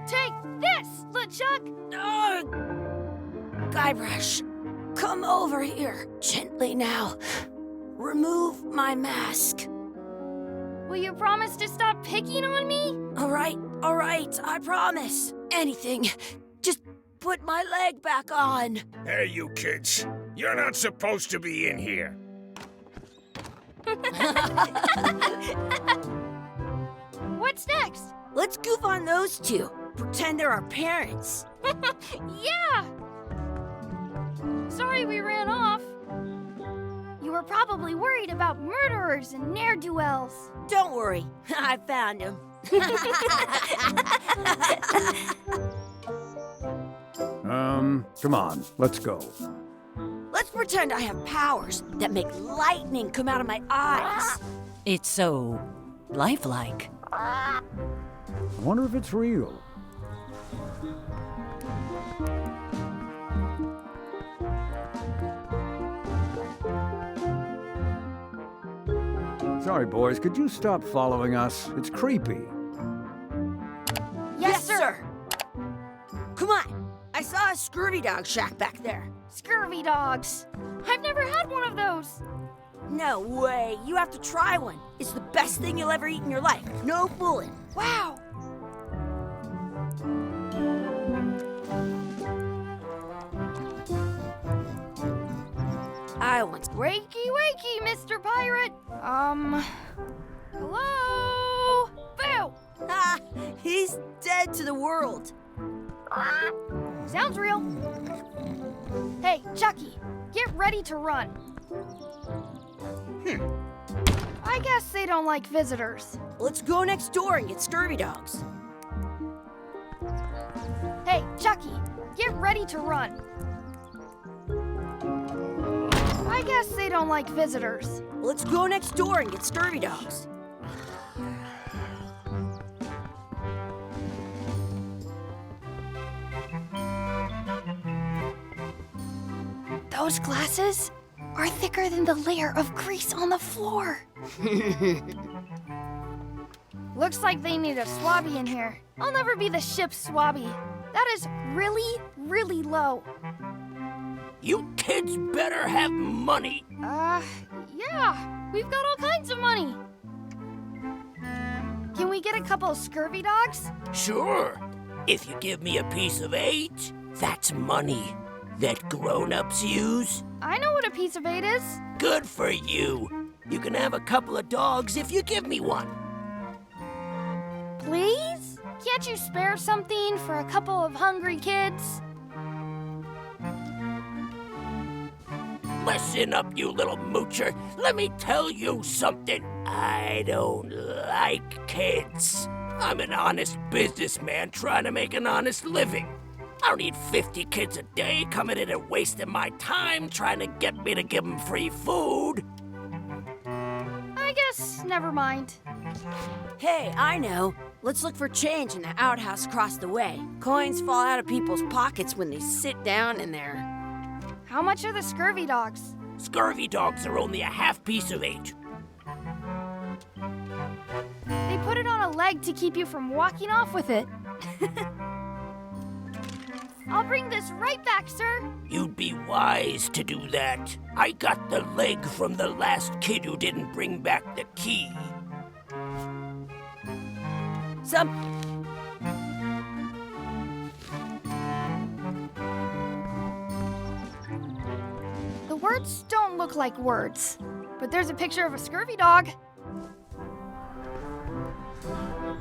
Take this, LeChuck! Guybrush, come over here. Gently now. Remove my mask. Will you promise to stop picking on me? All right, I promise. Anything. Just put my leg back on. Hey, you kids. You're not supposed to be in here. What's next? Let's goof on those two. Pretend they're our parents. Yeah! Sorry we ran off. You were probably worried about murderers and ne'er-do-wells. Don't worry, I found him. Come on, let's go. Let's pretend I have powers that make lightning come out of my eyes. It's so lifelike. I wonder if it's real. Sorry, boys, could you stop following us? It's creepy. Yes, sir. Come on. I saw a scurvy dog shack back there. Scurvy dogs. I've never had one of those. No way. You have to try one. It's the best thing you'll ever eat in your life. No fooling. Wow. I once... Wakey, wakey, Mr. Pirate. Hello? Boo! Ah, he's dead to the world. Sounds real. Hey, Chucky, get ready to run. I guess they don't like visitors. Let's go next door and get scurvy dogs. Hey, Chucky, get ready to run. I guess they don't like visitors. Let's go next door and get scurvy dogs. Those glasses are thicker than the layer of grease on the floor. Looks like they need a swabby in here. I'll never be the ship's swabby. That is really, really low. You kids better have money. Yeah. We've got all kinds of money. Can we get a couple of scurvy dogs? Sure. If you give me a piece of 8, that's money that grown-ups use. I know what a piece of 8 is. Good for you. You can have a couple of dogs if you give me one. Please? Can't you spare something for a couple of hungry kids? Listen up, you little moocher. Let me tell you something. I don't like kids. I'm an honest businessman trying to make an honest living. I don't need 50 kids a day coming in and wasting my time trying to get me to give them free food. I guess never mind. Hey, I know. Let's look for change in the outhouse across the way. Coins fall out of people's pockets when they sit down in there. How much are the scurvy dogs? Scurvy dogs are only a half piece of 8. They put it on a leg to keep you from walking off with it. I'll bring this right back, sir. You'd be wise to do that. I got the leg from the last kid who didn't bring back the key. The words don't look like words, but there's a picture of a scurvy dog.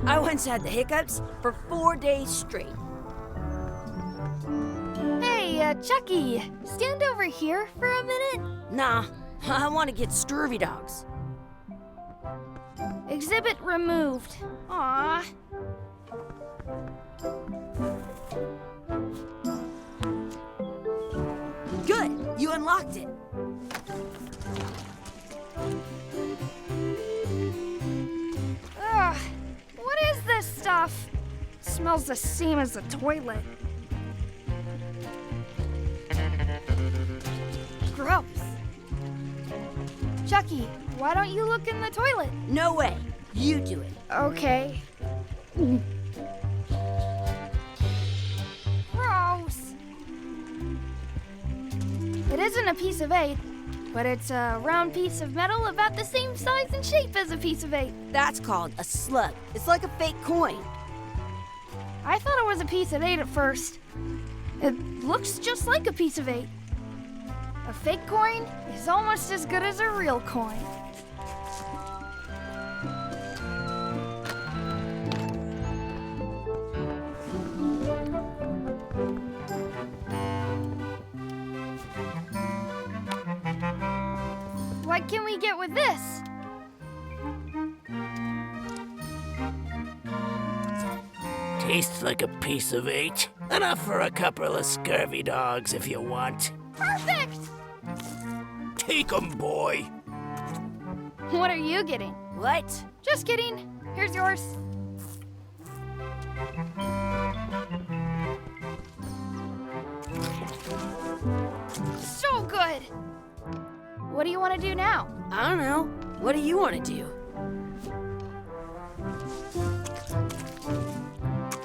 I once had the hiccups for 4 days straight. Hey, Chucky, stand over here for a minute. Nah, I want to get scurvy dogs. Exhibit removed. Aww. Good, you unlocked it. smells the same as the toilet. Gross. Chucky, why don't you look in the toilet? No way. You do it. Okay. Gross. It isn't a piece of 8, but it's a round piece of metal about the same size and shape as a piece of 8. That's called a slug. It's like a fake coin. I thought it was a piece of 8 at first. It looks just like a piece of 8. A fake coin is almost as good as a real coin. What can we get with this? Tastes like a piece of 8. Enough for a couple of scurvy dogs if you want. Perfect! Take 'em, boy. What are you getting? What? Just kidding. Here's yours. So good! What do you want to do now? I don't know. What do you want to do?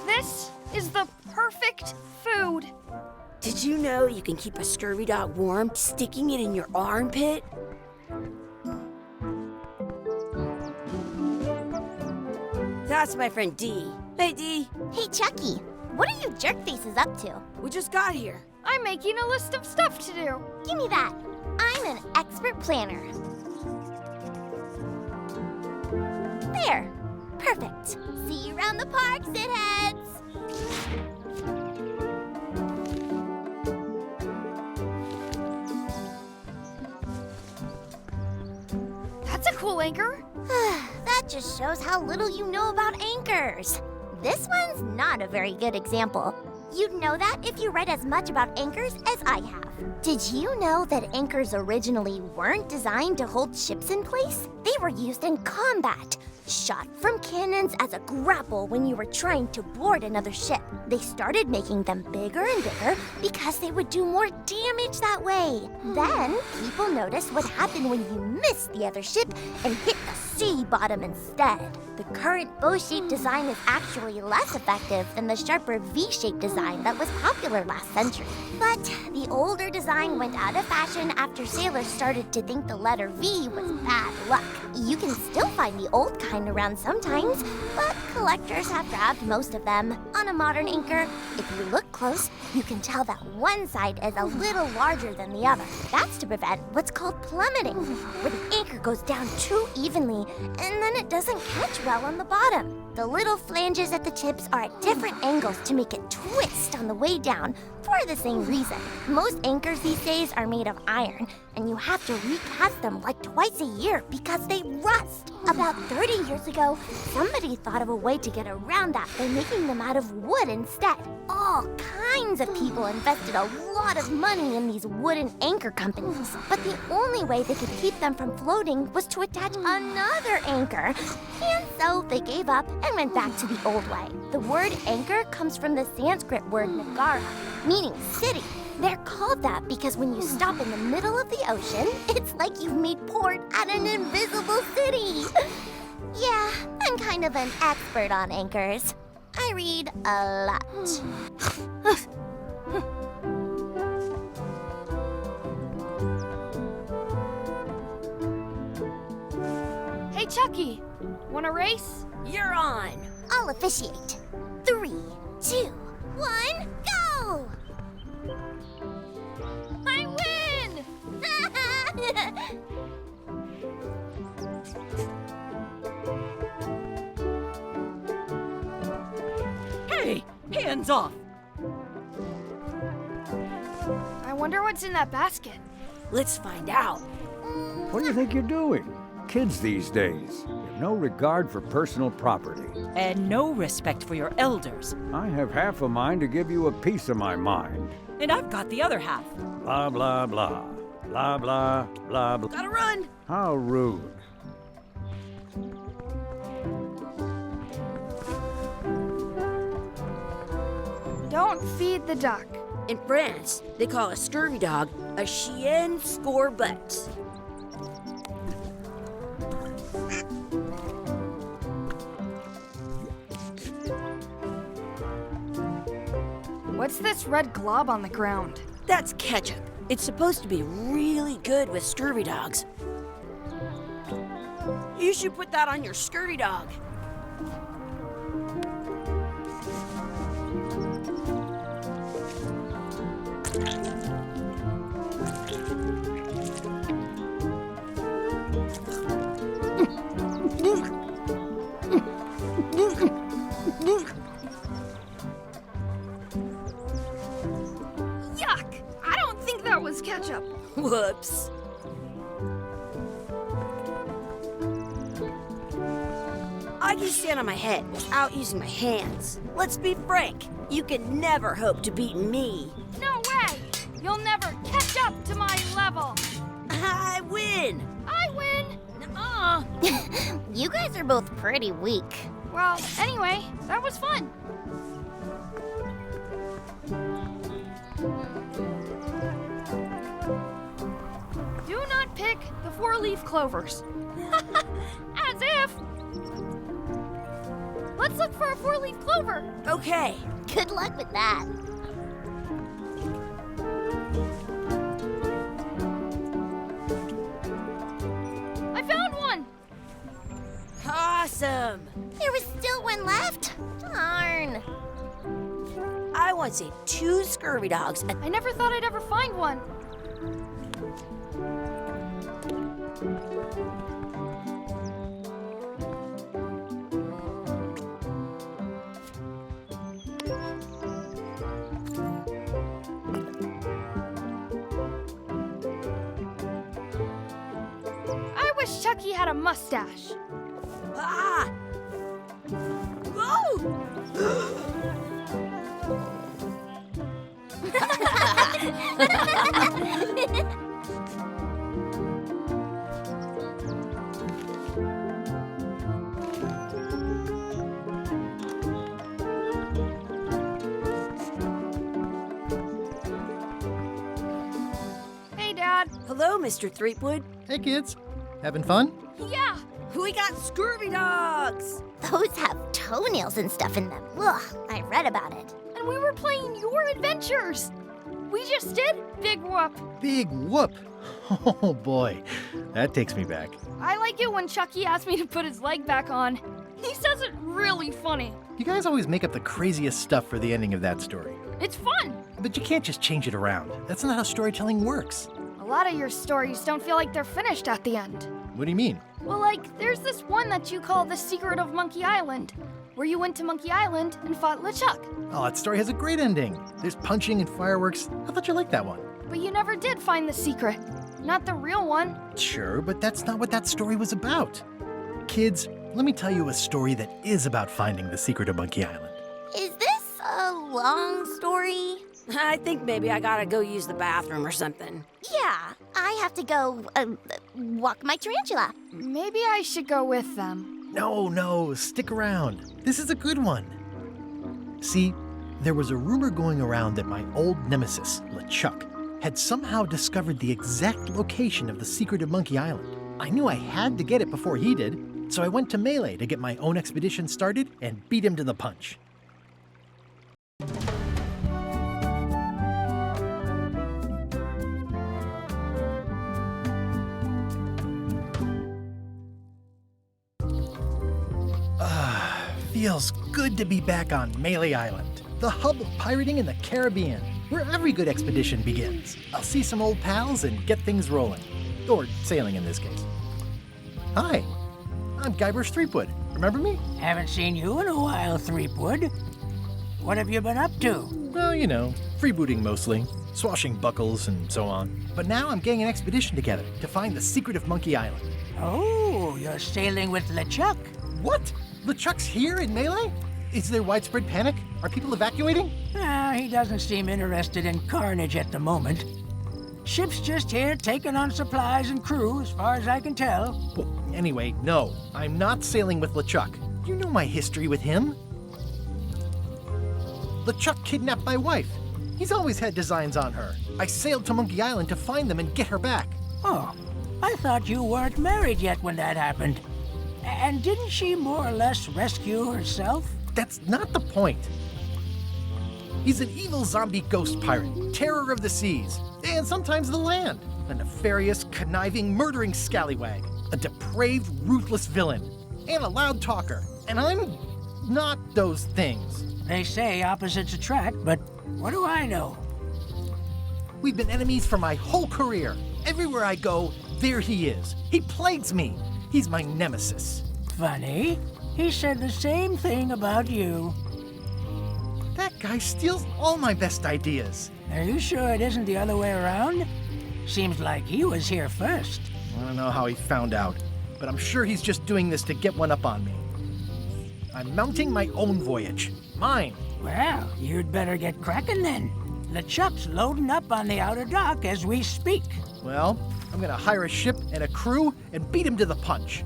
This is the perfect food. Did you know you can keep a scurvy dog warm sticking it in your armpit? That's my friend Dee. Hey, Dee. Hey, Chucky, what are you jerk faces up to? We just got here. I'm making a list of stuff to do. Give me that. I'm an expert planner. There. Perfect. See you around the park, shitheads. That's a cool anchor. That just shows how little you know about anchors. This one's not a very good example. You'd know that if you read as much about anchors as I have. Did you know that anchors originally weren't designed to hold ships in place? They were used in combat, shot from cannons as a grapple when you were trying to board another ship. They started making them bigger and bigger because they would do more damage that way. Then, people noticed what happened when you missed the other ship and hit the sea bottom instead. The current bow-shaped design is actually less effective than the sharper V-shaped design that was popular last century. But the older design went out of fashion after sailors started to think the letter V was bad luck. You can still find the old kind around sometimes, but collectors have grabbed most of them. On a modern anchor, if you look close, you can tell that one side is a little larger than the other. That's to prevent what's called plummeting, where the anchor goes down too evenly and then it doesn't catch well on the bottom. The little flanges at the tips are at different angles to make it twist on the way down for the same reason. Most anchors these days are made of iron, and you have to recast them like twice a year because they rust. About 30 years ago, somebody thought of a way to get around that by making them out of wood instead. All kinds of people invested a lot of money in these wooden anchor companies, but the only way they could keep them from floating was to attach another anchor. And so they gave up and went back to the old way. The word anchor comes from the Sanskrit word nagara, meaning city. They're called that because when you stop in the middle of the ocean, it's like you've made port at an invisible city. Yeah, I'm kind of an expert on anchors. I read a lot. Hey, Chucky, wanna race? You're on. I'll officiate. 3, 2, 1, go! I win! Hey, hands off! I wonder what's in that basket. Let's find out. What do you think you're doing? Kids these days have no regard for personal property. And no respect for your elders. I have half a mind to give you a piece of my mind. And I've got the other half. Blah, blah, blah. Blah, blah, blah, blah. Gotta run. How rude. don't feed the duck. In France, they call a scurvy dog a chien scorbut. What's this red glob on the ground? That's ketchup. It's supposed to be really good with scurvy dogs. You should put that on your scurvy dog. Yuck! I don't think that was ketchup. Whoops. I can stand on my head without using my hands. Let's be frank, you can never hope to beat me. No way! You'll never catch up to my level. I win! I win! Nuh-uh. You guys are both pretty weak. Well, anyway, that was fun. Do not pick the four-leaf clovers. As if! Let's look for a four-leaf clover. Okay. Good luck with that. I found one! Awesome! There was still one left. Darn. I once saved 2 scurvy dogs and I never thought I'd ever find one. I wish Chucky had a mustache. Ah! Whoa! Hey, Dad. Hello, Mr. Threepwood. Hey kids, having fun? Yeah, We got scurvy dogs! Those have toenails and stuff in them. Ugh, I read about it. and we were playing your adventures. We just did Big Whoop. Big whoop! Oh boy, that takes me back. I like it when Chucky asks me to put his leg back on. He says it really funny. You guys always make up the craziest stuff for the ending of that story. It's fun. But you can't just change it around. That's not how storytelling works. A lot of your stories don't feel like they're finished at the end. What do you mean? Well, like, there's this one that you call The Secret of Monkey Island, where you went to Monkey Island and fought LeChuck. Oh, that story has a great ending. There's punching and fireworks. I thought you liked that one. But you never did find the secret. Not the real one. Sure, but that's not what that story was about. Kids, let me tell you a story that is about finding the secret of Monkey Island. Is this a long story? I think maybe I gotta go use the bathroom or something. Yeah, I have to go walk my tarantula. Maybe I should go with them. No, stick around. This is a good one. See, there was a rumor going around that my old nemesis, LeChuck, had somehow discovered the exact location of the secret of Monkey Island. I knew I had to get it before he did, so I went to Melee to get my own expedition started and beat him to the punch. Feels good to be back on Melee Island, the hub of pirating in the Caribbean, where every good expedition begins. I'll see some old pals and get things rolling. Or sailing in this case. Hi, I'm Guybrush Threepwood. Remember me? Haven't seen you in a while, Threepwood. What have you been up to? Well, you know, freebooting mostly, swashing buckles and so on. But now I'm getting an expedition together to find the secret of Monkey Island. Oh, you're sailing with LeChuck. What? LeChuck's here in Melee? Is there widespread panic? Are people evacuating? He doesn't seem interested in carnage at the moment. Ship's just here taking on supplies and crew, as far as I can tell. Well, anyway, no, I'm not sailing with LeChuck. You know my history with him. LeChuck kidnapped my wife. He's always had designs on her. I sailed to Monkey Island to find them and get her back. Oh, I thought you weren't married yet when that happened. And didn't she more or less rescue herself? That's not the point. He's an evil zombie ghost pirate, terror of the seas, and sometimes the land. A nefarious, conniving, murdering scallywag. A depraved, ruthless villain. And a loud talker. And I'm not those things. They say opposites attract, but what do I know? We've been enemies for my whole career. Everywhere I go, there he is. He plagues me. He's my nemesis. Funny. He said the same thing about you. That guy steals all my best ideas. Are you sure it isn't the other way around? Seems like he was here first. I don't know how he found out, but I'm sure he's just doing this to get one up on me. I'm mounting my own voyage. Mine. Well, you'd better get cracking then. LeChuck's loading up on the outer dock as we speak. Well, I'm gonna hire a ship and a crew and beat him to the punch.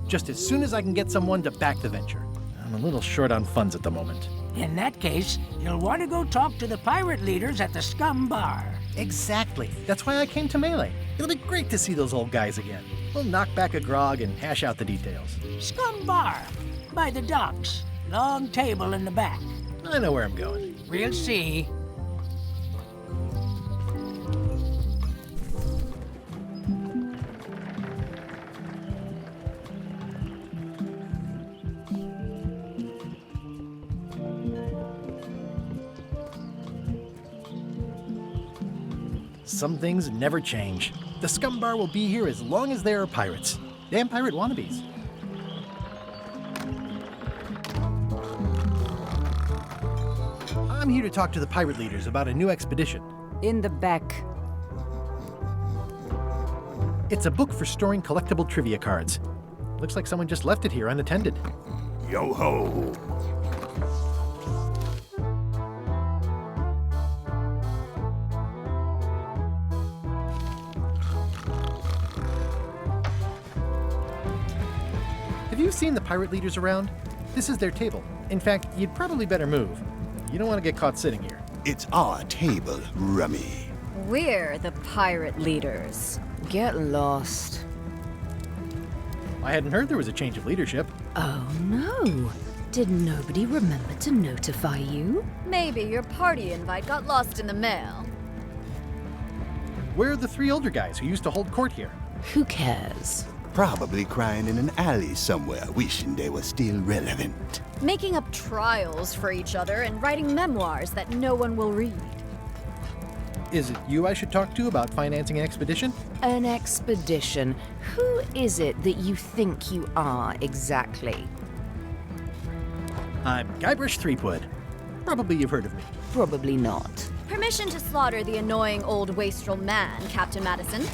Just as soon as I can get someone to back the venture. I'm a little short on funds at the moment. In that case, you'll want to go talk to the pirate leaders at the Scum Bar. Exactly. That's why I came to Melee. It'll be great to see those old guys again. We'll knock back a grog and hash out the details. Scum Bar, by the docks. Long table in the back. I know where I'm going. We'll see. Some things never change. The Scum Bar will be here as long as there are pirates. Damn pirate wannabes. I'm here to talk to the pirate leaders about a new expedition. In the back. It's a book for storing collectible trivia cards. Looks like someone just left it here unattended. Yo-ho! Have you seen the pirate leaders around? This is their table. In fact, you'd probably better move. You don't want to get caught sitting here. It's our table, Rummy. We're the pirate leaders. Get lost. I hadn't heard there was a change of leadership. Oh no. Did nobody remember to notify you? Maybe your party invite got lost in the mail. Where are the three older guys who used to hold court here? Who cares? Probably crying in an alley somewhere, wishing they were still relevant. Making up trials for each other and writing memoirs that no one will read. Is it you I should talk to about financing an expedition? An expedition? Who is it that you think you are exactly? I'm Guybrush Threepwood. Probably you've heard of me. Probably not. Permission to slaughter the annoying old wastrel man, Captain Madison.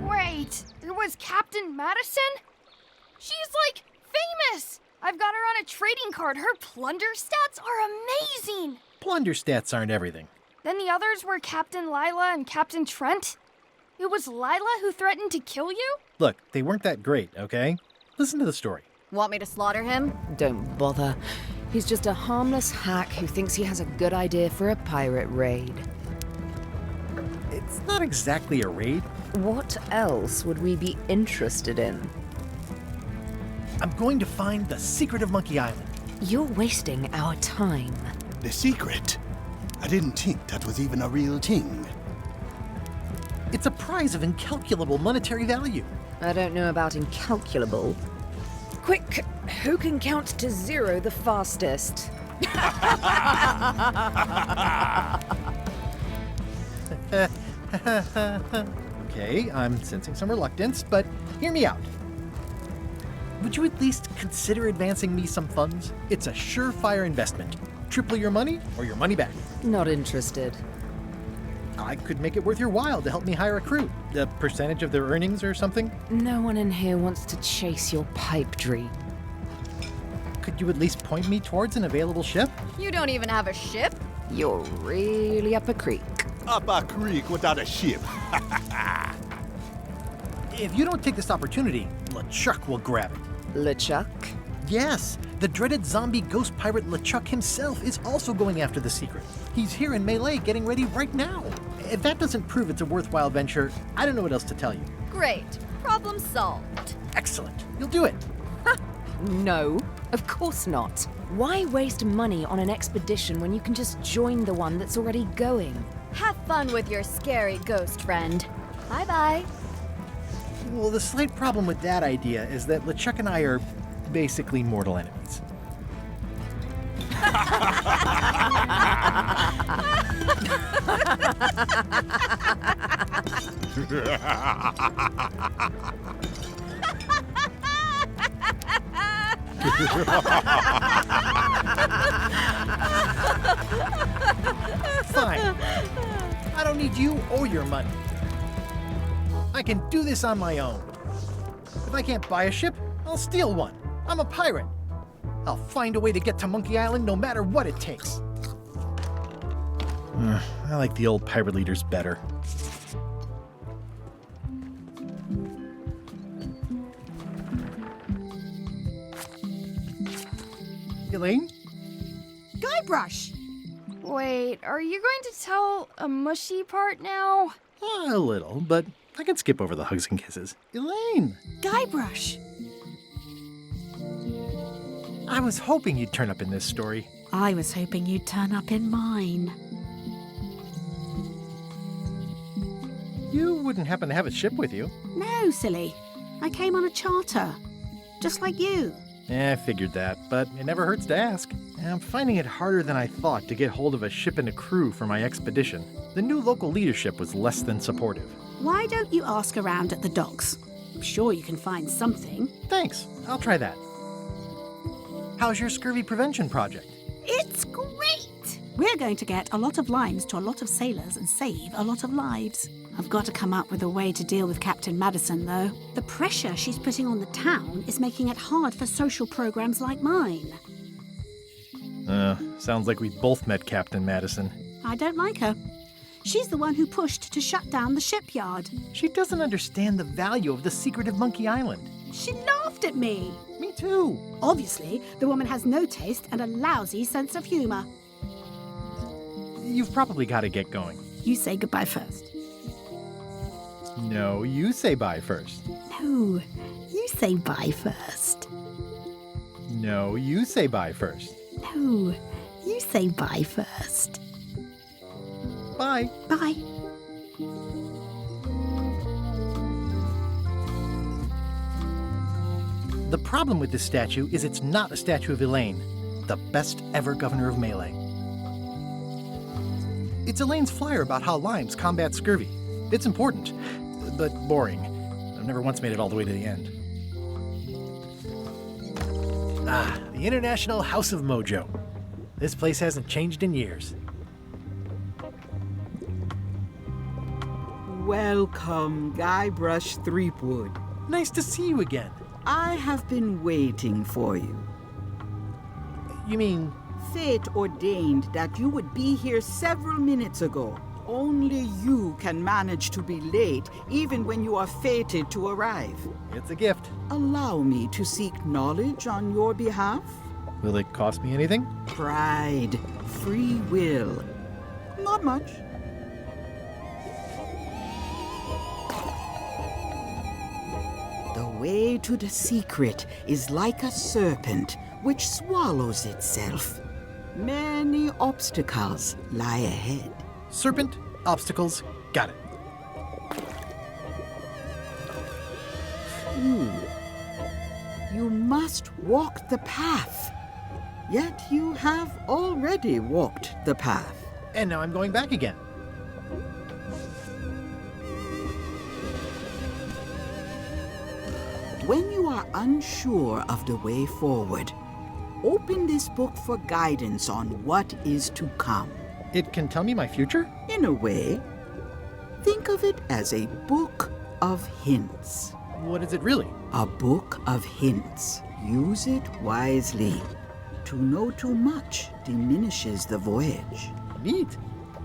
Wait, it was Captain Madison? She's like famous! I've got her on a trading card. Her plunder stats are amazing! Plunder stats aren't everything. Then the others were Captain Lila and Captain Trent. It was Lila who threatened to kill you? Look, they weren't that great, okay? Listen to the story. Want me to slaughter him? Don't bother. He's just a harmless hack who thinks he has a good idea for a pirate raid. It's not exactly a raid. What else would we be interested in? I'm going to find the secret of Monkey Island. You're wasting our time. The secret? I didn't think that was even a real thing. It's a prize of incalculable monetary value. I don't know about incalculable. Quick, who can count to 0 the fastest? Okay, I'm sensing some reluctance, but hear me out. Would you at least consider advancing me some funds? It's a surefire investment. Triple your money or your money back. Not interested. I could make it worth your while to help me hire a crew. A percentage of their earnings or something? No one in here wants to chase your pipe dream. Could you at least point me towards an available ship? You don't even have a ship? You're really up a creek. Up a creek without a ship. If you don't take this opportunity, LeChuck will grab it. LeChuck? Yes, the dreaded zombie ghost pirate LeChuck himself is also going after the secret. He's here in Melee getting ready right now. If that doesn't prove it's a worthwhile venture, I don't know what else to tell you. Great. Problem solved. Excellent. You'll do it. No, of course not. Why waste money on an expedition when you can just join the one that's already going? Have fun with your scary ghost friend. Bye-bye. Well, the slight problem with that idea is that LeChuck and I are basically mortal enemies. Fine. I don't need you or your money. I can do this on my own. If I can't buy a ship, I'll steal one. I'm a pirate. I'll find a way to get to Monkey Island no matter what it takes. I like the old pirate leaders better. Elaine? Guybrush! Wait, are you going to tell a mushy part now? A little, but I can skip over the hugs and kisses. Elaine! Guybrush! I was hoping you'd turn up in this story. I was hoping you'd turn up in mine. You wouldn't happen to have a ship with you. No, silly. I came on a charter. Just like you. I figured that, but it never hurts to ask. I'm finding it harder than I thought to get hold of a ship and a crew for my expedition. The new local leadership was less than supportive. Why don't you ask around at the docks? I'm sure you can find something. Thanks. I'll try that. How's your scurvy prevention project? It's great! We're going to get a lot of limes to a lot of sailors and save a lot of lives. I've got to come up with a way to deal with Captain Madison, though. The pressure she's putting on the town is making it hard for social programs like mine. Sounds like we both met Captain Madison. I don't like her. She's the one who pushed to shut down the shipyard. She doesn't understand the value of the secret of Monkey Island. She laughed at me. Me too. Obviously, the woman has no taste and a lousy sense of humor. You've probably got to get going. You say goodbye first. No, you say bye first. No, you say bye first. No, you say bye first. No, you say bye first. Bye. Bye. The problem with this statue is it's not a statue of Elaine, the best ever governor of Melee. It's Elaine's flyer about how limes combat scurvy. It's important, but boring. I've never once made it all the way to the end. The International House of Mojo. This place hasn't changed in years. Welcome, Guybrush Threepwood. Nice to see you again. I have been waiting for you. You mean? Fate ordained that you would be here several minutes ago. Only you can manage to be late, even when you are fated to arrive. It's a gift. Allow me to seek knowledge on your behalf. Will it cost me anything? Pride, free will. Not much. The way to the secret is like a serpent which swallows itself. Many obstacles lie ahead. Serpent, obstacles, got it. You must walk the path. Yet you have already walked the path. And now I'm going back again. When you are unsure of the way forward, open this book for guidance on what is to come. It can tell me my future? In a way. Think of it as a book of hints. What is it really? A book of hints. Use it wisely. To know too much diminishes the voyage. Neat.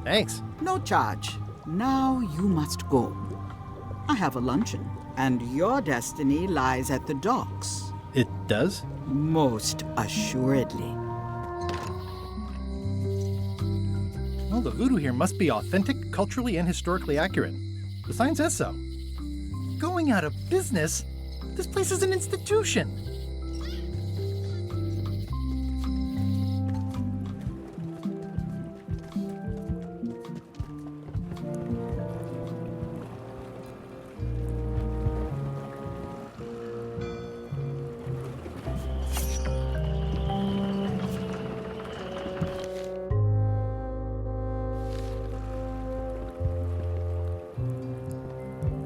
Thanks. No charge. Now you must go. I have a luncheon, and your destiny lies at the docks. It does? Most assuredly. Well, the voodoo here must be authentic, culturally, and historically accurate. The sign says so. Going out of business? This place is an institution.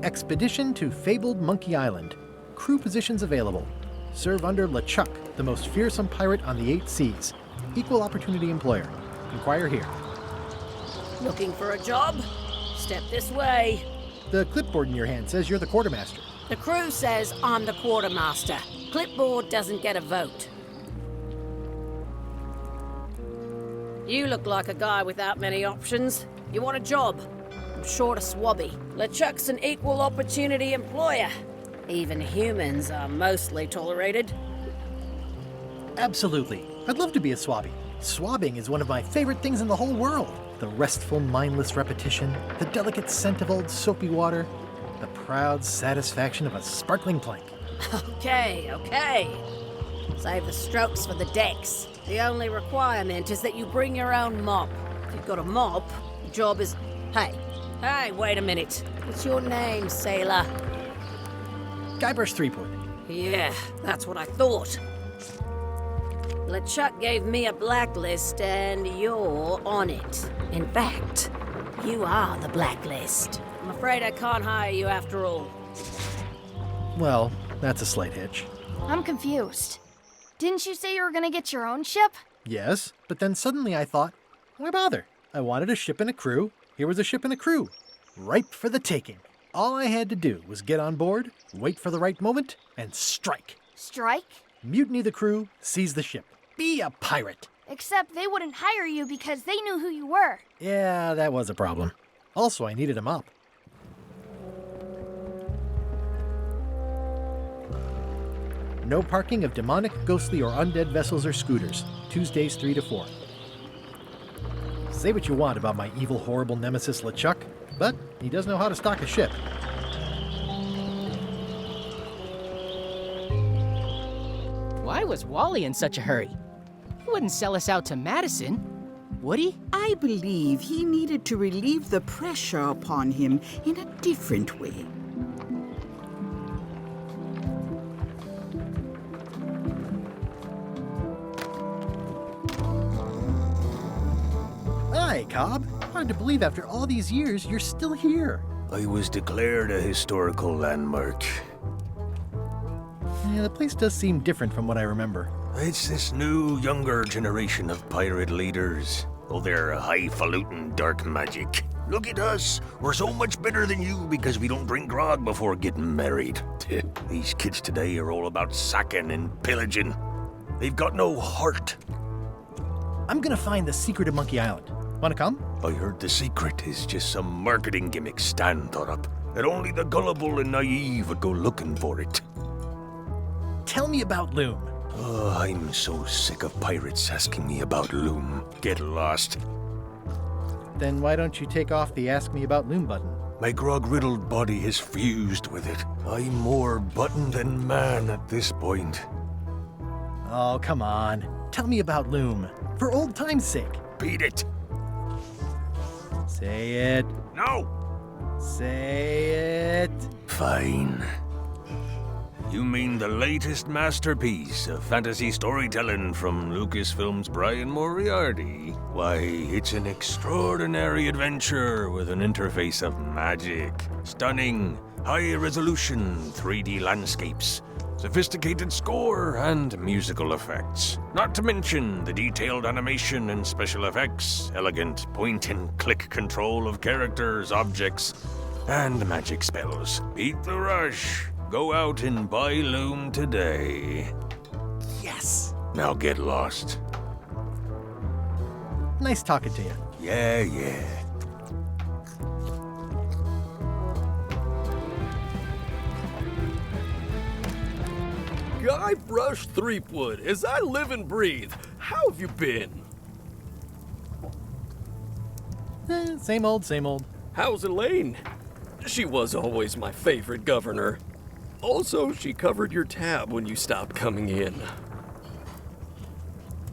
Expedition to fabled Monkey Island. Crew positions available. Serve under LeChuck, the most fearsome pirate on the 8 seas. Equal opportunity employer. Inquire here. Looking for a job? Step this way. The clipboard in your hand says you're the quartermaster. The crew says I'm the quartermaster. Clipboard doesn't get a vote. You look like a guy without many options. You want a job? I'm short a swabby. LeChuck's an equal opportunity employer. Even humans are mostly tolerated. Absolutely. I'd love to be a swabby. Swabbing is one of my favorite things in the whole world. The restful, mindless repetition, the delicate scent of old soapy water, the proud satisfaction of a sparkling plank. Okay. Save the strokes for the decks. The only requirement is that you bring your own mop. If you've got a mop, the job is... Hey, wait a minute. What's your name, sailor? Guybrush Threepwood. Yeah, that's what I thought. LeChuck gave me a blacklist and you're on it. In fact, you are the blacklist. I'm afraid I can't hire you after all. Well, that's a slight hitch. I'm confused. Didn't you say you were gonna get your own ship? Yes, but then suddenly I thought, why bother? I wanted a ship and a crew. Here was a ship and a crew. Ripe for the taking. All I had to do was get on board, wait for the right moment, and strike. Strike? Mutiny the crew, seize the ship. Be a pirate. Except they wouldn't hire you because they knew who you were. Yeah, that was a problem. Also, I needed a mop. No parking of demonic, ghostly, or undead vessels or scooters. Tuesdays 3 to 4. Say what you want about my evil, horrible nemesis LeChuck, but he does know how to stock a ship. Why was Wally in such a hurry? He wouldn't sell us out to Madison, would he? I believe he needed to relieve the pressure upon him in a different way. Hi, Cobb. Hard to believe after all these years you're still here. I was declared a historical landmark. Yeah, the place does seem different from what I remember. It's this new, younger generation of pirate leaders. Oh, they're highfalutin dark magic. Look at us. We're so much better than you because we don't drink grog before getting married. These kids today are all about sacking and pillaging. They've got no heart. I'm gonna find the secret of Monkey Island. Wanna come? I heard the secret is just some marketing gimmick Stan thought up. That only the gullible and naive would go looking for it. Tell me about Loom. Oh, I'm so sick of pirates asking me about Loom. Get lost. Then why don't you take off the Ask Me About Loom button? My grog-riddled body has fused with it. I'm more button than man at this point. Oh, come on. Tell me about Loom. For old time's sake. Beat it. Say it. No. Say it. Fine. You mean the latest masterpiece of fantasy storytelling from Lucasfilm's Brian Moriarty? Why, it's an extraordinary adventure with an interface of magic, stunning, high-resolution 3D landscapes, sophisticated score, and musical effects. Not to mention the detailed animation and special effects, elegant point-and-click control of characters, objects, and magic spells. Beat the rush. Go out and buy Loom today. Yes! Now get lost. Nice talking to you. Yeah. Guybrush Threepwood, as I live and breathe. How have you been? Same old, same old. How's Elaine? She was always my favorite governor. Also, she covered your tab when you stopped coming in.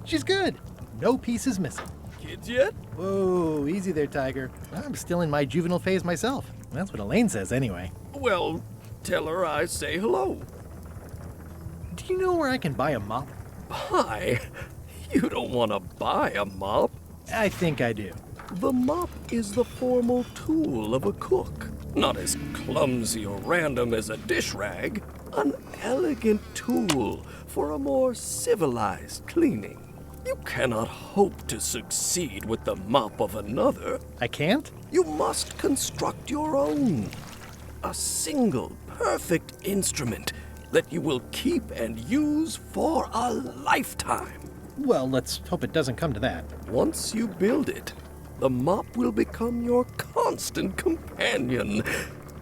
She's good. No pieces missing. Kids yet? Whoa, easy there, Tiger. I'm still in my juvenile phase myself. That's what Elaine says anyway. Well, tell her I say hello. Do you know where I can buy a mop? Buy? You don't want to buy a mop. I think I do. The mop is the formal tool of a cook. Not as clumsy or random as a dish rag. An elegant tool for a more civilized cleaning. You cannot hope to succeed with the mop of another. I can't? You must construct your own. A single, perfect instrument that you will keep and use for a lifetime. Well, let's hope it doesn't come to that. Once you build it, the mop will become your constant companion,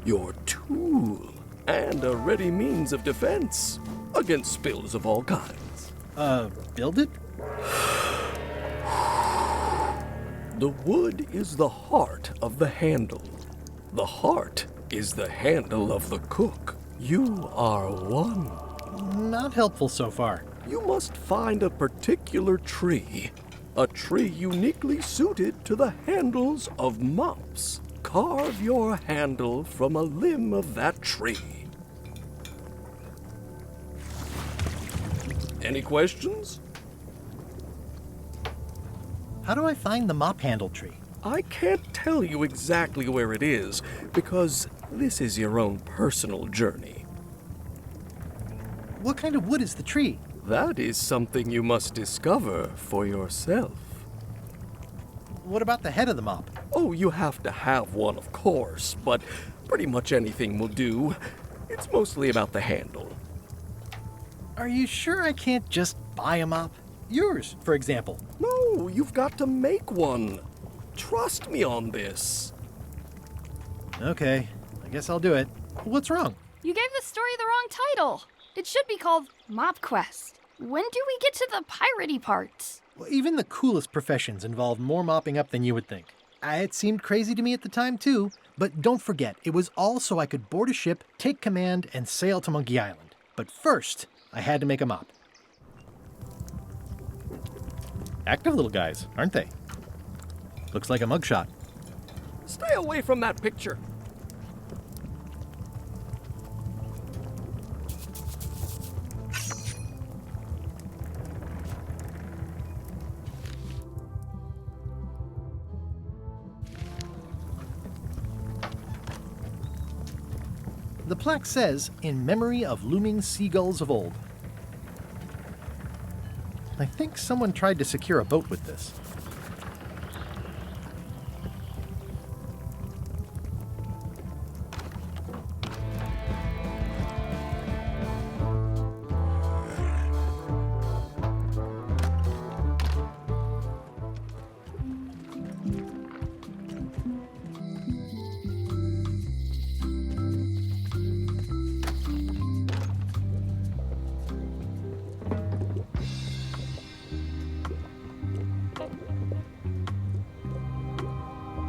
your tool, and a ready means of defense against spills of all kinds. Build it? The wood is the heart of the handle. The heart is the handle of the cook. You are one. Not helpful so far. You must find a particular tree. A tree uniquely suited to the handles of mops. Carve your handle from a limb of that tree. Any questions? How do I find the mop handle tree? I can't tell you exactly where it is, because this is your own personal journey. What kind of wood is the tree? That is something you must discover for yourself. What about the head of the mop? Oh, you have to have one, of course, but pretty much anything will do. It's mostly about the handle. Are you sure I can't just buy a mop? Yours, for example. No, you've got to make one. Trust me on this. Okay, I guess I'll do it. What's wrong? You gave the story the wrong title. It should be called Mop Quest. When do we get to the piratey parts? Well, even the coolest professions involve more mopping up than you would think. It seemed crazy to me at the time, too. But don't forget, it was all so I could board a ship, take command, and sail to Monkey Island. But first, I had to make a mop. Active little guys, aren't they? Looks like a mugshot. Stay away from that picture. The plaque says, in memory of looming seagulls of old. I think someone tried to secure a boat with this.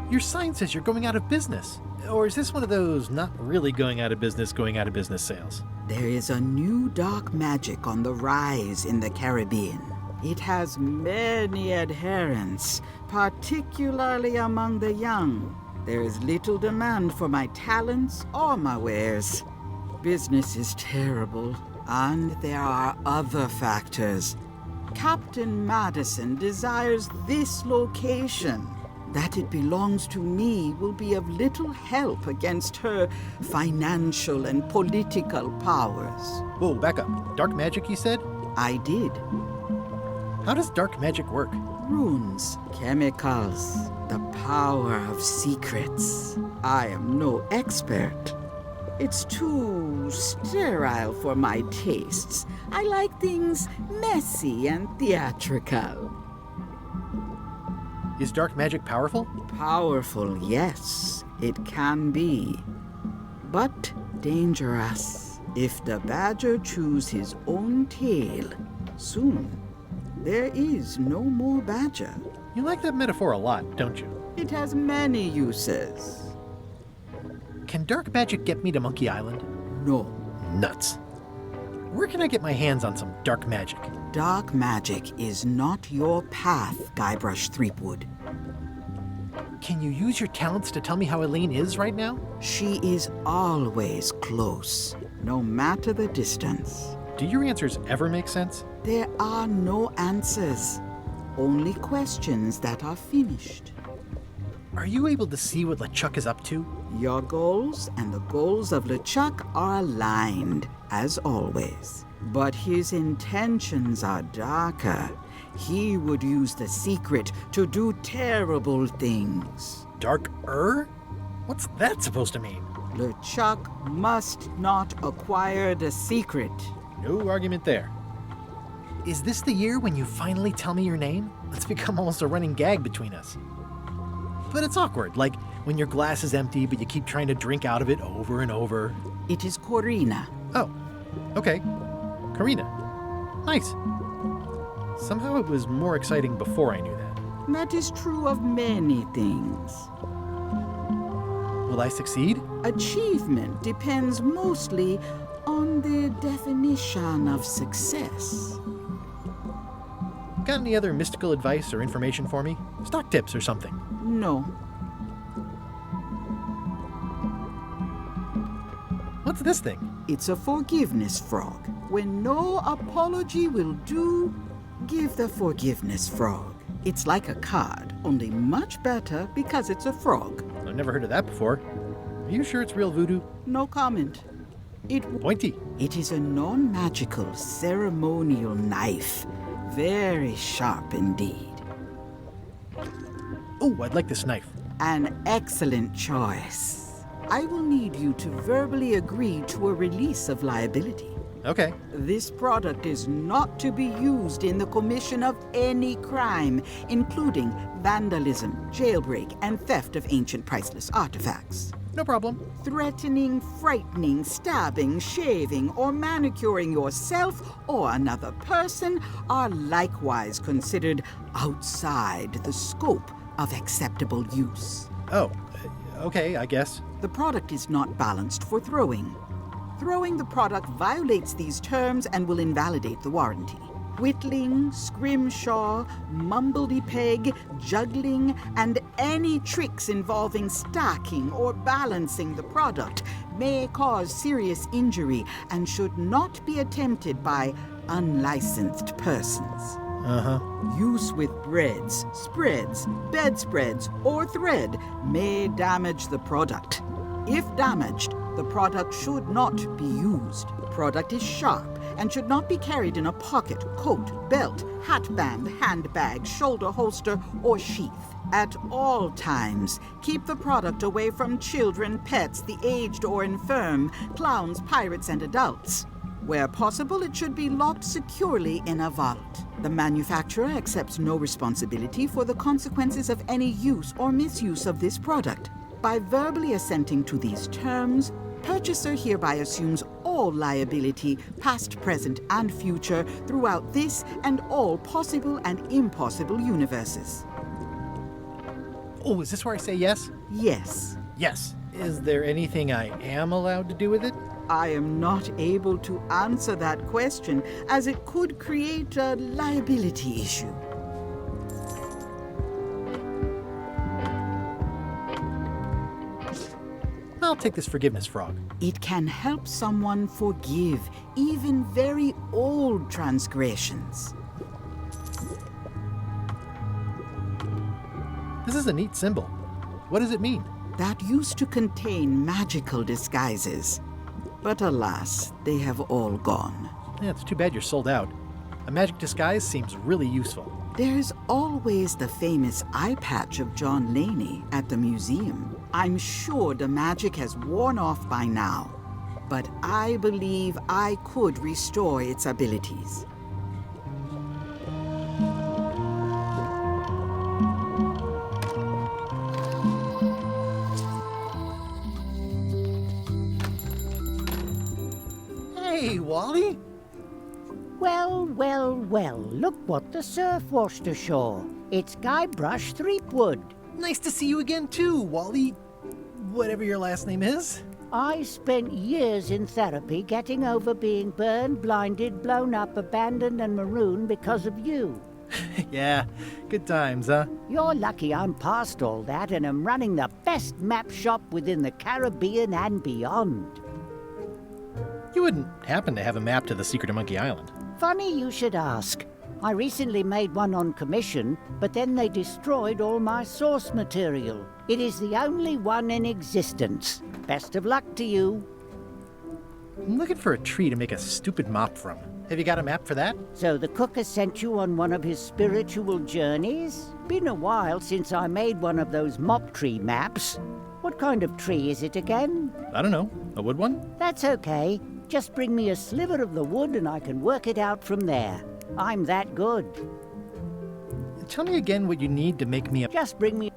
Your sign says you're going out of business. Or is this one of those not really going out of business sales? There is a new dark magic on the rise in the Caribbean. It has many adherents, particularly among the young. There is little demand for my talents or my wares. Business is terrible, and there are other factors. Captain Madison desires this location. That it belongs to me will be of little help against her financial and political powers. Whoa, back up. Dark magic, you said? I did. How does dark magic work? Runes, chemicals, the power of secrets. I am no expert. It's too sterile for my tastes. I like things messy and theatrical. Is dark magic powerful? Powerful, yes, it can be. But dangerous. If the badger chews his own tail, soon there is no more badger. You like that metaphor a lot, don't you? It has many uses. Can dark magic get me to Monkey Island? No. Nuts. Where can I get my hands on some dark magic? Dark magic is not your path, Guybrush Threepwood. Can you use your talents to tell me how Elaine is right now? She is always close, no matter the distance. Do your answers ever make sense? There are no answers, only questions that are finished. Are you able to see what LeChuck is up to? Your goals and the goals of LeChuck are aligned, as always. But his intentions are darker. He would use the secret to do terrible things. Dark-er? What's that supposed to mean? LeChuck must not acquire the secret. No argument there. Is this the year when you finally tell me your name? It's become almost a running gag between us. But it's awkward, like when your glass is empty but you keep trying to drink out of it over and over. It is Corina. Oh, okay. Karina. Nice. Somehow it was more exciting before I knew that. That is true of many things. Will I succeed? Achievement depends mostly on the definition of success. Got any other mystical advice or information for me? Stock tips or something? No. What's this thing? It's a forgiveness frog. When no apology will do, give the forgiveness frog. It's like a card, only much better because it's a frog. I've never heard of that before. Are you sure it's real voodoo? No comment. Pointy. It is a non-magical ceremonial knife. Very sharp indeed. Oh, I'd like this knife. An excellent choice. I will need you to verbally agree to a release of liability. Okay. This product is not to be used in the commission of any crime, including vandalism, jailbreak, and theft of ancient priceless artifacts. No problem. Threatening, frightening, stabbing, shaving, or manicuring yourself or another person are likewise considered outside the scope of acceptable use. Oh, okay, I guess. The product is not balanced for throwing. Throwing the product violates these terms and will invalidate the warranty. Whittling, scrimshaw, mumbledy-peg, juggling, and any tricks involving stacking or balancing the product may cause serious injury and should not be attempted by unlicensed persons. Use with breads, spreads, bedspreads, or thread may damage the product. If damaged, the product should not be used. The product is sharp and should not be carried in a pocket, coat, belt, hatband, handbag, shoulder holster, or sheath. At all times, keep the product away from children, pets, the aged or infirm, clowns, pirates, and adults. Where possible, it should be locked securely in a vault. The manufacturer accepts no responsibility for the consequences of any use or misuse of this product. By verbally assenting to these terms, purchaser hereby assumes all liability, past, present, and future, throughout this and all possible and impossible universes. Oh, is this where I say yes? Yes. Yes. Is there anything I am allowed to do with it? I am not able to answer that question, as it could create a liability issue. I'll take this forgiveness frog. It can help someone forgive even very old transgressions. This is a neat symbol. What does it mean? That used to contain magical disguises. But alas, they have all gone. Yeah, it's too bad you're sold out. A magic disguise seems really useful. There's always the famous eye patch of John Laney at the museum. I'm sure the magic has worn off by now, but I believe I could restore its abilities. Well, look what the surf washed ashore. It's Guybrush Threepwood. Nice to see you again too, Wally. Whatever your last name is. I spent years in therapy getting over being burned, blinded, blown up, abandoned, and marooned because of you. Yeah, good times, huh? You're lucky I'm past all that and am running the best map shop within the Caribbean and beyond. You wouldn't happen to have a map to the secret of Monkey Island. Funny you should ask. I recently made one on commission, but then they destroyed all my source material. It is the only one in existence. Best of luck to you. I'm looking for a tree to make a stupid mop from. Have you got a map for that? So the cook has sent you on one of his spiritual journeys? Been a while since I made one of those mop tree maps. What kind of tree is it again? I don't know. A wood one? That's okay. Just bring me a sliver of the wood and I can work it out from there. I'm that good. Tell me again what you need to make me a... Just bring me...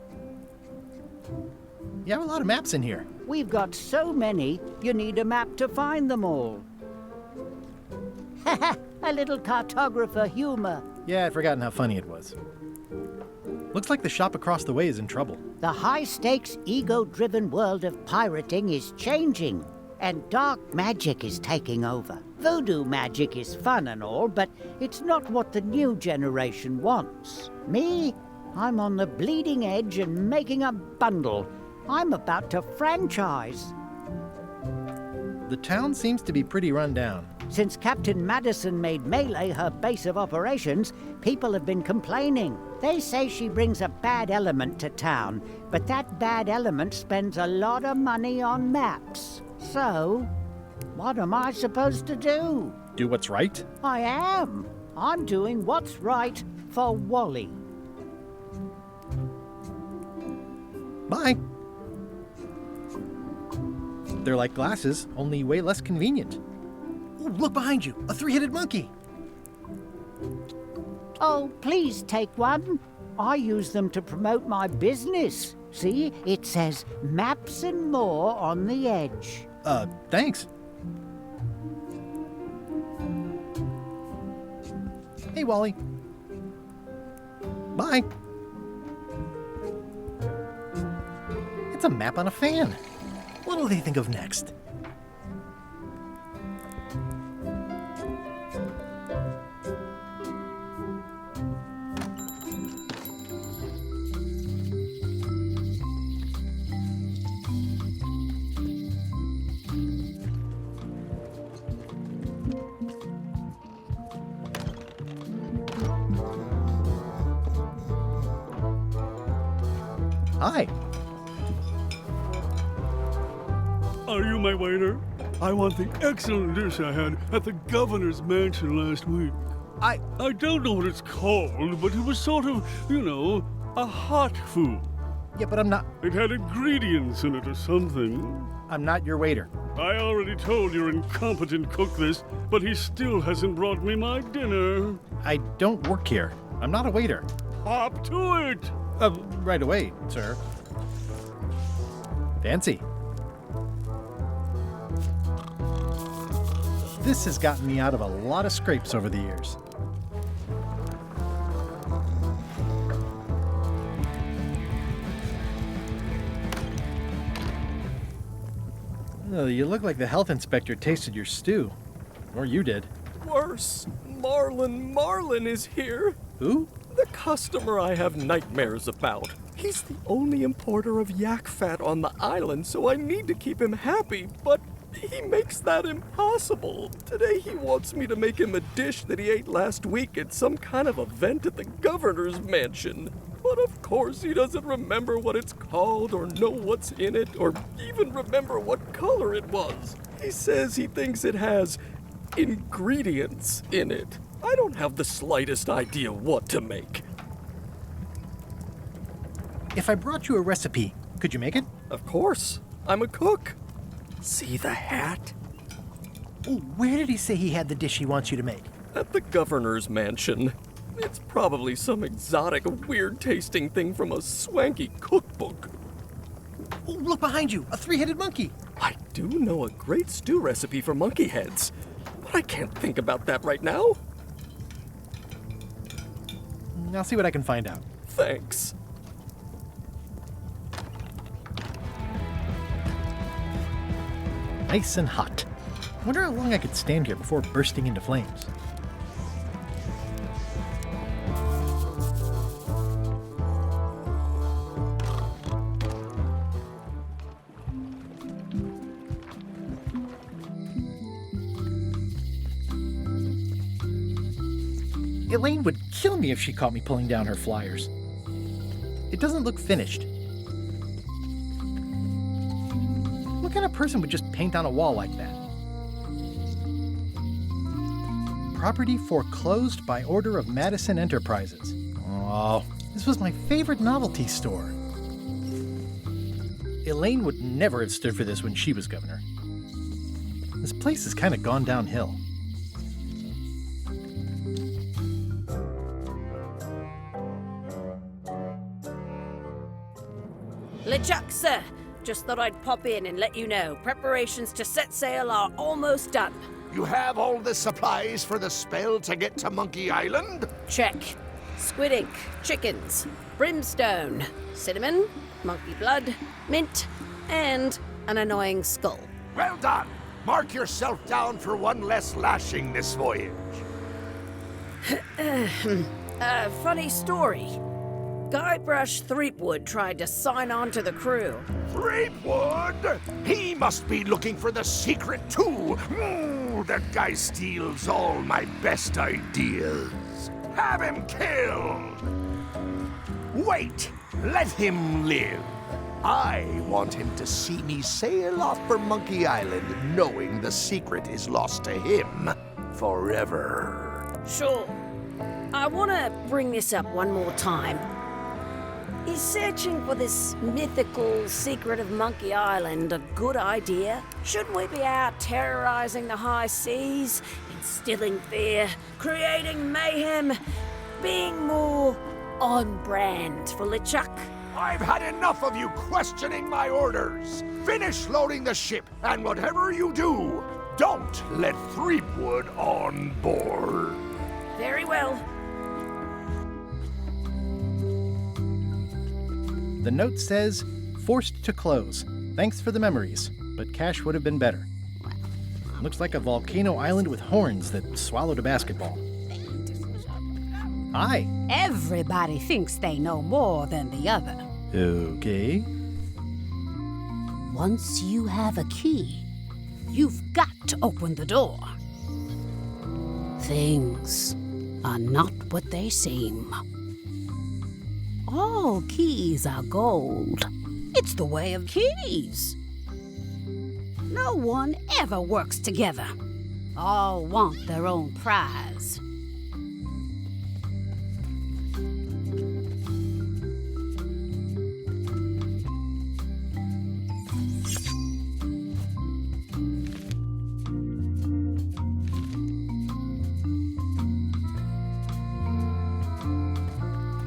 You have a lot of maps in here. We've got so many, you need a map to find them all. A little cartographer humor. Yeah, I'd forgotten how funny it was. Looks like the shop across the way is in trouble. The high-stakes, ego-driven world of pirating is changing, and dark magic is taking over. Voodoo magic is fun and all, but it's not what the new generation wants. Me? I'm on the bleeding edge and making a bundle. I'm about to franchise. The town seems to be pretty run down. Since Captain Madison made Melee her base of operations, people have been complaining. They say she brings a bad element to town, but that bad element spends a lot of money on maps. So, what am I supposed to do? Do what's right? I am. I'm doing what's right for Wally. Bye. They're like glasses, only way less convenient. Ooh, look behind you, a three-headed monkey. Oh, please take one. I use them to promote my business. See, it says maps and more on the edge. Thanks. Hey, Wally. Bye. It's a map on a fan. What'll they think of next? Hi. Are you my waiter? I want the excellent dish I had at the governor's mansion last week. I don't know what it's called, but it was sort of, you know, a hot food. Yeah, but I'm not... It had ingredients in it or something. I'm not your waiter. I already told your incompetent cook this, but he still hasn't brought me my dinner. I don't work here. I'm not a waiter. Hop to it! Right away, sir. Fancy. This has gotten me out of a lot of scrapes over the years. Oh, you look like the health inspector tasted your stew. Or you did. Worse. Marlin is here. Who? The customer I have nightmares about. He's the only importer of yak fat on the island, so I need to keep him happy, but he makes that impossible. Today he wants me to make him a dish that he ate last week at some kind of event at the governor's mansion. But of course he doesn't remember what it's called or know what's in it or even remember what color it was. He says he thinks it has ingredients in it. I don't have the slightest idea what to make. If I brought you a recipe, could you make it? Of course. I'm a cook. See the hat? Oh, where did he say he had the dish he wants you to make? At the governor's mansion. It's probably some exotic, weird-tasting thing from a swanky cookbook. Oh, look behind you, a three-headed monkey. I do know a great stew recipe for monkey heads, but I can't think about that right now. I'll see what I can find out. Thanks. Nice and hot. Wonder how long I could stand here before bursting into flames. Elaine would kill me if she caught me pulling down her flyers. It doesn't look finished. What kind of person would just paint on a wall like that? Property foreclosed by order of Madison Enterprises. Oh, this was my favorite novelty store. Elaine would never have stood for this when she was governor. This place has kind of gone downhill. LeChuck, sir. Just thought I'd pop in and let you know. Preparations to set sail are almost done. You have all the supplies for the spell to get to Monkey Island? Check. Squid ink, chickens, brimstone, cinnamon, monkey blood, mint, and an annoying skull. Well done! Mark yourself down for one less lashing this voyage. Funny story. Guybrush Threepwood tried to sign on to the crew. Threepwood? He must be looking for the secret too. That guy steals all my best ideas. Have him killed! Wait! Let him live. I want him to see me sail off for Monkey Island knowing the secret is lost to him forever. Sure. I want to bring this up one more time. Is searching for this mythical secret of Monkey Island a good idea? Shouldn't we be out terrorizing the high seas, instilling fear, creating mayhem, being more on brand for LeChuck? I've had enough of you questioning my orders. Finish loading the ship, and whatever you do, don't let Threepwood on board. Very well. The note says, forced to close. Thanks for the memories, but cash would have been better. Looks like a volcano island with horns that swallowed a basketball. Hi. Everybody thinks they know more than the other. Okay. Once you have a key, you've got to open the door. Things are not what they seem. All keys are gold. It's the way of keys. No one ever works together. All want their own prize.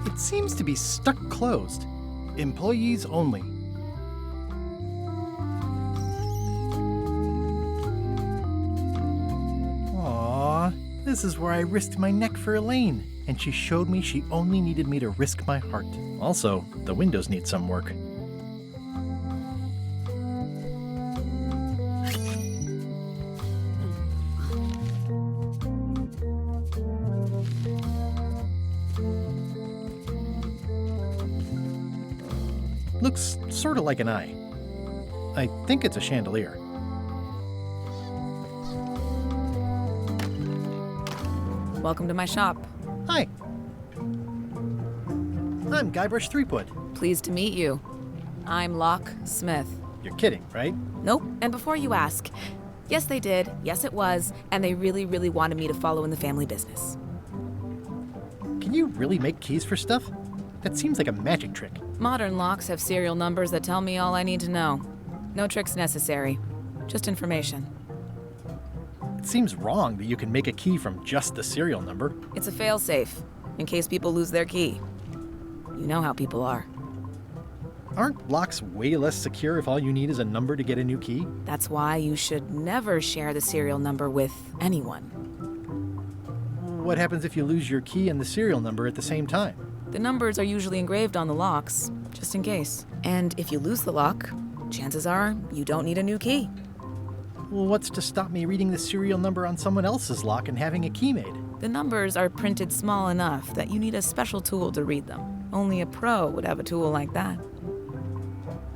It seems to be stuck closed. Employees only. Aww, this is where I risked my neck for Elaine, and she showed me she only needed me to risk my heart. Also, the windows need some work. Looks sort of like an eye. I think it's a chandelier. Welcome to my shop. Hi. I'm Guybrush Threepwood. Pleased to meet you. I'm Locke Smith. You're kidding, right? Nope. And before you ask, yes, they did. Yes, it was. And they really, really wanted me to follow in the family business. Can you really make keys for stuff? That seems like a magic trick. Modern locks have serial numbers that tell me all I need to know. No tricks necessary. Just information. It seems wrong that you can make a key from just the serial number. It's a failsafe, in case people lose their key. You know how people are. Aren't locks way less secure if all you need is a number to get a new key? That's why you should never share the serial number with anyone. What happens if you lose your key and the serial number at the same time? The numbers are usually engraved on the locks, just in case. And if you lose the lock, chances are you don't need a new key. Well, what's to stop me reading the serial number on someone else's lock and having a key made? The numbers are printed small enough that you need a special tool to read them. Only a pro would have a tool like that.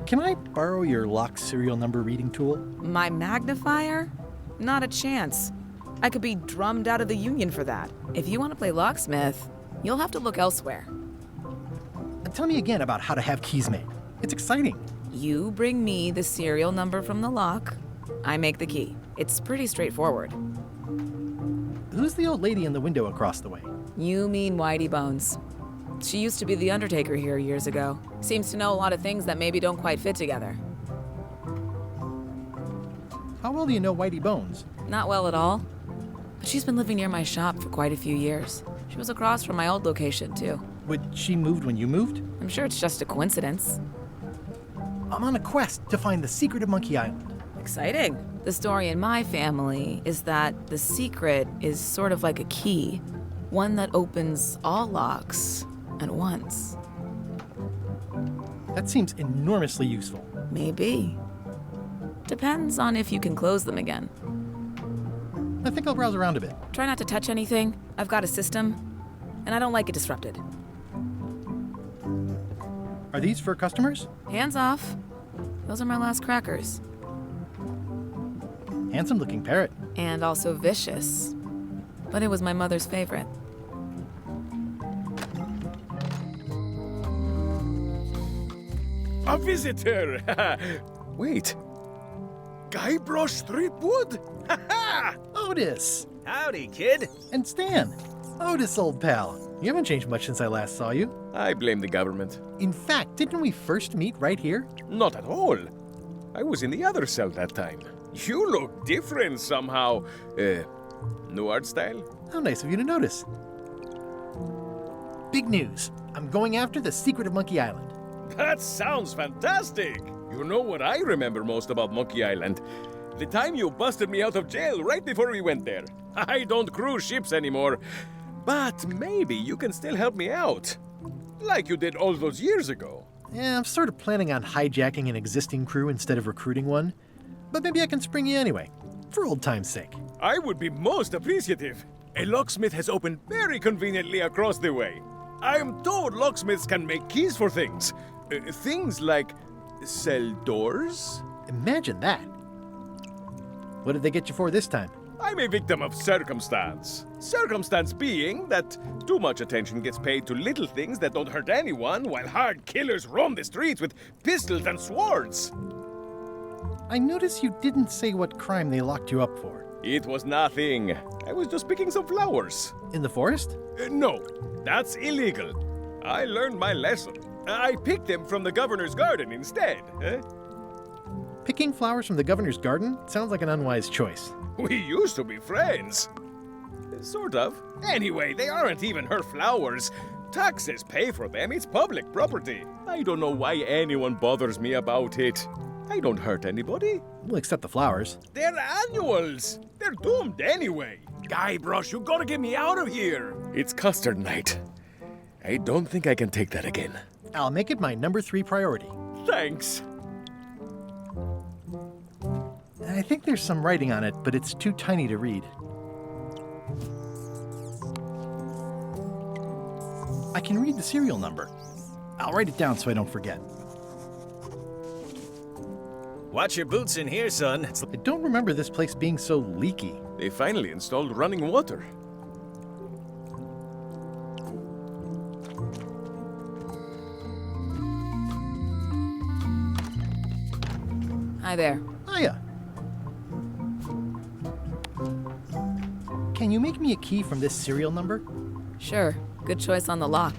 Can I borrow your lock serial number reading tool? My magnifier? Not a chance. I could be drummed out of the union for that. If you want to play locksmith, you'll have to look elsewhere. Tell me again about how to have keys made. It's exciting. You bring me the serial number from the lock, I make the key. It's pretty straightforward. Who's the old lady in the window across the way? You mean Whitey Bones. She used to be the Undertaker here years ago. Seems to know a lot of things that maybe don't quite fit together. How well do you know Whitey Bones? Not well at all. But she's been living near my shop for quite a few years. She was across from my old location, too. Would she moved when you moved? I'm sure it's just a coincidence. I'm on a quest to find the secret of Monkey Island. Exciting. The story in my family is that the secret is sort of like a key. One that opens all locks at once. That seems enormously useful. Maybe. Depends on if you can close them again. I think I'll browse around a bit. Try not to touch anything. I've got a system, and I don't like it disrupted. Are these for customers? Hands off. Those are my last crackers. Handsome looking parrot. And also vicious. But it was my mother's favorite. A visitor! Wait. Guybrush Threepwood? Otis! Howdy, kid. And Stan. Otis, old pal. You haven't changed much since I last saw you. I blame the government. In fact, didn't we first meet right here? Not at all. I was in the other cell that time. You look different somehow. New art style? How nice of you to notice. Big news. I'm going after the secret of Monkey Island. That sounds fantastic! You know what I remember most about Monkey Island? The time you busted me out of jail right before we went there. I don't cruise ships anymore, but maybe you can still help me out. Like you did all those years ago. Yeah, I'm sort of planning on hijacking an existing crew instead of recruiting one. But maybe I can spring you anyway, for old time's sake. I would be most appreciative. A locksmith has opened very conveniently across the way. I am told locksmiths can make keys for things. Things like cell doors? Imagine that. What did they get you for this time? I'm a victim of circumstance. Circumstance being that too much attention gets paid to little things that don't hurt anyone, while hard killers roam the streets with pistols and swords. I notice you didn't say what crime they locked you up for. It was nothing. I was just picking some flowers. In the forest? No, that's illegal. I learned my lesson. I picked them from the governor's garden instead. Picking flowers from the governor's garden sounds like an unwise choice. We used to be friends. Sort of. Anyway, they aren't even her flowers. Taxes pay for them. It's public property. I don't know why anyone bothers me about it. I don't hurt anybody. We'll accept the flowers. They're annuals. They're doomed anyway. Guybrush, you gotta get me out of here. It's custard night. I don't think I can take that again. I'll make it my number 3 priority. Thanks. I think there's some writing on it, but it's too tiny to read. I can read the serial number. I'll write it down so I don't forget. Watch your boots in here, son. I don't remember this place being so leaky. They finally installed running water. Hi there. Hiya. Can you make me a key from this serial number? Sure. Good choice on the lock.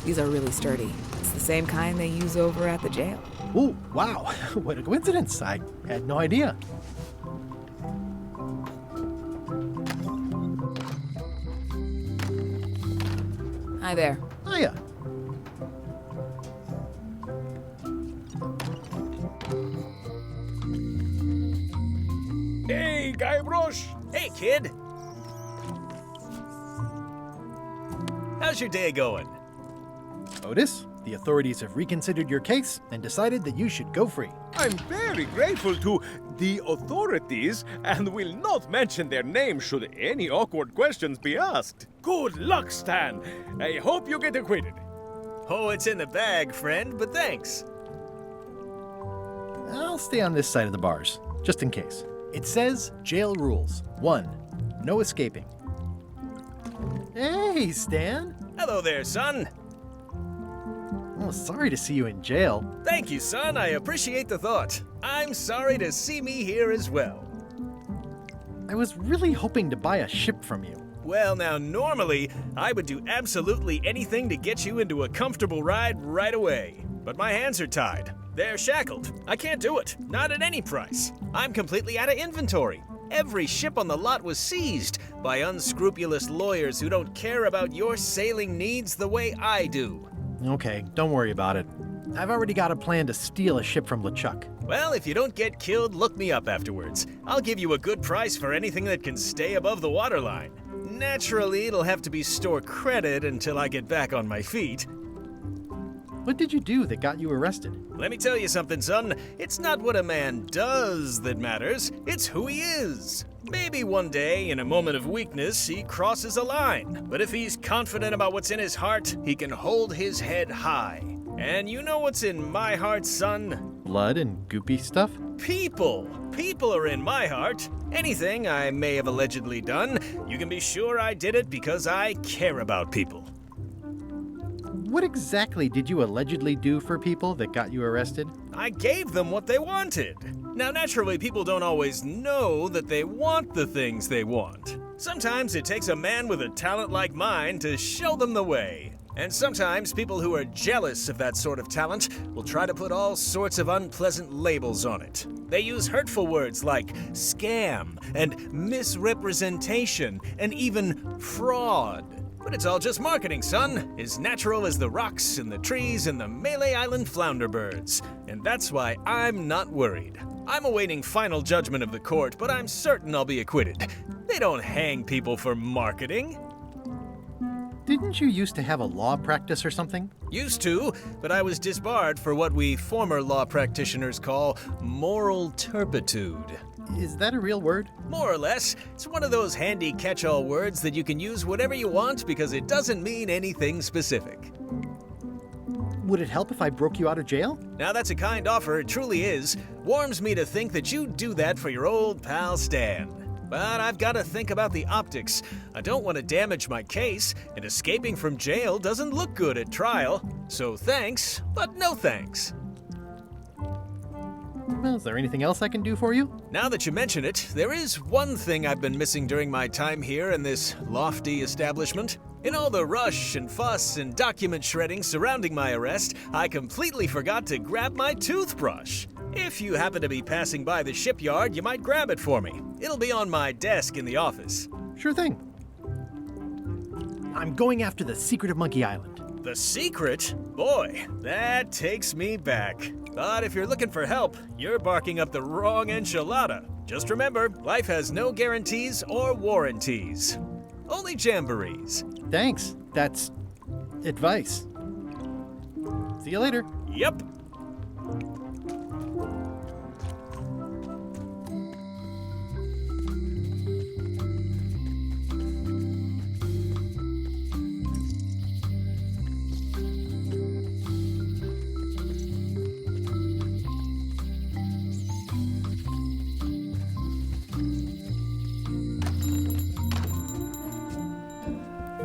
These are really sturdy. It's the same kind they use over at the jail. Ooh, wow. What a coincidence. I had no idea. Hi there. Hiya. Hey, Guybrush! Hey, kid! How's your day going? Otis, the authorities have reconsidered your case and decided that you should go free. I'm very grateful to the authorities and will not mention their name should any awkward questions be asked. Good luck, Stan. I hope you get acquitted. Oh, it's in the bag, friend, but thanks. I'll stay on this side of the bars, just in case. It says jail rules. 1. No escaping. Hey, Stan. Hello there, son. Oh, sorry to see you in jail. Thank you, son. I appreciate the thought. I'm sorry to see me here as well. I was really hoping to buy a ship from you. Well, now, normally, I would do absolutely anything to get you into a comfortable ride right away. But my hands are tied. They're shackled. I can't do it. Not at any price. I'm completely out of inventory. Every ship on the lot was seized by unscrupulous lawyers who don't care about your sailing needs the way I do. Okay, don't worry about it. I've already got a plan to steal a ship from LeChuck. Well, if you don't get killed, look me up afterwards. I'll give you a good price for anything that can stay above the waterline. Naturally, it'll have to be store credit until I get back on my feet. What did you do that got you arrested? Let me tell you something, son. It's not what a man does that matters, it's who he is. Maybe one day, in a moment of weakness, he crosses a line. But if he's confident about what's in his heart, he can hold his head high. And you know what's in my heart, son? Blood and goopy stuff? People! People are in my heart. Anything I may have allegedly done, you can be sure I did it because I care about people. What exactly did you allegedly do for people that got you arrested? I gave them what they wanted. Now, naturally, people don't always know that they want the things they want. Sometimes it takes a man with a talent like mine to show them the way. And sometimes people who are jealous of that sort of talent will try to put all sorts of unpleasant labels on it. They use hurtful words like scam and misrepresentation and even fraud. But it's all just marketing, son. As natural as the rocks and the trees and the Malay Island flounder birds. And that's why I'm not worried. I'm awaiting final judgment of the court, but I'm certain I'll be acquitted. They don't hang people for marketing. Didn't you used to have a law practice or something? Used to, but I was disbarred for what we former law practitioners call moral turpitude. Is that a real word? More or less. It's one of those handy catch-all words that you can use whatever you want because it doesn't mean anything specific. Would it help if I broke you out of jail? Now that's a kind offer, it truly is. Warms me to think that you'd do that for your old pal Stan. But I've got to think about the optics. I don't want to damage my case, and escaping from jail doesn't look good at trial. So thanks, but no thanks. Well, is there anything else I can do for you? Now that you mention it, there is one thing I've been missing during my time here in this lofty establishment. In all the rush and fuss and document shredding surrounding my arrest, I completely forgot to grab my toothbrush. If you happen to be passing by the shipyard, you might grab it for me. It'll be on my desk in the office. Sure thing. I'm going after the secret of Monkey Island. The secret? Boy, that takes me back. But if you're looking for help, you're barking up the wrong enchilada. Just remember, life has no guarantees or warranties. Only jamborees. Thanks. That's advice. See you later. Yep.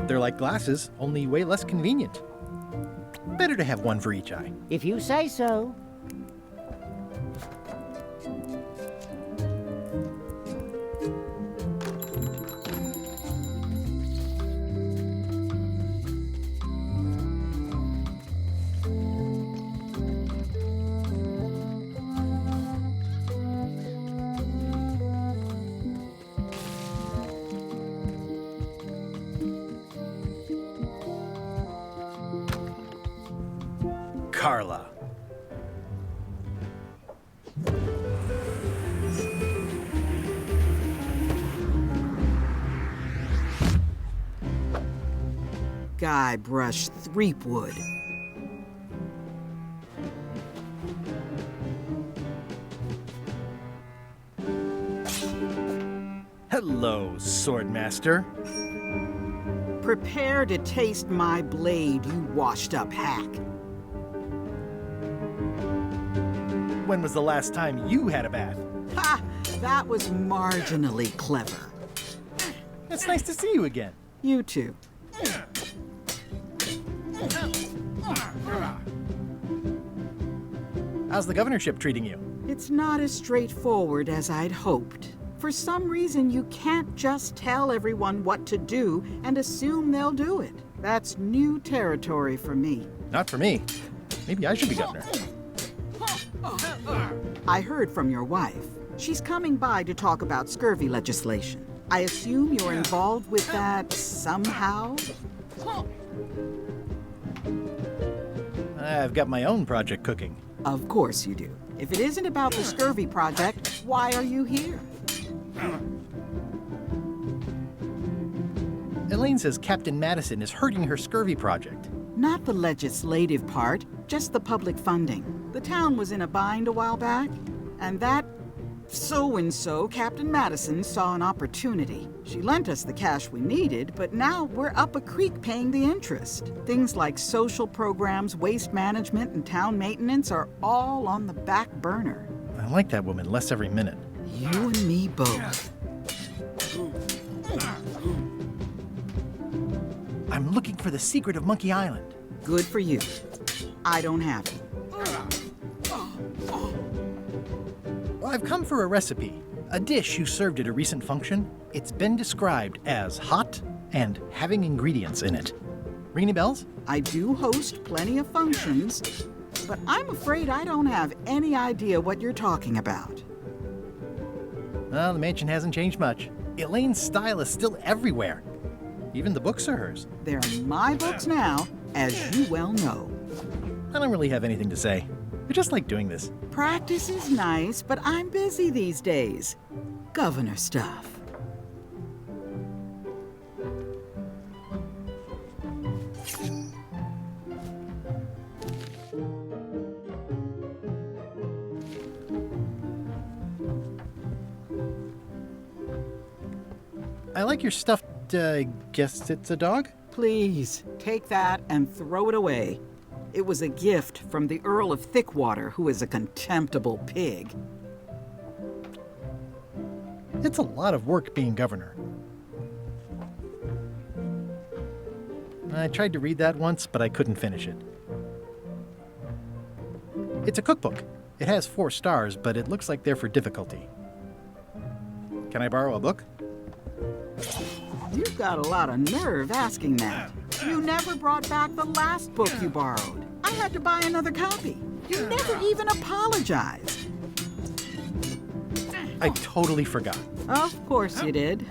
They're like glasses, only way less convenient. Better to have one for each eye. If you say so. Carla. Skybrush Threepwood. Hello, Swordmaster. Prepare to taste my blade, you washed-up hack. When was the last time you had a bath? Ha! That was marginally clever. It's nice to see you again. You too. How's the governorship treating you? It's not as straightforward as I'd hoped. For some reason, you can't just tell everyone what to do and assume they'll do it. That's new territory for me. Not for me. Maybe I should be governor. I heard from your wife. She's coming by to talk about scurvy legislation. I assume you're involved with that somehow? I've got my own project cooking. Of course you do. If it isn't about the scurvy project, why are you here? Elaine says Captain Madison is hurting her scurvy project. Not the legislative part, just the public funding. The town was in a bind a while back, and that so-and-so, Captain Madison, saw an opportunity. She lent us the cash we needed, but now we're up a creek paying the interest. Things like social programs, waste management, and town maintenance are all on the back burner. I like that woman less every minute. You and me both. I'm looking for the secret of Monkey Island. Good for you. I don't have it. Well, I've come for a recipe. A dish you served at a recent function. It's been described as hot and having ingredients in it. Ring any bells? I do host plenty of functions, but I'm afraid I don't have any idea what you're talking about. Well, the mansion hasn't changed much. Elaine's style is still everywhere. Even the books are hers. They're my books now, as you well know. I don't really have anything to say. I just like doing this. Practice is nice, but I'm busy these days. Governor stuff. I like your stuffed, guess it's a dog? Please, take that and throw it away. It was a gift from the Earl of Thickwater, who is a contemptible pig. It's a lot of work being governor. I tried to read that once, but I couldn't finish it. It's a cookbook. It has 4 stars, but it looks like they're for difficulty. Can I borrow a book? You've got a lot of nerve asking that. You never brought back the last book you borrowed. I had to buy another copy. You never even apologized. I totally forgot. Of course you did.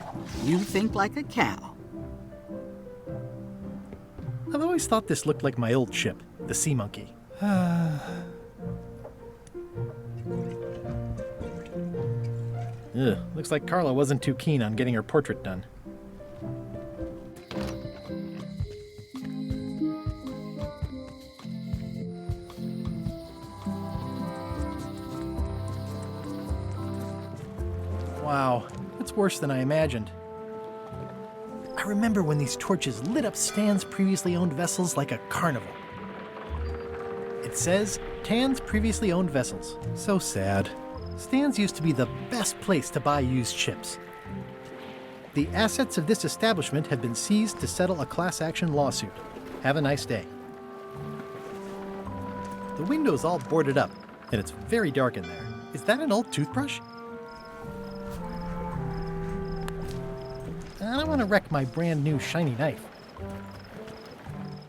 You think like a cow. I've always thought this looked like my old ship, the Sea Monkey. Ugh, looks like Carla wasn't too keen on getting her portrait done. Wow, that's worse than I imagined. I remember when these torches lit up Stan's previously owned vessels like a carnival. It says, Tan's previously owned vessels. So sad. Stan's used to be the best place to buy used ships. The assets of this establishment have been seized to settle a class action lawsuit. Have a nice day. The window's all boarded up, and it's very dark in there. Is that an old toothbrush? I don't want to wreck my brand new shiny knife.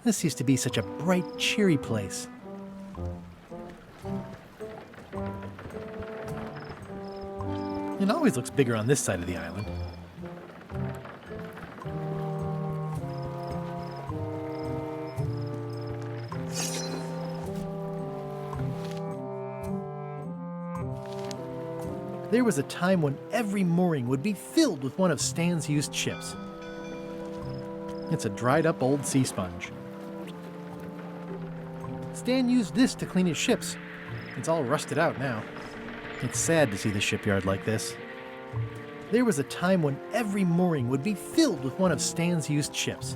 This used to be such a bright, cheery place. It always looks bigger on this side of the island. There was a time when every mooring would be filled with one of Stan's used ships. It's a dried-up old sea sponge. Stan used this to clean his ships. It's all rusted out now. It's sad to see the shipyard like this. There was a time when every mooring would be filled with one of Stan's used ships.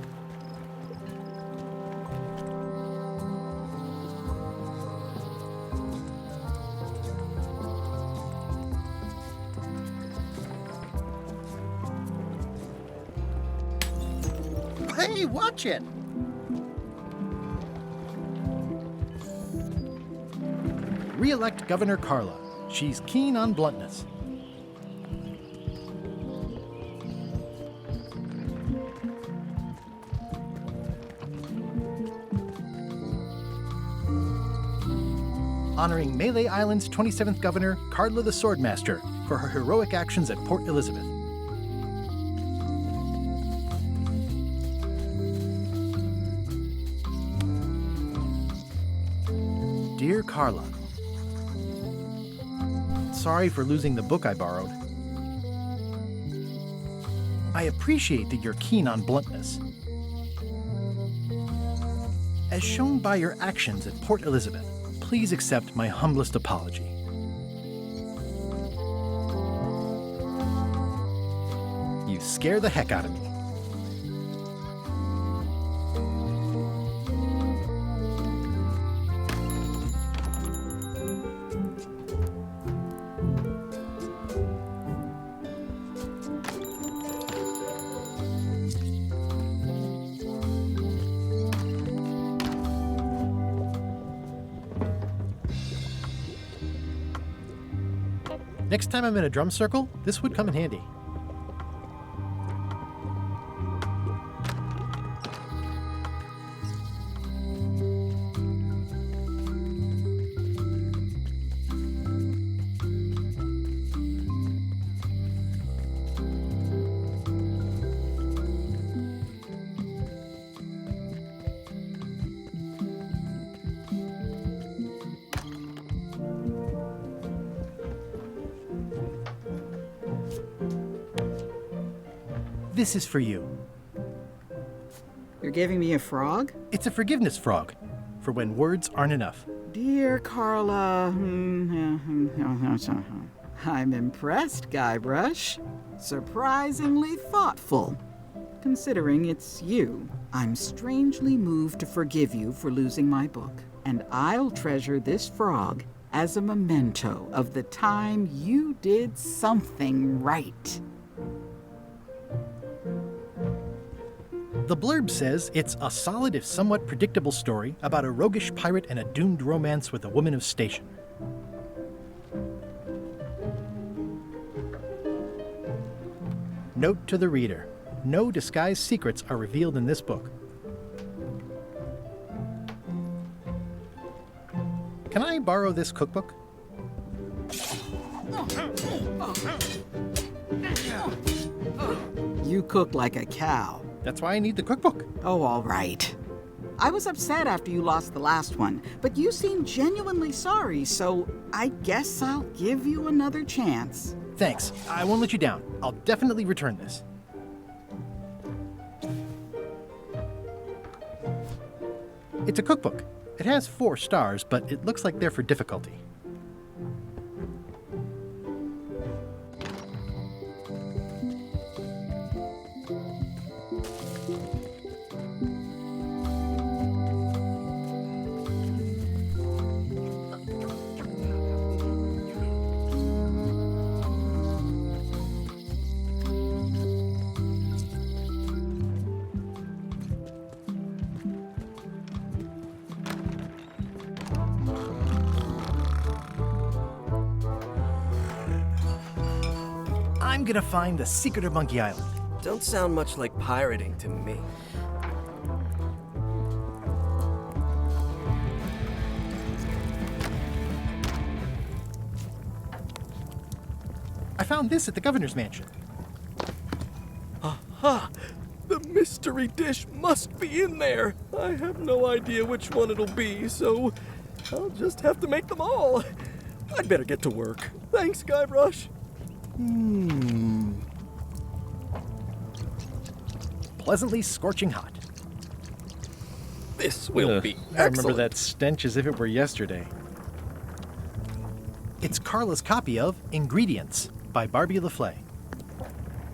Hey, watch it! Re-elect Governor Carla. She's keen on bluntness. Honoring Melee Island's 27th Governor, Carla the Swordmaster, for her heroic actions at Port Elizabeth. Dear Carla, sorry for losing the book I borrowed. I appreciate that you're keen on bluntness. As shown by your actions at Port Elizabeth, please accept my humblest apology. You scare the heck out of me. Next time I'm in a drum circle, this would come in handy. This is for you. You're giving me a frog? It's a forgiveness frog, for when words aren't enough. Dear Carla, I'm impressed, Guybrush. Surprisingly thoughtful. Considering it's you, I'm strangely moved to forgive you for losing my book, and I'll treasure this frog as a memento of the time you did something right. The blurb says it's a solid if somewhat predictable story about a roguish pirate and a doomed romance with a woman of station. Note to the reader: no disguised secrets are revealed in this book. Can I borrow this cookbook? You cook like a cow. That's why I need the cookbook. Oh, all right. I was upset after you lost the last one, but you seemed genuinely sorry, so I guess I'll give you another chance. Thanks. I won't let you down. I'll definitely return this. It's a cookbook. It has 4 stars, but it looks like they're for difficulty. I'm gonna find the secret of Monkey Island. Don't sound much like pirating to me. I found this at the governor's mansion. Aha! The mystery dish must be in there. I have no idea which one it'll be, so I'll just have to make them all. I'd better get to work. Thanks, Guybrush. pleasantly scorching hot. This will be excellent. I remember that stench as if it were yesterday. It's Carla's copy of Ingredients by Barbie LaFleur.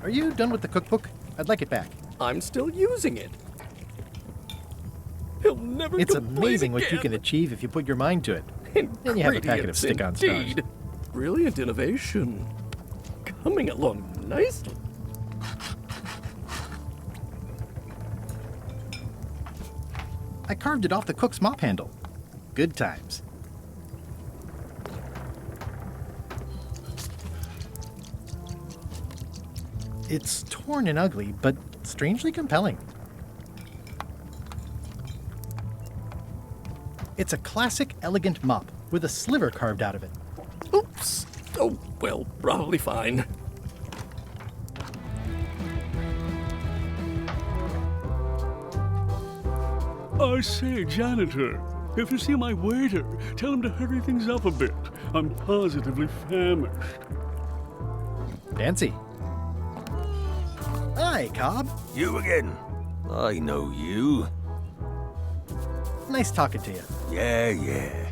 Are you done with the cookbook? I'd like it back. I'm still using it. He'll never It's complain amazing what you again. can achieve if you put your mind to it. Then you have a packet of stick-on stars. Indeed. Brilliant innovation. Coming along nicely. I carved it off the cook's mop handle. Good times. It's torn and ugly, but strangely compelling. It's a classic, elegant mop with a sliver carved out of it. Oops. Oh, well, probably fine. I say, janitor, if you see my waiter, tell him to hurry things up a bit. I'm positively famished. Fancy. Hi, Cobb. You again. I know you. Nice talking to you. Yeah.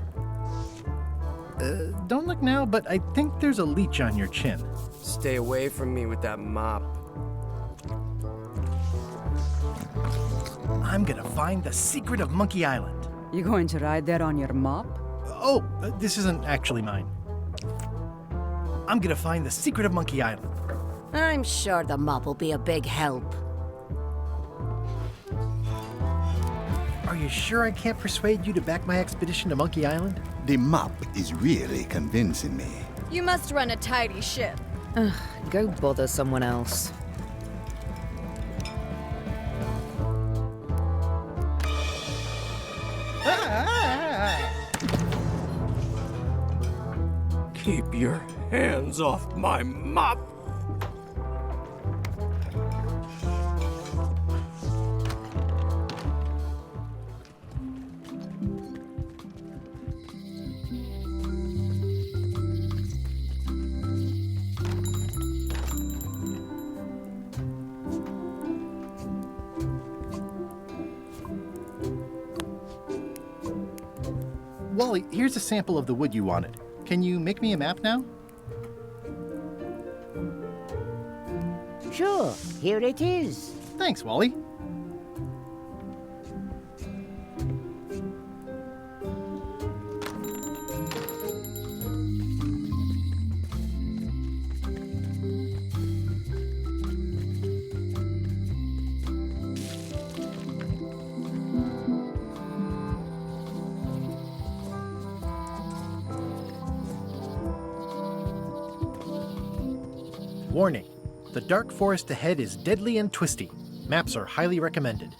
Don't look now, but I think there's a leech on your chin. Stay away from me with that mop. I'm gonna find the secret of Monkey Island. You going to ride there on your mop? Oh, this isn't actually mine. I'm gonna find the secret of Monkey Island. I'm sure the mop will be a big help. Are you sure I can't persuade you to back my expedition to Monkey Island? The mop is really convincing me. You must run a tidy ship. Ugh, go bother someone else. Keep your hands off my mop. Wally, here's a sample of the wood you wanted. Can you make me a map now? Sure, here it is. Thanks, Wally. Warning, the dark forest ahead is deadly and twisty. Maps are highly recommended.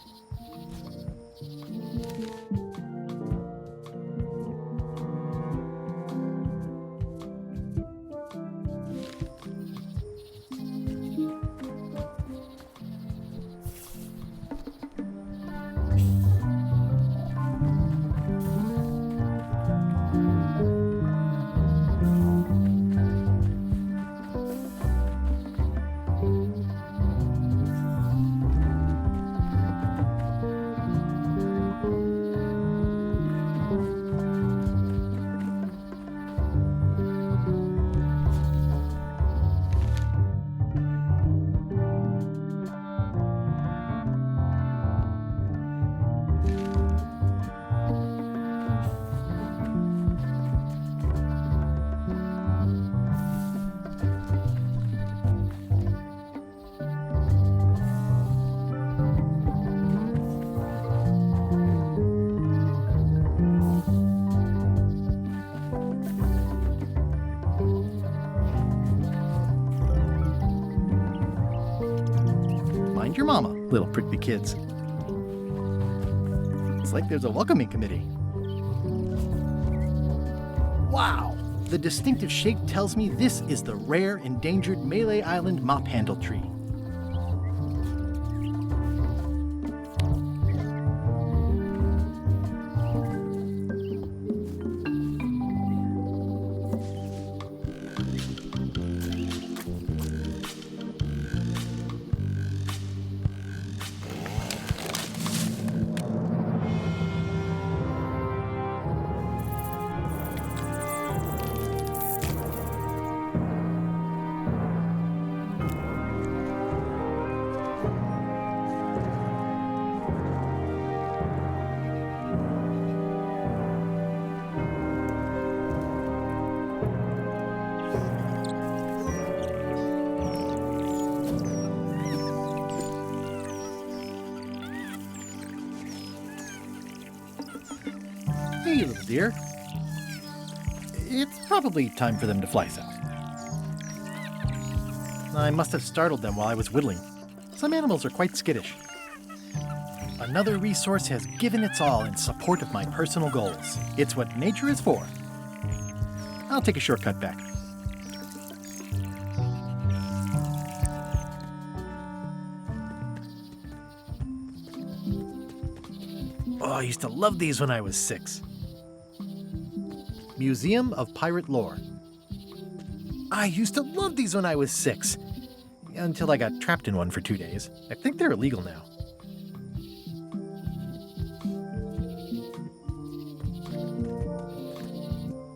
Your mama, little prickly kids. It's like there's a welcoming committee. Wow! The distinctive shape tells me this is the rare, endangered Malay Island mop handle tree. Hey, little dear. It's probably time for them to fly south. I must have startled them while I was whittling. Some animals are quite skittish. Another resource has given its all in support of my personal goals. It's what nature is for. I'll take a shortcut back. Oh, I used to love these when I was 6. Museum of Pirate Lore. I used to love these when I was 6. Until I got trapped in one for 2 days. I think they're illegal now.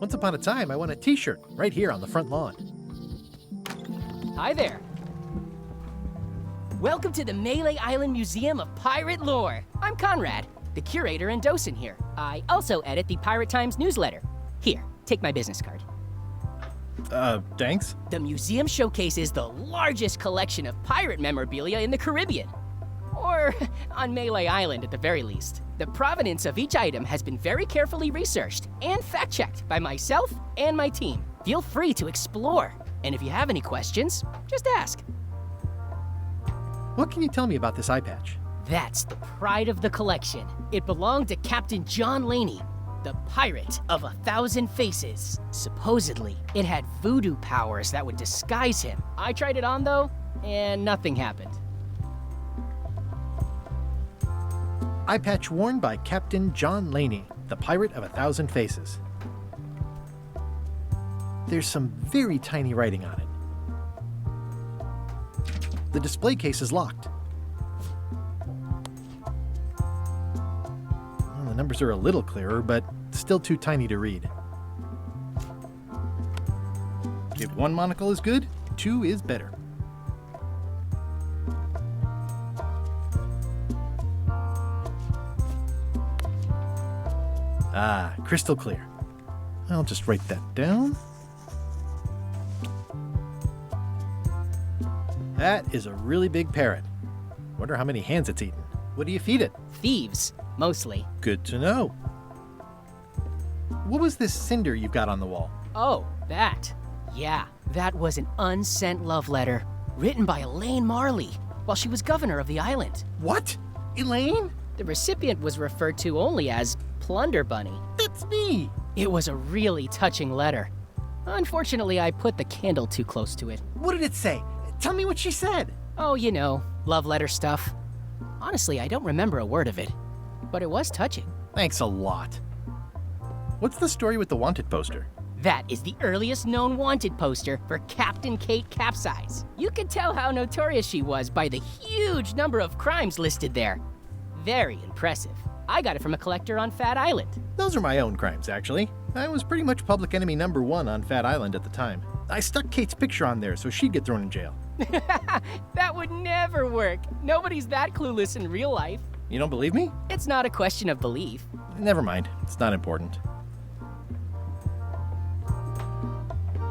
Once upon a time, I won a t-shirt right here on the front lawn. Hi there. Welcome to the Melee Island Museum of Pirate Lore. I'm Conrad, the curator and docent here. I also edit the Pirate Times newsletter. Here, take my business card. Thanks. The museum showcases the largest collection of pirate memorabilia in the Caribbean. Or on Melee Island at the very least. The provenance of each item has been very carefully researched and fact-checked by myself and my team. Feel free to explore. And if you have any questions, just ask. What can you tell me about this eye patch? That's the pride of the collection. It belonged to Captain John Laney, the pirate of 1,000 faces. Supposedly, it had voodoo powers that would disguise him. I tried it on though, and nothing happened. Eye patch worn by Captain John Laney, the pirate of 1,000 faces. There's some very tiny writing on it. The display case is locked. Well, the numbers are a little clearer, but still too tiny to read. If 1 monocle is good, 2 is better. Ah, crystal clear. I'll just write that down. That is a really big parrot. Wonder how many hands it's eaten. What do you feed it? Thieves, mostly. Good to know. What was this cinder you've got on the wall? Oh, that. Yeah, that was an unsent love letter written by Elaine Marley while she was governor of the island. What? Elaine? The recipient was referred to only as Plunder Bunny. That's me! It was a really touching letter. Unfortunately, I put the candle too close to it. What did it say? Tell me what she said. Oh, you know, love letter stuff. Honestly, I don't remember a word of it, but it was touching. Thanks a lot. What's the story with the wanted poster? That is the earliest known wanted poster for Captain Kate Capsize. You could tell how notorious she was by the huge number of crimes listed there. Very impressive. I got it from a collector on Fat Island. Those are my own crimes, actually. I was pretty much public enemy #1 on Fat Island at the time. I stuck Kate's picture on there so she'd get thrown in jail. That would never work. Nobody's that clueless in real life. You don't believe me? It's not a question of belief. Never mind. It's not important.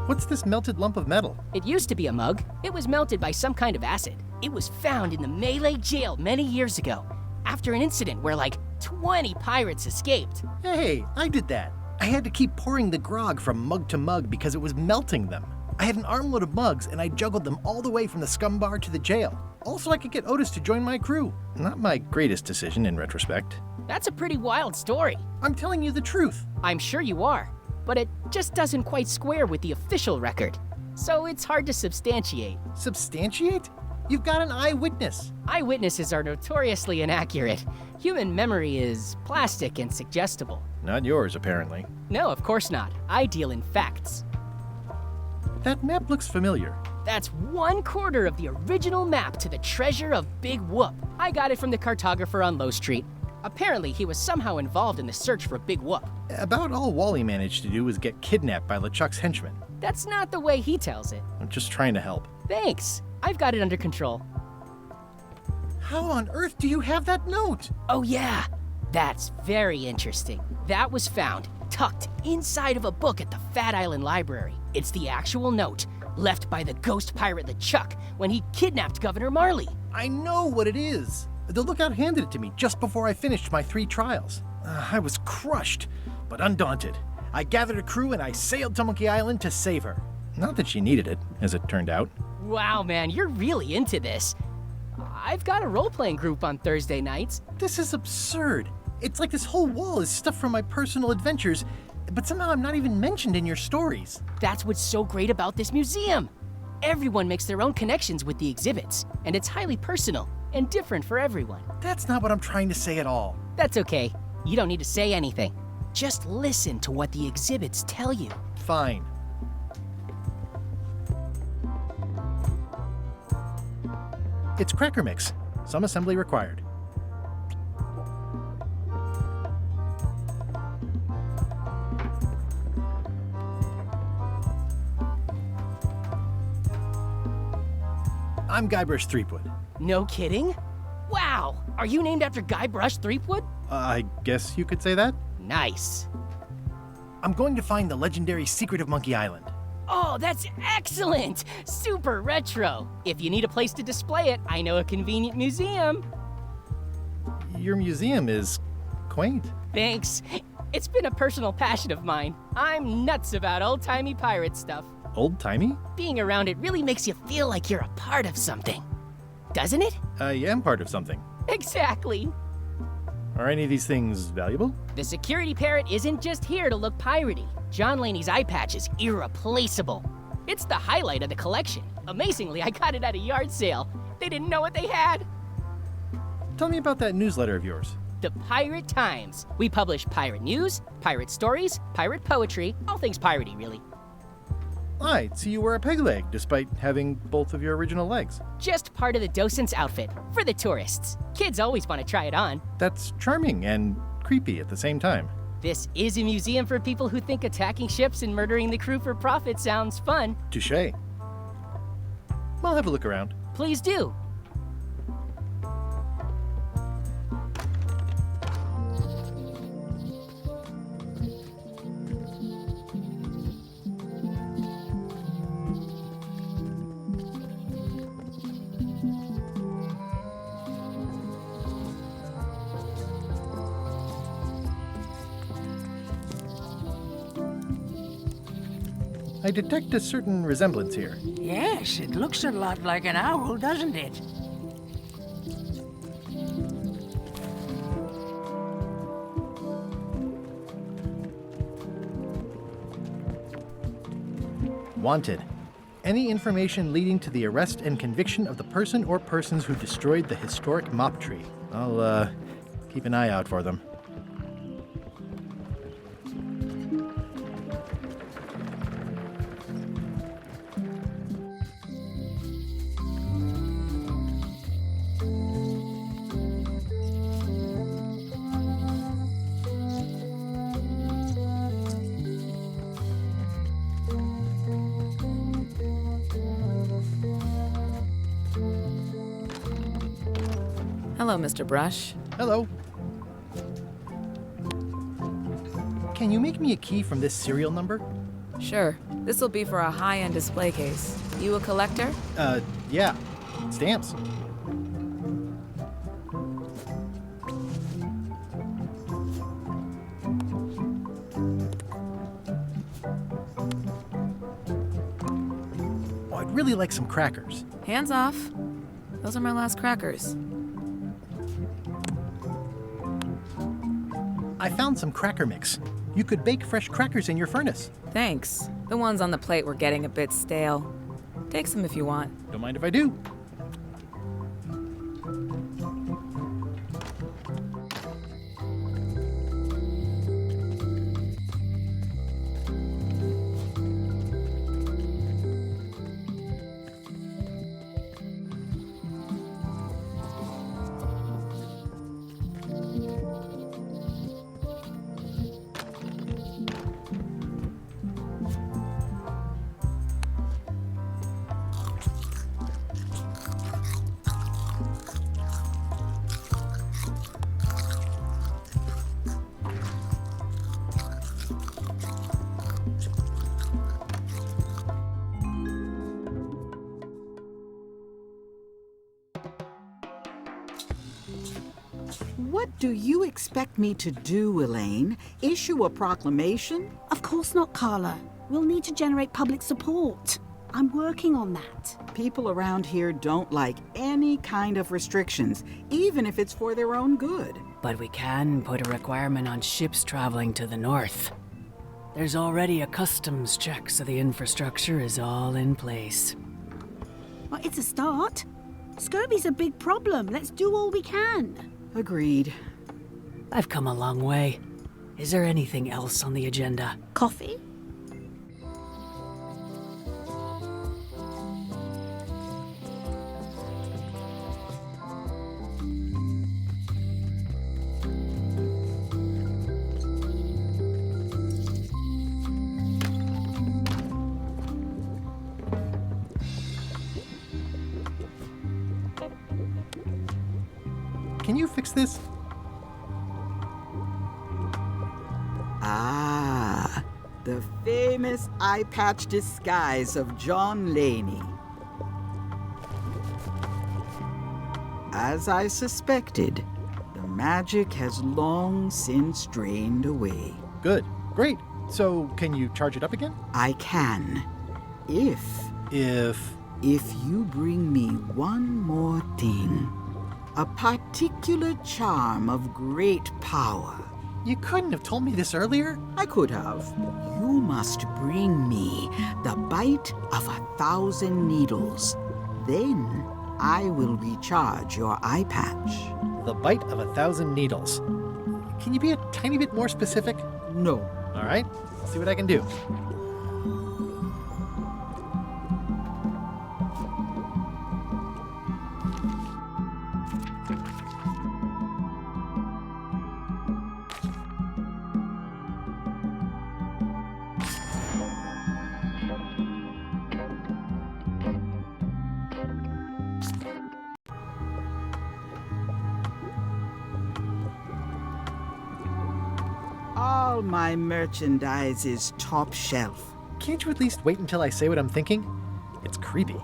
What's this melted lump of metal? It used to be a mug. It was melted by some kind of acid. It was found in the Melee jail many years ago, after an incident where like 20 pirates escaped. Hey, I did that. I had to keep pouring the grog from mug to mug because it was melting them. I had an armload of mugs and I juggled them all the way from the scum bar to the jail. Also, I could get Otis to join my crew. Not my greatest decision in retrospect. That's a pretty wild story. I'm telling you the truth. I'm sure you are, but it just doesn't quite square with the official record. So it's hard to substantiate. Substantiate? You've got an eyewitness. Eyewitnesses are notoriously inaccurate. Human memory is plastic and suggestible. Not yours, apparently. No, of course not. I deal in facts. That map looks familiar. That's 1/4 of the original map to the treasure of Big Whoop. I got it from the cartographer on Low Street. Apparently, he was somehow involved in the search for Big Whoop. About all Wally managed to do was get kidnapped by LeChuck's henchmen. That's not the way he tells it. I'm just trying to help. Thanks. I've got it under control. How on earth do you have that note? Oh yeah, that's very interesting. That was found tucked inside of a book at the Fat Island Library. It's the actual note left by the ghost pirate LeChuck when he kidnapped Governor Marley. I know what it is. The lookout handed it to me just before I finished my 3 trials. I was crushed, but undaunted. I gathered a crew and I sailed to Monkey Island to save her. Not that she needed it, as it turned out. Wow, man, you're really into this. I've got a role-playing group on Thursday nights. This is absurd. It's like this whole wall is stuff from my personal adventures, but somehow I'm not even mentioned in your stories. That's what's so great about this museum. Everyone makes their own connections with the exhibits, and it's highly personal and different for everyone. That's not what I'm trying to say at all. That's okay. You don't need to say anything. Just listen to what the exhibits tell you. Fine. It's cracker mix. Some assembly required. I'm Guybrush Threepwood. No kidding? Wow! Are you named after Guybrush Threepwood? I guess you could say that. Nice. I'm going to find the legendary secret of Monkey Island. Oh, that's excellent! Super retro. If you need a place to display it, I know a convenient museum. Your museum is quaint. Thanks. It's been a personal passion of mine. I'm nuts about old-timey pirate stuff. Old-timey? Being around it really makes you feel like you're a part of something. Doesn't it? I am part of something. Exactly. Are any of these things valuable? The security parrot isn't just here to look piratey. John Laney's eye patch is irreplaceable. It's the highlight of the collection. Amazingly, I got it at a yard sale. They didn't know what they had. Tell me about that newsletter of yours. The Pirate Times. We publish pirate news, pirate stories, pirate poetry, all things piratey, really. I'd see you wear a peg leg, despite having both of your original legs. Just part of the docent's outfit, for the tourists. Kids always want to try it on. That's charming and creepy at the same time. This is a museum for people who think attacking ships and murdering the crew for profit sounds fun. Touché. I'll have a look around. Please do. I detect a certain resemblance here. Yes, it looks a lot like an owl, doesn't it? Wanted. Any information leading to the arrest and conviction of the person or persons who destroyed the historic mop tree. I'll, keep an eye out for them. Hello, Mr. Brush. Hello. Can you make me a key from this serial number? Sure. This will be for a high-end display case. You a collector? Yeah. Stamps. Oh, I'd really like some crackers. Hands off. Those are my last crackers. I found some cracker mix. You could bake fresh crackers in your furnace. Thanks. The ones on the plate were getting a bit stale. Take some if you want. Don't mind if I do. What do you expect me to do, Elaine? Issue a proclamation? Of course not, Carla. We'll need to generate public support. I'm working on that. People around here don't like any kind of restrictions, even if it's for their own good. But we can put a requirement on ships traveling to the north. There's already a customs check, so the infrastructure is all in place. Well, it's a start. Scurvy's a big problem. Let's do all we can. Agreed. I've come a long way. Is there anything else on the agenda? Coffee? Can you fix this? Ah, the famous eye patch disguise of John Laney. As I suspected, the magic has long since drained away. Good. Great. So, can you charge it up again? I can. If you bring me one more thing. A particular charm of great power. You couldn't have told me this earlier? I could have. You must bring me the bite of 1,000 needles. Then I will recharge your eye patch. The bite of 1,000 needles. Can you be a tiny bit more specific? No. All right, let's see what I can do. All my merchandise is top shelf. Can't you at least wait until I say what I'm thinking? It's creepy.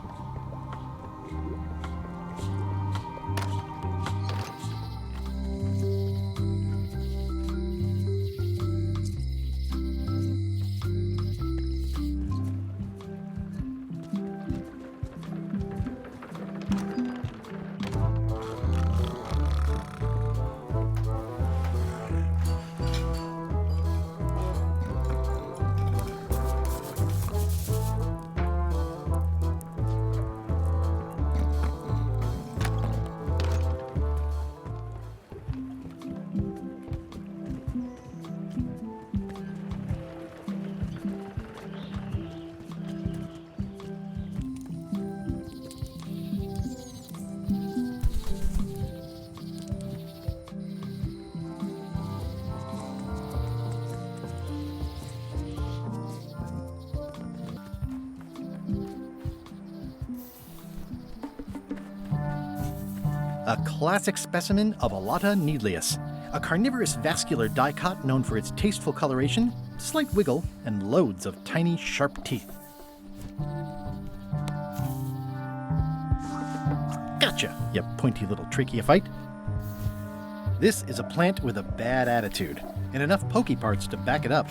A classic specimen of Alata needleus, a carnivorous vascular dicot known for its tasteful coloration, slight wiggle, and loads of tiny, sharp teeth. Gotcha, you pointy little trichiophyte. This is a plant with a bad attitude, and enough pokey parts to back it up.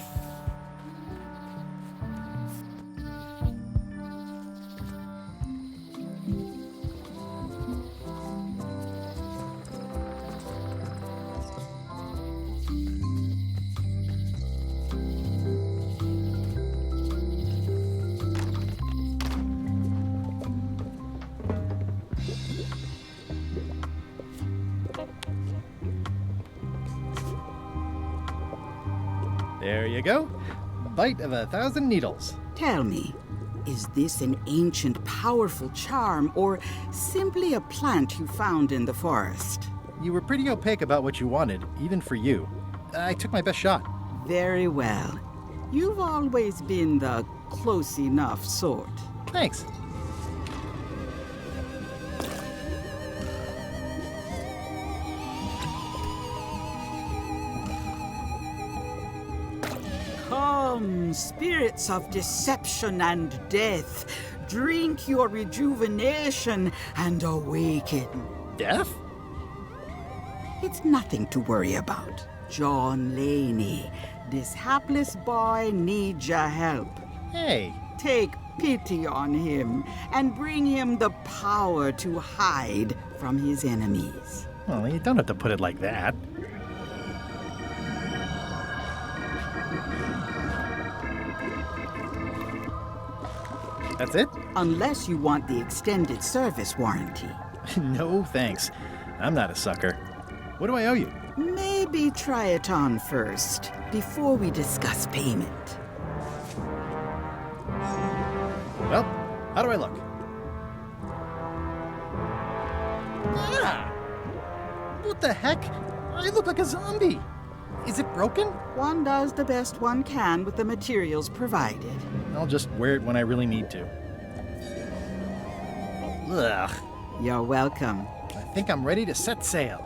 There you go. Bite of 1,000 needles. Tell me, is this an ancient, powerful charm, or simply a plant you found in the forest? You were pretty opaque about what you wanted, even for you. I took my best shot. Very well. You've always been the close enough sort. Thanks. Come, spirits of deception and death, drink your rejuvenation and awaken. Death? It's nothing to worry about. John Laney, this hapless boy needs your help. Hey. Take pity on him and bring him the power to hide from his enemies. Well, you don't have to put it like that. That's it? Unless you want the extended service warranty. No, thanks. I'm not a sucker. What do I owe you? Maybe try it on first, before we discuss payment. Well, how do I look? Ah! What the heck? I look like a zombie. Is it broken? One does the best one can with the materials provided. I'll just wear it when I really need to. Ugh. You're welcome. I think I'm ready to set sail.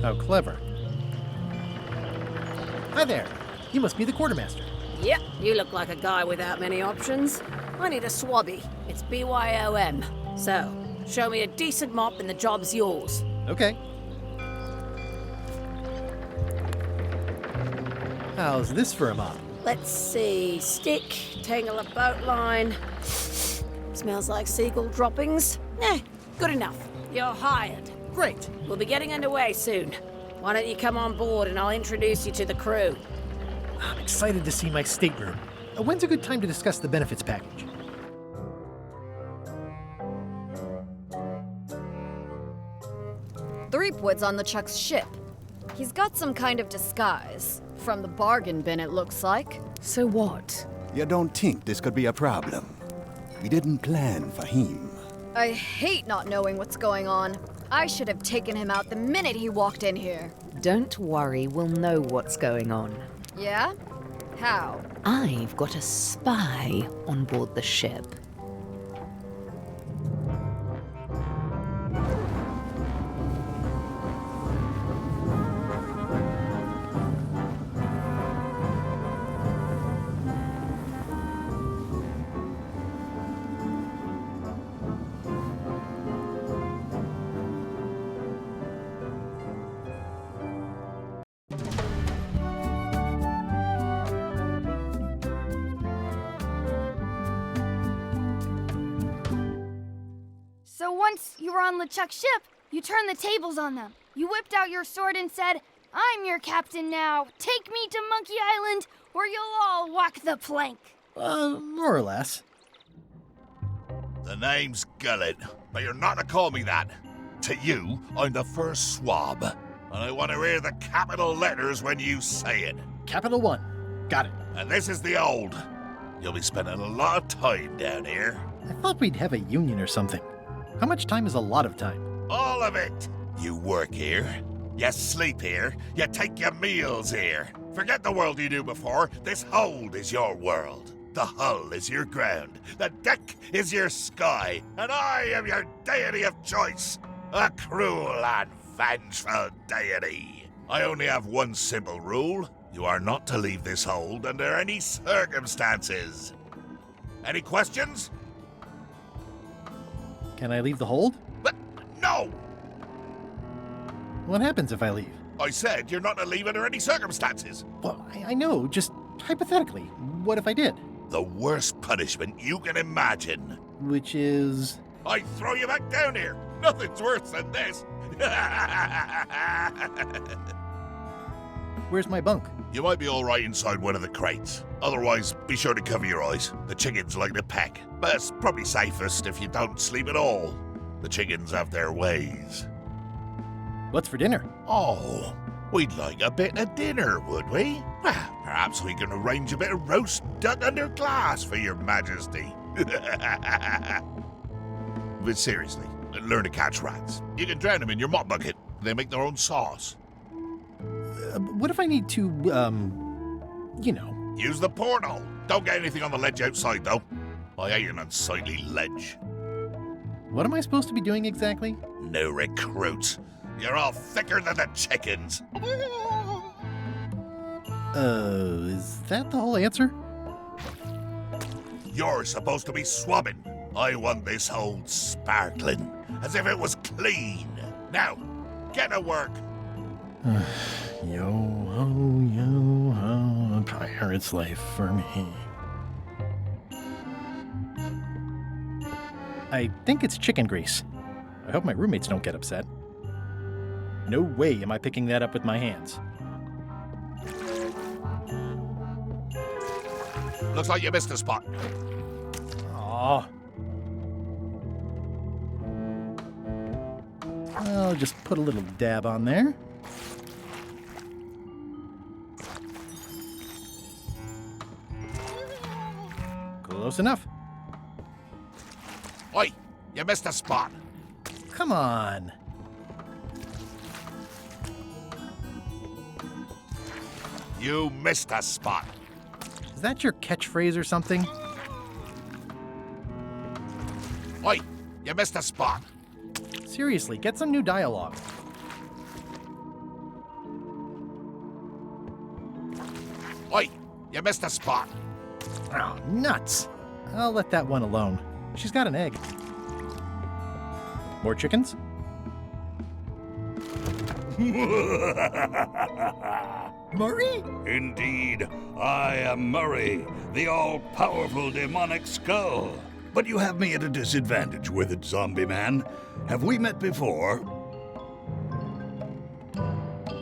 How clever. Hi there. You must be the quartermaster. Yep, you look like a guy without many options. I need a swabby. It's BYOM. So, show me a decent mop and the job's yours. Okay. How's this for a mop? Let's see. Stick, tangle a boat line. Smells like seagull droppings. Good enough. You're hired. Great. We'll be getting underway soon. Why don't you come on board and I'll introduce you to the crew. I'm excited to see my stateroom. When's a good time to discuss the benefits package? Threepwood's on the Chuck's ship. He's got some kind of disguise. From the bargain bin, it looks like. So what? You don't think this could be a problem? We didn't plan for him. I hate not knowing what's going on. I should have taken him out the minute he walked in here. Don't worry, we'll know what's going on. Yeah? How? I've got a spy on board the ship. So once you were on LeChuck's ship, you turned the tables on them. You whipped out your sword and said, "I'm your captain now. Take me to Monkey Island, or you'll all walk the plank." More or less. The name's Gullet, but you're not to call me that. To you, I'm the first swab, and I want to hear the capital letters when you say it. Capital 1. Got it. And this is the old. You'll be spending a lot of time down here. I thought we'd have a union or something. How much time is a lot of time? All of it. You work here, you sleep here, you take your meals here. Forget the world you knew before. This hold is your world. The hull is your ground. The deck is your sky. And I am your deity of choice. A cruel and vengeful deity. I only have one simple rule. You are not to leave this hold under any circumstances. Any questions? Can I leave the hold? But no! What happens if I leave? I said you're not to leave under any circumstances. Well, I know, just hypothetically, what if I did? The worst punishment you can imagine. Which is... I throw you back down here. Nothing's worse than this. Where's my bunk? You might be all right inside one of the crates. Otherwise, be sure to cover your eyes. The chickens like to peck. But it's probably safest if you don't sleep at all. The chickens have their ways. What's for dinner? Oh, we'd like a bit of dinner, would we? Well, perhaps we can arrange a bit of roast duck under glass for your majesty. But seriously, learn to catch rats. You can drown them in your mop bucket. They make their own sauce. What if I need to, you know... Use the portal. Don't get anything on the ledge outside, though. I hate an unsightly ledge. What am I supposed to be doing exactly? No recruits. You're all thicker than the chickens. Is that the whole answer? You're supposed to be swabbing. I want this hold sparkling, as if it was clean. Now, get to work. Yo-ho, a pirate's life for me. I think it's chicken grease. I hope my roommates don't get upset. No way am I picking that up with my hands. Looks like you missed a spot. Aw. I'll just put a little dab on there. Close enough. Oi, you missed a spot. Come on. You missed a spot. Is that your catchphrase or something? Oi, you missed a spot. Seriously, get some new dialogue. Oi, you missed a spot. Oh, nuts. I'll let that one alone. She's got an egg. More chickens? Murray? Indeed, I am Murray, the all-powerful demonic skull. But you have me at a disadvantage with it, zombie man. Have we met before?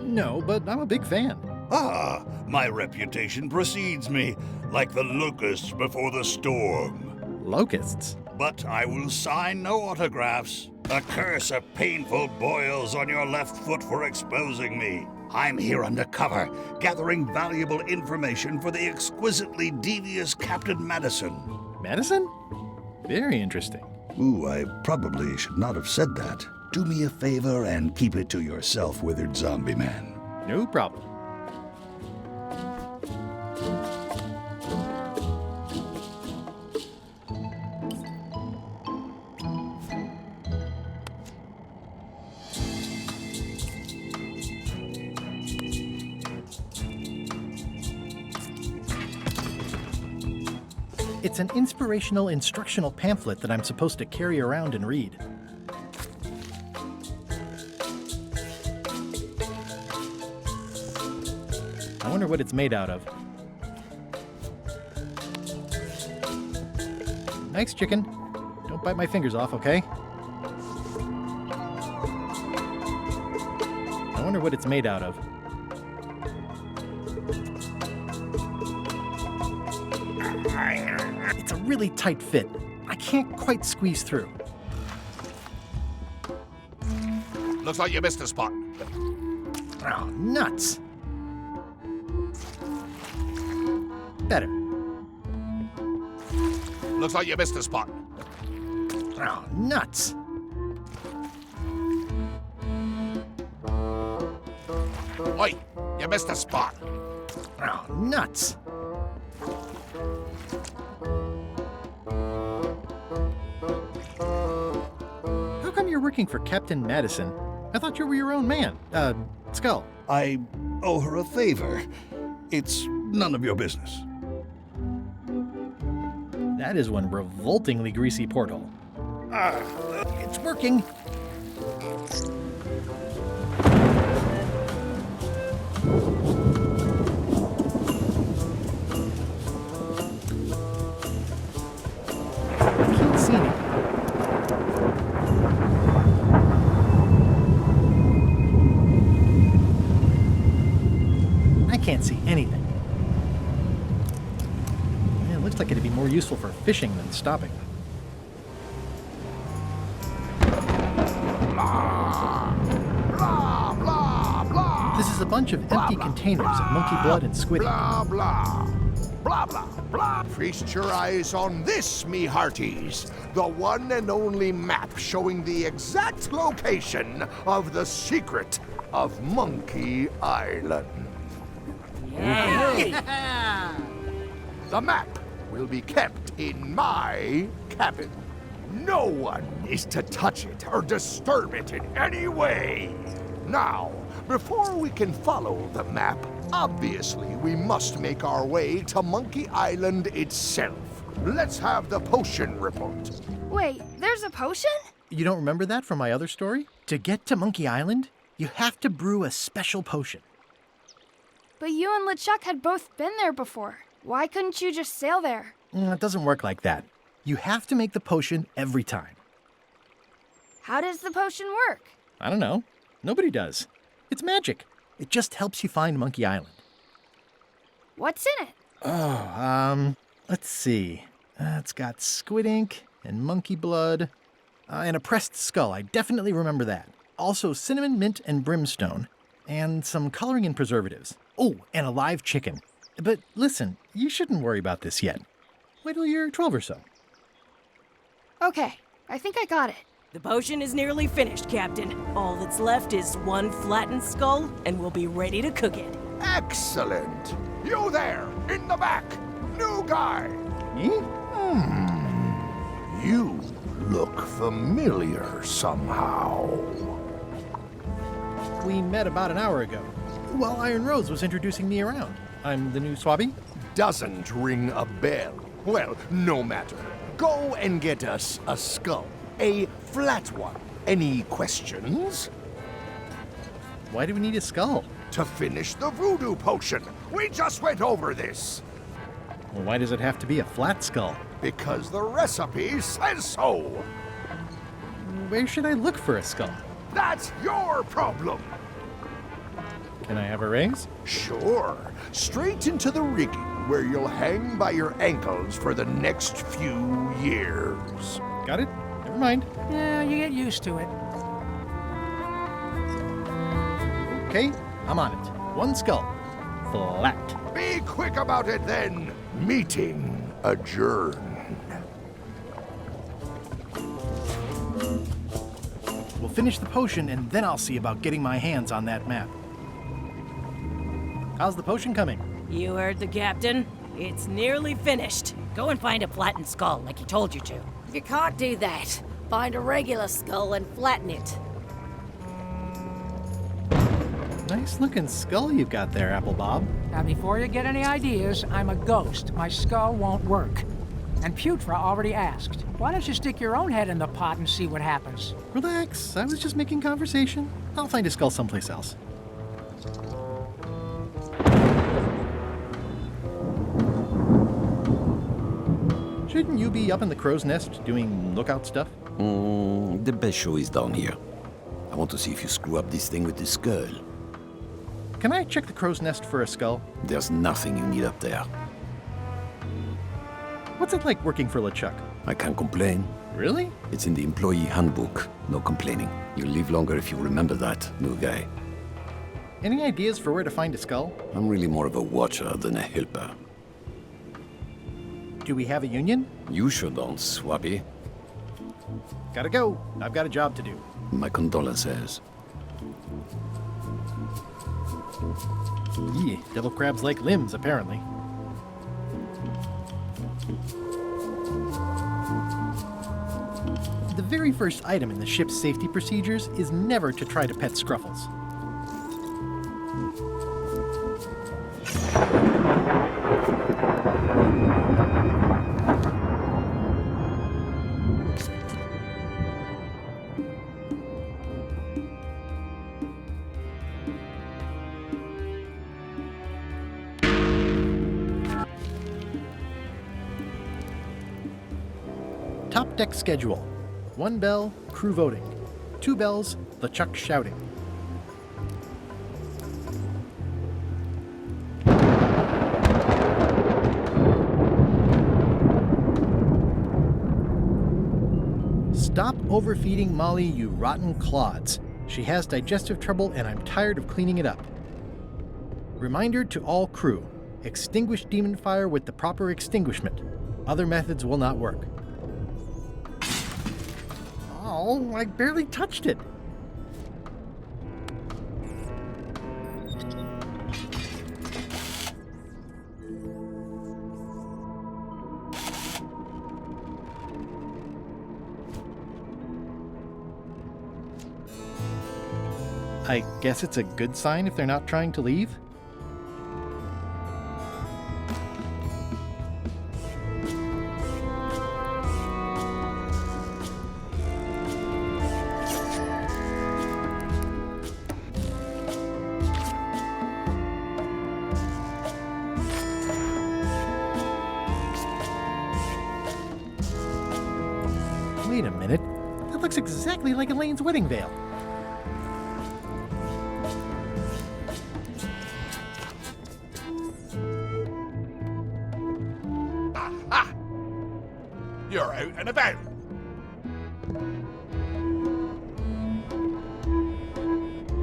No, but I'm a big fan. Ah, my reputation precedes me, like the locusts before the storm. Locusts? But I will sign no autographs. A curse of painful boils on your left foot for exposing me. I'm here undercover, gathering valuable information for the exquisitely devious Captain Madison. Madison? Very interesting. Ooh, I probably should not have said that. Do me a favor and keep it to yourself, withered zombie man. No problem. It's an inspirational instructional pamphlet that I'm supposed to carry around and read. I wonder what it's made out of. Nice chicken. Don't bite my fingers off, okay? I wonder what it's made out of. It's a really tight fit. I can't quite squeeze through. Looks like you missed a spot. Oh, nuts. Better. Looks like you missed a spot. Oh, nuts. Oi, you missed a spot. Oh, nuts. How come you're working for Captain Madison? I thought you were your own man. Skull. I owe her a favor. It's none of your business. That is one revoltingly greasy porthole. It's working. seen it. I can't see anything. It looks like it'd be more useful for fishing than stopping. This is a bunch of empty containers of monkey blood and squid ink. Blah, blah. Blah, blah, blah. Feast your eyes on this, me hearties. The one and only map showing the exact location of the secret of Monkey Island. Yeah. The map will be kept in my cabin. No one is to touch it or disturb it in any way. Now, before we can follow the map, obviously we must make our way to Monkey Island itself. Let's have the potion report. Wait, there's a potion? You don't remember that from my other story? To get to Monkey Island, you have to brew a special potion. But you and LeChuck had both been there before. Why couldn't you just sail there? It doesn't work like that. You have to make the potion every time. How does the potion work? I don't know. Nobody does. It's magic. It just helps you find Monkey Island. What's in it? Oh, let's see. It's got squid ink and monkey blood and a pressed skull. I definitely remember that. Also cinnamon, mint, and brimstone, and some coloring and preservatives. Oh, and a live chicken. But listen, you shouldn't worry about this yet. Wait till you're 12 or so. Okay, I think I got it. The potion is nearly finished, Captain. All that's left is one flattened skull, and we'll be ready to cook it. Excellent. You there, in the back. New guy. Me? You look familiar somehow. We met about an hour ago, while Iron Rose was introducing me around. I'm the new Swabby. Doesn't ring a bell. Well, no matter. Go and get us a skull. A flat one. Any questions? Why do we need a skull? To finish the voodoo potion. We just went over this. Well, why does it have to be a flat skull? Because the recipe says so. Where should I look for a skull? That's your problem. Can I have a raise? Sure. Straight into the rigging, where you'll hang by your ankles for the next few years. Got it? Never mind. Yeah, you get used to it. Okay, I'm on it. One skull. Flat. Be quick about it then. Meeting adjourned. We'll finish the potion and then I'll see about getting my hands on that map. How's the potion coming? You heard the Captain. It's nearly finished. Go and find a flattened skull like he told you to. You can't do that. Find a regular skull and flatten it. Nice looking skull you've got there, Apple Bob. Now, before you get any ideas, I'm a ghost. My skull won't work. And Putra already asked. Why don't you stick your own head in the pot and see what happens? Relax, I was just making conversation. I'll find a skull someplace else. Shouldn't you be up in the crow's nest doing lookout stuff? The best show is down here. I want to see if you screw up this thing with this skull. Can I check the crow's nest for a skull? There's nothing you need up there. What's it like working for LeChuck? I can't complain. Really? It's in the employee handbook. No complaining. You'll live longer if you remember that, new guy. Any ideas for where to find a skull? I'm really more of a watcher than a helper. Do we have a union? You sure don't, Swabby. Gotta go. I've got a job to do. My condolences. Yeah, devil crabs like limbs, apparently. The very first item in the ship's safety procedures is never to try to pet Scruffles. Top deck schedule. 1 bell, crew voting. 2 bells, LeChuck shouting. Stop overfeeding Molly, you rotten clods. She has digestive trouble and I'm tired of cleaning it up. Reminder to all crew. Extinguish demon fire with the proper extinguishment. Other methods will not work. Oh, I barely touched it. I guess it's a good sign if they're not trying to leave? Wait a minute. That looks exactly like Elaine's wedding veil. Aha! You're out and about.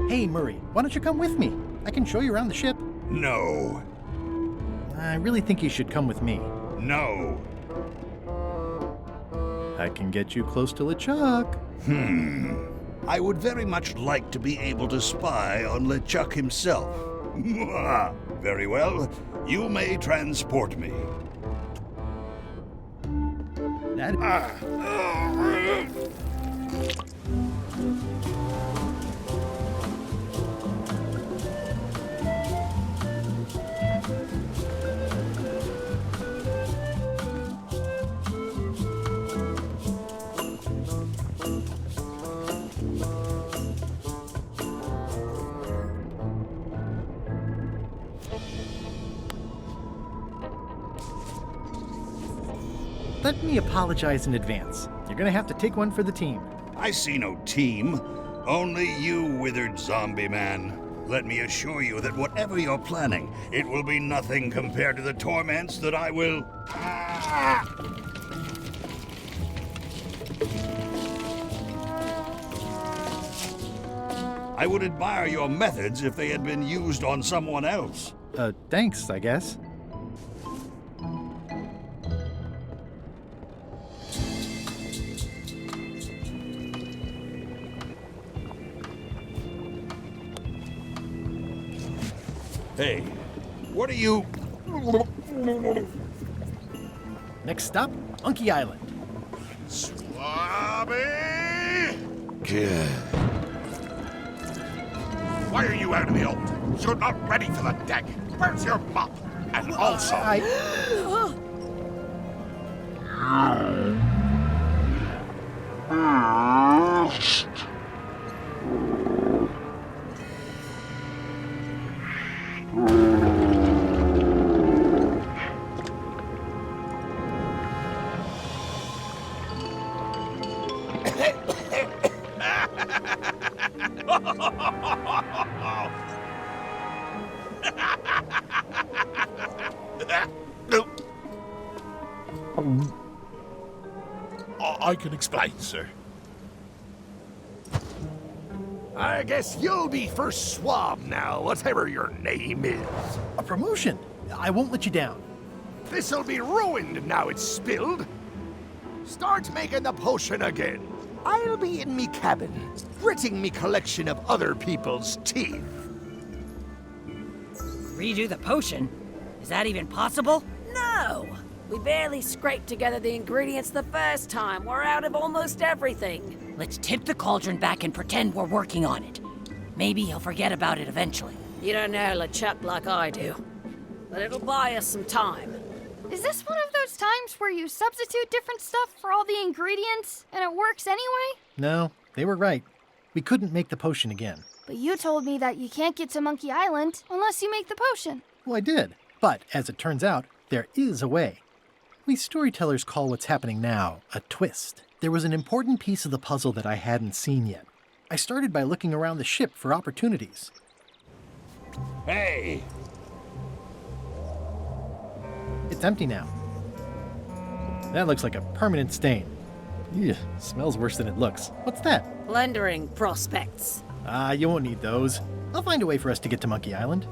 Hey, Murray, why don't you come with me? I can show you around the ship. No. I really think you should come with me. No. I can get you close to LeChuck. I would very much like to be able to spy on LeChuck himself. Very well. You may transport me. Let me apologize in advance. You're gonna have to take one for the team. I see no team. Only you, withered zombie man. Let me assure you that whatever you're planning, it will be nothing compared to the torments that I will... I would admire your methods if they had been used on someone else. Thanks, I guess. Hey, what are you... Next stop, Monkey Island. Swabby! Why are you out of the old? You're not ready for the deck. Where's your mop? And also... I can explain, sir. I guess you'll be first swab now, whatever your name is. A promotion. I won't let you down. This'll be ruined now it's spilled. Start making the potion again. I'll be in me cabin, gritting me collection of other people's teeth. Redo the potion? Is that even possible? No! We barely scraped together the ingredients the first time. We're out of almost everything. Let's tip the cauldron back and pretend we're working on it. Maybe he'll forget about it eventually. You don't know LeChuck like I do. But it'll buy us some time. Is this one of those times where you substitute different stuff for all the ingredients and it works anyway? No, they were right. We couldn't make the potion again. But you told me that you can't get to Monkey Island unless you make the potion. Well, I did. But as it turns out, there is a way. We storytellers call what's happening now a twist. There was an important piece of the puzzle that I hadn't seen yet. I started by looking around the ship for opportunities. Hey! It's empty now. That looks like a permanent stain. Ew, smells worse than it looks. What's that? Plundering prospects. You won't need those. I'll find a way for us to get to Monkey Island.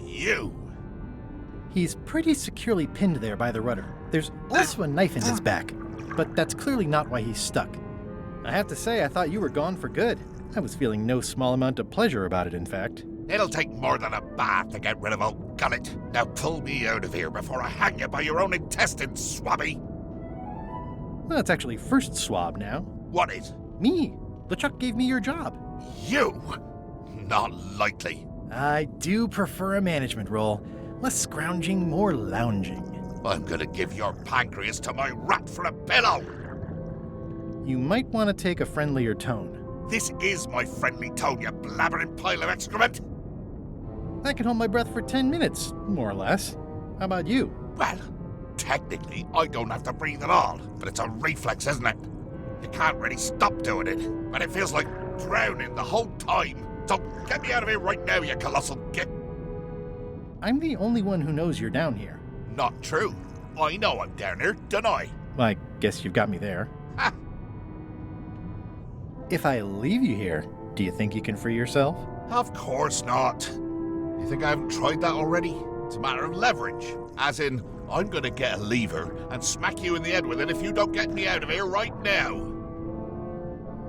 You! He's pretty securely pinned there by the rudder. There's also a knife in his back, but that's clearly not why he's stuck. I have to say, I thought you were gone for good. I was feeling no small amount of pleasure about it, in fact. It'll take more than a bath to get rid of old Gullet. Now pull me out of here before I hang you by your own intestines, swabby! Well, it's actually first swab now. What is? Me. LeChuck gave me your job. You? Not likely. I do prefer a management role. Less scrounging, more lounging. I'm gonna give your pancreas to my rat for a pillow! You might want to take a friendlier tone. This is my friendly tone, you blabbering pile of excrement! I can hold my breath for 10 minutes, more or less. How about you? Well, technically, I don't have to breathe at all, but it's a reflex, isn't it? You can't really stop doing it, but it feels like drowning the whole time. So get me out of here right now, you colossal git! I'm the only one who knows you're down here. Not true. I know I'm down here, don't I? I guess you've got me there. Ha! If I leave you here, do you think you can free yourself? Of course not. You think I haven't tried that already? It's a matter of leverage. As in, I'm gonna get a lever and smack you in the head with it if you don't get me out of here right now.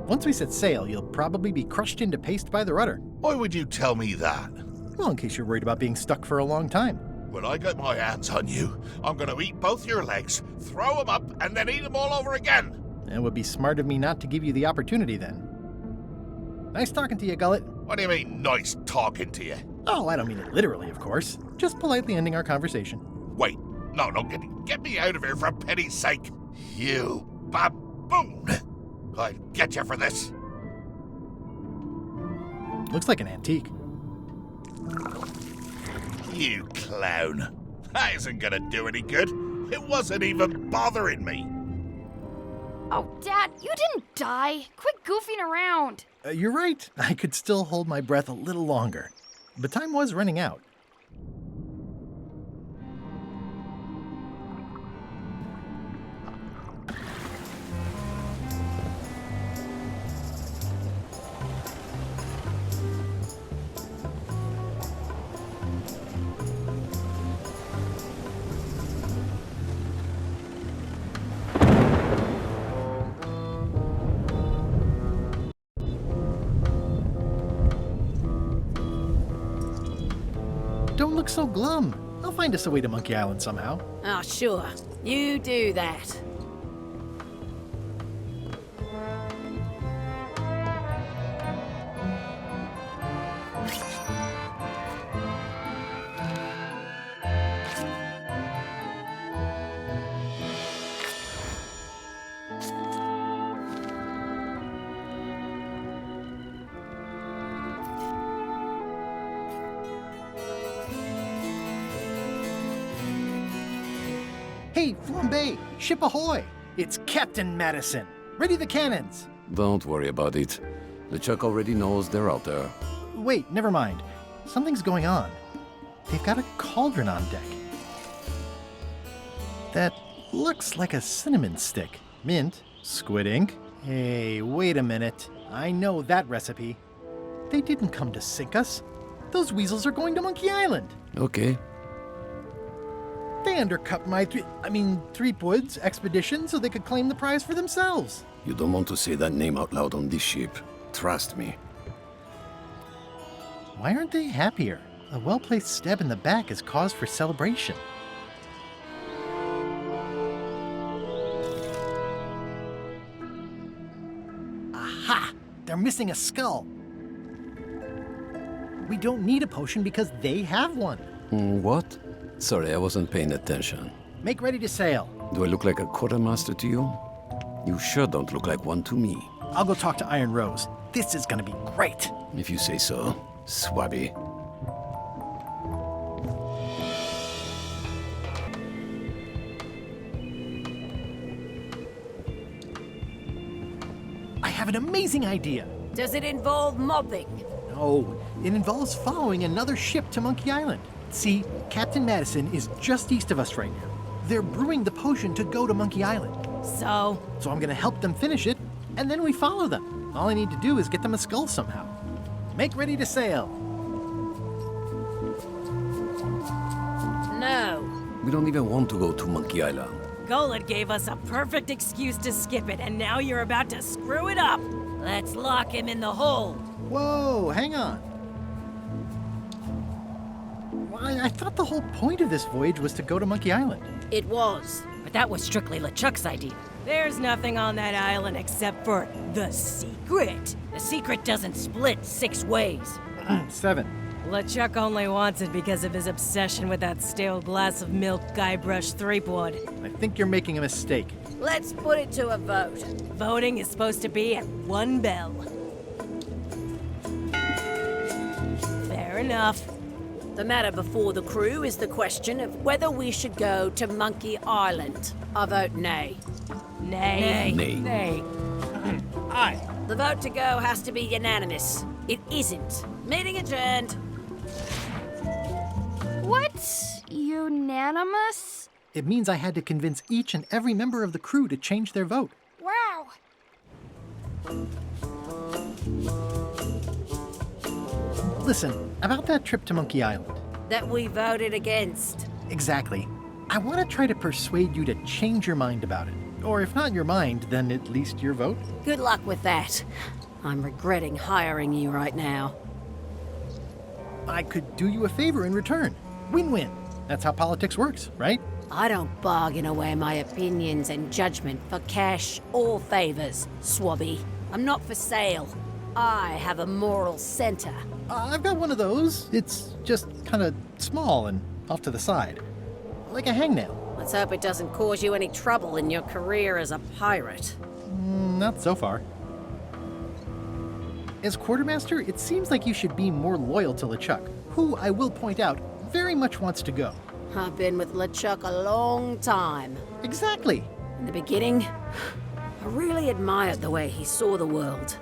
Once we set sail, you'll probably be crushed into paste by the rudder. Why would you tell me that? Well, in case you're worried about being stuck for a long time. When I get my hands on you, I'm gonna eat both your legs, throw them up, and then eat them all over again. It would be smart of me not to give you the opportunity then. Nice talking to you, Gullet. What do you mean, nice talking to you? Oh, I don't mean it literally, of course. Just politely ending our conversation. Wait, no, get me out of here for pity's sake. You baboon! I'll get you for this. Looks like an antique. You clown. That isn't gonna do any good. It wasn't even bothering me. Oh, Dad, you didn't die. Quit goofing around. You're right. I could still hold my breath a little longer. But time was running out. Don't look so glum. I'll find us a way to Monkey Island somehow. Oh, sure. You do that. Hey, Flambe! Ship ahoy! It's Captain Madison. Ready the cannons! Don't worry about it. LeChuck already knows they're out there. Wait, never mind. Something's going on. They've got a cauldron on deck. That looks like a cinnamon stick. Mint, squid ink. Hey, wait a minute. I know that recipe. They didn't come to sink us. Those weasels are going to Monkey Island. Okay. They undercut my Threepwood's expedition so they could claim the prize for themselves. You don't want to say that name out loud on this ship. Trust me. Why aren't they happier? A well-placed stab in the back is cause for celebration. Ha! They're missing a skull. We don't need a potion because they have one. What? Sorry, I wasn't paying attention. Make ready to sail. Do I look like a quartermaster to you? You sure don't look like one to me. I'll go talk to Iron Rose. This is gonna be great. If you say so, Swabby. I have an amazing idea. Does it involve mobbing? No, it involves following another ship to Monkey Island. See, Captain Madison is just east of us right now. They're brewing the potion to go to Monkey Island. So I'm gonna help them finish it, and then we follow them. All I need to do is get them a skull somehow. Make ready to sail. No. We don't even want to go to Monkey Island. Golod gave us a perfect excuse to skip it, and now you're about to screw it up. Let's lock him in the hole. Whoa, hang on. Why, I thought the whole point of this voyage was to go to Monkey Island. It was, but that was strictly LeChuck's idea. There's nothing on that island except for the secret. The secret doesn't split 6 ways. 7. LeChuck only wants it because of his obsession with that stale glass of milk Guybrush Threepwood. I think you're making a mistake. Let's put it to a vote. Voting is supposed to be at 1 bell. Fair enough. The matter before the crew is the question of whether we should go to Monkey Island. I vote nay. Nay. Nay. Nay. Aye. The vote to go has to be unanimous. It isn't. Meeting adjourned. What's unanimous? It means I had to convince each and every member of the crew to change their vote. Wow. Listen, about that trip to Monkey Island. That we voted against. Exactly. I want to try to persuade you to change your mind about it. Or if not your mind, then at least your vote. Good luck with that. I'm regretting hiring you right now. I could do you a favor in return. Win-win. That's how politics works, right? I don't bargain away my opinions and judgment for cash or favors, Swabby. I'm not for sale. I have a moral center. I've got one of those. It's just kind of small and off to the side. Like a hangnail. Let's hope it doesn't cause you any trouble in your career as a pirate. Not so far. As quartermaster, it seems like you should be more loyal to LeChuck, who, I will point out, very much wants to go. I've been with LeChuck a long time. Exactly. In the beginning, I really admired the way he saw the world.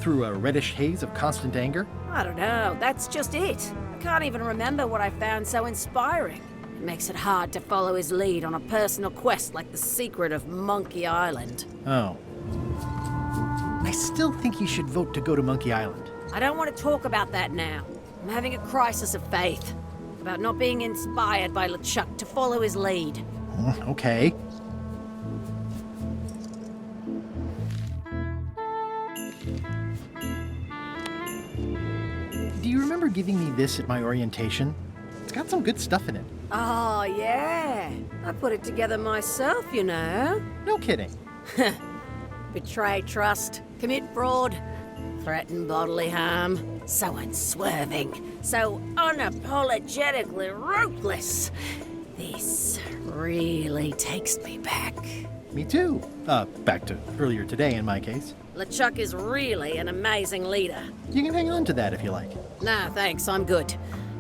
Through a reddish haze of constant anger? I don't know, that's just it. I can't even remember what I found so inspiring. It makes it hard to follow his lead on a personal quest like the secret of Monkey Island. Oh. I still think you should vote to go to Monkey Island. I don't want to talk about that now. I'm having a crisis of faith. About not being inspired by LeChuck to follow his lead. Okay. Do you remember giving me this at my orientation? It's got some good stuff in it. Oh, yeah. I put it together myself, you know. No kidding. Betray trust, commit fraud, threaten bodily harm. So unswerving, so unapologetically ruthless. This really takes me back. Me too. Back to earlier today in my case. LeChuck is really an amazing leader. You can hang on to that if you like. Nah, thanks, I'm good.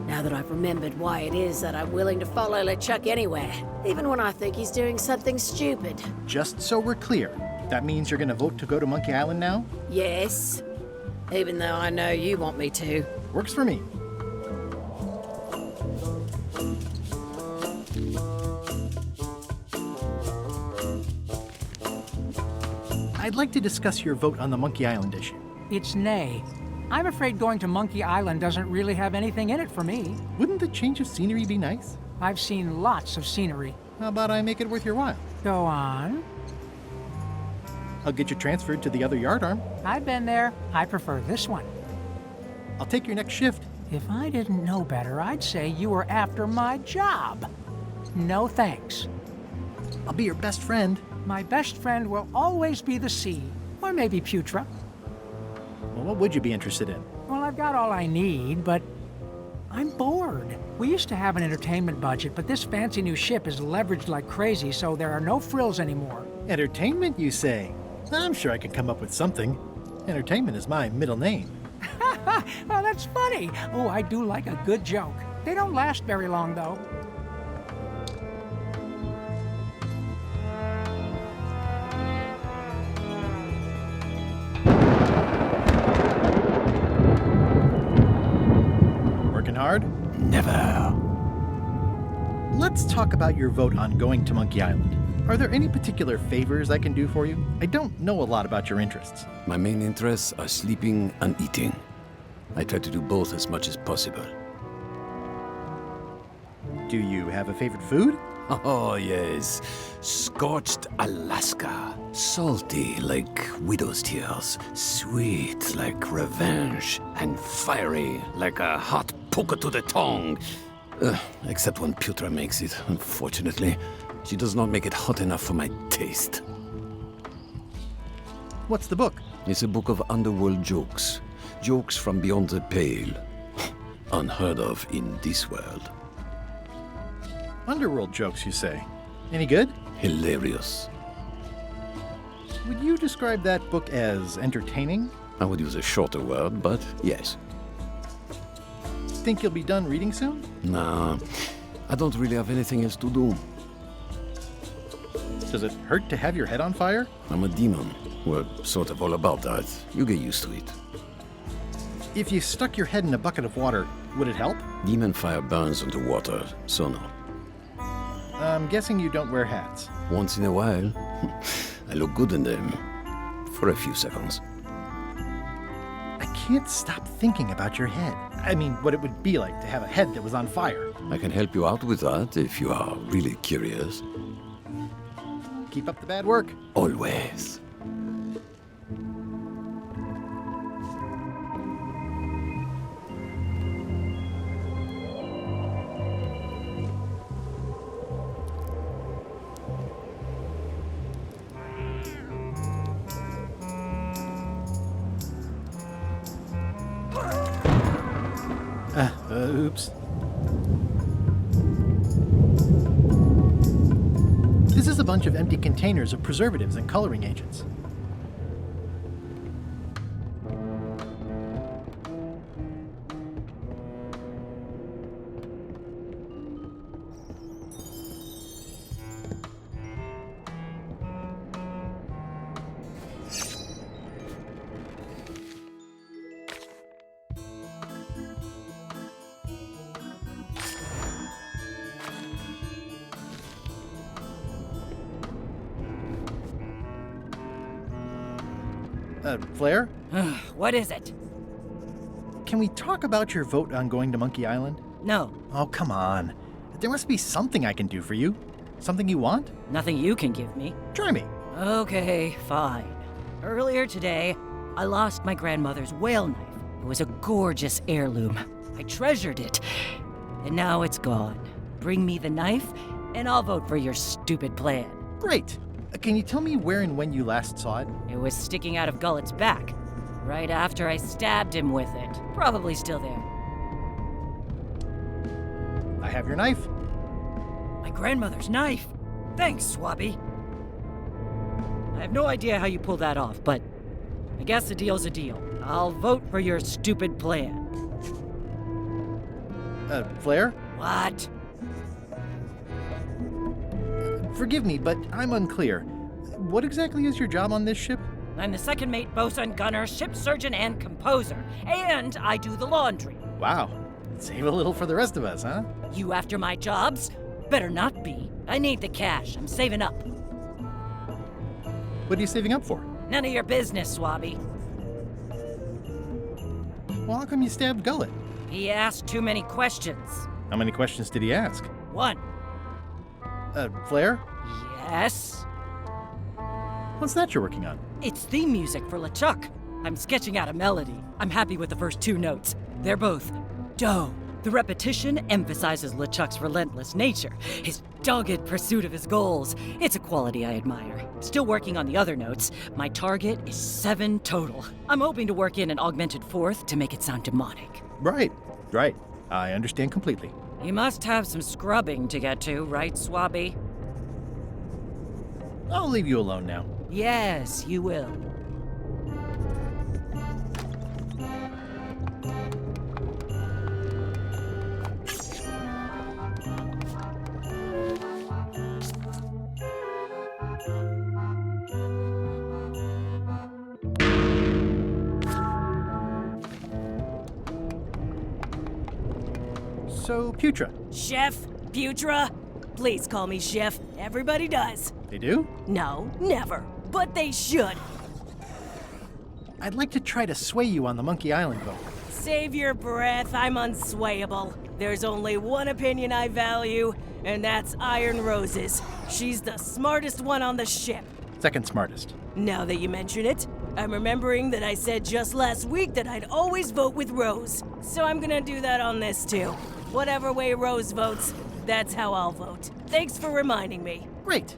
Now that I've remembered why it is that I'm willing to follow LeChuck anywhere, even when I think he's doing something stupid. Just so we're clear, that means you're gonna vote to go to Monkey Island now? Yes. Even though I know you want me to. Works for me. I'd like to discuss your vote on the Monkey Island issue. It's nay. I'm afraid going to Monkey Island doesn't really have anything in it for me. Wouldn't the change of scenery be nice? I've seen lots of scenery. How about I make it worth your while? Go on. I'll get you transferred to the other yardarm. I've been there. I prefer this one. I'll take your next shift. If I didn't know better, I'd say you were after my job. No thanks. I'll be your best friend. My best friend will always be the sea. Or maybe Putra. Well, what would you be interested in? Well, I've got all I need, but I'm bored. We used to have an entertainment budget, but this fancy new ship is leveraged like crazy, so there are no frills anymore. Entertainment, you say? I'm sure I can come up with something. Entertainment is my middle name. Well, that's funny. Oh, I do like a good joke. They don't last very long, though. Working hard? Never. Let's talk about your vote on going to Monkey Island. Are there any particular favors I can do for you? I don't know a lot about your interests. My main interests are sleeping and eating. I try to do both as much as possible. Do you have a favorite food? Oh, yes. Scorched Alaska. Salty like widow's tears. Sweet like revenge. And fiery like a hot poker to the tongue. Except when Putra makes it, unfortunately. She does not make it hot enough for my taste. What's the book? It's a book of underworld jokes. Jokes from beyond the pale. Unheard of in this world. Underworld jokes, you say? Any good? Hilarious. Would you describe that book as entertaining? I would use a shorter word, but yes. Think you'll be done reading soon? Nah, I don't really have anything else to do. Does it hurt to have your head on fire? I'm a demon. We're sort of all about that. You get used to it. If you stuck your head in a bucket of water, would it help? Demon fire burns underwater, so no. I'm guessing you don't wear hats. Once in a while, I look good in them. For a few seconds. I can't stop thinking about your head. I mean, what it would be like to have a head that was on fire. I can help you out with that if you are really curious. Keep up the bad work. Always. Oops. This is a bunch of empty containers of preservatives and coloring agents. Flair? What is it? Can we talk about your vote on going to Monkey Island? No. Oh, come on. There must be something I can do for you. Something you want? Nothing you can give me. Try me. Okay, fine. Earlier today, I lost my grandmother's whale knife. It was a gorgeous heirloom. I treasured it. And now it's gone. Bring me the knife, and I'll vote for your stupid plan. Great. Can you tell me where and when you last saw it? It was sticking out of Gullet's back, right after I stabbed him with it. Probably still there. I have your knife. My grandmother's knife? Thanks, Swabby. I have no idea how you pulled that off, but I guess a deal's a deal. I'll vote for your stupid plan. Flair? What? Forgive me, but I'm unclear. What exactly is your job on this ship? I'm the second mate, bosun, gunner, ship surgeon, and composer. And I do the laundry. Wow. Save a little for the rest of us, huh? You after my jobs? Better not be. I need the cash. I'm saving up. What are you saving up for? None of your business, Swabby. Well, how come you stabbed Gullet? He asked too many questions. How many questions did he ask? One. Flair? Yes? What's that you're working on? It's theme music for LeChuck. I'm sketching out a melody. I'm happy with the first two notes. They're both do, The repetition emphasizes LeChuck's relentless nature, his dogged pursuit of his goals. It's a quality I admire. Still working on the other notes. My target is 7 total. I'm hoping to work in an augmented 4th to make it sound demonic. Right. I understand completely. You must have some scrubbing to get to, right, Swabby? I'll leave you alone now. Yes, you will. So, Putra. Chef? Putra? Please call me Chef. Everybody does. They do? No, never. But they should. I'd like to try to sway you on the Monkey Island vote. Save your breath, I'm unswayable. There's only one opinion I value, and that's Iron Rose's. She's the smartest one on the ship. Second smartest. Now that you mention it, I'm remembering that I said just last week that I'd always vote with Rose. So I'm gonna do that on this too. Whatever way Rose votes, that's how I'll vote. Thanks for reminding me. Great.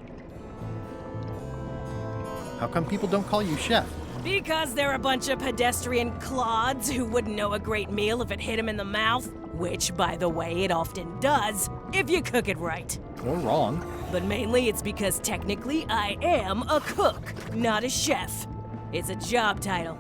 How come people don't call you Chef? Because they're a bunch of pedestrian clods who wouldn't know a great meal if it hit them in the mouth. Which, by the way, it often does, if you cook it right. Or wrong. But mainly it's because technically I am a cook, not a chef. It's a job title.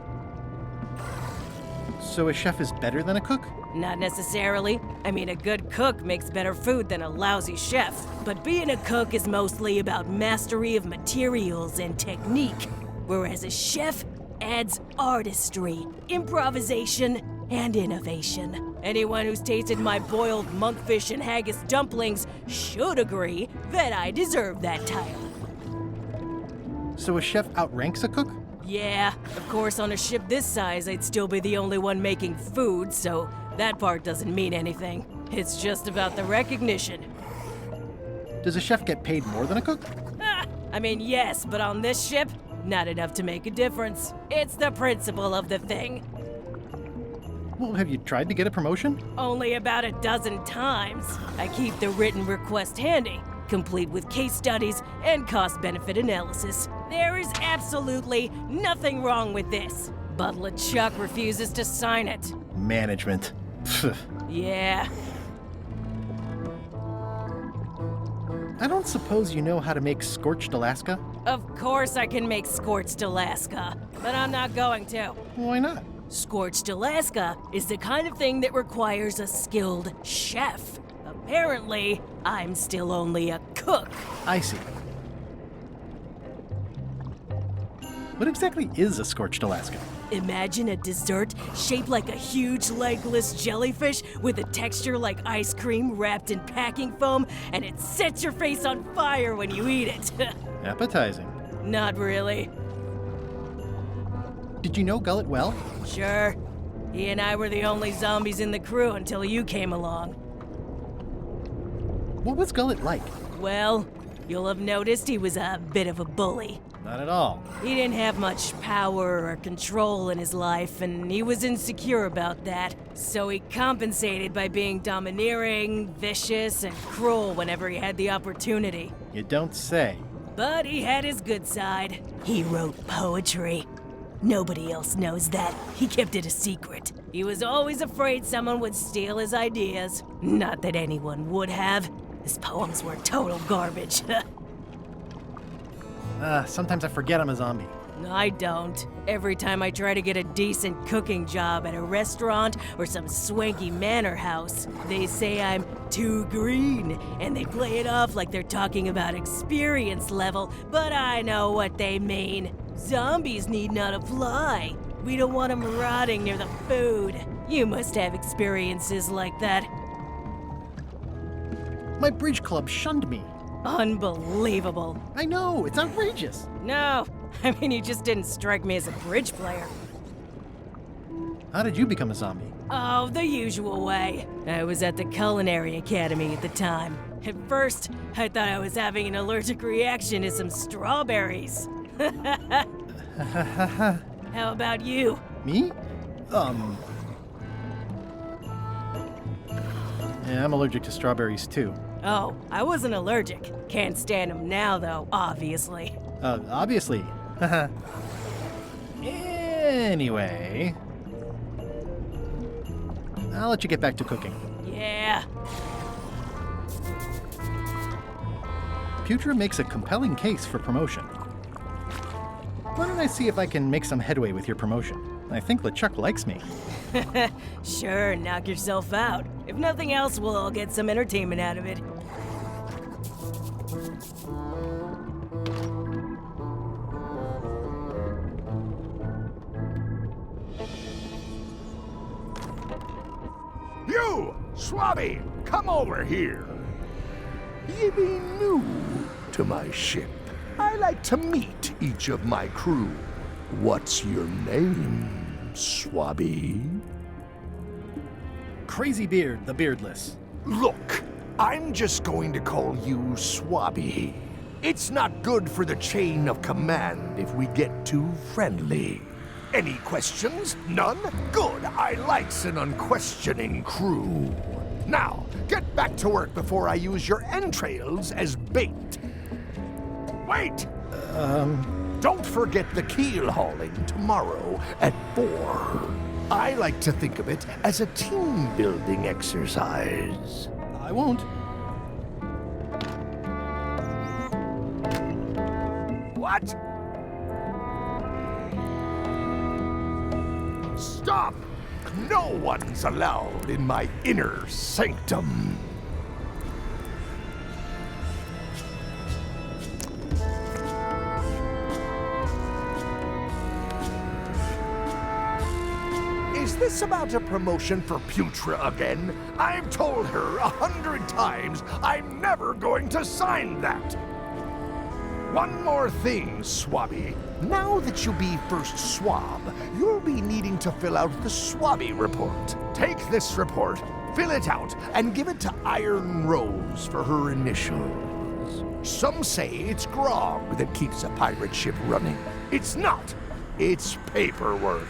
So a chef is better than a cook? Not necessarily. I mean, a good cook makes better food than a lousy chef. But being a cook is mostly about mastery of materials and technique, whereas a chef adds artistry, improvisation, and innovation. Anyone who's tasted my boiled monkfish and haggis dumplings should agree that I deserve that title. So a chef outranks a cook? Yeah, of course on a ship this size I'd still be the only one making food, so that part doesn't mean anything. It's just about the recognition. Does a chef get paid more than a cook? I mean, yes, but on this ship, not enough to make a difference. It's the principle of the thing. Well, have you tried to get a promotion? Only about a dozen times. I keep the written request handy, complete with case studies and cost-benefit analysis. There is absolutely nothing wrong with this, but LeChuck refuses to sign it. Management. Yeah. I don't suppose you know how to make scorched Alaska? Of course I can make scorched Alaska, but I'm not going to. Why not? Scorched Alaska is the kind of thing that requires a skilled chef. Apparently, I'm still only a cook. I see. What exactly is a scorched Alaska? Imagine a dessert shaped like a huge legless jellyfish with a texture like ice cream wrapped in packing foam, and it sets your face on fire when you eat it. Appetizing. Not really. Did you know Gullet well? Sure. He and I were the only zombies in the crew until you came along. What was Gullet like? Well, you'll have noticed he was a bit of a bully. Not at all. He didn't have much power or control in his life, and he was insecure about that. So he compensated by being domineering, vicious, and cruel whenever he had the opportunity. You don't say. But he had his good side. He wrote poetry. Nobody else knows that. He kept it a secret. He was always afraid someone would steal his ideas. Not that anyone would have. His poems were total garbage. Sometimes I forget I'm a zombie. I don't. Every time I try to get a decent cooking job at a restaurant or some swanky manor house, they say I'm too green, and they play it off like they're talking about experience level, but I know what they mean. Zombies need not apply. We don't want them rotting near the food. You must have experiences like that. My bridge club shunned me. Unbelievable. I know, it's outrageous. No, I mean, you just didn't strike me as a bridge player. How did you become a zombie? Oh, the usual way. I was at the Culinary Academy at the time. At first, I thought I was having an allergic reaction to some strawberries. How about you? Me? Yeah, I'm allergic to strawberries too. Oh, I wasn't allergic. Can't stand them now, though, obviously. Obviously. Anyway, I'll let you get back to cooking. Yeah. Putra makes a compelling case for promotion. Why don't I see if I can make some headway with your promotion? I think LeChuck likes me. Sure, knock yourself out. If nothing else, we'll all get some entertainment out of it. You, Swabby, come over here. Ye be new to my ship. I like to meet each of my crew. What's your name, Swabby? Crazy Beard, the Beardless. Look, I'm just going to call you Swabby. It's not good for the chain of command if we get too friendly. Any questions? None? Good. I likes an unquestioning crew. Now, get back to work before I use your entrails as bait. Wait! Don't forget the keel hauling tomorrow at 4. I like to think of it as a team-building exercise. I won't. What? Stop! No one's allowed in my inner sanctum. Is this about a promotion for Putra again? I've told her 100 times I'm never going to sign that. One more thing, Swabby. Now that you be first swab, you'll be needing to fill out the Swabby report. Take this report, fill it out, and give it to Iron Rose for her initials. Some say it's grog that keeps a pirate ship running. It's not. It's paperwork.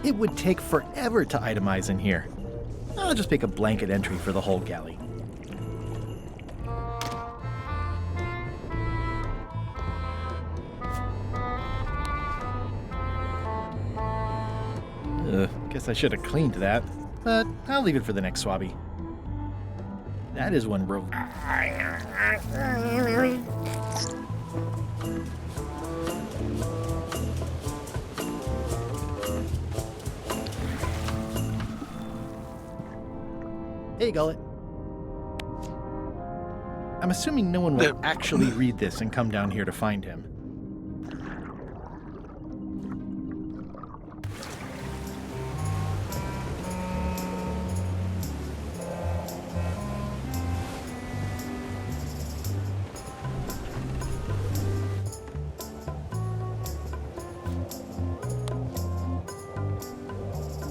It would take forever to itemize in here. I'll just make a blanket entry for the whole galley. Guess I should have cleaned that, but I'll leave it for the next Swabby. That is one real... Hey, Gullet. I'm assuming no one will actually read this and come down here to find him.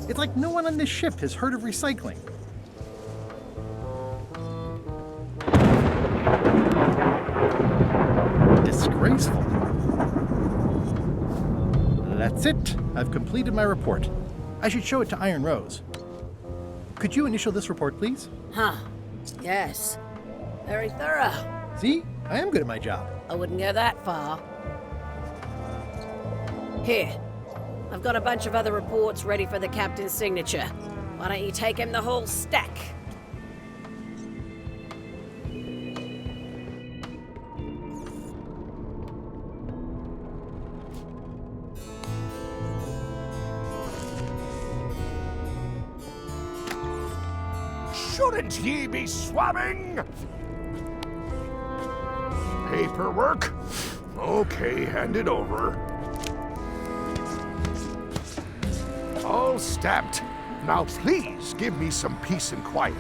It's like no one on this ship has heard of recycling. Disgraceful. That's it. I've completed my report. I should show it to Iron Rose. Could you initial this report, please? Huh. Yes. Very thorough. See? I am good at my job. I wouldn't go that far. Here. I've got a bunch of other reports ready for the captain's signature. Why don't you take him the whole stack? Shouldn't ye be swabbing? Paperwork? Okay, hand it over. All stamped. Now please give me some peace and quiet.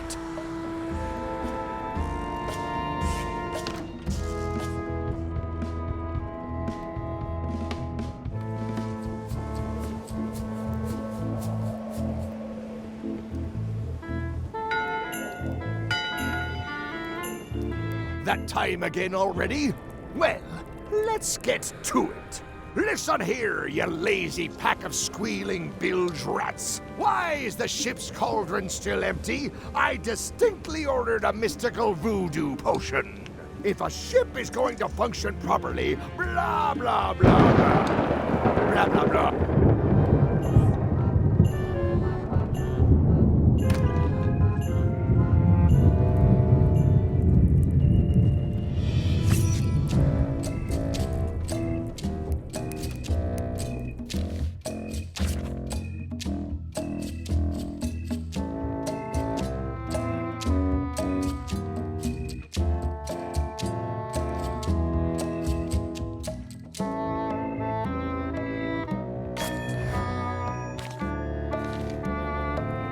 That time again already? Well, let's get to it. Listen here, you lazy pack of squealing bilge rats. Why is the ship's cauldron still empty? I distinctly ordered a mystical voodoo potion. If a ship is going to function properly, blah, blah, blah, blah. Blah, blah, blah.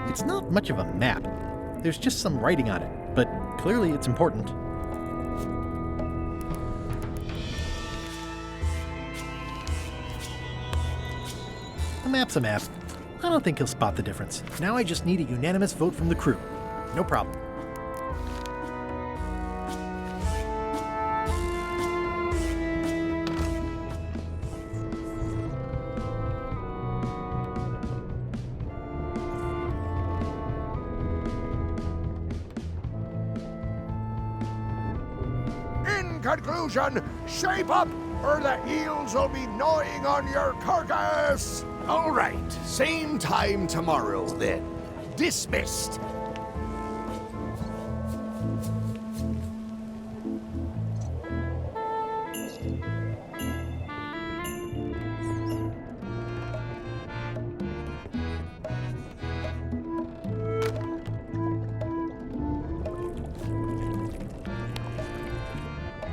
It's not much of a map. There's just some writing on it, but clearly it's important. A map's a map. I don't think he'll spot the difference. Now I just need a unanimous vote from the crew. No problem. Conclusion, shape up, or the eels will be gnawing on your carcass. All right, same time tomorrow then. Dismissed.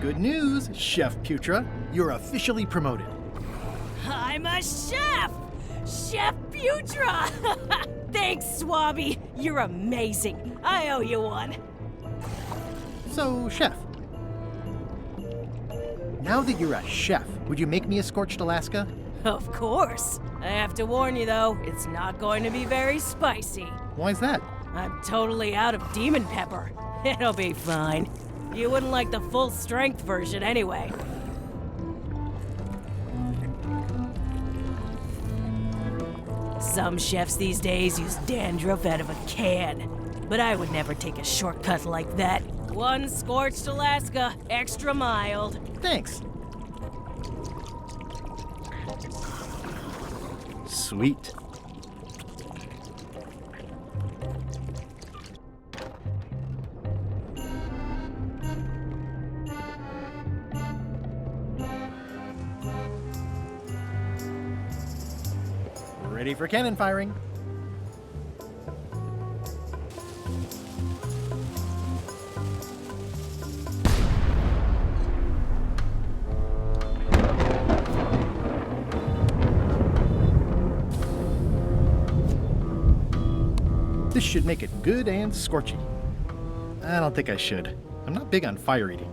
Good news, Chef Putra. You're officially promoted. I'm a chef! Chef Putra! Thanks, Swabby. You're amazing. I owe you one. So, Chef. Now that you're a chef, would you make me a scorched Alaska? Of course. I have to warn you, though, it's not going to be very spicy. Why's that? I'm totally out of demon pepper. It'll be fine. You wouldn't like the full-strength version anyway. Some chefs these days use dandruff out of a can, but I would never take a shortcut like that. One scorched Alaska, extra mild. Thanks. Sweet. Ready for cannon firing. This should make it good and scorchy. I don't think I should. I'm not big on fire eating.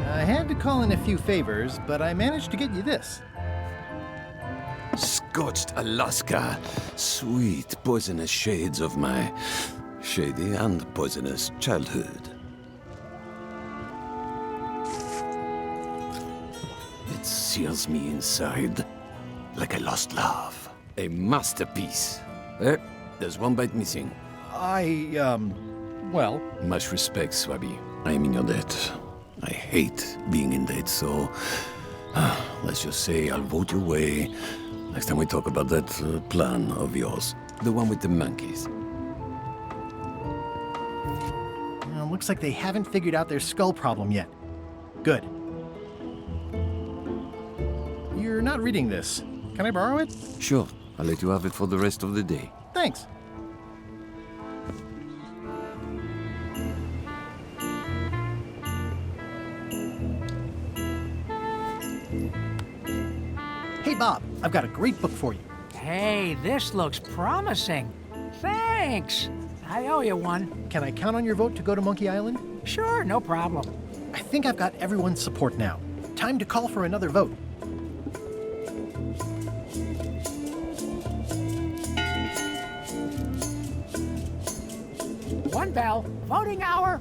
I had to call in a few favors, but I managed to get you this. Scorched Alaska, sweet poisonous shades of my shady and poisonous childhood. It seals me inside like a lost love. A masterpiece. There's one bite missing. Well... Much respect, Swabby. I am in your debt. I hate being in debt, so... let's just say I'll vote your way next time we talk about that plan of yours. The one with the monkeys. Looks like they haven't figured out their skull problem yet. Good. You're not reading this. Can I borrow it? Sure. I'll let you have it for the rest of the day. Thanks. Hey, Bob, I've got a great book for you. Hey, this looks promising. Thanks. I owe you one. Can I count on your vote to go to Monkey Island? Sure, no problem. I think I've got everyone's support now. Time to call for another vote. One bell. Voting hour.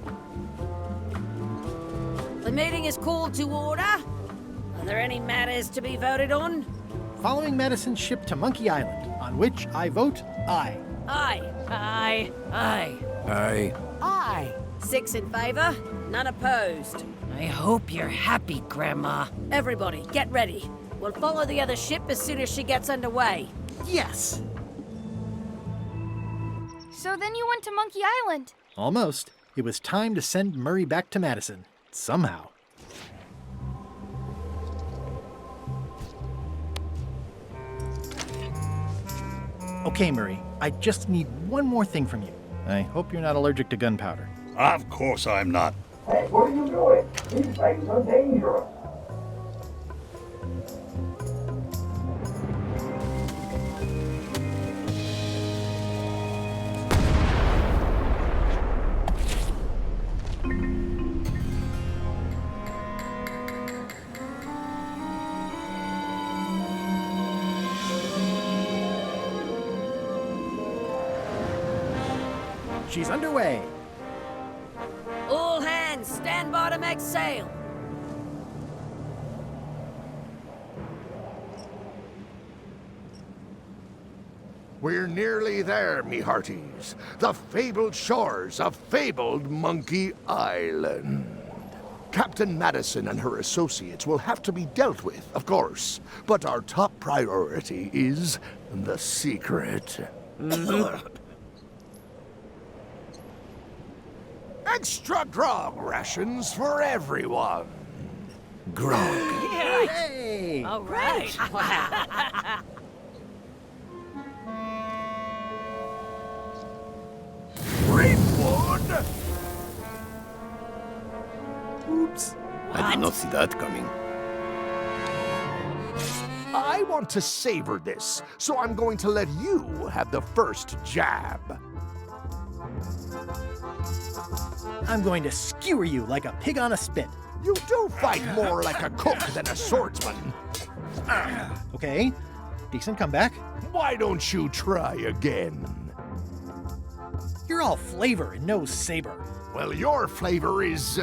The meeting is called to order. Are there any matters to be voted on? Following Madison's ship to Monkey Island, on which I vote aye. Aye. Aye. Aye. Aye. Aye. 6 in favor, none opposed. I hope you're happy, Grandma. Everybody, get ready. We'll follow the other ship as soon as she gets underway. Yes! So then you went to Monkey Island. Almost. It was time to send Murray back to Madison. Somehow. Okay, Murray. I just need one more thing from you. I hope you're not allergic to gunpowder. Of course I'm not. Hey, what are you doing? These things are dangerous. She's underway. All hands, stand by to make sail. We're nearly there, me hearties. The fabled shores of fabled Monkey Island. Captain Madison and her associates will have to be dealt with, of course. But our top priority is the secret. Extra grog rations for everyone. Grog. Hey! All right. Greenwood! Oops. I did not see that coming. I want to savor this, so I'm going to let you have the first jab. I'm going to skewer you like a pig on a spit. You do fight more like a cook than a swordsman. Okay, decent comeback. Why don't you try again? You're all flavor and no saber. Well, your flavor is,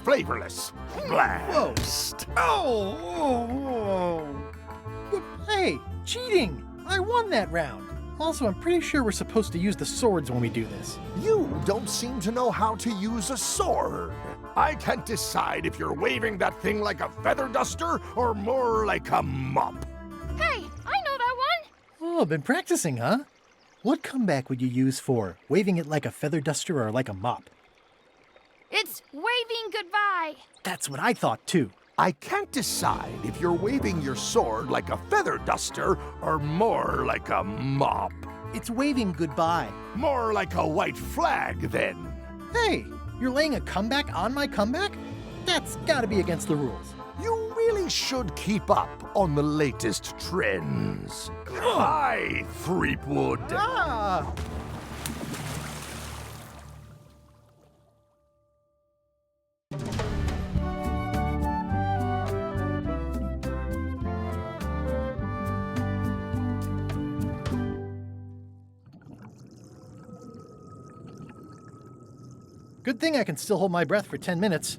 flavorless. Blast. Oh! Hey, cheating! I won that round. Also, I'm pretty sure we're supposed to use the swords when we do this. You don't seem to know how to use a sword. I can't decide if you're waving that thing like a feather duster or more like a mop. Hey, I know that one. Oh, been practicing, huh? What comeback would you use for waving it like a feather duster or like a mop? It's waving goodbye. That's what I thought, too. I can't decide if you're waving your sword like a feather duster or more like a mop. It's waving goodbye. More like a white flag, then. Hey, you're laying a comeback on my comeback? That's gotta be against the rules. You really should keep up on the latest trends. Hi, Threepwood. Ah! Good thing I can still hold my breath for 10 minutes.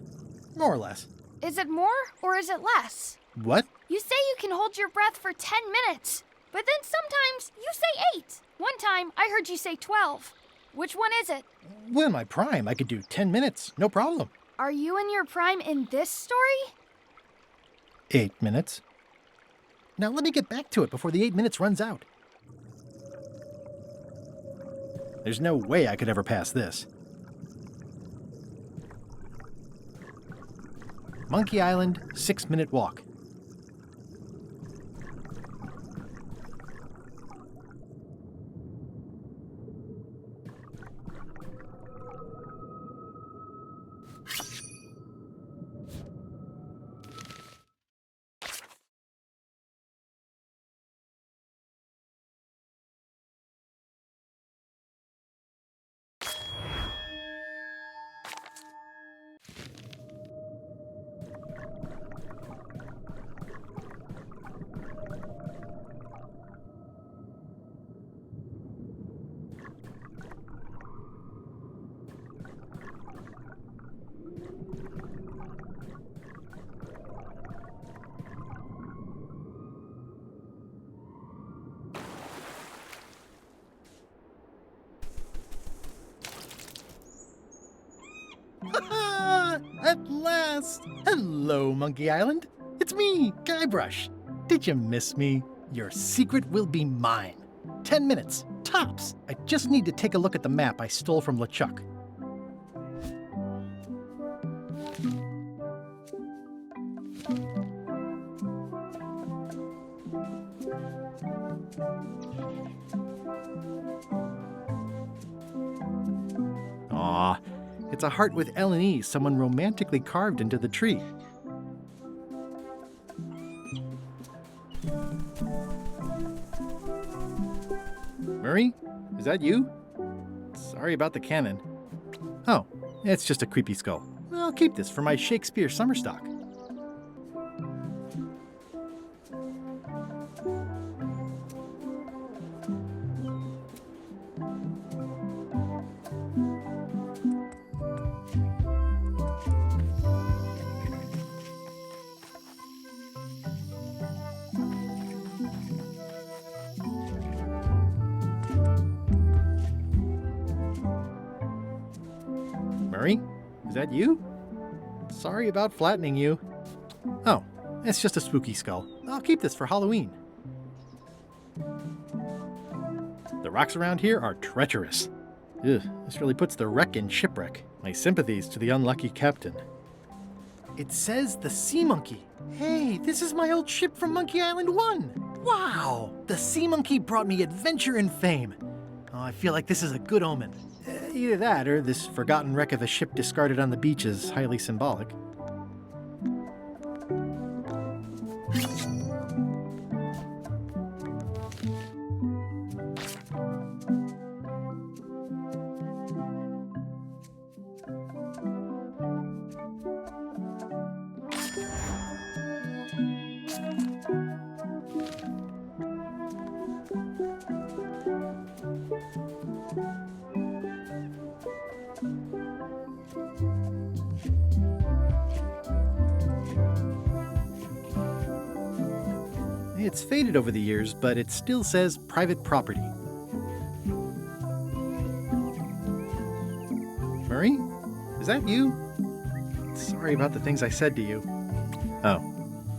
More or less. Is it more or is it less? What? You say you can hold your breath for 10 minutes, but then sometimes you say 8. One time I heard you say 12. Which one is it? Well, in my prime, I could do 10 minutes, no problem. Are you in your prime in this story? 8 minutes. Now let me get back to it before the 8 minutes runs out. There's no way I could ever pass this. Monkey Island, 6-minute walk. last. Hello, Monkey Island. It's me, Guybrush. Did you miss me? Your secret will be mine. 10 minutes, tops. I just need to take a look at the map I stole from LeChuck. Aw, it's a heart with L and E someone romantically carved into the tree. Murray, is that you? Sorry about the cannon. Oh, it's just a creepy skull. I'll keep this for my Shakespeare summer stock. Murray, is that you? Sorry about flattening you. Oh, it's just a spooky skull. I'll keep this for Halloween. The rocks around here are treacherous. Ugh, this really puts the wreck in shipwreck. My sympathies to the unlucky captain. It says the Sea Monkey. Hey, this is my old ship from Monkey Island 1. Wow, the Sea Monkey brought me adventure and fame. Oh, I feel like this is a good omen. Either that, or this forgotten wreck of a ship discarded on the beach is highly symbolic. It's faded over the years, but it still says private property. Murray? Is that you? Sorry about the things I said to you. Oh,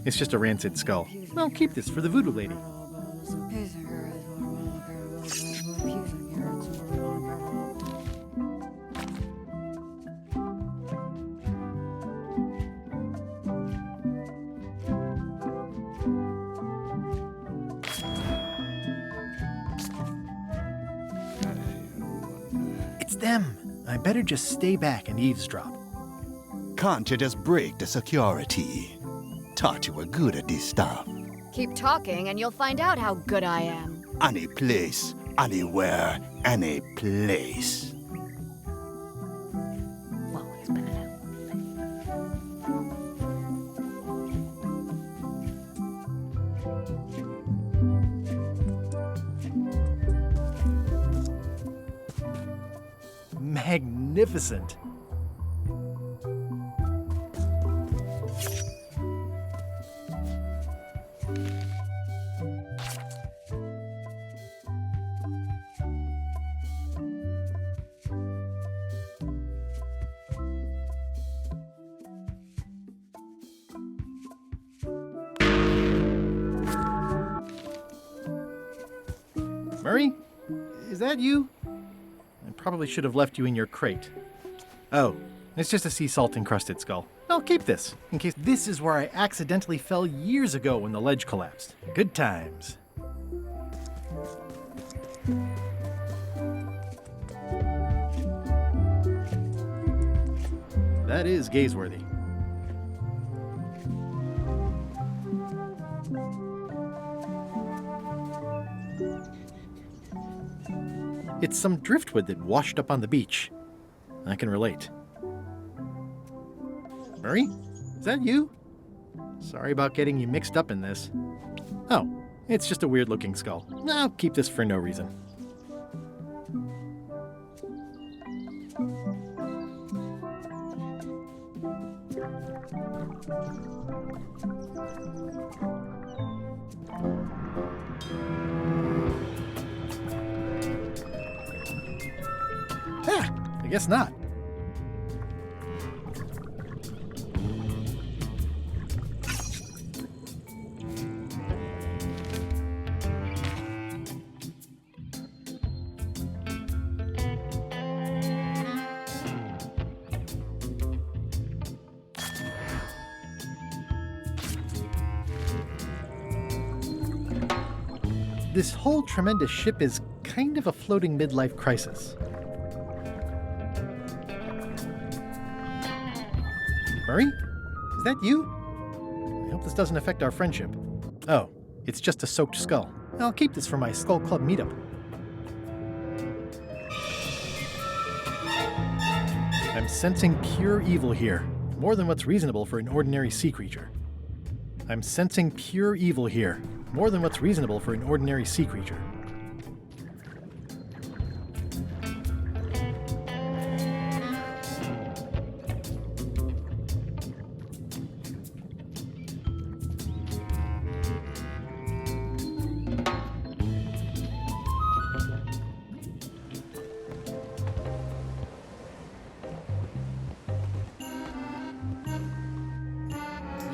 it's just a rancid skull. I'll keep this for the voodoo lady. Them. I better just stay back and eavesdrop. Can't you just break the security? Thought you were good at this stuff. Keep talking and you'll find out how good I am. Any place, anywhere, any place. Magnificent. Murray, is that you? I probably should have left you in your crate. Oh, it's just a sea salt encrusted skull. I'll keep this, in case this is where I accidentally fell years ago when the ledge collapsed. Good times. That is gazeworthy. It's some driftwood that washed up on the beach. I can relate. Murray? Is that you? Sorry about getting you mixed up in this. Oh, it's just a weird-looking skull. I'll keep this for no reason. I guess not. This whole tremendous ship is kind of a floating midlife crisis. Murray? Is that you? I hope this doesn't affect our friendship. Oh, it's just a soaked skull. I'll keep this for my Skull Club meetup. I'm sensing pure evil here, more than what's reasonable for an ordinary sea creature. I'm sensing pure evil here, more than what's reasonable for an ordinary sea creature.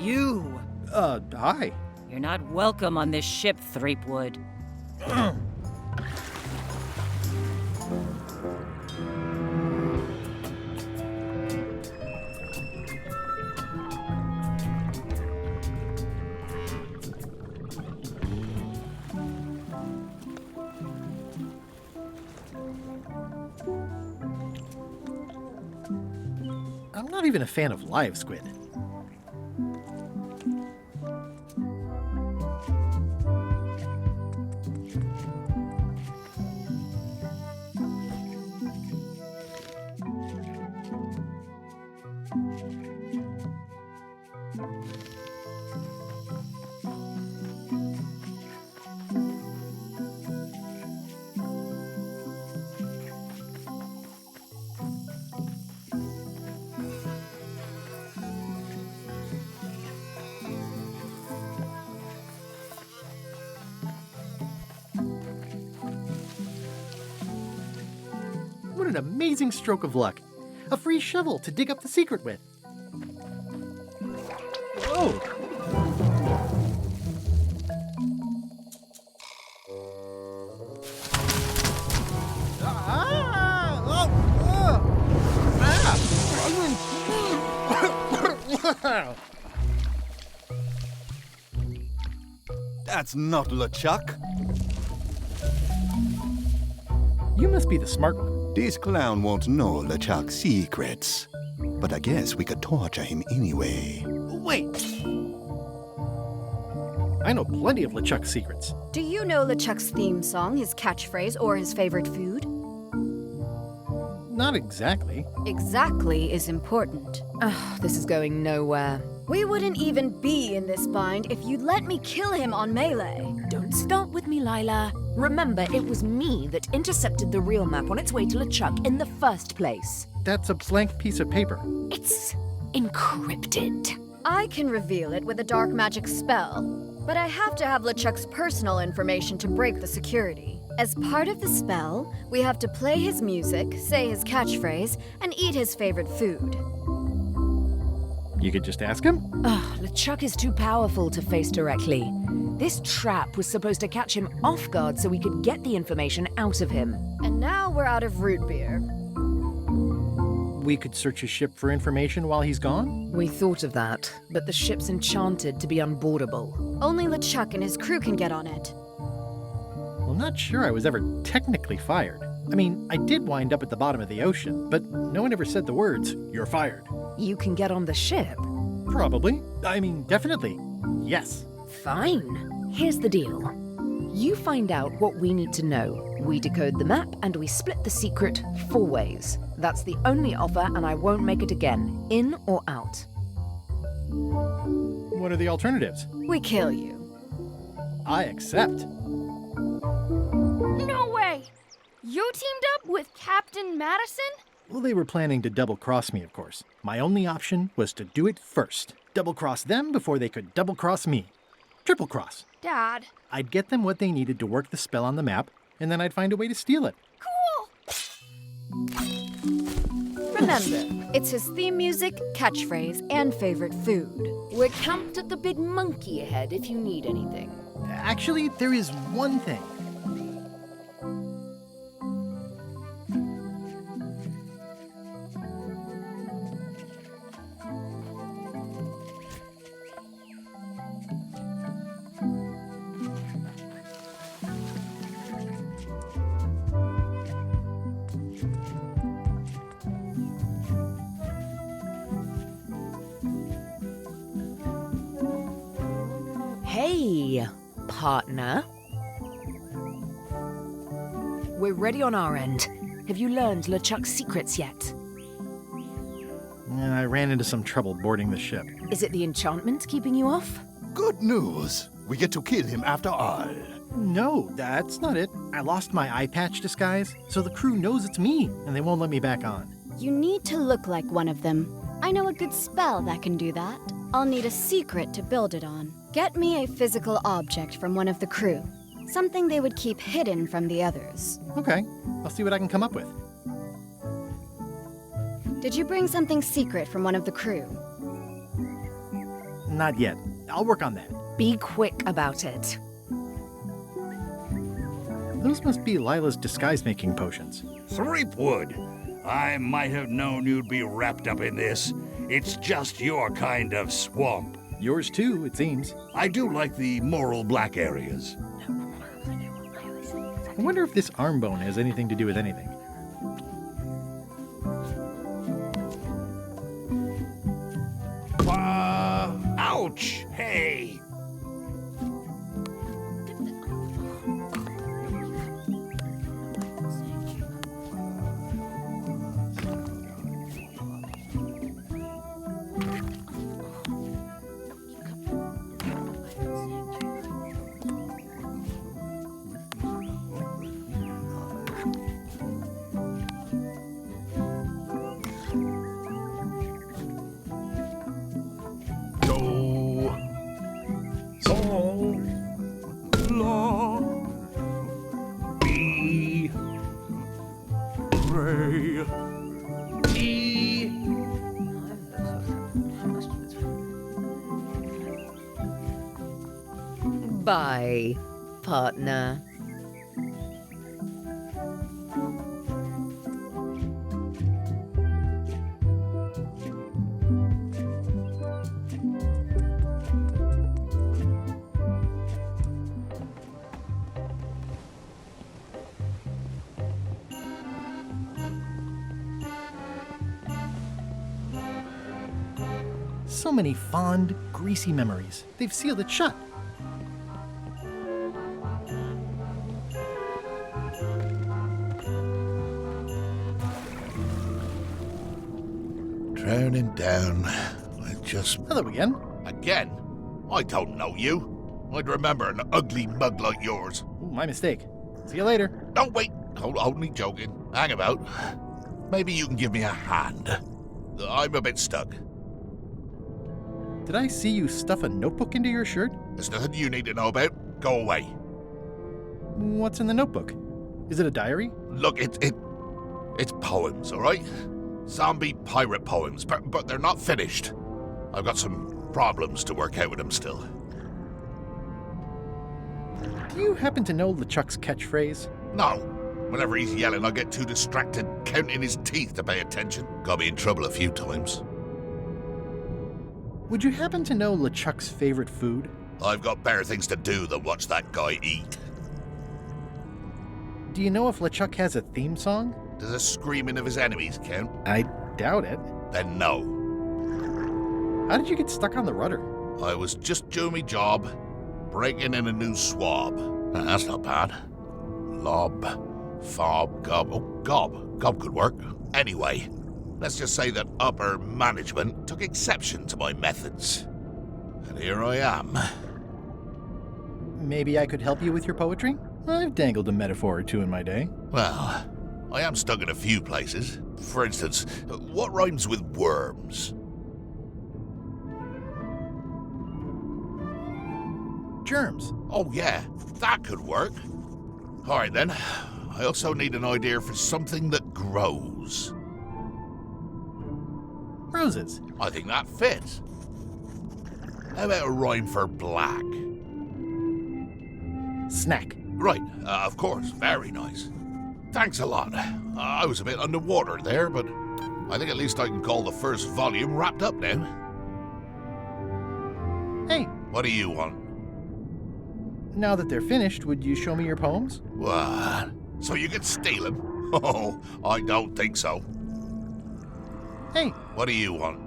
You! Hi. You're not welcome on this ship, Threepwood. I'm not even a fan of live squid. What an amazing stroke of luck. A free shovel to dig up the secret with. Whoa! That's not LeChuck. You must be the smart one. This clown won't know LeChuck's secrets. But I guess we could torture him anyway. Wait! I know plenty of LeChuck's secrets. Do you know LeChuck's theme song, his catchphrase, or his favorite food? Not exactly. Exactly is important. Ugh, this is going nowhere. We wouldn't even be in this bind if you'd let me kill him on melee. Don't start with me, Lila. Remember, it was me that intercepted the real map on its way to LeChuck in the first place. That's a blank piece of paper. It's encrypted. I can reveal it with a dark magic spell, but I have to have LeChuck's personal information to break the security. As part of the spell, we have to play his music, say his catchphrase, and eat his favorite food. You could just ask him? Ugh, LeChuck is too powerful to face directly. This trap was supposed to catch him off guard so we could get the information out of him. And now we're out of root beer. We could search his ship for information while he's gone? We thought of that, but the ship's enchanted to be unboardable. Only LeChuck and his crew can get on it. Well, I'm not sure I was ever technically fired. I mean, I did wind up at the bottom of the ocean, but no one ever said the words, "You're fired." You can get on the ship? Probably. I mean, definitely. Yes. Fine. Here's the deal. You find out what we need to know. We decode the map, and we split the secret 4 ways. That's the only offer, and I won't make it again. In or out. What are the alternatives? We kill you. I accept. No way! You teamed up with Captain Madison? Well, they were planning to double-cross me, of course. My only option was to do it first. Double-cross them before they could double-cross me. Triple-cross. Dad. I'd get them what they needed to work the spell on the map, and then I'd find a way to steal it. Cool! Remember, it's his theme music, catchphrase, and favorite food. We're camped at the Big Monkey ahead if you need anything. Actually, there is one thing. Hey, partner. We're ready on our end. Have you learned LeChuck's secrets yet? I ran into some trouble boarding the ship. Is it the enchantment keeping you off? Good news. We get to kill him after all. No, that's not it. I lost my eye patch disguise, so the crew knows it's me, and they won't let me back on. You need to look like one of them. I know a good spell that can do that. I'll need a secret to build it on. Get me a physical object from one of the crew. Something they would keep hidden from the others. Okay, I'll see what I can come up with. Did you bring something secret from one of the crew? Not yet. I'll work on that. Be quick about it. Those must be Lila's disguise-making potions. Threepwood, I might have known you'd be wrapped up in this. It's just your kind of swamp. Yours too, it seems. I do like the moral black areas. I wonder if this arm bone has anything to do with anything. Ouch! Hey! Bye, partner. So many fond, greasy memories. They've sealed it shut. Drowning down. I just... Hello again. Again? I don't know you. I'd remember an ugly mug like yours. Ooh, my mistake. See you later. No, wait. Only joking. Hang about. Maybe you can give me a hand. I'm a bit stuck. Did I see you stuff a notebook into your shirt? There's nothing you need to know about. Go away. What's in the notebook? Is it a diary? Look, it's poems, all right? Zombie pirate poems, but they're not finished. I've got some problems to work out with them still. Do you happen to know LeChuck's catchphrase? No. Whenever he's yelling, I get too distracted counting his teeth to pay attention. Got me in trouble a few times. Would you happen to know LeChuck's favorite food? I've got better things to do than watch that guy eat. Do you know if LeChuck has a theme song? Does the screaming of his enemies count? I doubt it. Then no. How did you get stuck on the rudder? I was just doing my job, breaking in a new swab. That's not bad. Lob, fob, gob. Oh, gob. Gob could work. Anyway, let's just say that upper management took exception to my methods. And here I am. Maybe I could help you with your poetry? I've dangled a metaphor or two in my day. Well, I am stuck in a few places. For instance, what rhymes with worms? Germs. Oh yeah, that could work. All right then. I also need an idea for something that grows. Roses. I think that fits. How about a rhyme for black? Snack. Right, of course. Very nice. Thanks a lot. I was a bit underwater there, but I think at least I can call the first volume wrapped up now. Hey. What do you want? Now that they're finished, would you show me your poems? What? So you can steal them? Oh, I don't think so. Hey. What do you want?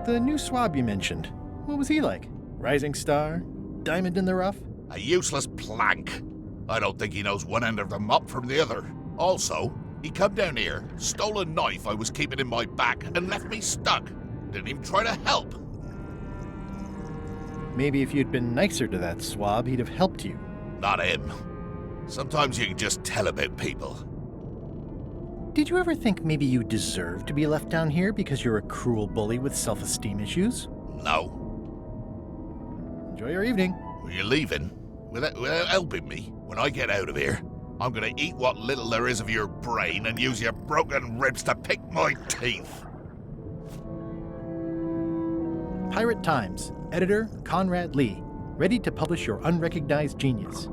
The new swab you mentioned, what was he like? Rising star? Diamond in the rough? A useless plank. I don't think he knows one end of the mop from the other. Also, he come down here, stole a knife I was keeping in my back, and left me stuck. Didn't even try to help. Maybe if you'd been nicer to that swab, he'd have helped you. Not him. Sometimes you can just tell about people. Did you ever think maybe you deserve to be left down here because you're a cruel bully with self-esteem issues? No. Enjoy your evening. You're leaving? Without helping me? When I get out of here, I'm gonna eat what little there is of your brain and use your broken ribs to pick my teeth. Pirate Times, editor Conrad Lee, ready to publish your unrecognized genius.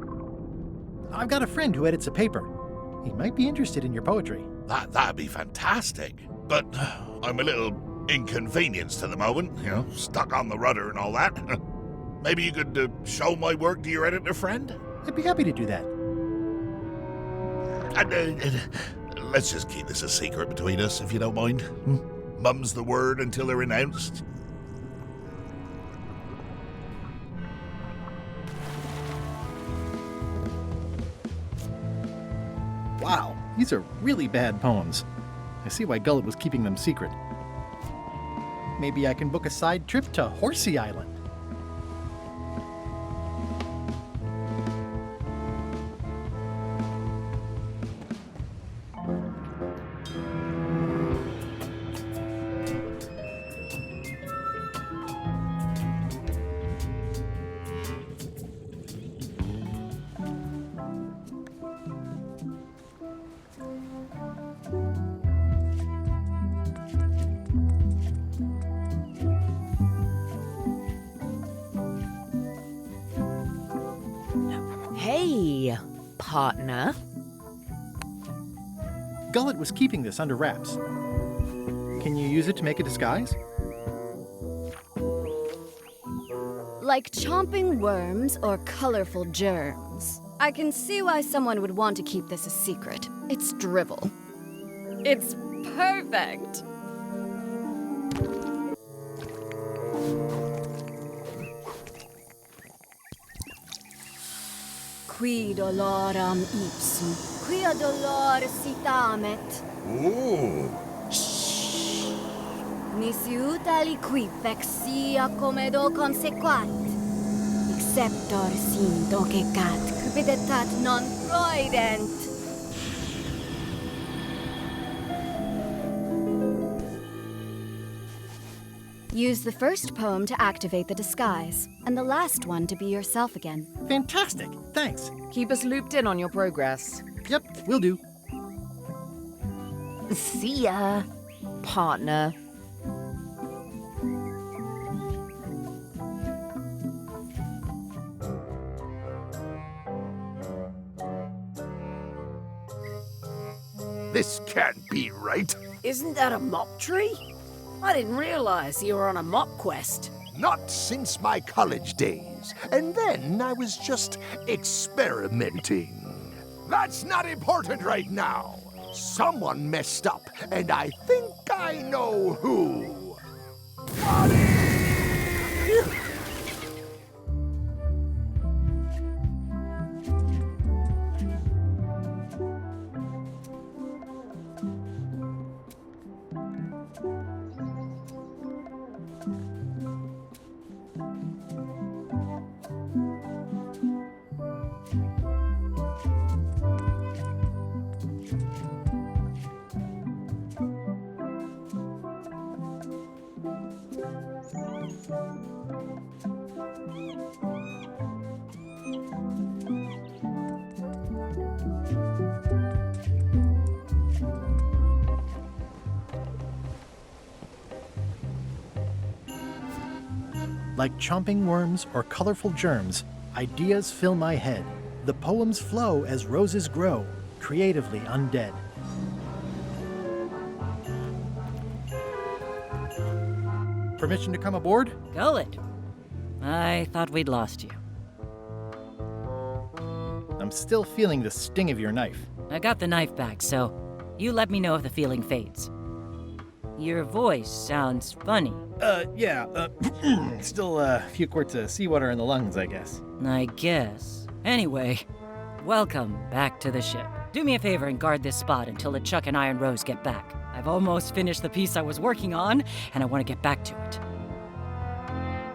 I've got a friend who edits a paper. He might be interested in your poetry. That'd be fantastic. But I'm a little inconvenienced at the moment, stuck on the rudder and all that. Maybe you could show my work to your editor friend? I'd be happy to do that. And, let's just keep this a secret between us, if you don't mind. Mum's the word until they're announced. Wow, these are really bad poems. I see why Gullet was keeping them secret. Maybe I can book a side trip to Horsey Island. Hey, partner. Gullet was keeping this under wraps. Can you use it to make a disguise? Like chomping worms or colorful germs. I can see why someone would want to keep this a secret. It's drivel. It's perfect! Qui doloram ipsum, quia dolor sitamet. Ooh. Nisi ut aliquid vexia comedo consequat. Exceptor sin docecat, cupiditat non proident. Use the first poem to activate the disguise, and the last one to be yourself again. Fantastic! Thanks. Keep us looped in on your progress. Yep, will do. See ya, partner. This can't be right. Isn't that a mop tree? I didn't realize you were on a mop quest. Not since my college days. And then I was just experimenting. That's not important right now. Someone messed up, and I think I know who. Like chomping worms or colorful germs, ideas fill my head. The poems flow as roses grow, creatively undead. Permission to come aboard? Gullet. I thought we'd lost you. I'm still feeling the sting of your knife. I got the knife back, so you let me know if the feeling fades. Your voice sounds funny. Still a few quarts of seawater in the lungs, I guess. I guess. Anyway, welcome back to the ship. Do me a favor and guard this spot until LeChuck and Iron Rose get back. I've almost finished the piece I was working on, and I want to get back to it.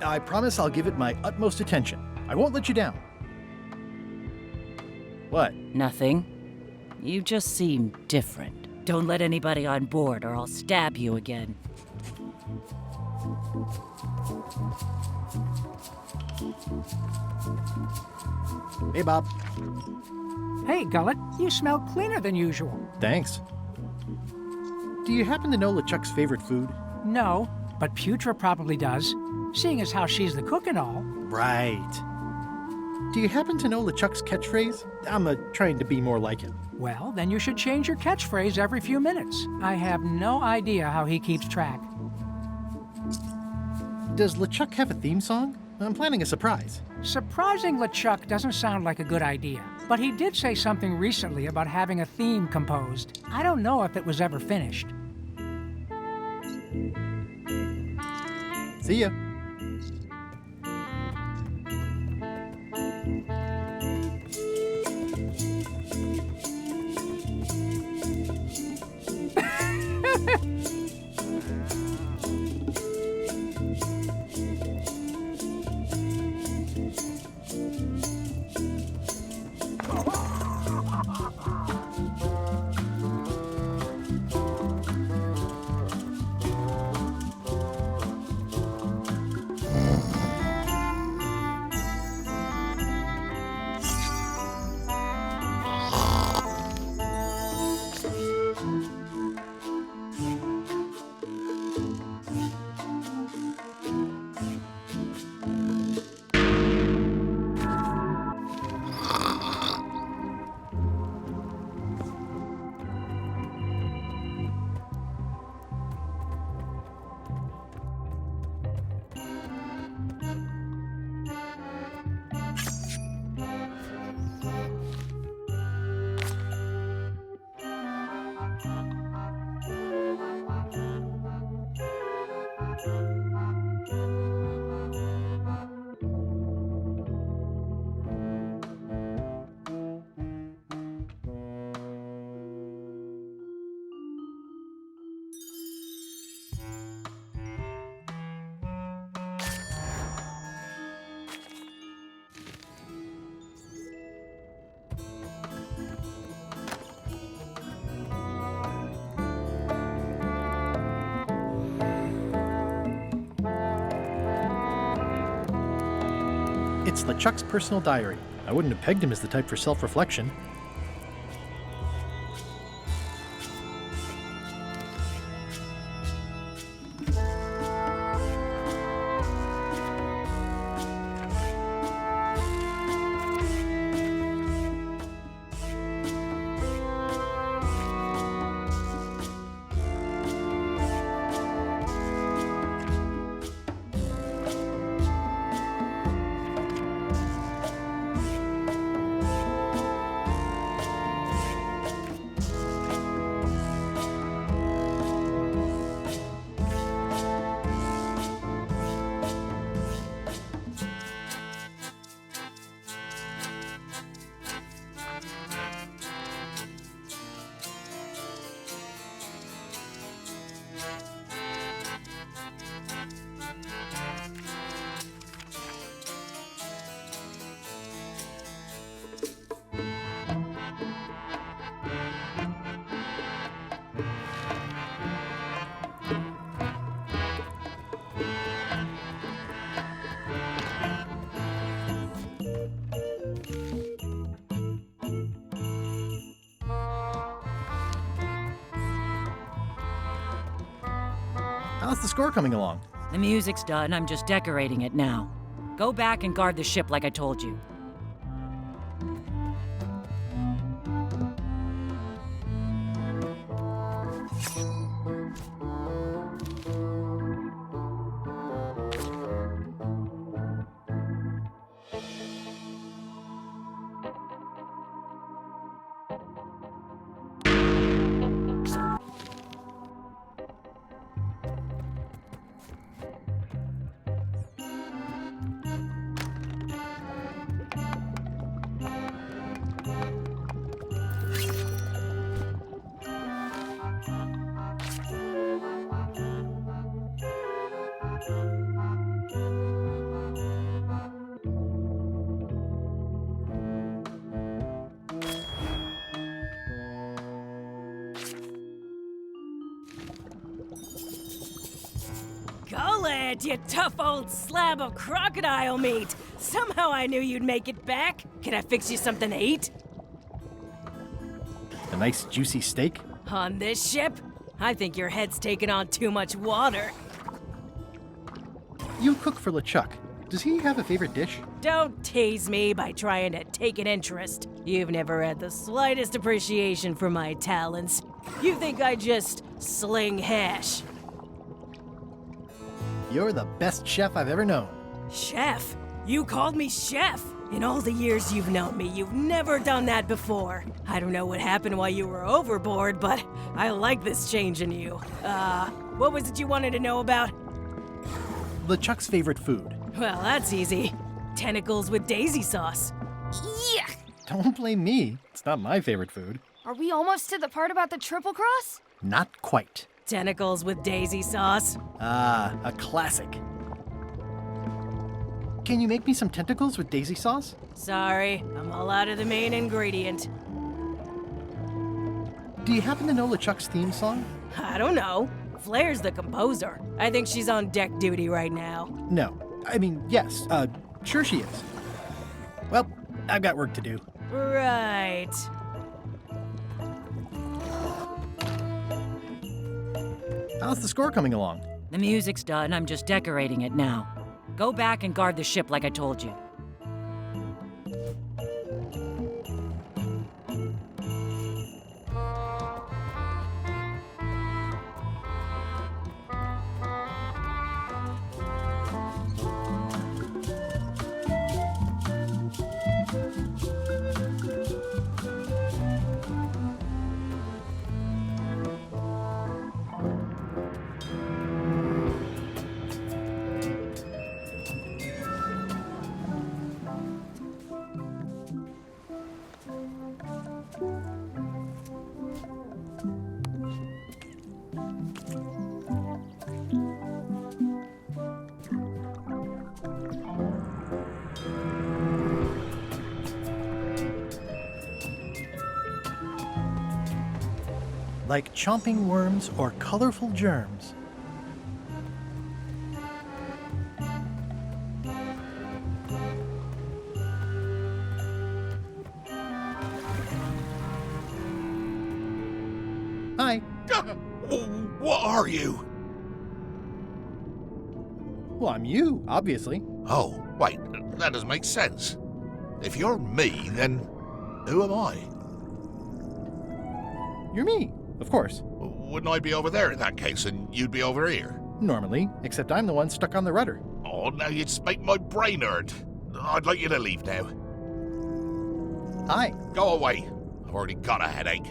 I promise I'll give it my utmost attention. I won't let you down. What? Nothing. You just seem different. Don't let anybody on board or I'll stab you again. Hey, Bob. Hey, Gullet, you smell cleaner than usual. Thanks. Do you happen to know LeChuck's favorite food? No, but Putra probably does, seeing as how she's the cook and all. Right. Do you happen to know LeChuck's catchphrase? I'm trying to be more like him. Well, then you should change your catchphrase every few minutes. I have no idea how he keeps track. Does LeChuck have a theme song? I'm planning a surprise. Surprising LeChuck doesn't sound like a good idea, but he did say something recently about having a theme composed. I don't know if it was ever finished. See ya. It's LeChuck's personal diary. I wouldn't have pegged him as the type for self-reflection. How's the score coming along? The music's done, I'm just decorating it now. Go back and guard the ship like I told you. it, you tough old slab of crocodile meat! Somehow I knew you'd make it back. Can I fix you something to eat? A nice juicy steak? On this ship? I think your head's taken on too much water. You cook for LeChuck. Does he have a favorite dish? Don't tease me by trying to take an interest. You've never had the slightest appreciation for my talents. You think I just sling hash. You're the best chef I've ever known. Chef? You called me chef? In all the years you've known me, you've never done that before. I don't know what happened while you were overboard, but I like this change in you. What was it you wanted to know about? LeChuck's favorite food. Well, that's easy. Tentacles with daisy sauce. Yeah! Don't blame me. It's not my favorite food. Are we almost to the part about the triple cross? Not quite. Tentacles with daisy sauce. Ah, a classic. Can you make me some tentacles with daisy sauce? Sorry, I'm all out of the main ingredient. Do you happen to know LeChuck's theme song? I don't know. Flair's the composer. I think she's on deck duty right now. No. I mean, yes. Sure she is. Well, I've got work to do. Right. How's the score coming along? The music's done. I'm just decorating it now. Go back and guard the ship like I told you. Like chomping worms or colorful germs. Hi. What are you? Well, I'm you, obviously. Oh, wait, that doesn't make sense. If you're me, then who am I? You're me, of course. Wouldn't I be over there in that case, and you'd be over here? Normally, except I'm the one stuck on the rudder. Oh, now you just make my brain hurt. I'd like you to leave now. Hi. Go away. I've already got a headache.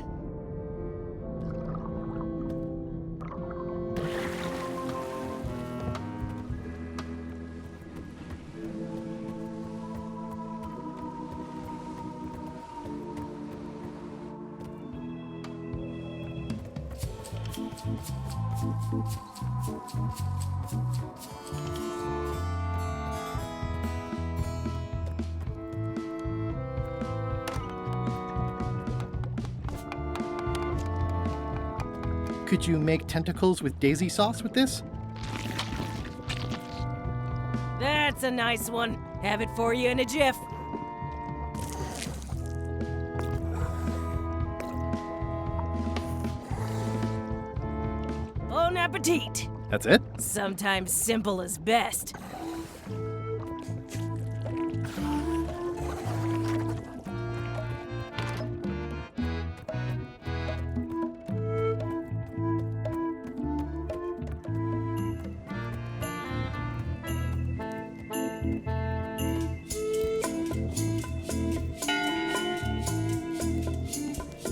Could you make tentacles with daisy sauce with this? That's a nice one. Have it for you in a jiff. Bon appetit. That's it? Sometimes simple is best.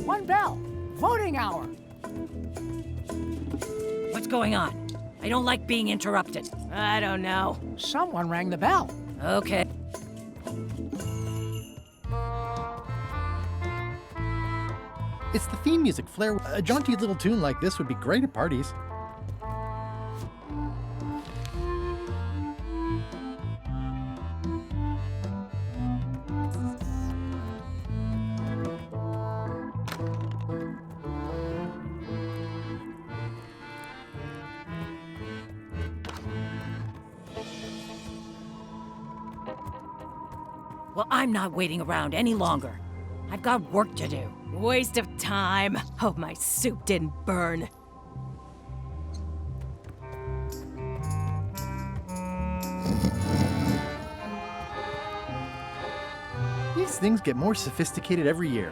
One bell. Voting hour. What's going on? I don't like being interrupted. I don't know. Someone rang the bell. Okay. It's the theme music, Flair. A jaunty little tune like this would be great at parties. Well, I'm not waiting around any longer. I've got work to do. Waste of time. Hope my soup didn't burn. These things get more sophisticated every year.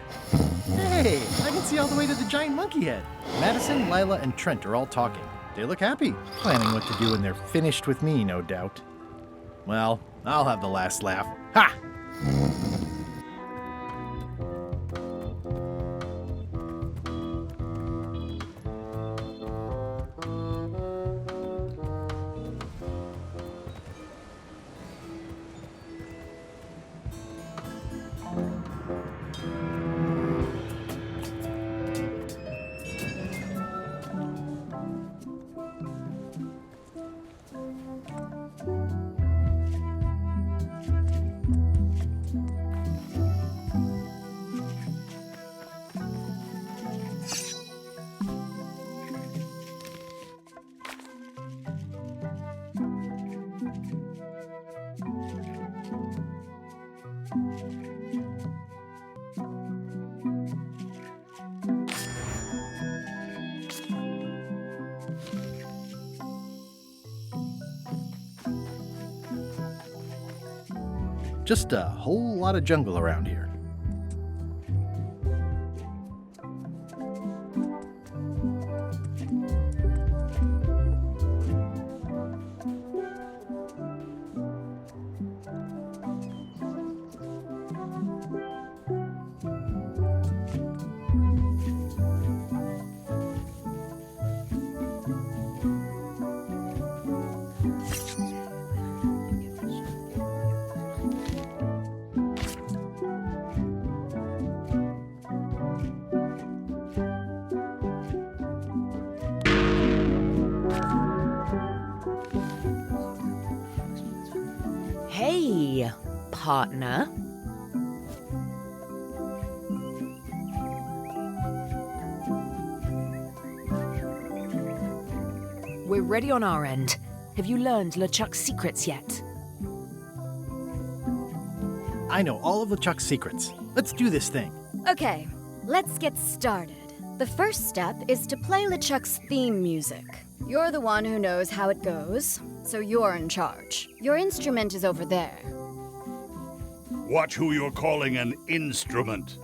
Hey, I can see all the way to the giant monkey head. Madison, Lila, and Trent are all talking. They look happy, planning what to do when they're finished with me, no doubt. Well, I'll have the last laugh. Ha! Just a whole lot of jungle around here. Hey, partner. We're ready on our end. Have you learned LeChuck's secrets yet? I know all of LeChuck's secrets. Let's do this thing. Okay, let's get started. The first step is to play LeChuck's theme music. You're the one who knows how it goes, so you're in charge. Your instrument is over there. Watch who you're calling an instrument.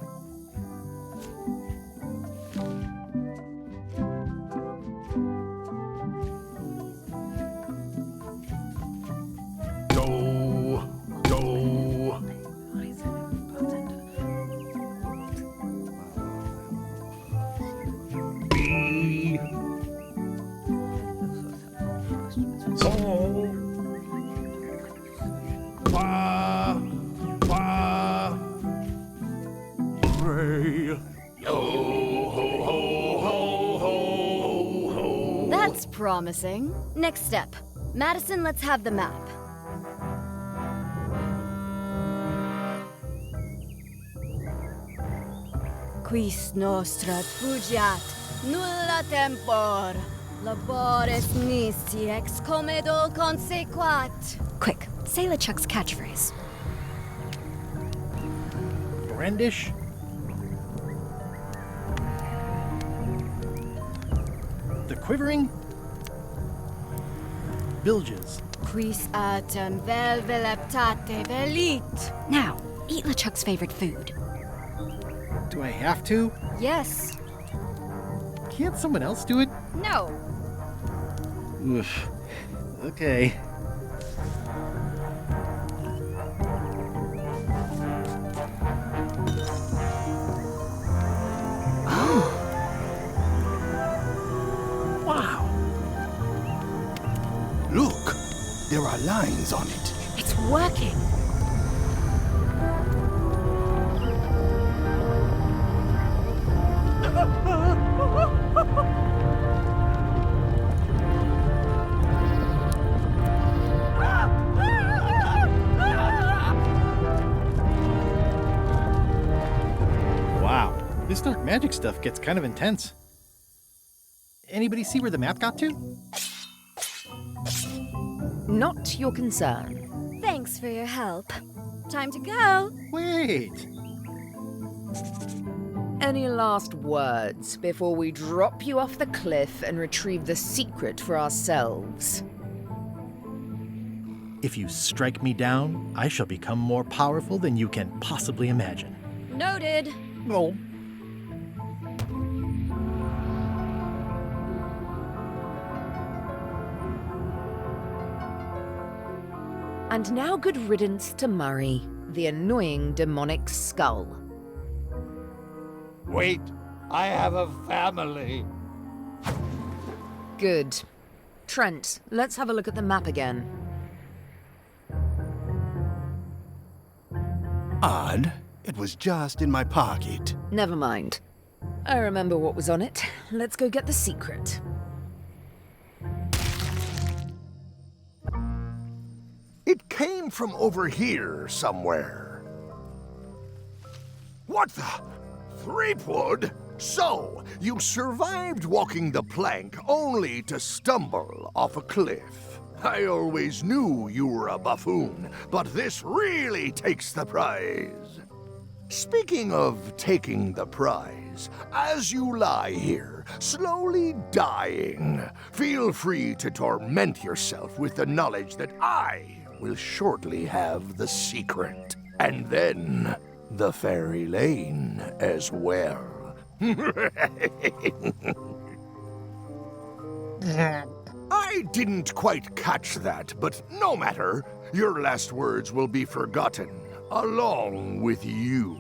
That's promising. Next step. Madison, let's have the map. Quis nostra fugiat, nulla tempor. Labores nisi ex comedo consequat. Quick, say LeChuck's catchphrase. Brandish. The quivering bilges. Quis autem vel veleptate velit. Now, eat LeChuck's favorite food. Do I have to? Yes. Can't someone else do it? No. Oof. Okay. Wow. Look, there are lines on it. It's working. Wow, this dark magic stuff gets kind of intense. Anybody see where the map got to? Not your concern. Thanks for your help. Time to go. Wait! Any last words before we drop you off the cliff and retrieve the secret for ourselves? If you strike me down, I shall become more powerful than you can possibly imagine. Noted. Oh. And now good riddance to Murray, the annoying demonic skull. Wait, I have a family. Good. Trent, let's have a look at the map again. Odd. It was just in my pocket. Never mind. I remember what was on it. Let's go get the secret. It came from over here somewhere. What the? Threepwood? So, you survived walking the plank only to stumble off a cliff. I always knew you were a buffoon, but this really takes the prize. Speaking of taking the prize, as you lie here, slowly dying, feel free to torment yourself with the knowledge that I will shortly have the secret. And then the fairy lane as well. I didn't quite catch that, but no matter. Your last words will be forgotten, along with you.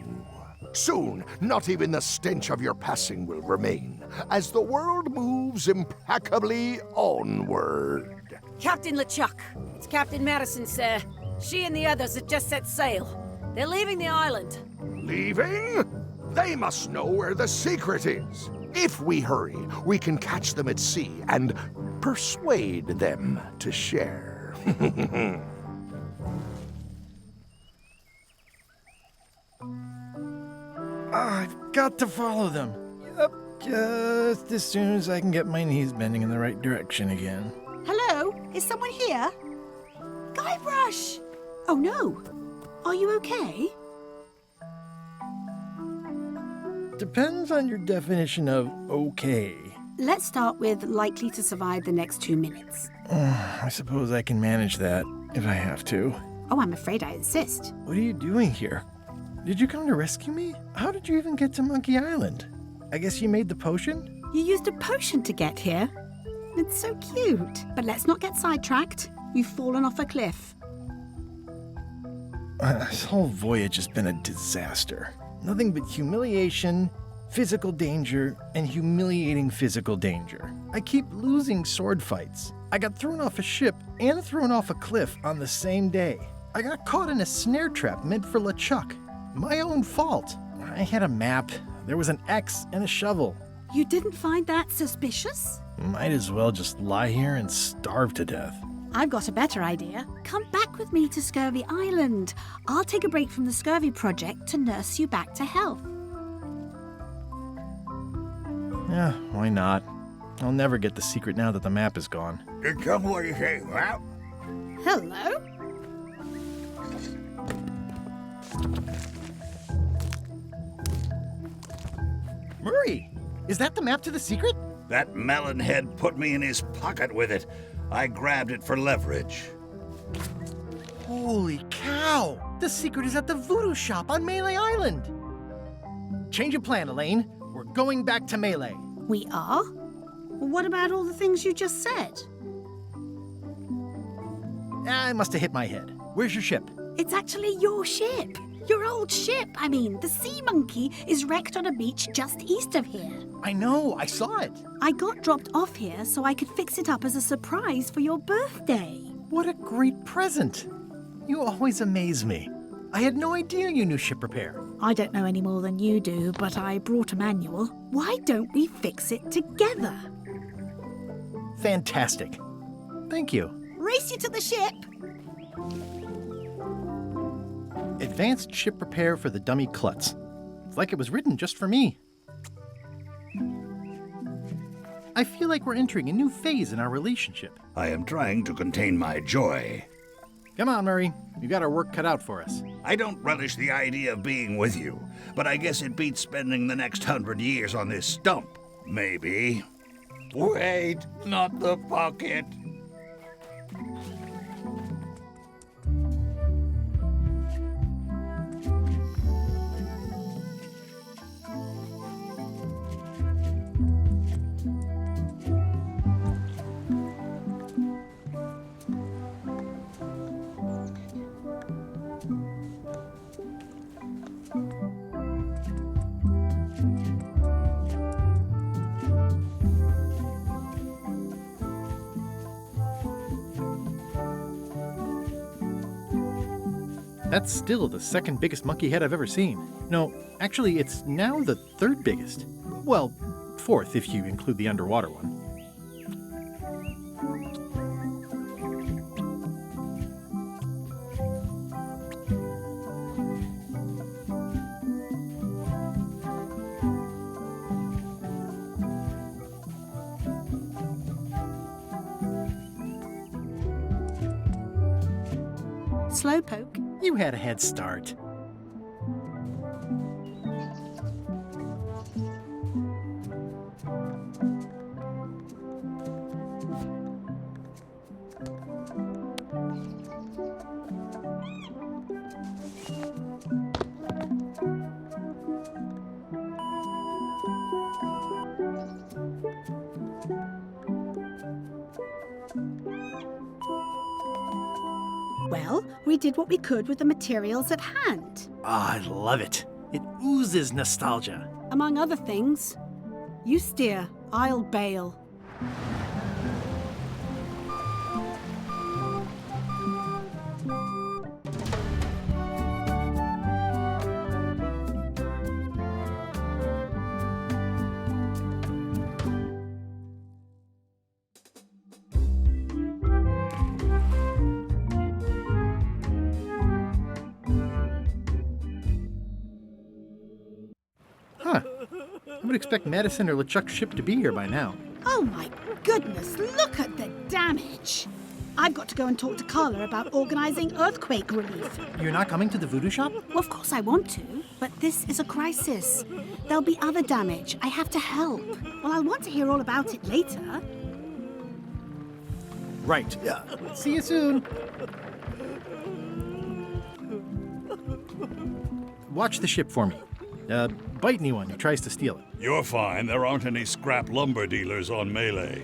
Soon, not even the stench of your passing will remain, as the world moves impeccably onward. Captain LeChuck, it's Captain Madison, sir. She and the others have just set sail. They're leaving the island. Leaving? They must know where the secret is. If we hurry, we can catch them at sea and persuade them to share. I've got to follow them. Yep, just as soon as I can get my knees bending in the right direction again. Hello? Is someone here? Guybrush! Oh no. Are you okay? Depends on your definition of okay. Let's start with likely to survive the next 2 minutes. I suppose I can manage that if I have to. Oh, I'm afraid I insist. What are you doing here? Did you come to rescue me? How did you even get to Monkey Island? I guess you made the potion? You used a potion to get here. It's so cute. But let's not get sidetracked. You've fallen off a cliff. This whole voyage has been a disaster. Nothing but humiliation, physical danger, and humiliating physical danger. I keep losing sword fights. I got thrown off a ship and thrown off a cliff on the same day. I got caught in a snare trap meant for LeChuck. My own fault. I had a map. There was an X and a shovel. You didn't find that suspicious? Might as well just lie here and starve to death. I've got a better idea. Come back with me to Scurvy Island. I'll take a break from the Scurvy project to nurse you back to health. Yeah, why not? I'll never get the secret now that the map is gone. Come what you say, well? Hello? Murray, is that the map to the secret? That melonhead put me in his pocket with it. I grabbed it for leverage. Holy cow! The secret is at the voodoo shop on Melee Island! Change of plan, Elaine. We're going back to Melee. We are? What about all the things you just said? I must have hit my head. Where's your ship? It's actually your ship. Your old ship. I mean, the Sea Monkey is wrecked on a beach just east of here. I know, I saw it. I got dropped off here so I could fix it up as a surprise for your birthday. What a great present. You always amaze me. I had no idea you knew ship repair. I don't know any more than you do, but I brought a manual. Why don't we fix it together? Fantastic. Thank you. Race you to the ship. Advanced ship repair for the dummy klutz. It's like it was written just for me. I feel like we're entering a new phase in our relationship. I am trying to contain my joy. Come on, Murray. You got our work cut out for us. I don't relish the idea of being with you, but I guess it beats spending the next 100 years on this stump. Maybe. Wait, not the pocket. That's still the second biggest monkey head I've ever seen. No, actually, it's now the third biggest. Well, fourth if you include the underwater one. Slowpoke. You had a head start. Well, we did what we could with the materials at hand. Ah, I love it. It oozes nostalgia. Among other things, you steer, I'll bail. I would expect Madison or LeChuck's ship to be here by now. Oh my goodness, look at the damage! I've got to go and talk to Carla about organising earthquake relief. You're not coming to the voodoo shop? Well, of course I want to, but this is a crisis. There'll be other damage. I have to help. Well, I'll want to hear all about it later. Right. See you soon. Watch the ship for me. Bite anyone who tries to steal it. You're fine. There aren't any scrap lumber dealers on Melee.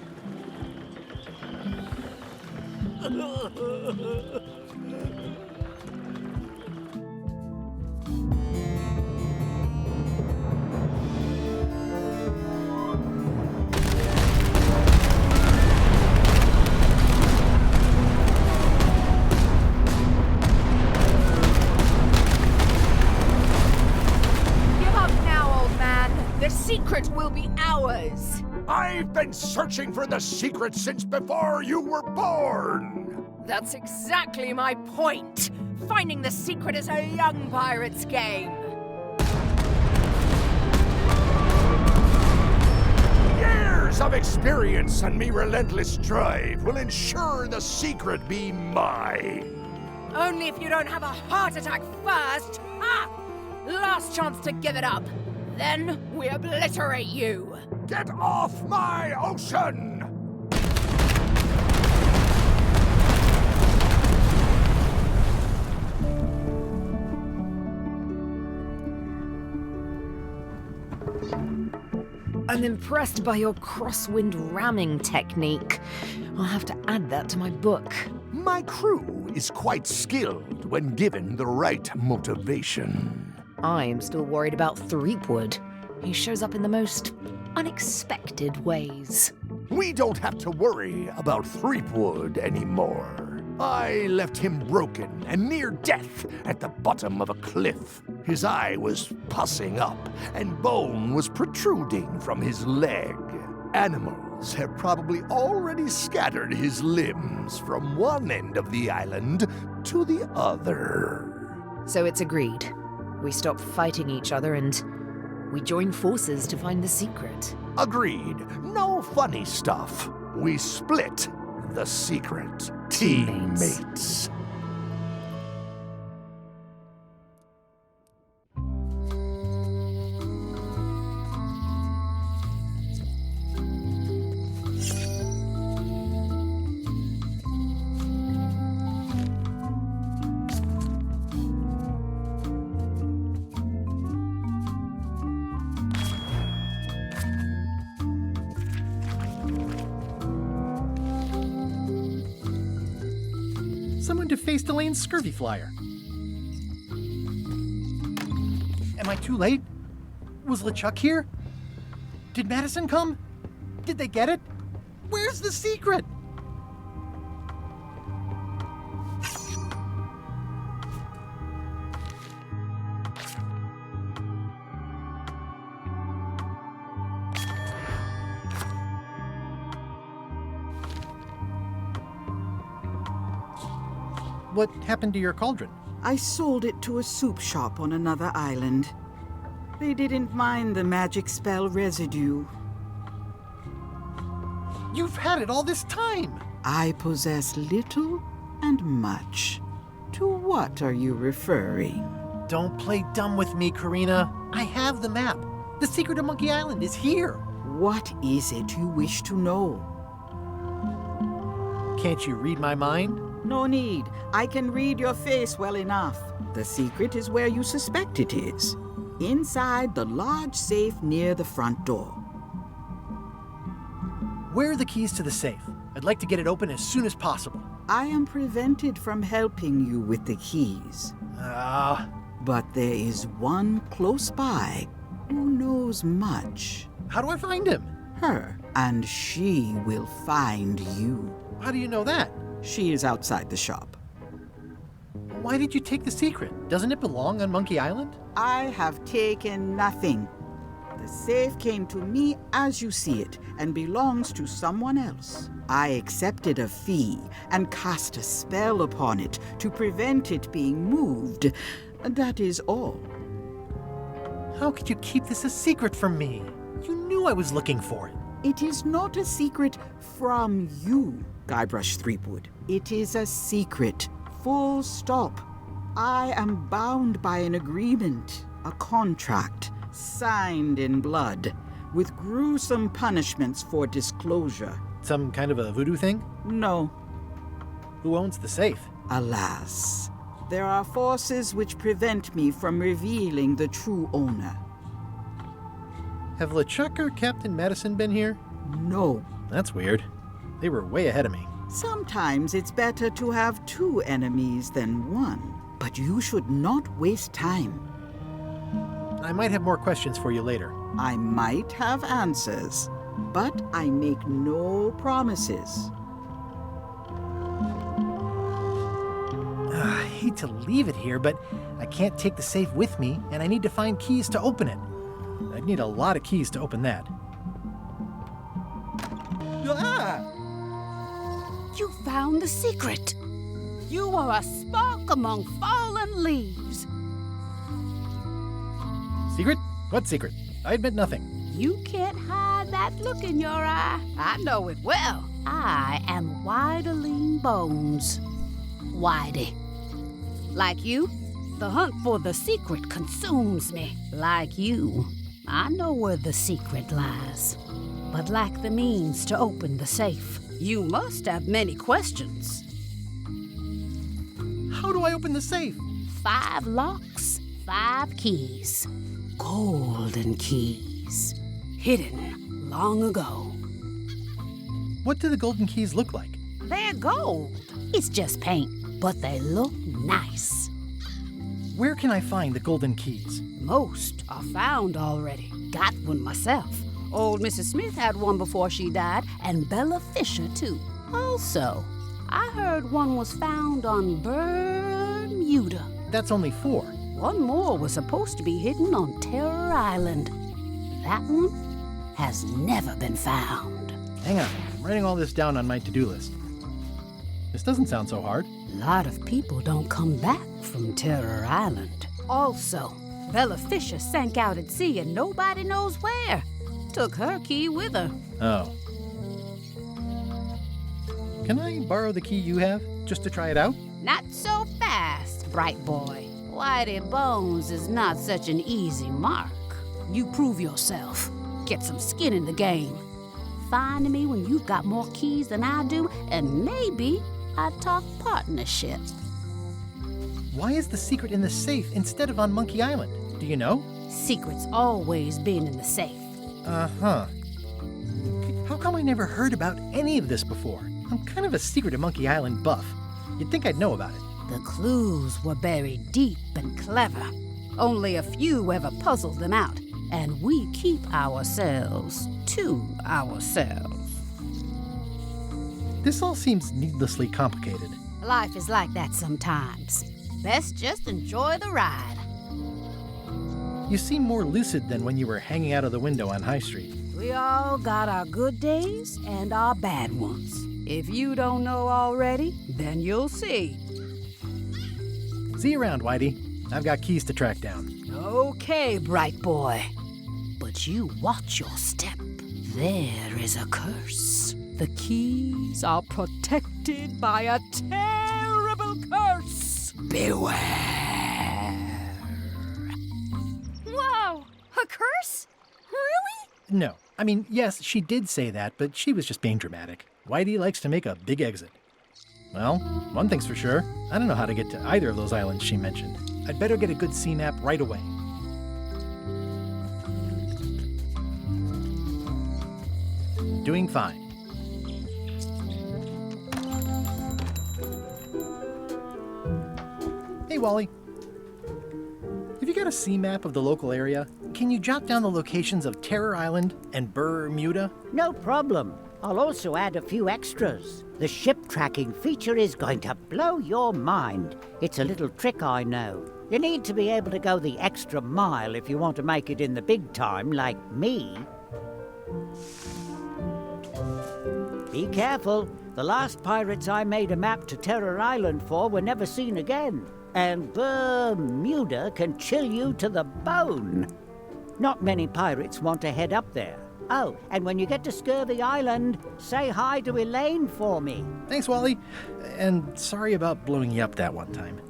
Secret will be ours! I've been searching for the secret since before you were born! That's exactly my point! Finding the secret is a young pirate's game! Years of experience and me relentless drive will ensure the secret be mine! Only if you don't have a heart attack first! Ha! Last chance to give it up! Then we obliterate you! Get off my ocean! I'm impressed by your crosswind ramming technique. I'll have to add that to my book. My crew is quite skilled when given the right motivation. I am still worried about Threepwood. He shows up in the most unexpected ways. We don't have to worry about Threepwood anymore. I left him broken and near death at the bottom of a cliff. His eye was pussing up, and bone was protruding from his leg. Animals have probably already scattered his limbs from one end of the island to the other. So it's agreed. We stop fighting each other and we join forces to find the secret. Agreed. No funny stuff. We split the secret. Teammates. Someone to face Delane's scurvy flyer. Am I too late? Was LeChuck here? Did Madison come? Did they get it? Where's the secret? What happened to your cauldron? I sold it to a soup shop on another island. They didn't mind the magic spell residue. You've had it all this time! I possess little and much. To what are you referring? Don't play dumb with me, Karina. I have the map. The secret of Monkey Island is here. What is it you wish to know? Can't you read my mind? No need. I can read your face well enough. The secret is where you suspect it is. Inside the large safe near the front door. Where are the keys to the safe? I'd like to get it open as soon as possible. I am prevented from helping you with the keys. But there is one close by who knows much. How do I find him? Her. And she will find you. How do you know that? She is outside the shop. Why did you take the secret? Doesn't it belong on Monkey Island? I have taken nothing. The safe came to me as you see it and belongs to someone else. I accepted a fee and cast a spell upon it to prevent it being moved. That is all. How could you keep this a secret from me? You knew I was looking for it. It is not a secret from you, Guybrush Threepwood. It is a secret. Full stop. I am bound by an agreement, a contract, signed in blood, with gruesome punishments for disclosure. Some kind of a voodoo thing? No. Who owns the safe? Alas, there are forces which prevent me from revealing the true owner. Have LeChuck or Captain Madison been here? No. That's weird. They were way ahead of me. Sometimes it's better to have two enemies than one. But you should not waste time. I might have more questions for you later. I might have answers, but I make no promises. I hate to leave it here, but I can't take the safe with me, and I need to find keys to open it. I'd need a lot of keys to open that. You found the secret. You are a spark among fallen leaves. Secret? What secret? I admit nothing. You can't hide that look in your eye. I know it well. I am Whiteling Bones. Whitey. Like you, the hunt for the secret consumes me. Like you, I know where the secret lies, but lack the means to open the safe. You must have many questions. How do I open the safe? 5 locks, 5 keys. Golden keys. Hidden long ago. What do the golden keys look like? They're gold. It's just paint, but they look nice. Where can I find the golden keys? Most are found already. Got one myself. Old Mrs. Smith had one before she died, and Bella Fisher, too. Also, I heard one was found on Bermuda. That's only 4. One more was supposed to be hidden on Terror Island. That one has never been found. Hang on, I'm writing all this down on my to-do list. This doesn't sound so hard. A lot of people don't come back from Terror Island. Also, Bella Fisher sank out at sea and nobody knows where. Took her key with her. Oh. Can I borrow the key you have, just to try it out? Not so fast, bright boy. Whitey Bones is not such an easy mark. You prove yourself. Get some skin in the game. Find me when you've got more keys than I do, and maybe I'd talk partnership. Why is the secret in the safe instead of on Monkey Island? Do you know? Secret's always been in the safe. Uh-huh. How come I never heard about any of this before? I'm kind of a Secret of Monkey Island buff. You'd think I'd know about it. The clues were buried deep and clever. Only a few ever puzzled them out, and we keep ourselves to ourselves. This all seems needlessly complicated. Life is like that sometimes. Best just enjoy the ride. You seem more lucid than when you were hanging out of the window on High Street. We all got our good days and our bad ones. If you don't know already, then you'll see. See you around, Whitey. I've got keys to track down. Okay, bright boy. But you watch your step. There is a curse. The keys are protected by a terrible curse. Beware. Whoa! A curse? Really? No. I mean, yes, she did say that, but she was just being dramatic. Whitey likes to make a big exit. Well, one thing's for sure. I don't know how to get to either of those islands she mentioned. I'd better get a good sea map right away. Doing fine. Hey, Wally. Have you got a sea map of the local area? Can you jot down the locations of Terror Island and Bermuda? No problem. I'll also add a few extras. The ship tracking feature is going to blow your mind. It's a little trick, I know. You need to be able to go the extra mile if you want to make it in the big time, like me. Be careful. The last pirates I made a map to Terror Island for were never seen again. And Bermuda can chill you to the bone. Not many pirates want to head up there. Oh, and when you get to Scurvy Island, say hi to Elaine for me. Thanks, Wally. And sorry about blowing you up that one time.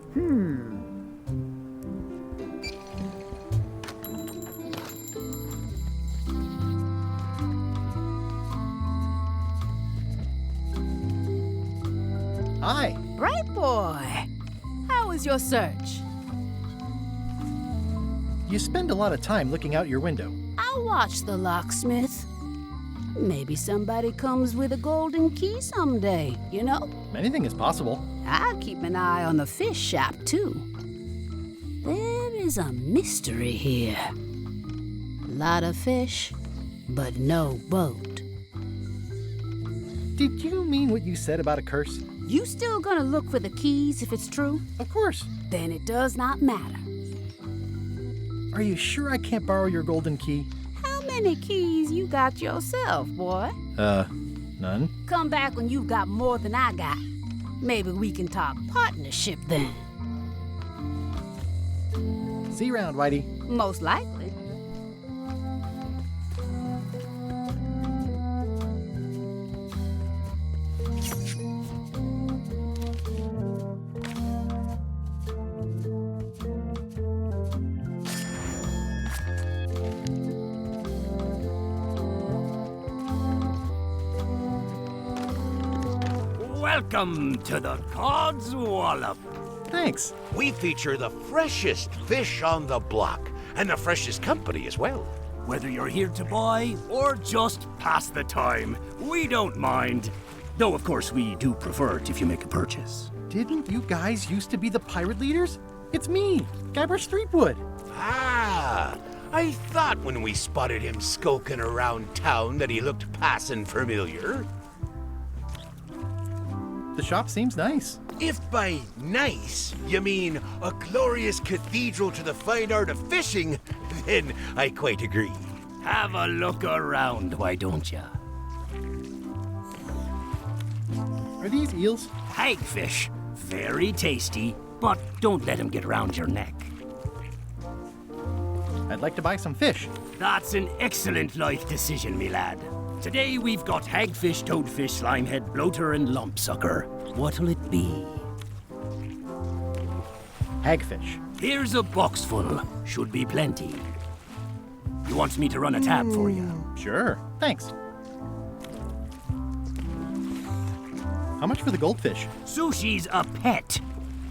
Hi. Bright boy. How was your search? You spend a lot of time looking out your window. I'll watch the locksmith. Maybe somebody comes with a golden key someday, you know? Anything is possible. I'll keep an eye on the fish shop, too. There is a mystery here. Lot of fish, but no boat. Did you mean what you said about a curse? You still gonna look for the keys if it's true? Of course. Then it does not matter. Are you sure I can't borrow your golden key? How many keys you got yourself, boy? None. Come back when you've got more than I got. Maybe we can talk partnership then. See you around, Whitey. Most likely. Welcome to the God's Wallop. Thanks. We feature the freshest fish on the block, and the freshest company as well. Whether you're here to buy or just pass the time, we don't mind. Though, of course, we do prefer it if you make a purchase. Didn't you guys used to be the pirate leaders? It's me, Guybrush Threepwood. Ah, I thought when we spotted him skulking around town that he looked passing familiar. The shop seems nice. If by nice you mean a glorious cathedral to the fine art of fishing, then I quite agree. Have a look around, why don't ya? Are these eels? Hagfish. Very tasty, but don't let them get around your neck. I'd like to buy some fish. That's an excellent life decision, me lad. Today we've got hagfish, toadfish, slimehead, bloater, and lumpsucker. What'll it be? Hagfish. Here's a box full. Should be plenty. You want me to run a tab for you? Sure. Thanks. How much for the goldfish? Sushi's a pet.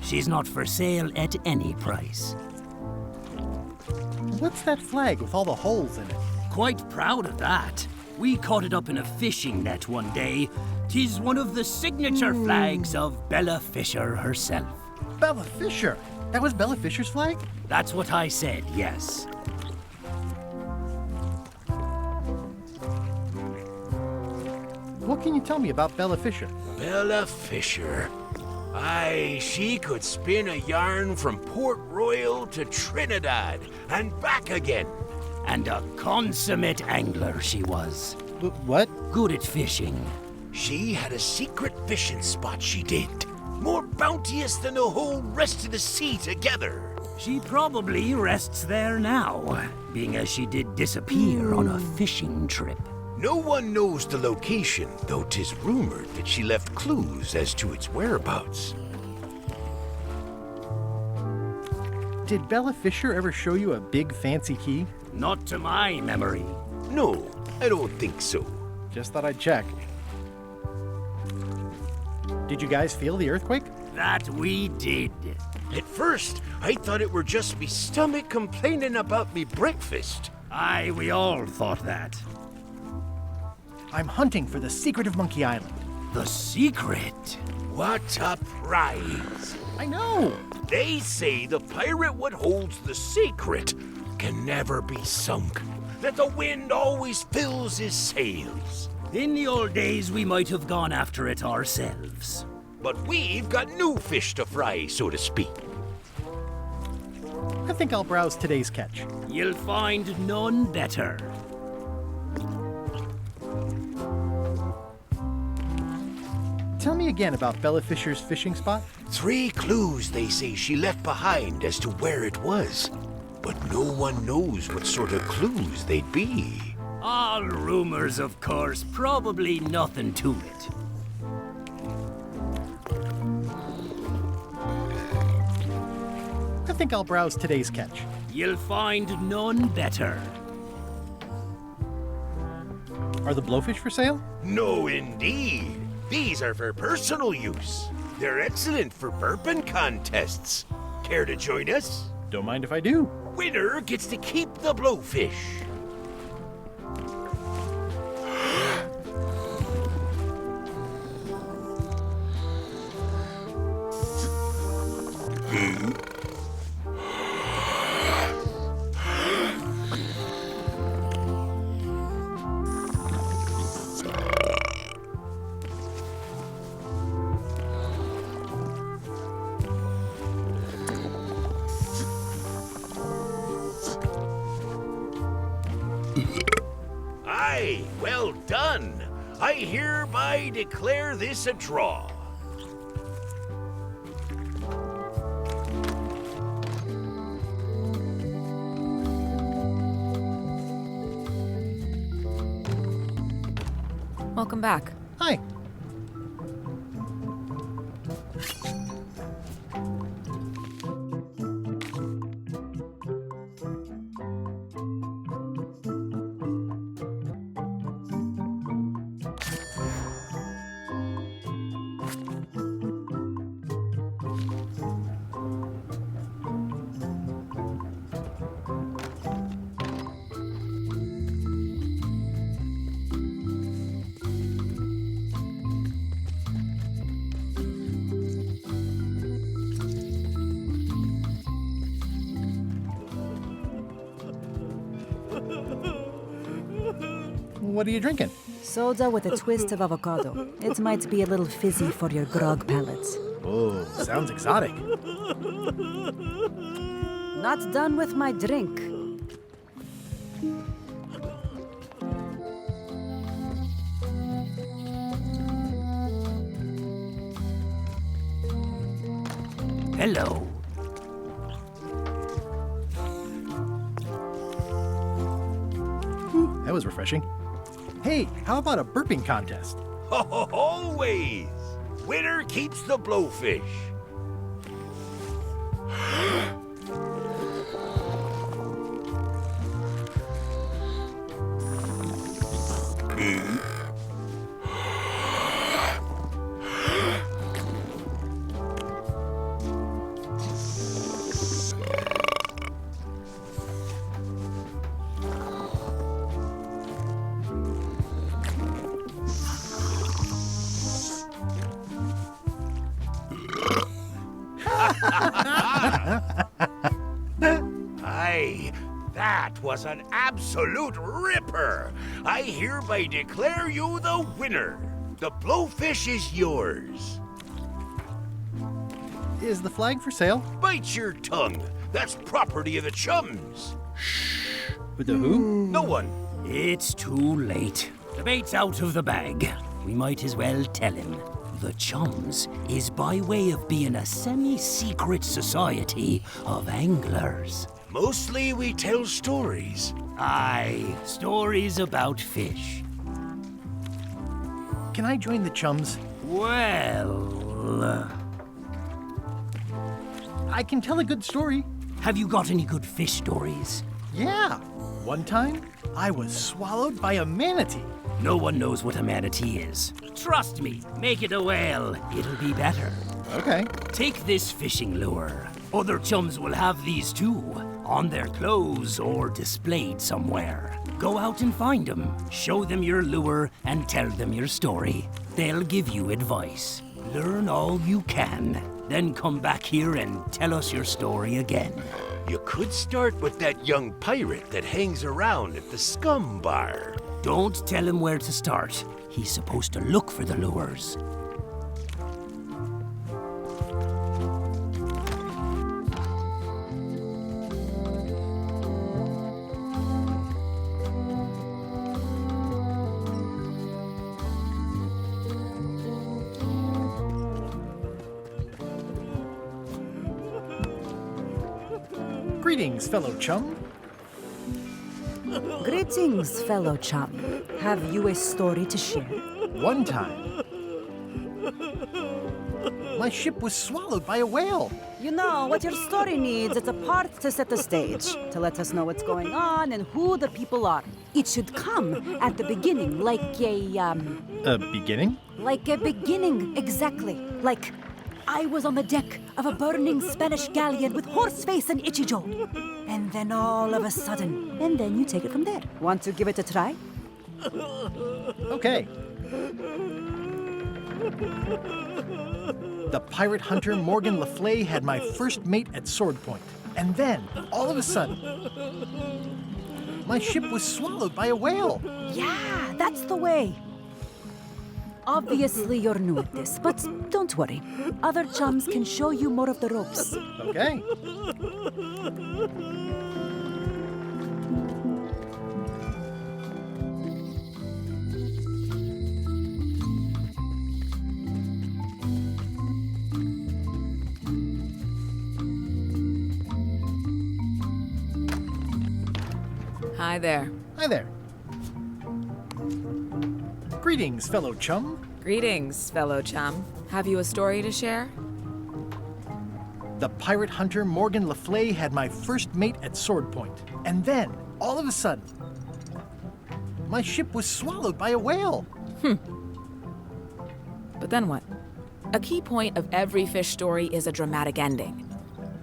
She's not for sale at any price. What's that flag with all the holes in it? Quite proud of that. We caught it up in a fishing net one day, 'Tis one of the signature flags of Bella Fisher herself. Bella Fisher? That was Bella Fisher's flag? That's what I said, yes. What can you tell me about Bella Fisher? Bella Fisher. Aye, she could spin a yarn from Port Royal to Trinidad and back again. And a consummate angler she was. What? Good at fishing. She had a secret fishing spot, she did. More bounteous than the whole rest of the sea together. She probably rests there now, being as she did disappear on a fishing trip. No one knows the location, though 'tis rumored that she left clues as to its whereabouts. Did Bella Fisher ever show you a big fancy key? Not to my memory. No, I don't think so. Just thought I'd check. Did you guys feel the earthquake? That we did. At first, I thought it were just me stomach complaining about me breakfast. Aye, we all thought that. I'm hunting for the secret of Monkey Island. The secret? What a prize! I know! They say the pirate what holds the secret can never be sunk, that the wind always fills his sails. In the old days, we might have gone after it ourselves. But we've got new fish to fry, so to speak. I think I'll browse today's catch. You'll find none better. Tell me again about Bella Fisher's fishing spot. 3 clues they say she left behind as to where it was. But no one knows what sort of clues they'd be. All rumors, of course. Probably nothing to it. I think I'll browse today's catch. You'll find none better. Are the blowfish for sale? No, indeed. These are for personal use. They're excellent for burping contests. Care to join us? Don't mind if I do. Winner gets to keep the blowfish. Aye, well done. I hereby declare this a draw. Welcome back. Hi. What are you drinking? Soda with a twist of avocado. It might be a little fizzy for your grog palates. Oh, sounds exotic. Not done with my drink. Hello. That was refreshing. Hey, how about a burping contest? Always! Winner keeps the blowfish. Aye, that was an absolute ripper. I hereby declare you the winner. The blowfish is yours. Is the flag for sale? Bite your tongue. That's property of the chums. With the who? No one. It's too late. The bait's out of the bag. We might as well tell him. The Chums is by way of being a semi-secret society of anglers. Mostly we tell stories. Aye, stories about fish. Can I join the chums? Well... I can tell a good story. Have you got any good fish stories? Yeah. One time, I was swallowed by a manatee. No one knows what a manatee is. Trust me, make it a whale. It'll be better. Okay. Take this fishing lure. Other chums will have these too, on their clothes or displayed somewhere. Go out and find them, show them your lure, and tell them your story. They'll give you advice. Learn all you can. Then come back here and tell us your story again. You could start with that young pirate that hangs around at the scum bar. Don't tell him where to start. He's supposed to look for the lures. Greetings, fellow chum. Greetings, fellow chum. Have you a story to share? One time, my ship was swallowed by a whale. You know, what your story needs is a part to set the stage, to let us know what's going on and who the people are. It should come at the beginning, like A beginning? Like a beginning, exactly. Like, I was on the deck of a burning Spanish galleon with Horseface and Ichijo. And then all of a sudden, and then you take it from there. Want to give it a try? Okay. The pirate hunter Morgan Le Fay had my first mate at sword point. And then, all of a sudden, my ship was swallowed by a whale. Yeah, that's the way. Obviously, you're new at this, but don't worry. Other chums can show you more of the ropes. Okay. Hi there. Hi there. Greetings, fellow chum. Greetings, fellow chum. Have you a story to share? The pirate hunter Morgan Le Fay had my first mate at sword point. And then, all of a sudden, my ship was swallowed by a whale. But then what? A key point of every fish story is a dramatic ending.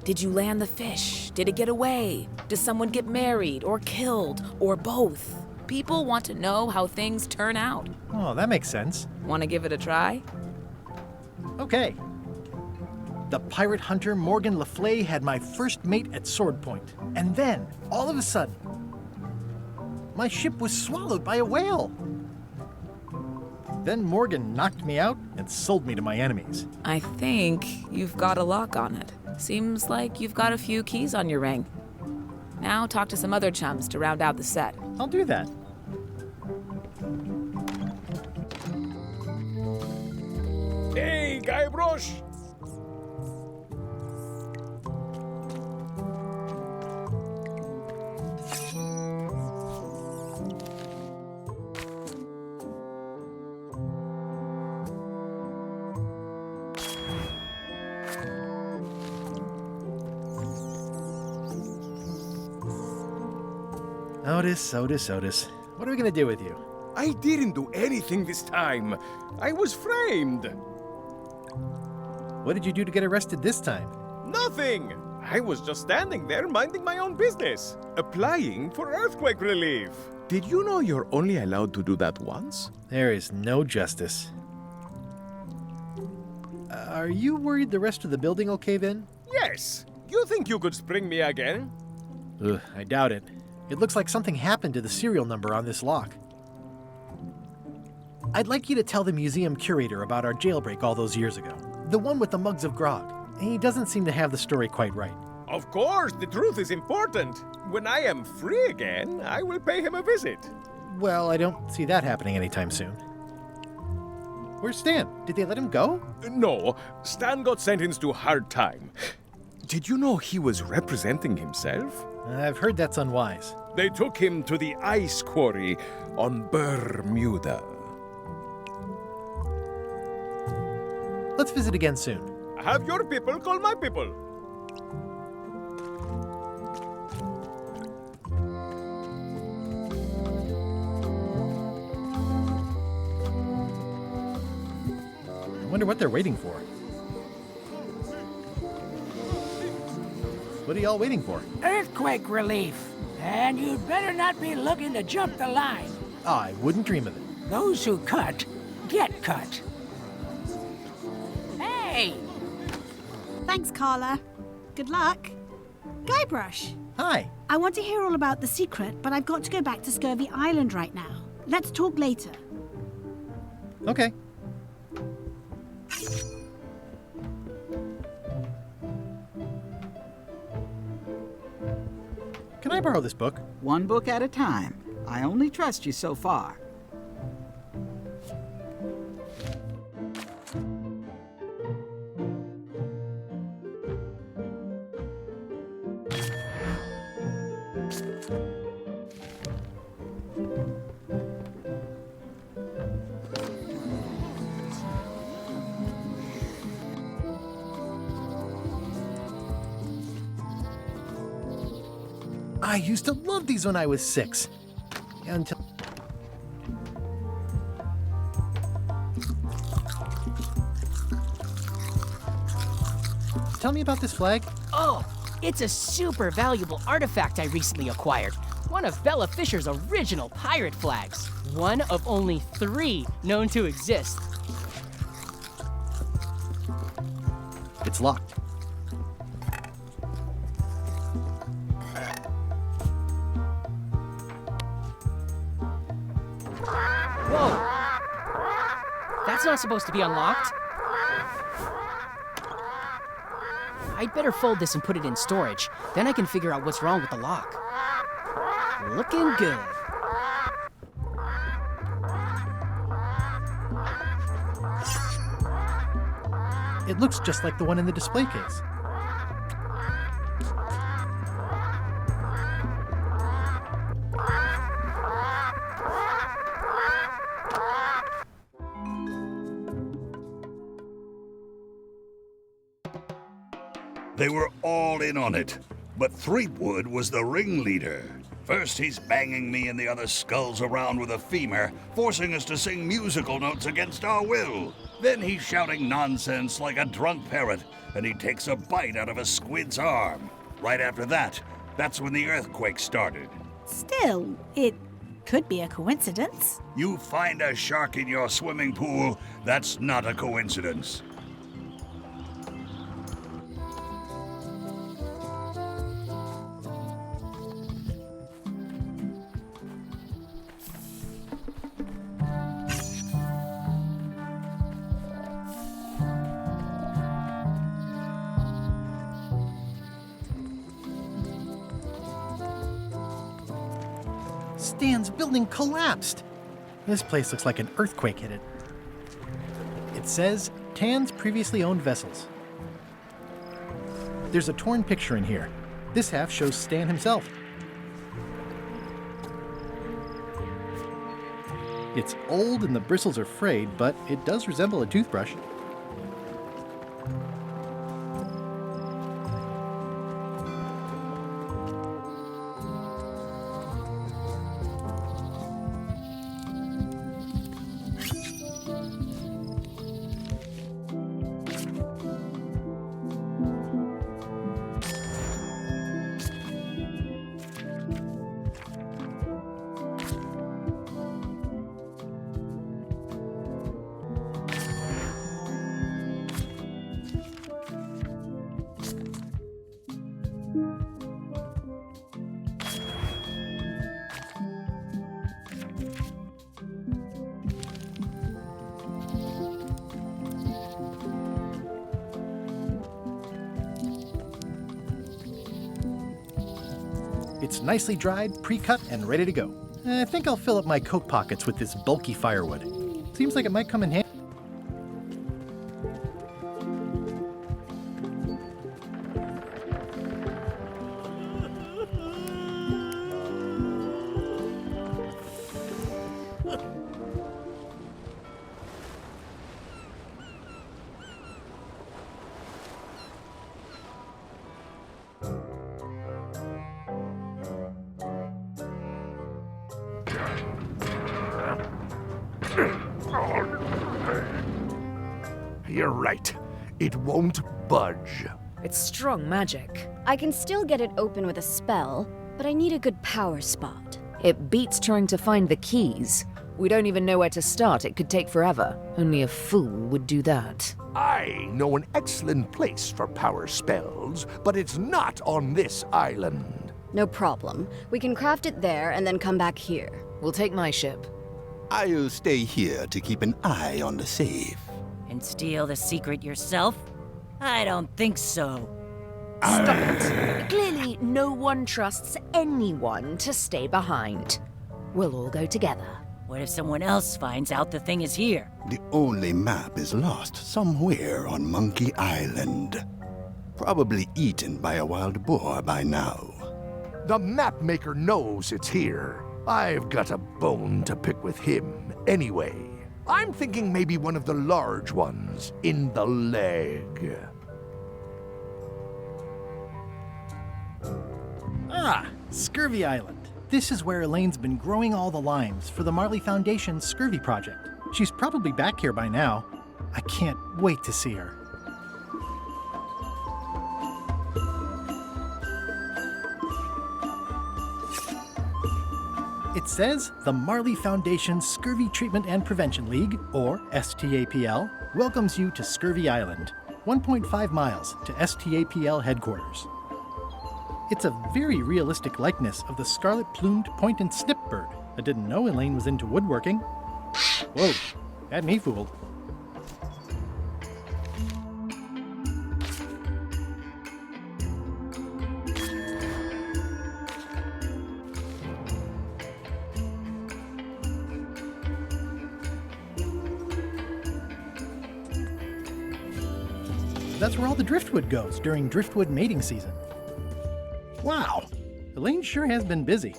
Did you land the fish? Did it get away? Does someone get married or killed or both? People want to know how things turn out. Oh, that makes sense. Want to give it a try? Okay. The pirate hunter Morgan Le Fay had my first mate at sword point. And then, all of a sudden, my ship was swallowed by a whale. Then Morgan knocked me out and sold me to my enemies. I think you've got a lock on it. Seems like you've got a few keys on your ring. Now talk to some other chums to round out the set. I'll do that. Hey, Guy Brosh! Otis. What are we gonna do with you? I didn't do anything this time. I was framed. What did you do to get arrested this time? Nothing! I was just standing there minding my own business, applying for earthquake relief. Did you know you're only allowed to do that once? There is no justice. Are you worried the rest of the building will cave in? Yes. You think you could spring me again? Ugh, I doubt it. It looks like something happened to the serial number on this lock. I'd like you to tell the museum curator about our jailbreak all those years ago. The one with the mugs of grog. He doesn't seem to have the story quite right. Of course, the truth is important. When I am free again, I will pay him a visit. Well, I don't see that happening anytime soon. Where's Stan? Did they let him go? No, Stan got sentenced to hard time. Did you know he was representing himself? I've heard that's unwise. They took him to the ice quarry on Bermuda. Let's visit again soon. Have your people call my people. I wonder what they're waiting for. What are y'all waiting for? Earthquake relief. And you'd better not be looking to jump the line. I wouldn't dream of it. Those who cut, get cut. Hey! Thanks, Carla. Good luck. Guybrush. Hi. I want to hear all about the secret, but I've got to go back to Scurvy Island right now. Let's talk later. Okay. Can I borrow this book? One book at a time. I only trust you so far. I used to love these when I was 6. Until... Tell me about this flag. Oh, it's a super valuable artifact I recently acquired. One of Bella Fisher's original pirate flags. One of only 3 known to exist. It's locked. Whoa! That's not supposed to be unlocked. I'd better fold this and put it in storage. Then I can figure out what's wrong with the lock. Looking good. It looks just like the one in the display case. They were all in on it, but Threepwood was the ringleader. First, he's banging me and the other skulls around with a femur, forcing us to sing musical notes against our will. Then he's shouting nonsense like a drunk parrot, and he takes a bite out of a squid's arm. Right after that, that's when the earthquake started. Still, it could be a coincidence. You find a shark in your swimming pool, that's not a coincidence. Stan's building collapsed. This place looks like an earthquake hit it. It says, Tan's previously owned vessels. There's a torn picture in here. This half shows Stan himself. It's old and the bristles are frayed, but it does resemble a toothbrush. It's nicely dried, pre-cut, and ready to go. I think I'll fill up my coat pockets with this bulky firewood. Seems like it might come in handy. You're right. It won't budge. It's strong magic. I can still get it open with a spell, but I need a good power spot. It beats trying to find the keys. We don't even know where to start. It could take forever. Only a fool would do that. I know an excellent place for power spells, but it's not on this island. No problem. We can craft it there and then come back here. We'll take my ship. I'll stay here to keep an eye on the safe. And steal the secret yourself? I don't think so. Stop it. Clearly, no one trusts anyone to stay behind. We'll all go together. What if someone else finds out the thing is here? The only map is lost somewhere on Monkey Island. Probably eaten by a wild boar by now. The map maker knows it's here. I've got a bone to pick with him anyway. I'm thinking maybe one of the large ones in the leg. Ah, Scurvy Island. This is where Elaine's been growing all the limes for the Marley Foundation's Scurvy project. She's probably back here by now. I can't wait to see her. It says the Marley Foundation Scurvy Treatment and Prevention League, or STAPL, welcomes you to Scurvy Island, 1.5 miles to STAPL headquarters. It's a very realistic likeness of the scarlet-plumed point and snip bird. I didn't know Elaine was into woodworking. Whoa, had me fooled. That's where all the driftwood goes during driftwood mating season. Wow, Elaine sure has been busy.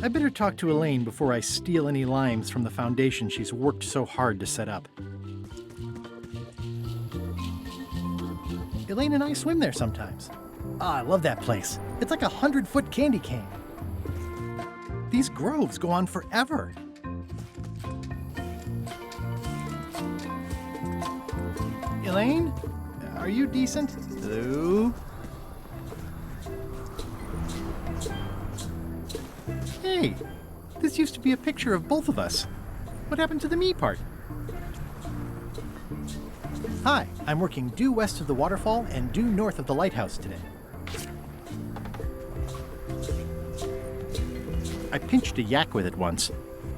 I better talk to Elaine before I steal any limes from the foundation she's worked so hard to set up. Elaine and I swim there sometimes. Ah, I love that place. It's like a 100-foot candy cane. These groves go on forever. Elaine? Are you decent? Hello? Hey, this used to be a picture of both of us. What happened to the me part? Hi, I'm working due west of the waterfall and due north of the lighthouse today. I pinched a yak with it once,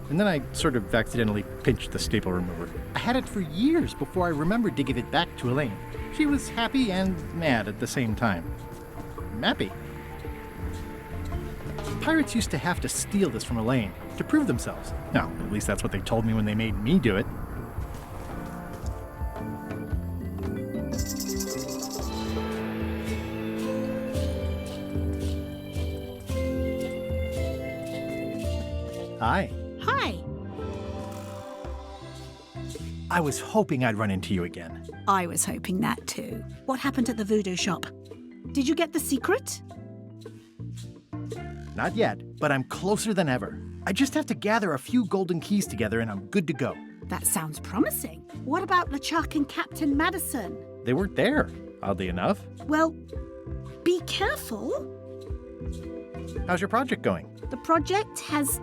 and then I sort of accidentally pinched the staple remover. I had it for years before I remembered to give it back to Elaine. She was happy and mad at the same time. Mappy. Pirates used to have to steal this from Elaine to prove themselves. No, at least that's what they told me when they made me do it. Hi. Hi. I was hoping I'd run into you again. I was hoping that too. What happened at the voodoo shop? Did you get the secret? Not yet, but I'm closer than ever. I just have to gather a few golden keys together and I'm good to go. That sounds promising. What about LeChuck and Captain Madison? They weren't there, oddly enough. Well, be careful. How's your project going? The project has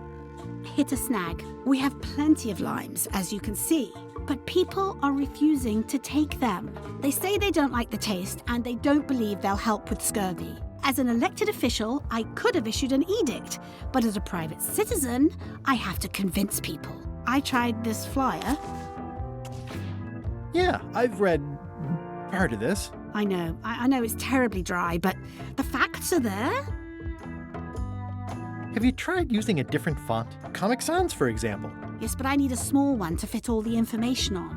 hit a snag. We have plenty of limes, as you can see, but people are refusing to take them. They say they don't like the taste and they don't believe they'll help with scurvy. As an elected official, I could have issued an edict, but as a private citizen, I have to convince people. I tried this flyer. Yeah, I've read part of this. I know it's terribly dry, but the facts are there. Have you tried using a different font? Comic Sans, for example. Yes, but I need a small one to fit all the information on.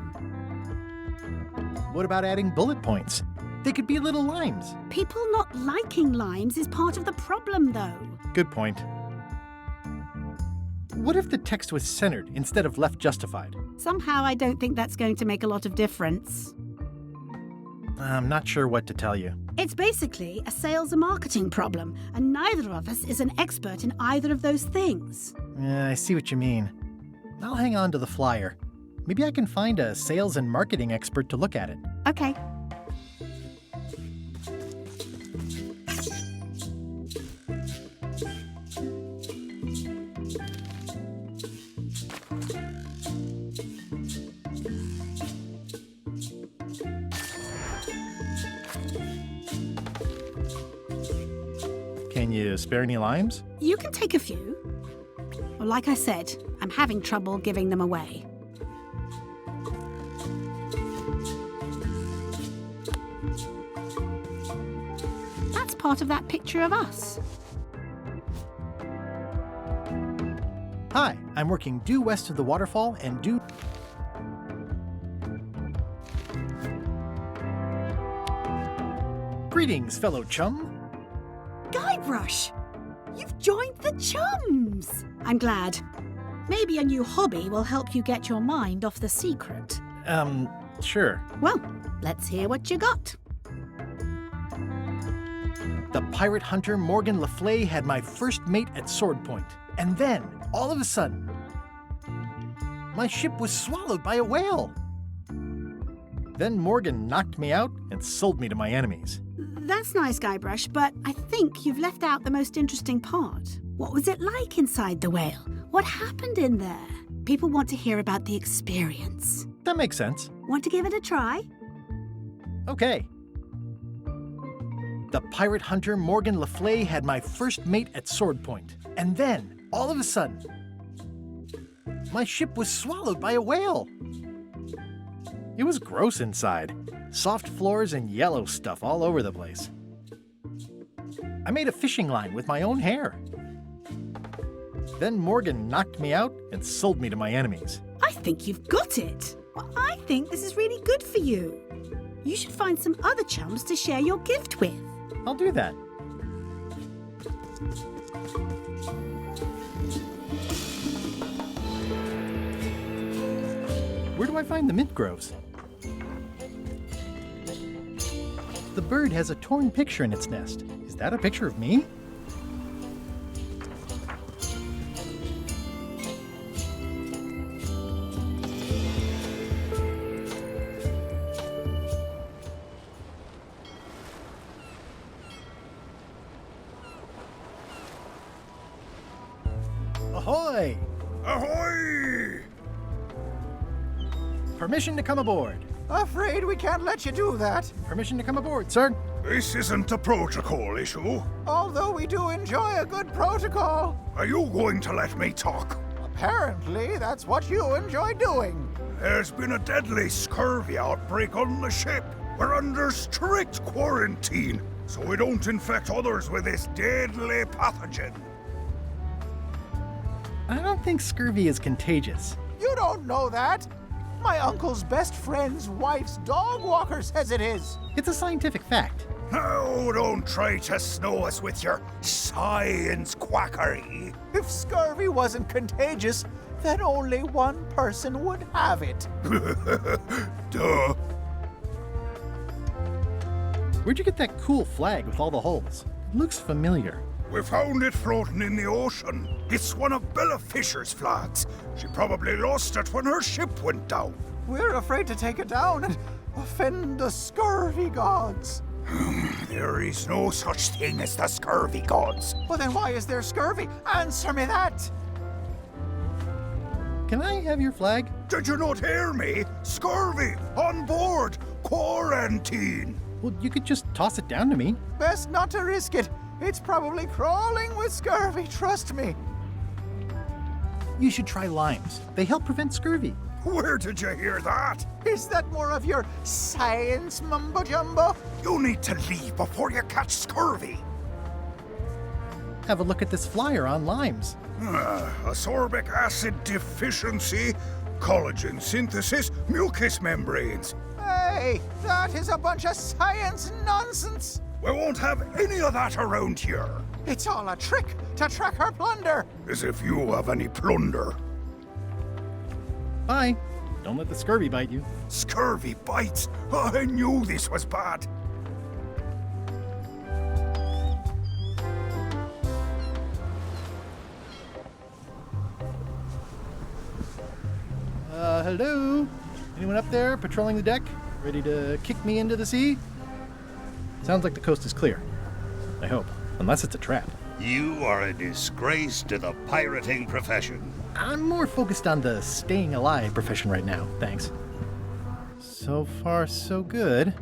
What about adding bullet points? They could be little limes. People not liking limes is part of the problem, though. Good point. What if the text was centered instead of left justified? Somehow I don't think that's going to make a lot of difference. I'm not sure what to tell you. It's basically a sales and marketing problem, and neither of us is an expert in either of those things. Yeah, I see what you mean. I'll hang on to the flyer. Maybe I can find a sales and marketing expert to look at it. Okay. Can you spare any limes? You can take a few. Well, like I said, I'm having trouble giving them away. That's part of that picture of us. Hi, I'm working due west of the waterfall and due... Greetings, fellow chum. Guybrush! You've joined the chums! I'm glad. Maybe a new hobby will help you get your mind off the secret. Sure. Well, let's hear what you got. The pirate hunter Morgan Le Fay had my first mate at sword point. And then, all of a sudden, my ship was swallowed by a whale. Then Morgan knocked me out and sold me to my enemies. That's nice, Guybrush, but I think you've left out the most interesting part. What was it like inside the whale? What happened in there? People want to hear about the experience. That makes sense. Want to give it a try? Okay. The pirate hunter Morgan Le Fay had my first mate at sword point. And then, all of a sudden, my ship was swallowed by a whale. It was gross inside. Soft floors and yellow stuff all over the place. I made a fishing line with my own hair. Then Morgan knocked me out and sold me to my enemies. I think you've got it. Well, I think this is really good for you. You should find some other chums to share your gift with. I'll do that. Where do I find the mint groves? The bird has a torn picture in its nest. Is that a picture of me? Ahoy! Ahoy! Permission to come aboard. Afraid we can't let you do that. Permission to come aboard, sir. This isn't a protocol issue. Although we do enjoy a good protocol. Are you going to let me talk? Apparently, that's what you enjoy doing. There's been a deadly scurvy outbreak on the ship. We're under strict quarantine, so we don't infect others with this deadly pathogen. I don't think scurvy is contagious. You don't know that. My uncle's best friend's wife's dog walker says it is. It's a scientific fact. No, don't try to snow us with your science quackery. If scurvy wasn't contagious, then only one person would have it. Duh. Where'd you get that cool flag with all the holes? It looks familiar. We found it floating in the ocean. It's one of Bella Fisher's flags. She probably lost it when her ship went down. We're afraid to take it down and offend the scurvy gods. There is no such thing as the scurvy gods. Well, then why is there scurvy? Answer me that! Can I have your flag? Did you not hear me? Scurvy! On board! Quarantine! Well, you could just toss it down to me. Best not to risk it. It's probably crawling with scurvy, trust me. You should try limes. They help prevent scurvy. Where did you hear that? Is that more of your science mumbo-jumbo? You need to leave before you catch scurvy. Have a look at this flyer on limes. Ascorbic acid deficiency, collagen synthesis, mucous membranes. Hey, that is a bunch of science nonsense. We won't have any of that around here. It's all a trick to track our plunder. As if you have any plunder. Bye. Don't let the scurvy bite you. Scurvy bites? I knew this was bad. Hello? Anyone up there patrolling the deck? Ready to kick me into the sea? Sounds like the coast is clear. I hope. Unless it's a trap. You are a disgrace to the pirating profession. I'm more focused on the staying alive profession right now, thanks. So far, so good.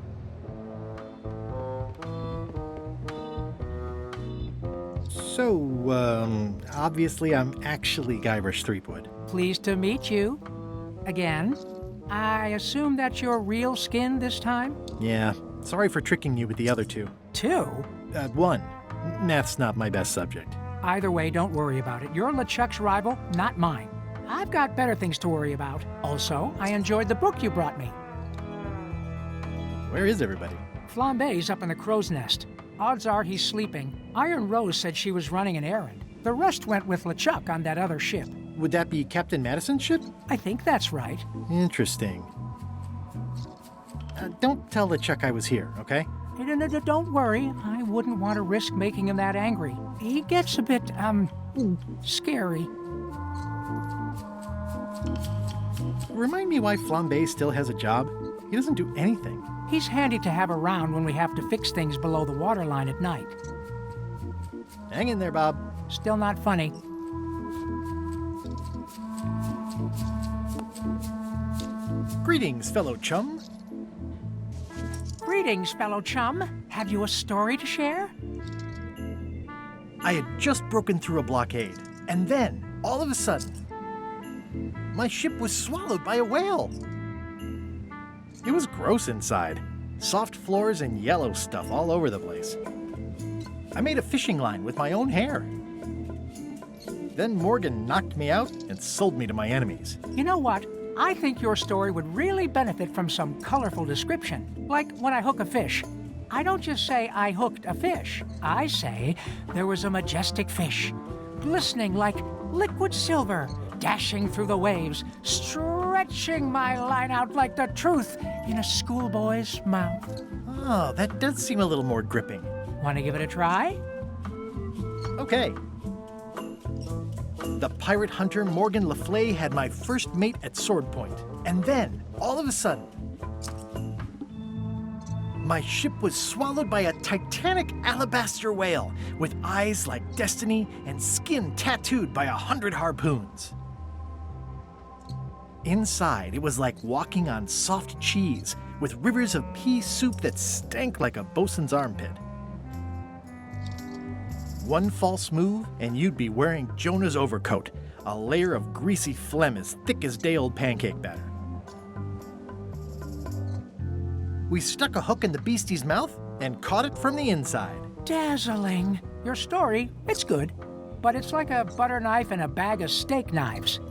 So, obviously I'm actually Guybrush Threepwood. Pleased to meet you. Again. I assume that's your real skin this time? Yeah, sorry for tricking you with the other two. Two? One. Math's not my best subject. Either way, don't worry about it. You're LeChuck's rival, not mine. I've got better things to worry about. Also, I enjoyed the book you brought me. Where is everybody? Flambe's up in the crow's nest. Odds are he's sleeping. Iron Rose said she was running an errand. The rest went with LeChuck on that other ship. Would that be Captain Madison's ship? I think that's right. Interesting. Don't tell LeChuck I was here, okay? No, don't worry. I wouldn't want to risk making him that angry. He gets a bit, scary. Remind me why Flambe still has a job? He doesn't do anything. He's handy to have around when we have to fix things below the waterline at night. Hang in there, Bob. Still not funny. Greetings, fellow chum. Greetings, fellow chum. Have you a story to share? I had just broken through a blockade, and then, all of a sudden, my ship was swallowed by a whale. It was gross inside. Soft floors and yellow stuff all over the place. I made a fishing line with my own hair. Then Morgan knocked me out and sold me to my enemies. You know what? I think your story would really benefit from some colorful description. Like when I hook a fish. I don't just say I hooked a fish. I say there was a majestic fish, glistening like liquid silver, dashing through the waves, stretching my line out like the truth in a schoolboy's mouth. Oh, that does seem a little more gripping. Want to give it a try? Okay. The pirate hunter Morgan Le Fay had my first mate at sword point. And then, all of a sudden, my ship was swallowed by a titanic alabaster whale with eyes like destiny and skin tattooed by 100 harpoons. Inside, it was like walking on soft cheese with rivers of pea soup that stank like a bosun's armpit. One false move, and you'd be wearing Jonah's overcoat, a layer of greasy phlegm as thick as day-old pancake batter. We stuck a hook in the beastie's mouth and caught it from the inside. Dazzling. Your story, it's good, but it's like a butter knife and a bag of steak knives.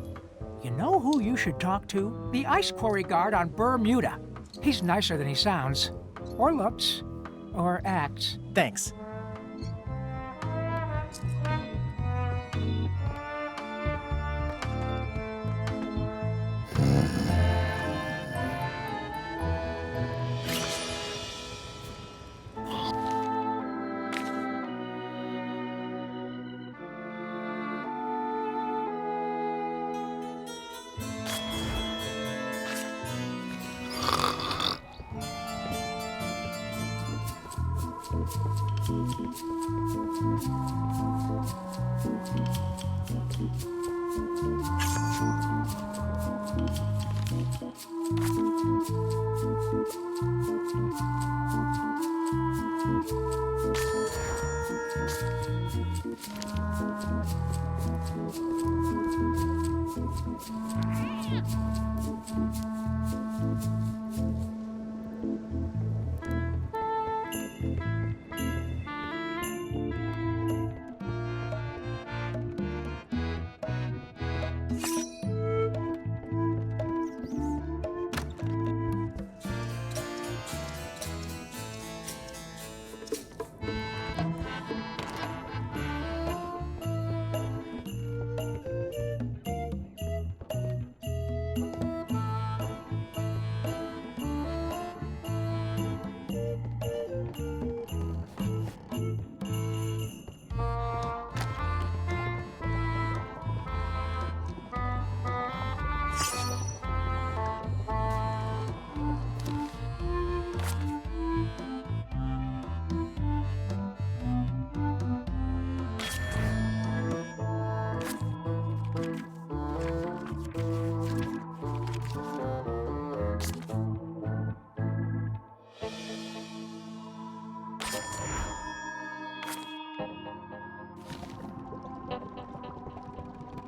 You know who you should talk to? The ice quarry guard on Bermuda. He's nicer than he sounds, or looks, or acts. Thanks.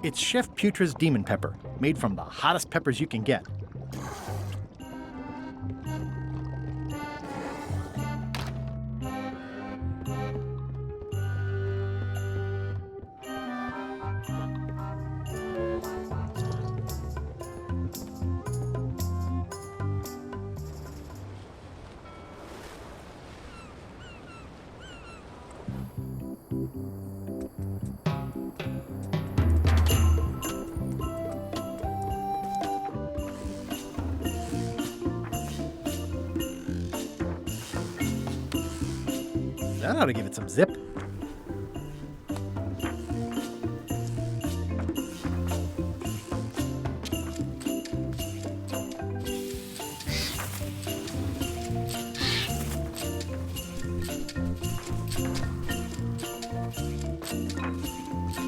It's Chef Putra's demon pepper, made from the hottest peppers you can get. That ought to give it some zip.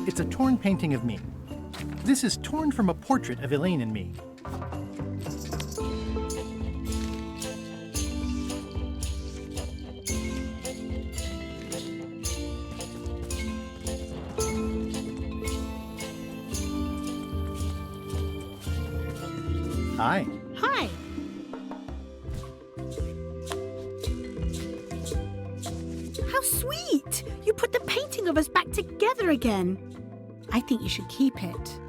It's a torn painting of me. This is torn from a portrait of Elaine and me. Hi. Hi. How sweet! You put the painting of us back together again. I think you should keep it.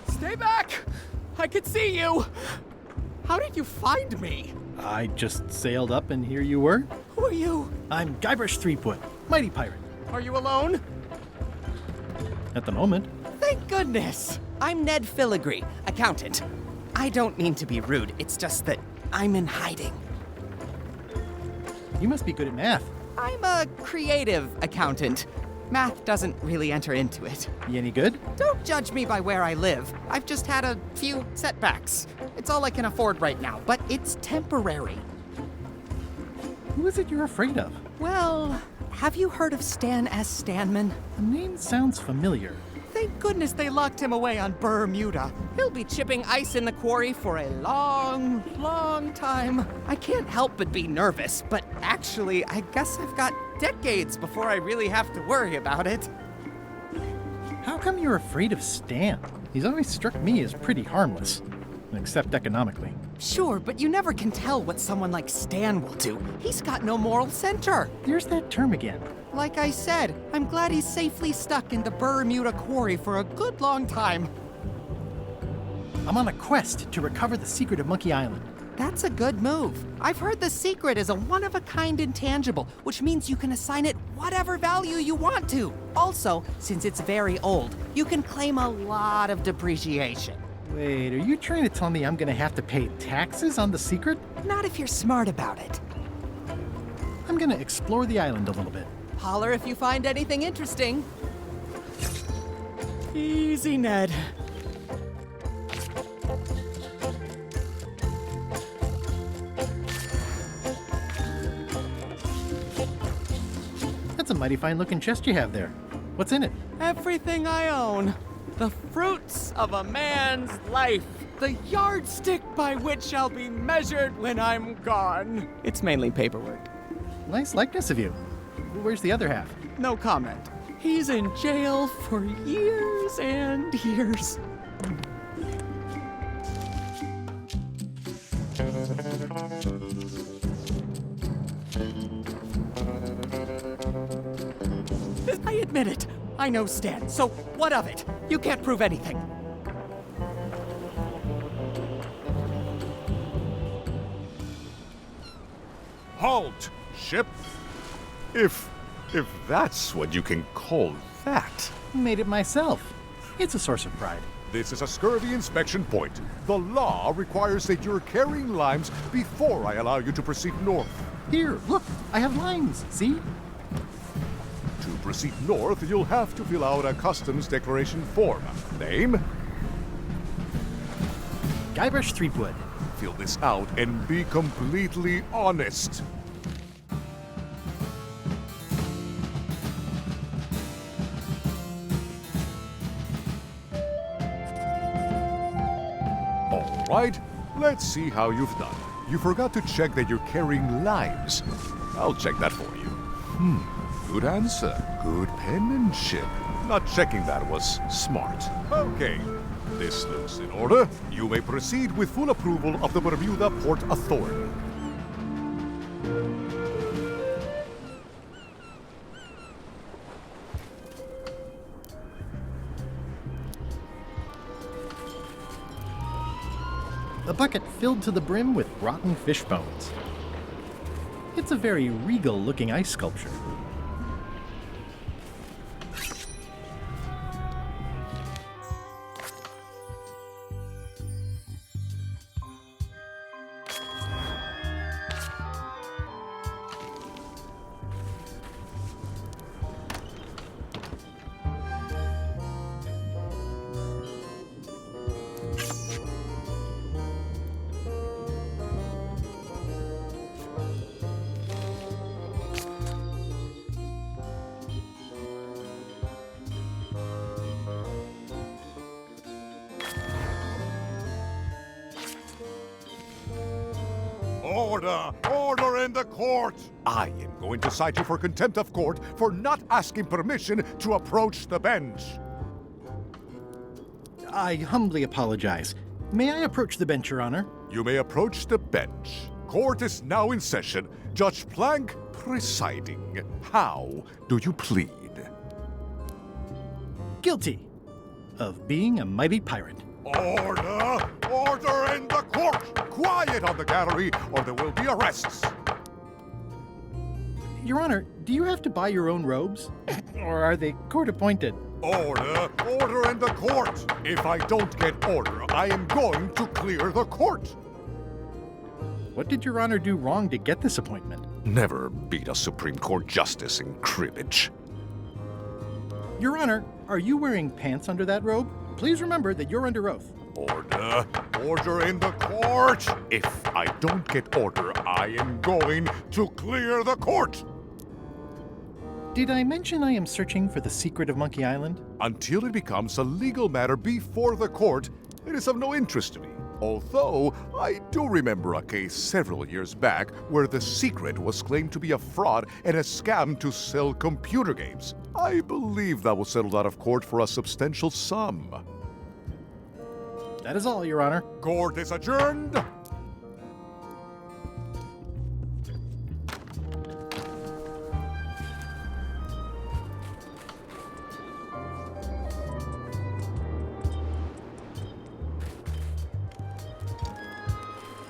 Stay back! I can see you! How did you find me? I just sailed up and here you were. Who are you? I'm Guybrush Threepwood, mighty pirate. Are you alone? At the moment. Thank goodness! I'm Ned Filigree, accountant. I don't mean to be rude, it's just that I'm in hiding. You must be good at math. I'm a creative accountant. Math doesn't really enter into it. You any good? Don't judge me by where I live. I've just had a few setbacks. It's all I can afford right now, but it's temporary. Who is it you're afraid of? Well, have you heard of Stan S. Stanman? The name sounds familiar. Thank goodness they locked him away on Bermuda. He'll be chipping ice in the quarry for a long, long time. I can't help but be nervous, but actually, I guess I've got decades before I really have to worry about it. How come you're afraid of Stan? He's always struck me as pretty harmless, except economically. Sure, but you never can tell what someone like Stan will do. He's got no moral center. There's that term again. Like I said, I'm glad he's safely stuck in the Bermuda quarry for a good long time. I'm on a quest to recover the secret of Monkey Island. That's a good move. I've heard the secret is a one-of-a-kind intangible, which means you can assign it whatever value you want to. Also, since it's very old, you can claim a lot of depreciation. Wait, are you trying to tell me I'm gonna have to pay taxes on the secret? Not if you're smart about it. I'm gonna explore the island a little bit. Holler if you find anything interesting. Easy, Ned. That's a mighty fine looking chest you have there. What's in it? Everything I own. The fruits of a man's life. The yardstick by which I'll be measured when I'm gone. It's mainly paperwork. Nice likeness of you. Where's the other half? No comment. He's in jail for years and years. I admit it. I know Stan, so what of it? You can't prove anything. Halt, ship! If that's what you can call that. Made it myself. It's a source of pride. This is a scurvy inspection point. The law requires that you're carrying limes before I allow you to proceed north. Here, look, I have limes, see? To proceed north, you'll have to fill out a customs declaration form. Name? Guybrush Threepwood. Fill this out and be completely honest. right, let's see how you've done. You forgot to check that you're carrying lives. I'll check that for you. Good answer. Good penmanship. Not checking that was smart. Okay, this looks in order. You may proceed with full approval of the Bermuda Port Authority. A bucket filled to the brim with rotten fish bones. It's a very regal-looking ice sculpture. Order! Order in the court! I am going to cite you for contempt of court for not asking permission to approach the bench. I humbly apologize. May I approach the bench, Your Honor? You may approach the bench. Court is now in session. Judge Plank presiding. How do you plead? Guilty of being a mighty pirate. Order! Order in the court! Quiet on the gallery, or there will be arrests. Your Honor, do you have to buy your own robes? Or are they court-appointed? Order! Order in the court! If I don't get order, I am going to clear the court! What did Your Honor do wrong to get this appointment? Never beat a Supreme Court justice in cribbage. Your Honor, are you wearing pants under that robe? Please remember that you're under oath. Order! Order in the court! If I don't get order, I am going to clear the court! Did I mention I am searching for the secret of Monkey Island? Until it becomes a legal matter before the court, it is of no interest to me. Although, I do remember a case several years back where the secret was claimed to be a fraud and a scam to sell computer games. I believe that was settled out of court for a substantial sum. That is all, Your Honor. Court is adjourned!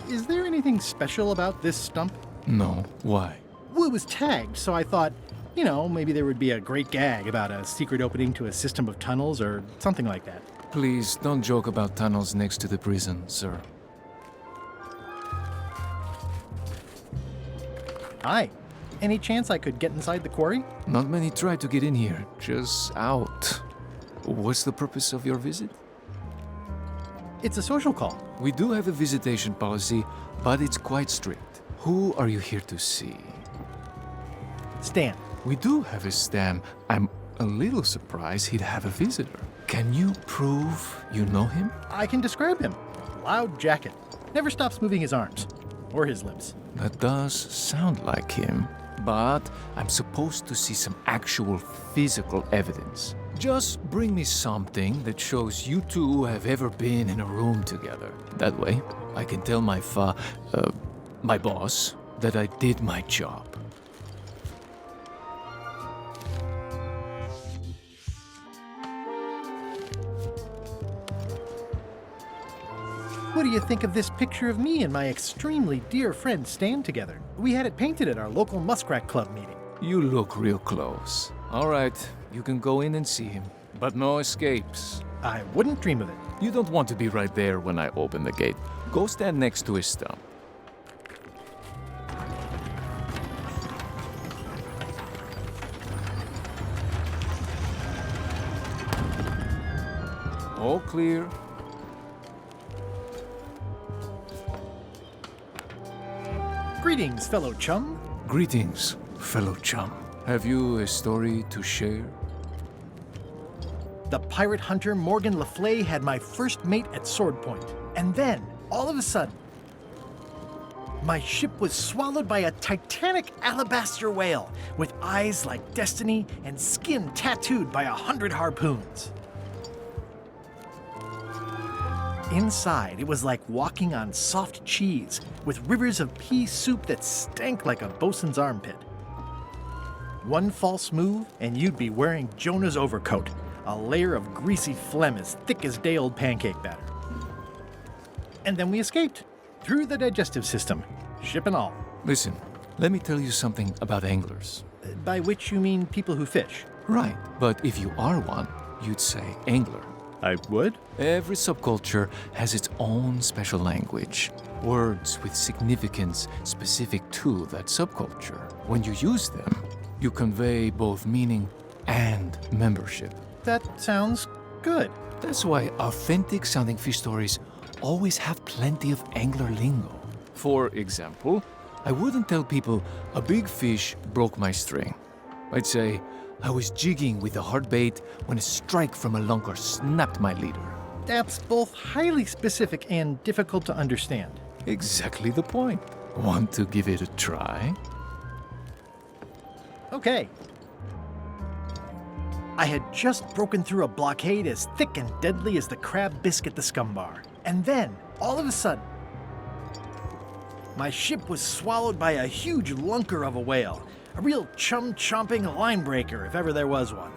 Is there anything special about this stump? No. Why? Well, it was tagged, so I thought, you know, maybe there would be a great gag about a secret opening to a system of tunnels or something like that. Please, don't joke about tunnels next to the prison, sir. Hi. Any chance I could get inside the quarry? Not many try to get in here, just out. What's the purpose of your visit? It's a social call. We do have a visitation policy, but it's quite strict. Who are you here to see? Stan. We do have a Stan. I'm a little surprised he'd have a visitor. Can you prove you know him? I can describe him. Loud jacket. Never stops moving his arms. Or his lips. That does sound like him. But I'm supposed to see some actual physical evidence. Just bring me something that shows you two have ever been in a room together. That way, I can tell my boss that I did my job. What do you think of this picture of me and my extremely dear friend Stan together? We had it painted at our local Muskrat Club meeting. You look real close. All right, you can go in and see him, but no escapes. I wouldn't dream of it. You don't want to be right there when I open the gate. Go stand next to his stump. All clear. Greetings, fellow chum. Greetings, fellow chum. Have you a story to share? The pirate hunter Morgan Le Fay had my first mate at sword point. And then, all of a sudden, my ship was swallowed by a titanic alabaster whale with eyes like destiny and skin tattooed by 100 harpoons. Inside, it was like walking on soft cheese with rivers of pea soup that stank like a bosun's armpit. One false move, and you'd be wearing Jonah's overcoat, a layer of greasy phlegm as thick as day-old pancake batter. And then we escaped, through the digestive system, ship and all. Listen, let me tell you something about anglers. By which you mean people who fish? Right, but if you are one, you'd say angler. I would? Every subculture has its own special language, words with significance specific to that subculture. When you use them, you convey both meaning and membership. That sounds good. That's why authentic sounding fish stories always have plenty of angler lingo. For example, I wouldn't tell people a big fish broke my string. I'd say, I was jigging with a hard bait when a strike from a lunker snapped my leader. That's both highly specific and difficult to understand. Exactly the point. Want to give it a try? Okay. I had just broken through a blockade as thick and deadly as the crab biscuit the scum bar. And then, all of a sudden, my ship was swallowed by a huge lunker of a whale. A real chum-chomping line breaker, if ever there was one.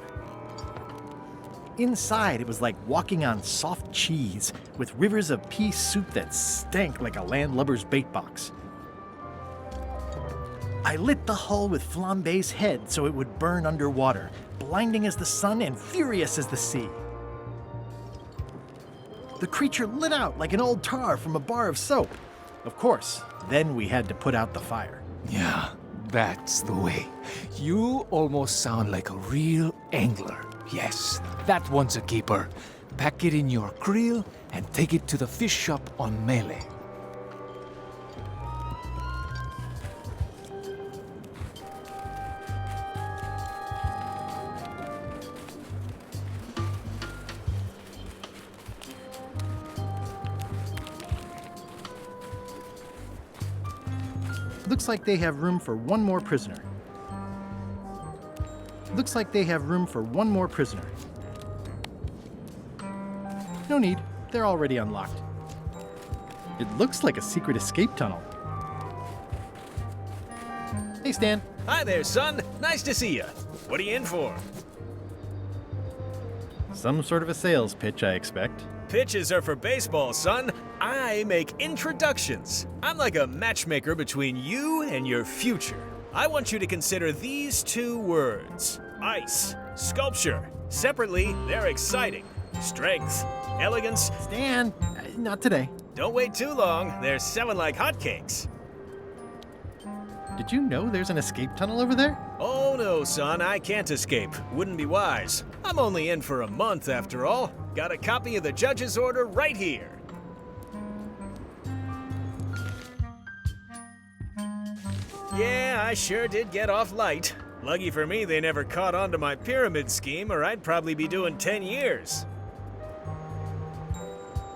Inside, it was like walking on soft cheese with rivers of pea soup that stank like a landlubber's bait box. I lit the hull with Flambe's head so it would burn underwater, blinding as the sun and furious as the sea. The creature lit out like an old tar from a bar of soap. Of course, then we had to put out the fire. Yeah, that's the way. You almost sound like a real angler. Yes, that one's a keeper. Pack it in your creel and take it to the fish shop on Melee. Looks like they have room for one more prisoner. Looks like they have room for one more prisoner. No need, they're already unlocked. It looks like a secret escape tunnel. Hey, Stan. Hi there, son. Nice to see you. What are you in for? Some sort of a sales pitch, I expect. Pitches are for baseball, son. I make introductions. I'm like a matchmaker between you and your future. I want you to consider these two words: ice, sculpture. Separately, they're exciting. Strength, elegance. Stan, not today. Don't wait too long. They're selling like hotcakes. Did you know there's an escape tunnel over there? Oh no, son, I can't escape. Wouldn't be wise. I'm only in for a month after all. Got a copy of the judge's order right here. Yeah, I sure did get off light. Lucky for me, they never caught on to my pyramid scheme, or I'd probably be doing 10 years.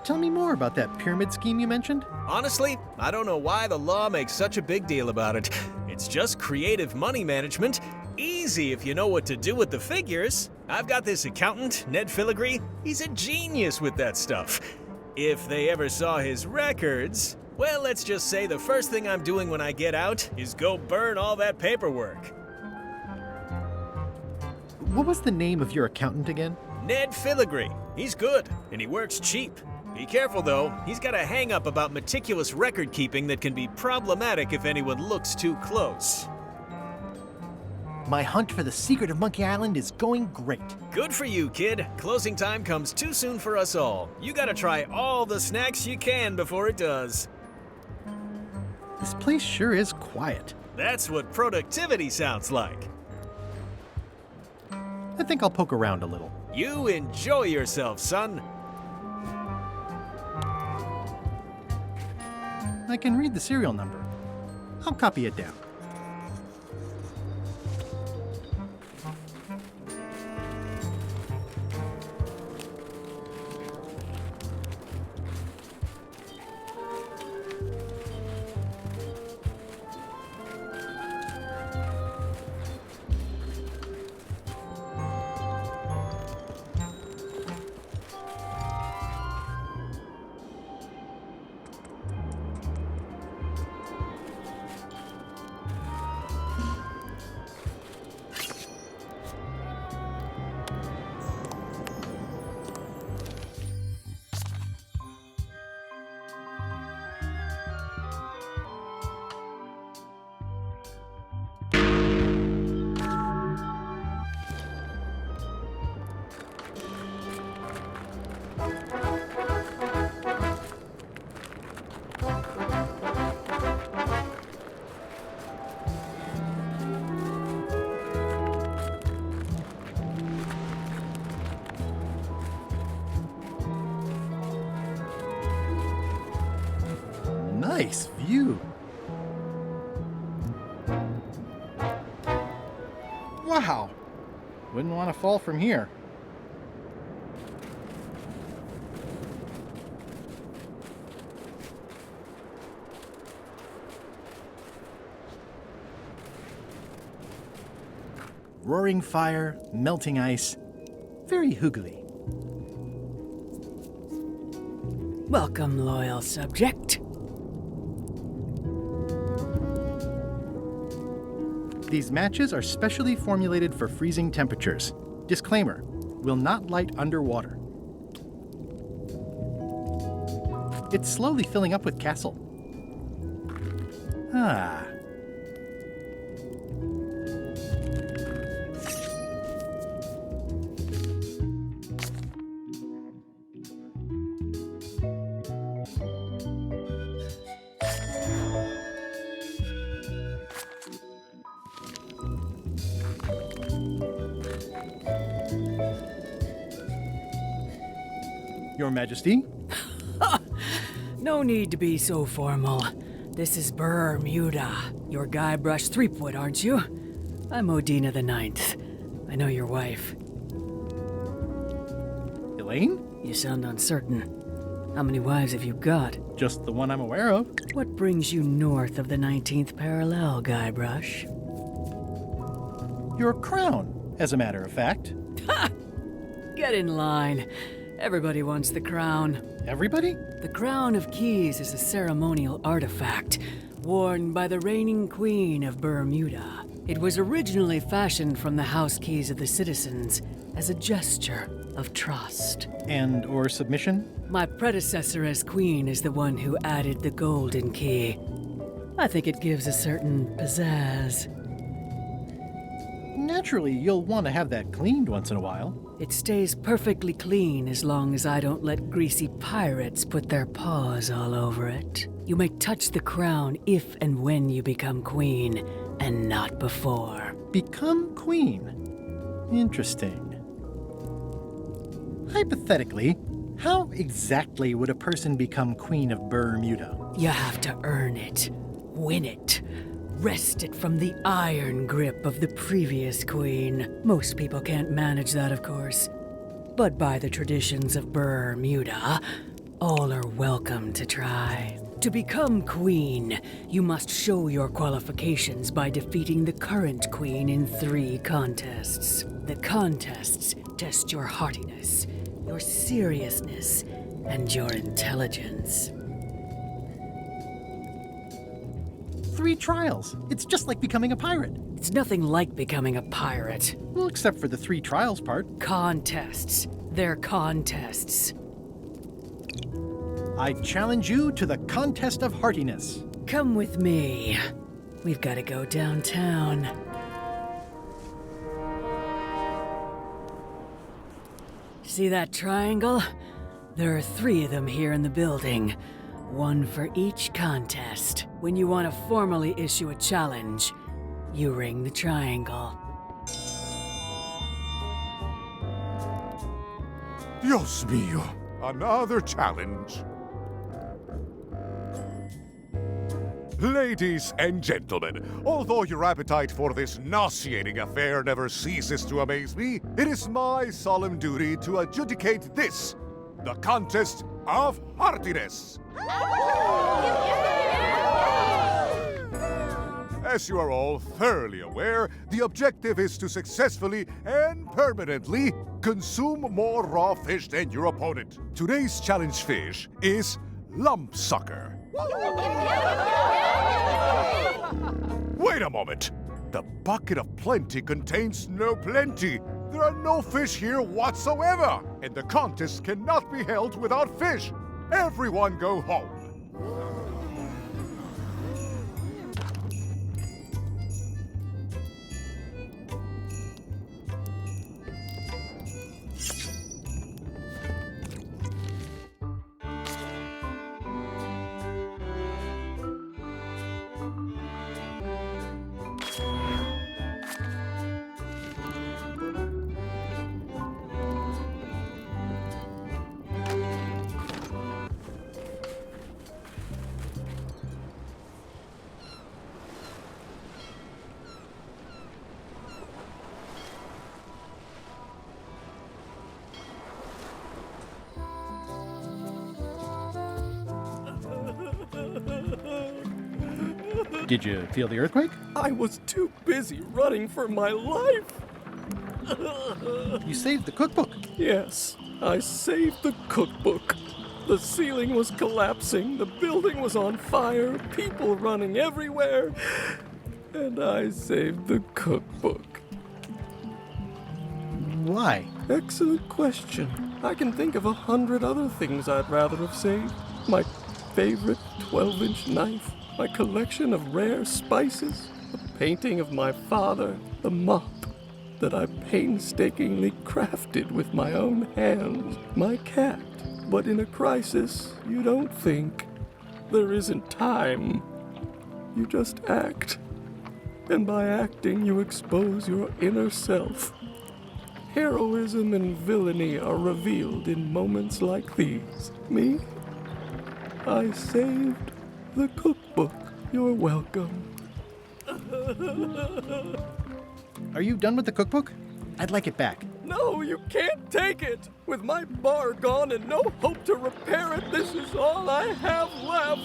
Tell me more about that pyramid scheme you mentioned. Honestly, I don't know why the law makes such a big deal about it. It's just creative money management. Easy if you know what to do with the figures. I've got this accountant, Ned Filigree. He's a genius with that stuff. If they ever saw his records, well, let's just say the first thing I'm doing when I get out is go burn all that paperwork. What was the name of your accountant again? Ned Filigree. He's good, and he works cheap. Be careful, though. He's got a hang-up about meticulous record-keeping that can be problematic if anyone looks too close. My hunt for the secret of Monkey Island is going great. Good for you, kid. Closing time comes too soon for us all. You gotta try all the snacks you can before it does. This place sure is quiet. That's what productivity sounds like. I think I'll poke around a little. You enjoy yourself, son. I can read the serial number. I'll copy it down. Nice view. Wow. Wouldn't want to fall from here. Roaring fire, melting ice. Very hoogly. Welcome, loyal subject. These matches are specially formulated for freezing temperatures. Disclaimer, will not light underwater. It's slowly filling up with castle. Ah. Your Majesty? No need to be so formal. This is Bermuda. You're Guybrush Threepwood, aren't you? I'm Odina the Ninth. I know your wife. Elaine? You sound uncertain. How many wives have you got? Just the one I'm aware of. What brings you north of the 19th parallel, Guybrush? Your crown, as a matter of fact. Get in line. Everybody wants the crown. Everybody? The Crown of Keys is a ceremonial artifact worn by the reigning queen of Bermuda. It was originally fashioned from the house keys of the citizens as a gesture of trust. And or submission? My predecessor as queen is the one who added the golden key. I think it gives a certain pizzazz. Naturally, you'll want to have that cleaned once in a while. It stays perfectly clean as long as I don't let greasy pirates put their paws all over it. You may touch the crown if and when you become queen, and not before. Become queen? Interesting. Hypothetically, how exactly would a person become queen of Bermuda? You have to earn it, win it, wrest it from the iron grip of the previous queen. Most people can't manage that, of course. But by the traditions of Bermuda, all are welcome to try. To become queen, you must show your qualifications by defeating the current queen in 3 contests. The contests test your heartiness, your seriousness, and your intelligence. 3 trials. It's just like becoming a pirate. It's nothing like becoming a pirate. Well, except for the 3 trials part. Contests. They're contests. I challenge you to the contest of heartiness. Come with me. We've got to go downtown. See that triangle? There are 3 of them here in the building. 1 for each contest. When you want to formally issue a challenge, you ring the triangle. Dios mío, another challenge. Ladies and gentlemen, although your appetite for this nauseating affair never ceases to amaze me, it is my solemn duty to adjudicate this, the contest of heartiness. As you are all thoroughly aware, the objective is to successfully and permanently consume more raw fish than your opponent. Today's challenge fish is lumpsucker. Wait a moment! The bucket of plenty contains no plenty. There are no fish here whatsoever, and the contest cannot be held without fish. Everyone go home. Did you feel the earthquake? I was too busy running for my life. You saved the cookbook. Yes, I saved the cookbook. The ceiling was collapsing, the building was on fire, people running everywhere, and I saved the cookbook. Why? Excellent question. I can think of 100 other things I'd rather have saved. My favorite 12-inch knife, my collection of rare spices, a painting of my father, the mop that I painstakingly crafted with my own hands, my cat. But in a crisis, you don't think. There isn't time. You just act. And by acting, you expose your inner self. Heroism and villainy are revealed in moments like these. Me? I saved the cookbook. You're welcome. Are you done with the cookbook? I'd like it back. No, you can't take it! With my bar gone and no hope to repair it, this is all I have left!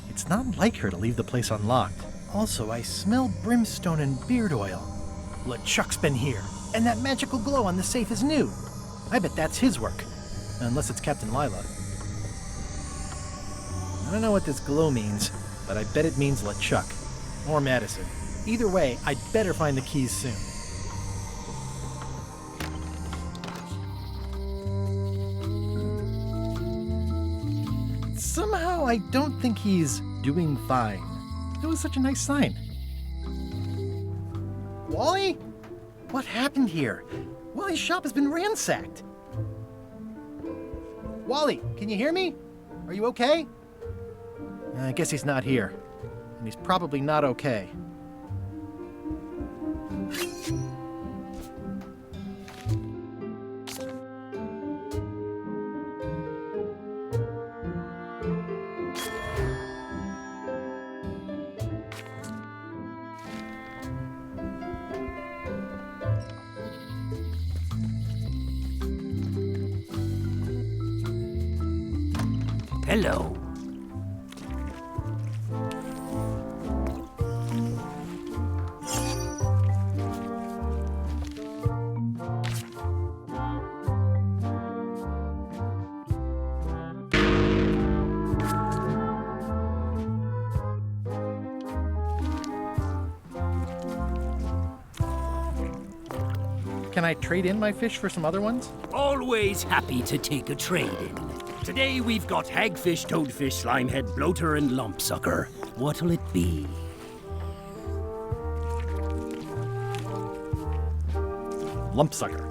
It's not like her to leave the place unlocked. Also, I smell brimstone and beard oil. LeChuck's been here, and that magical glow on the safe is new. I bet that's his work, unless it's Captain Lila. I don't know what this glow means, but I bet it means LeChuck, or Madison. Either way, I'd better find the keys soon. Somehow, I don't think he's doing fine. It was such a nice sign. Wally? What happened here? Wally's shop has been ransacked. Wally, can you hear me? Are you okay? I guess he's not here. And he's probably not okay. Hello. Can I trade in my fish for some other ones? Always happy to take a trade-in. Today we've got hagfish, toadfish, slimehead, bloater, and lumpsucker. What'll it be? Lumpsucker.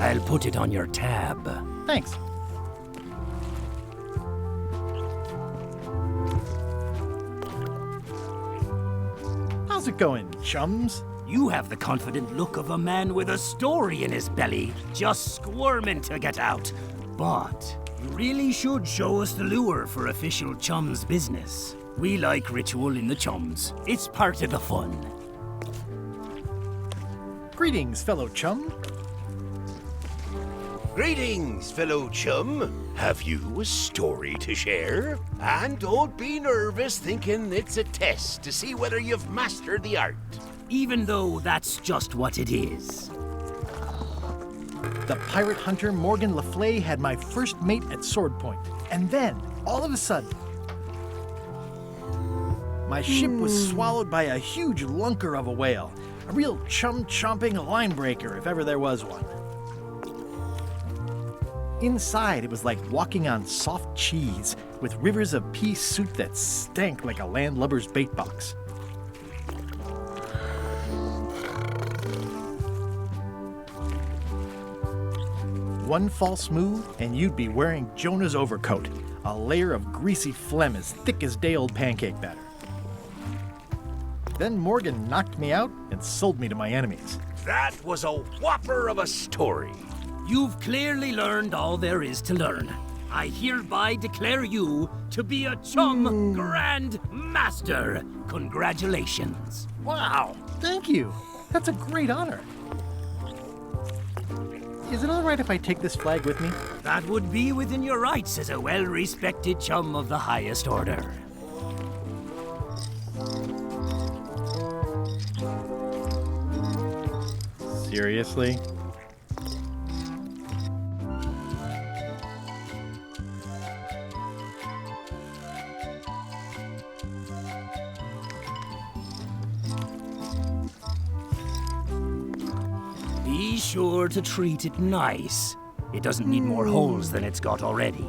I'll put it on your tab. Thanks. How's it going, chums? You have the confident look of a man with a story in his belly, just squirming to get out. But you really should show us the lure for official chums business. We like ritual in the chums. It's part of the fun. Greetings, fellow chum. Greetings, fellow chum. Have you a story to share? And don't be nervous thinking it's a test to see whether you've mastered the art. Even though that's just what it is. The pirate hunter Morgan Le Fay had my first mate at sword point. And then, all of a sudden, my ship was swallowed by a huge lunker of a whale. A real chum-chomping line breaker, if ever there was one. Inside, it was like walking on soft cheese, with rivers of pea soup that stank like a landlubber's bait box. one false move, and you'd be wearing Jonah's overcoat, a layer of greasy phlegm as thick as day-old pancake batter. Then Morgan knocked me out and sold me to my enemies. That was a whopper of a story. You've clearly learned all there is to learn. I hereby declare you to be a Chum Grand Master. Congratulations. Wow, thank you. That's a great honor. Is it all right if I take this flag with me? That would be within your rights as a well-respected chum of the highest order. Seriously? Be sure to treat it nice. It doesn't need more holes than it's got already.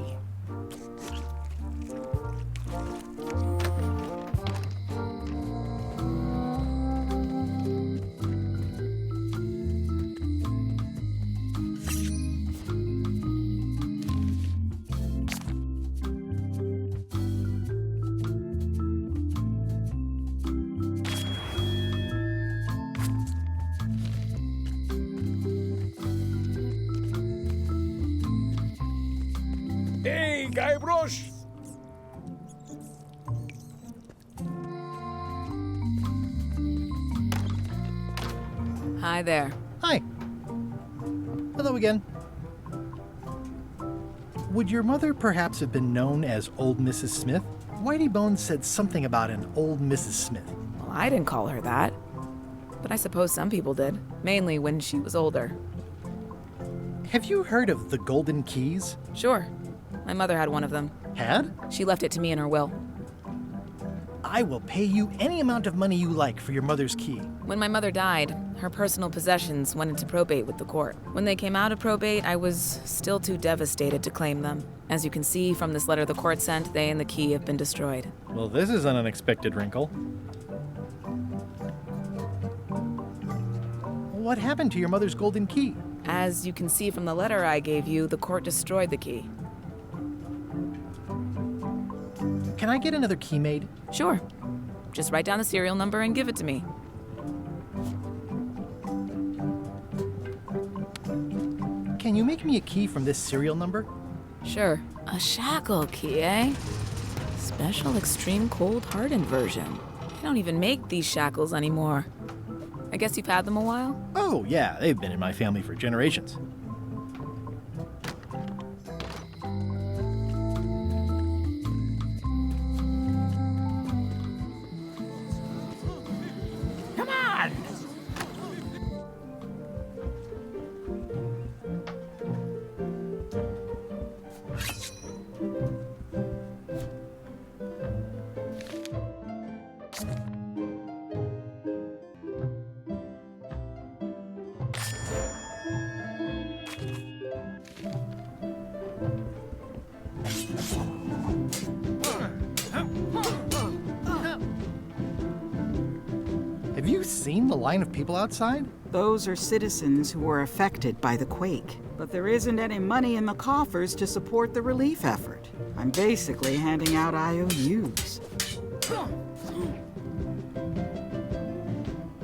Hey, Guybrush! Hi there. Hi. Hello again. Would your mother perhaps have been known as Old Mrs. Smith? Whitey Bones said something about an Old Mrs. Smith. Well, I didn't call her that. But I suppose some people did, mainly when she was older. Have you heard of the Golden Keys? Sure. My mother had one of them. Had? She left it to me in her will. I will pay you any amount of money you like for your mother's key. When my mother died, her personal possessions went into probate with the court. When they came out of probate, I was still too devastated to claim them. As you can see from this letter the court sent, they and the key have been destroyed. Well, this is an unexpected wrinkle. What happened to your mother's golden key? As you can see from the letter I gave you, the court destroyed the key. Can I get another key made? Sure. Just write down the serial number and give it to me. Can you make me a key from this serial number? Sure. A shackle key, eh? Special extreme cold hardened version. They don't even make these shackles anymore. I guess you've had them a while? Oh, yeah, they've been in my family for generations. Come on! Have you seen the line of people outside? Those are citizens who were affected by the quake. But there isn't any money in the coffers to support the relief effort. I'm basically handing out IOUs.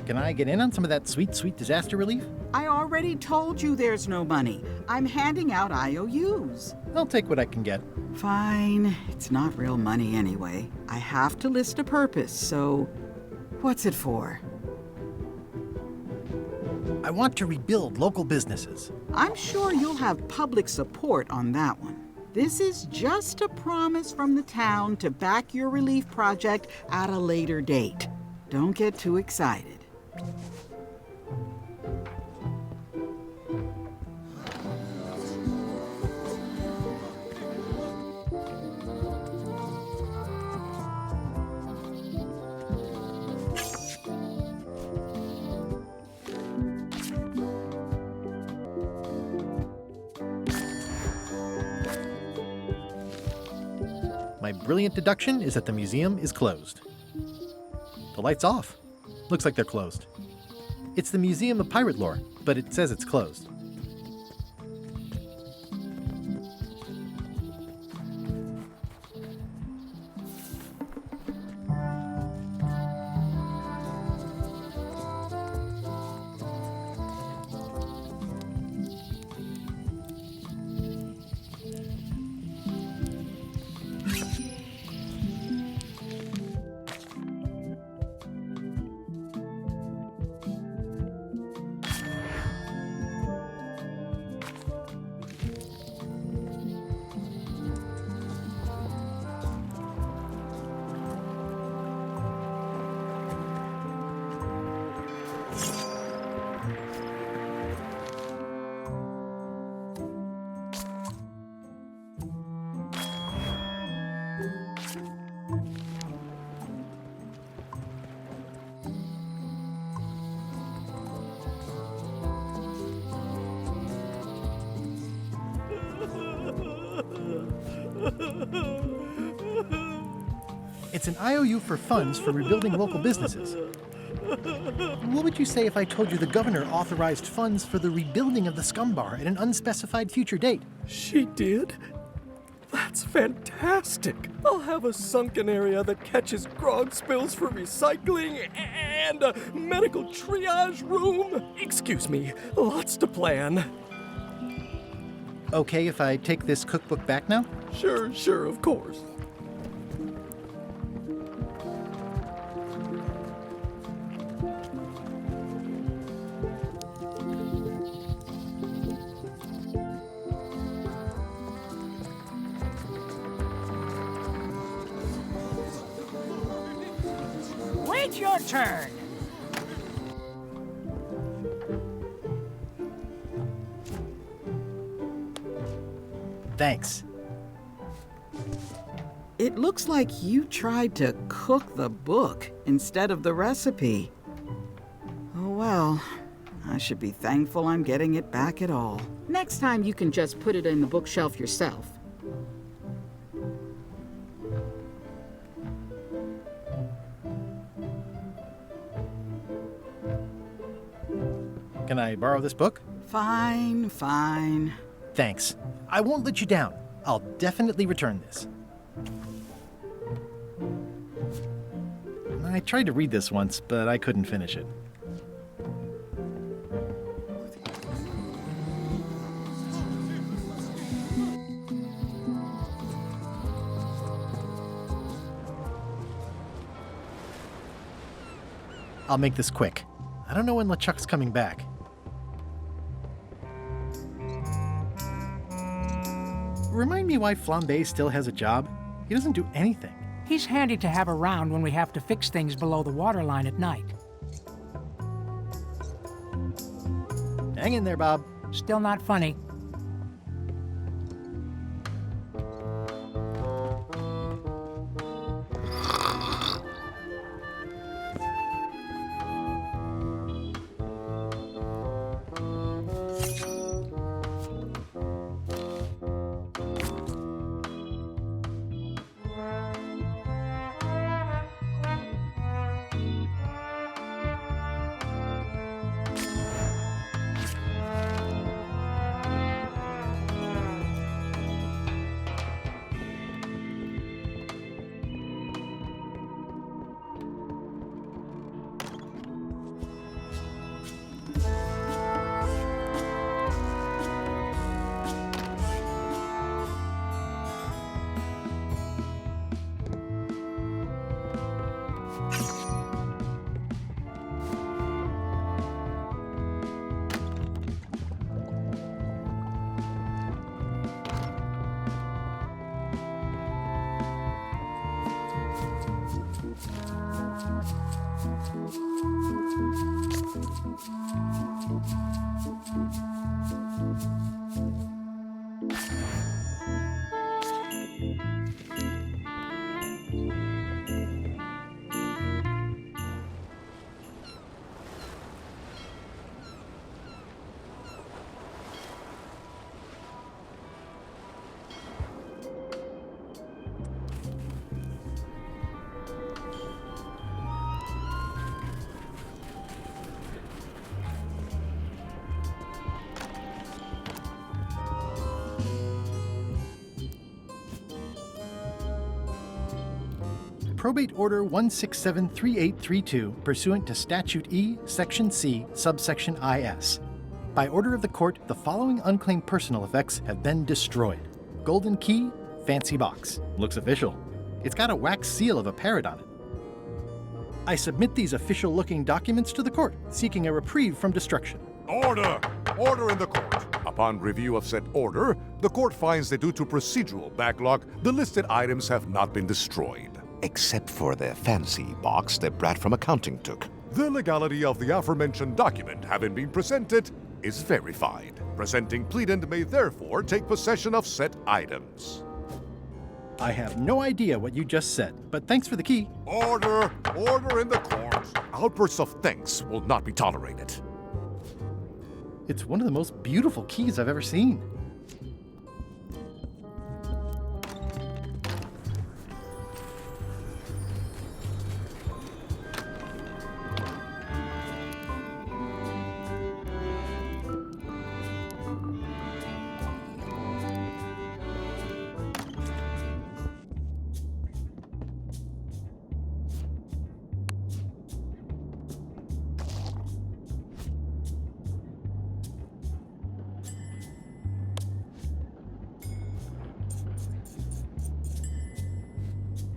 Can I get in on some of that sweet, sweet disaster relief? I already told you there's no money. I'm handing out IOUs. I'll take what I can get. Fine. It's not real money anyway. I have to list a purpose, so what's it for? I want to rebuild local businesses. I'm sure you'll have public support on that one. This is just a promise from the town to back your relief project at a later date. Don't get too excited. My brilliant deduction is that the museum is closed. The light's off. Looks like they're closed. It's the Museum of Pirate Lore, but it says it's closed. It's an IOU for funds for rebuilding local businesses. What would you say if I told you the governor authorized funds for the rebuilding of the scum bar at an unspecified future date? She did? That's fantastic! I'll have a sunken area that catches grog spills for recycling and a medical triage room. Excuse me, lots to plan. Okay if I take this cookbook back now? Sure, of course. Wait your turn. Thanks. It looks like you tried to cook the book instead of the recipe. Oh well, I should be thankful I'm getting it back at all. Next time you can just put it in the bookshelf yourself. Can I borrow this book? Fine. Thanks. I won't let you down. I'll definitely return this. I tried to read this once, but I couldn't finish it. I'll make this quick. I don't know when LeChuck's coming back. Remind me why Flambe still has a job? He doesn't do anything. He's handy to have around when we have to fix things below the waterline at night. Hang in there, Bob. Still not funny. Probate Order 1673832, pursuant to Statute E, Section C, subsection IS. By order of the court, the following unclaimed personal effects have been destroyed. Golden key, fancy box. Looks official. It's got a wax seal of a parrot on it. I submit these official-looking documents to the court, seeking a reprieve from destruction. Order! Order in the court. Upon review of said order, the court finds that due to procedural backlog, the listed items have not been destroyed. Except for the fancy box that Brat from accounting took. The legality of the aforementioned document having been presented is verified. Presenting pleadant may therefore take possession of said items. I have no idea what you just said, but thanks for the key. Order! Order in the court! Outbursts of thanks will not be tolerated. It's one of the most beautiful keys I've ever seen.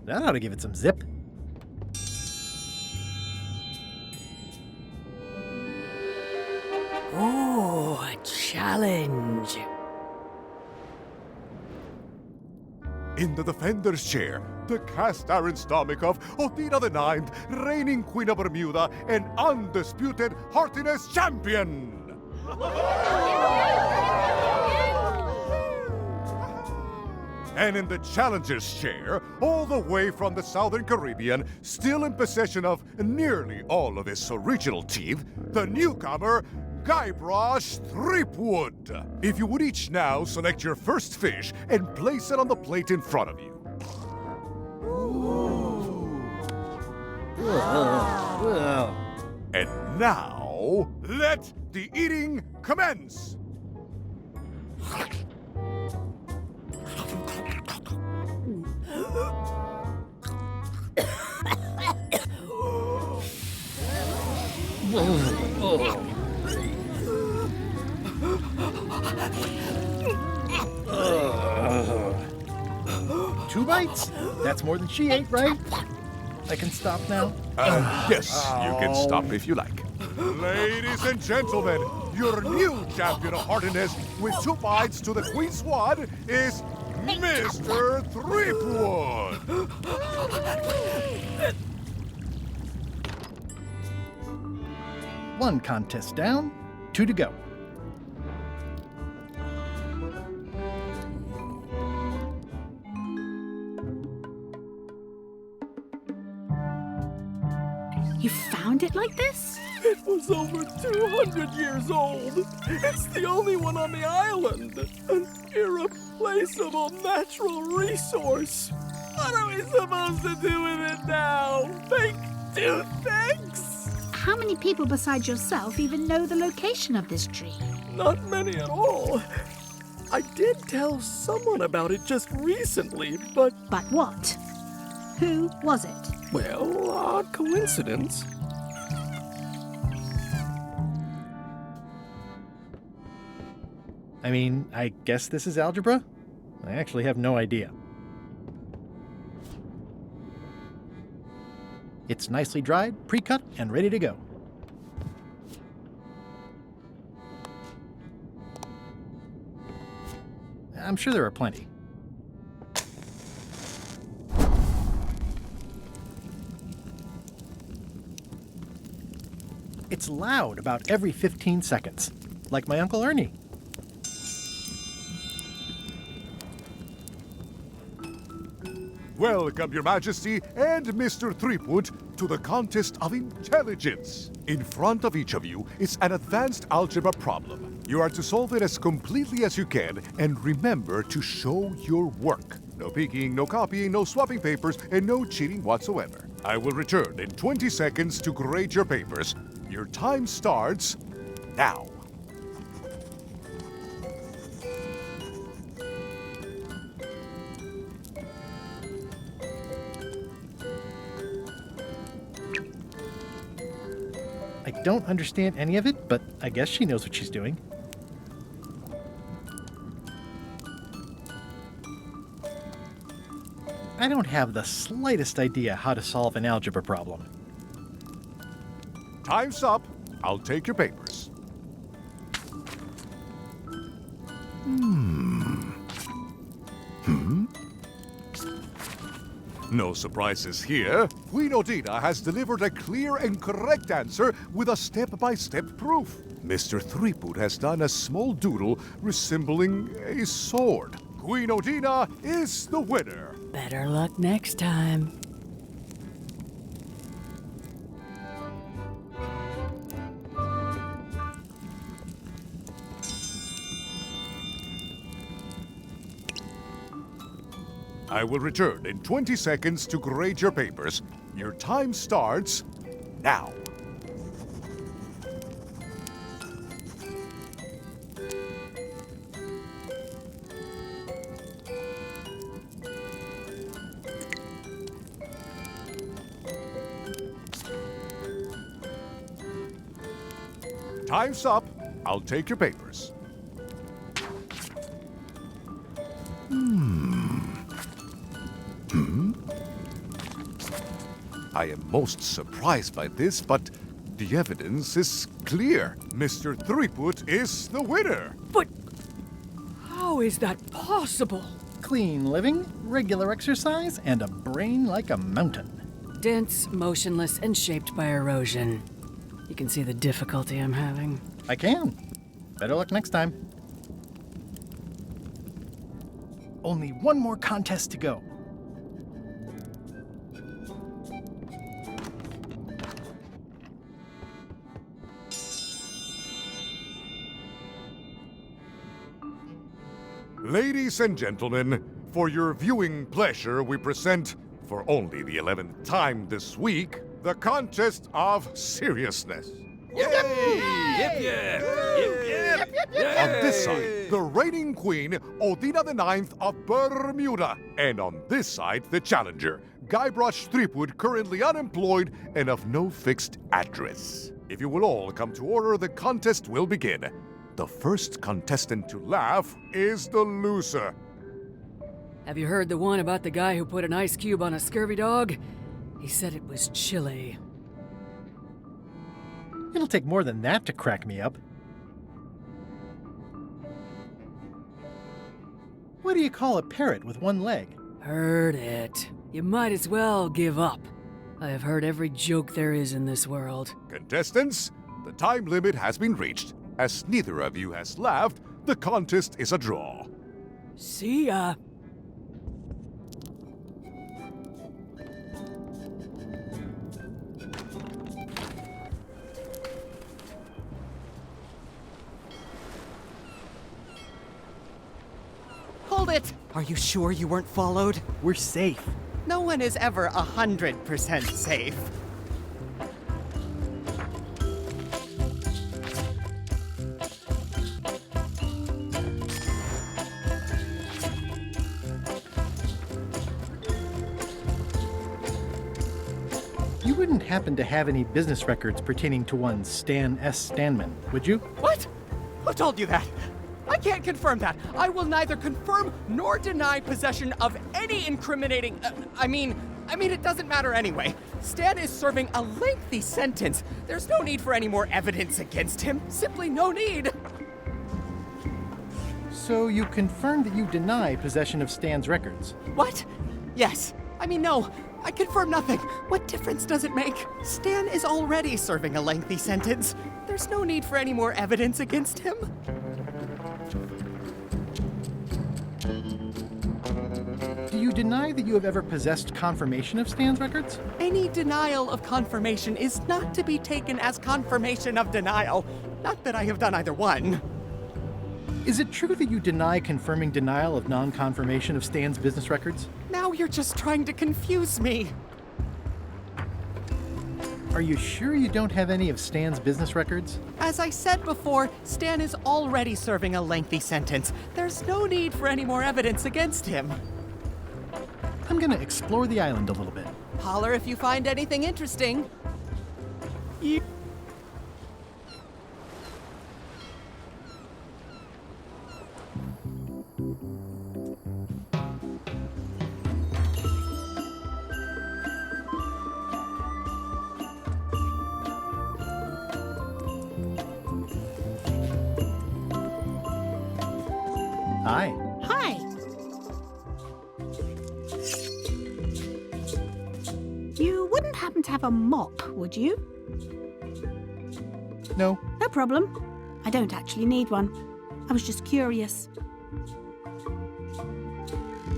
That ought to give it some zip. Ooh, a challenge. In the defender's chair, the cast iron stomach of Othina the Ninth, reigning Queen of Bermuda and undisputed heartiness champion! And in the challenger's chair, all the way from the Southern Caribbean, still in possession of nearly all of his original teeth, the newcomer, Guybrush Threepwood. If you would each now select your first fish and place it on the plate in front of you. And now, let the eating commence! Two bites? That's more than she ate, right? I can stop now? Yes, you can stop if you like. Ladies and gentlemen, your new champion of heartiness with 2 bites to the Queen's Swan is Mr. Threepwood! One contest down, 2 to go. You found it like this? It was over 200 years old. It's the only one on the island. An irreplaceable natural resource. What are we supposed to do with it now? Make 2 things? How many people besides yourself even know the location of this tree? Not many at all. I did tell someone about it just recently, but... But what? Who was it? Well, odd coincidence. I mean, I guess this is algebra? I actually have no idea. It's nicely dried, pre-cut, and ready to go. I'm sure there are plenty. It's loud about every 15 seconds, like my Uncle Ernie. Welcome, Your Majesty and Mr. Threepwood, to the contest of intelligence. In front of each of you is an advanced algebra problem. You are to solve it as completely as you can, and remember to show your work. No peeking, no copying, no swapping papers, and no cheating whatsoever. I will return in 20 seconds to grade your papers. Your time starts now. I don't understand any of it, but I guess she knows what she's doing. I don't have the slightest idea how to solve an algebra problem. Time's up. I'll take your papers. No surprises here. Queen Othina has delivered a clear and correct answer with a step-by-step proof. Mr. Threepwood has done a small doodle resembling a sword. Queen Othina is the winner. Better luck next time. I will return in 20 seconds to grade your papers. Your time starts now. Time's up. I'll take your papers. I am most surprised by this, but the evidence is clear. Mr. Threepwood is the winner. But how is that possible? Clean living, regular exercise, and a brain like a mountain. Dense, motionless, and shaped by erosion. You can see the difficulty I'm having. I can. Better luck next time. Only one more contest to go. Ladies and gentlemen, for your viewing pleasure, we present, for only the 11th time this week, the contest of seriousness. Yay! Yip, yip! Yip, yip! On this side, the reigning queen, Odina IX of Bermuda. And on this side, the challenger, Guybrush Threepwood, currently unemployed and of no fixed address. If you will all come to order, the contest will begin. The first contestant to laugh is the loser. Have you heard the one about the guy who put an ice cube on a scurvy dog? He said it was chilly. It'll take more than that to crack me up. What do you call a parrot with one leg? Heard it. You might as well give up. I have heard every joke there is in this world. Contestants, the time limit has been reached. As neither of you has laughed, the contest is a draw. See ya. Hold it! Are you sure you weren't followed? We're safe. No one is ever 100% safe. You wouldn't happen to have any business records pertaining to one Stan S. Stanman, would you? What? Who told you that? I can't confirm that. I will neither confirm nor deny possession of any incriminating... I mean, it doesn't matter anyway. Stan is serving a lengthy sentence. There's no need for any more evidence against him. Simply no need. So you confirmed that you deny possession of Stan's records? What? Yes. No. I confirm nothing. What difference does it make? Stan is already serving a lengthy sentence. There's no need for any more evidence against him. Do you deny that you have ever possessed confirmation of Stan's records? Any denial of confirmation is not to be taken as confirmation of denial. Not that I have done either one. Is it true that you deny confirming denial of non-confirmation of Stan's business records? Now you're just trying to confuse me. Are you sure you don't have any of Stan's business records? As I said before, Stan is already serving a lengthy sentence. There's no need for any more evidence against him. I'm gonna explore the island a little bit. Holler if you find anything interesting. Hi. Hi. You wouldn't happen to have a mop, would you? No. No problem. I don't actually need one. I was just curious.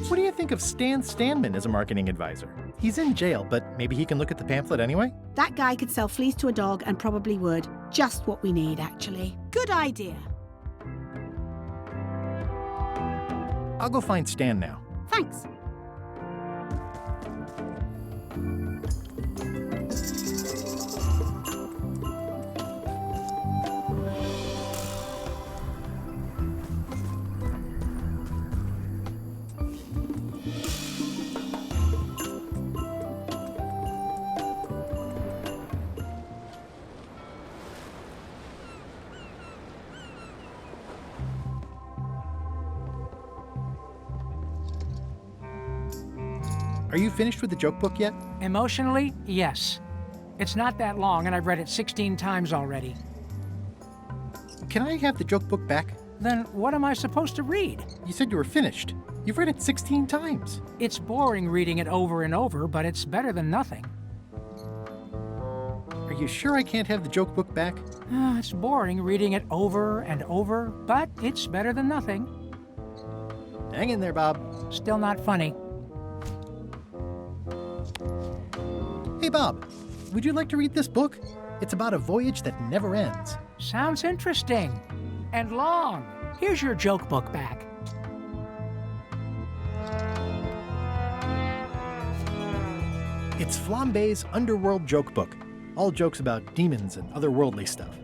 What do you think of Stan Stanman as a marketing advisor? He's in jail, but maybe he can look at the pamphlet anyway? That guy could sell fleas to a dog and probably would. Just what we need, actually. Good idea. I'll go find Stan now. Thanks. Are you finished with the joke book yet? Emotionally, yes. It's not that long, and I've read it 16 times already. Can I have the joke book back? Then what am I supposed to read? You said you were finished. You've read it 16 times. It's boring reading it over and over, but it's better than nothing. Are you sure I can't have the joke book back? It's boring reading it over and over, but it's better than nothing. Hang in there, Bob. Still not funny. Hey, Bob, would you like to read this book? It's about a voyage that never ends. Sounds interesting. And long. Here's your joke book back. It's Flambe's Underworld Joke Book. All jokes about demons and otherworldly stuff.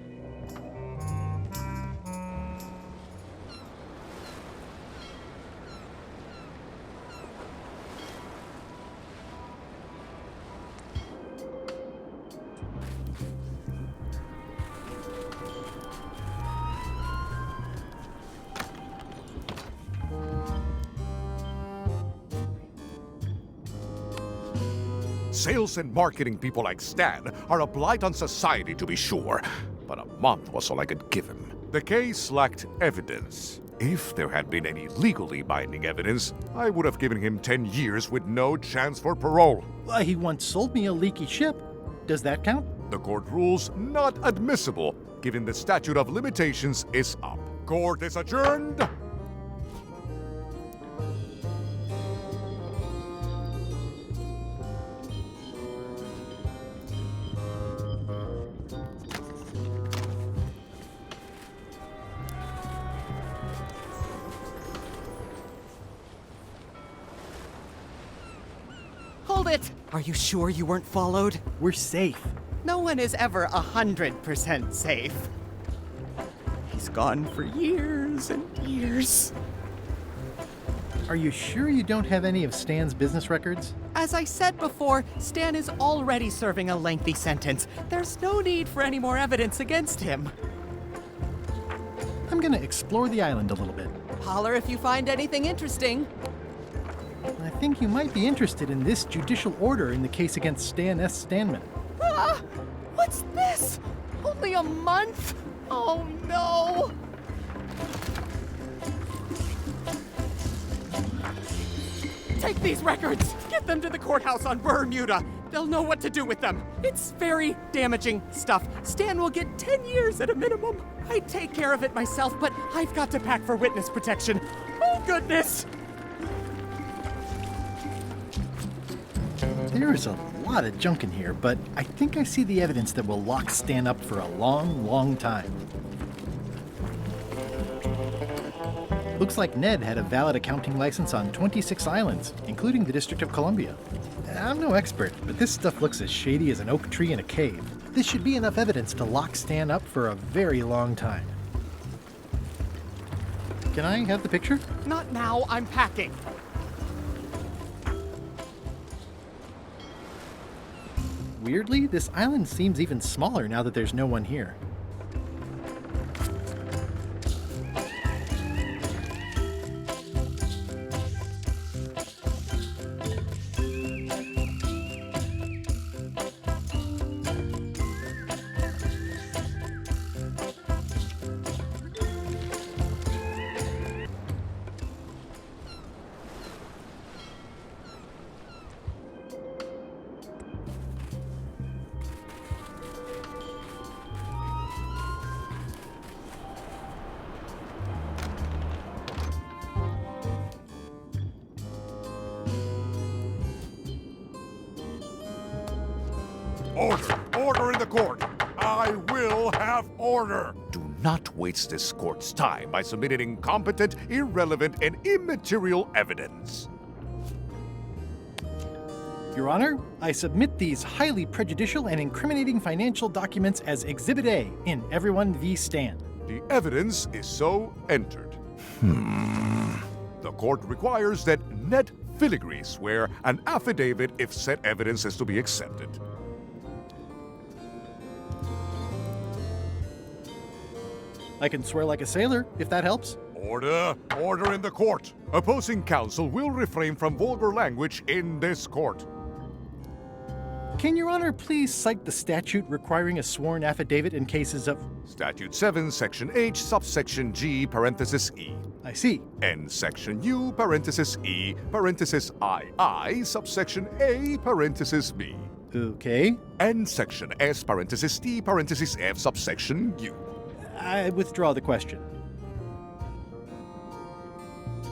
Sales and marketing people like Stan are a blight on society, to be sure, but a month was all I could give him. The case lacked evidence. If there had been any legally binding evidence, I would have given him 10 years with no chance for parole. He once sold me a leaky ship. Does that count? The court rules not admissible, given the statute of limitations is up. Court is adjourned. Hold it! Are you sure you weren't followed? We're safe. No one is ever 100% safe. He's gone for years and years. Are you sure you don't have any of Stan's business records? As I said before, Stan is already serving a lengthy sentence. There's no need for any more evidence against him. I'm gonna explore the island a little bit. Holler if you find anything interesting. I think you might be interested in this judicial order in the case against Stan S. Stanman. Ah! What's this? Only a month? Oh no! Take these records! Get them to the courthouse on Bermuda! They'll know what to do with them. It's very damaging stuff. Stan will get 10 years at a minimum. I'd take care of it myself, but I've got to pack for witness protection. Oh, goodness! There is a lot of junk in here, but I think I see the evidence that will lock Stan up for a long, long time. Looks like Ned had a valid accounting license on 26 islands, including the District of Columbia. I'm no expert, but this stuff looks as shady as an oak tree in a cave. This should be enough evidence to lock Stan up for a very long time. Can I have the picture? Not now, I'm packing. Weirdly, this island seems even smaller now that there's no one here. Order! Order in the court! I will have order! Do not waste this court's time by submitting incompetent, irrelevant, and immaterial evidence. Your Honor, I submit these highly prejudicial and incriminating financial documents as Exhibit A in Everyone v. Stan. The evidence is so entered. The court requires that Ned Filigree swear an affidavit if said evidence is to be accepted. I can swear like a sailor, if that helps. Order! Order in the court! Opposing counsel will refrain from vulgar language in this court. Can Your Honor please cite the statute requiring a sworn affidavit in cases of... Statute 7, Section H, subsection G, parenthesis E. I see. And Section U, parenthesis E, parenthesis II, subsection A, parenthesis B. Okay. And Section S, parenthesis T, parenthesis F, subsection U. I withdraw the question.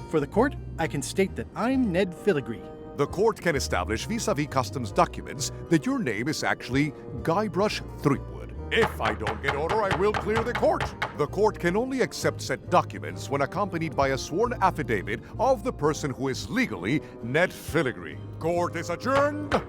For the court, I can state that I'm Ned Filigree. The court can establish vis-a-vis customs documents that your name is actually Guybrush Threepwood. If I don't get order, I will clear the court. The court can only accept said documents when accompanied by a sworn affidavit of the person who is legally Ned Filigree. Court is adjourned.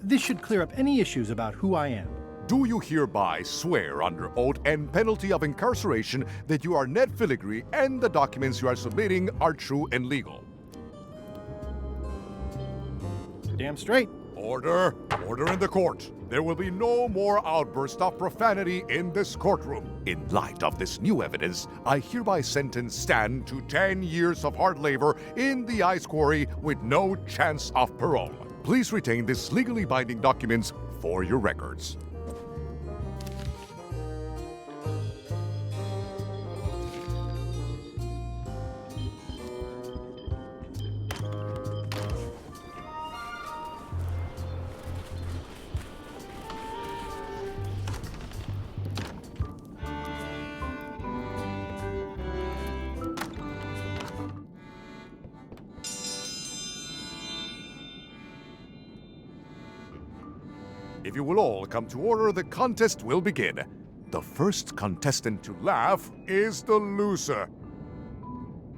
This should clear up any issues about who I am. Do you hereby swear under oath and penalty of incarceration that you are Ned Filigree and the documents you are submitting are true and legal? Damn straight. Order! Order in the court. There will be no more outburst of profanity in this courtroom. In light of this new evidence, I hereby sentence Stan to 10 years of hard labor in the ice quarry with no chance of parole. Please retain this legally binding documents for your records. If you will all come to order, the contest will begin. The first contestant to laugh is the loser.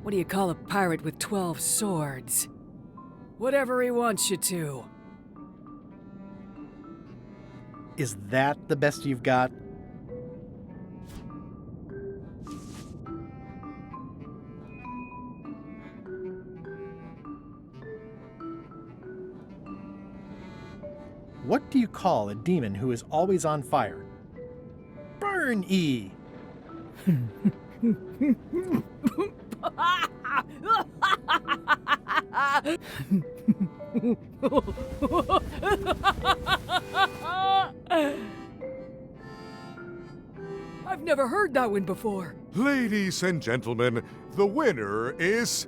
What do you call a pirate with 12 swords? Whatever he wants you to. Is that the best you've got? What do you call a demon who is always on fire? Burn E! I've never heard that one before. Ladies and gentlemen, the winner is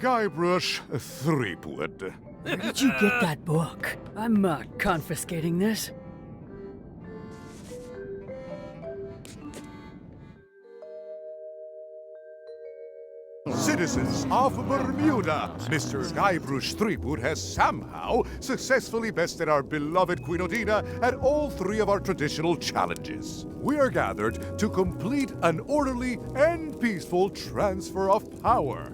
Guybrush Threepwood. Where did you get that book? I'm confiscating this. Citizens of Bermuda, Mr. Guybrush Threepwood has somehow successfully bested our beloved Queen Odina at all three of our traditional challenges. We are gathered to complete an orderly and peaceful transfer of power.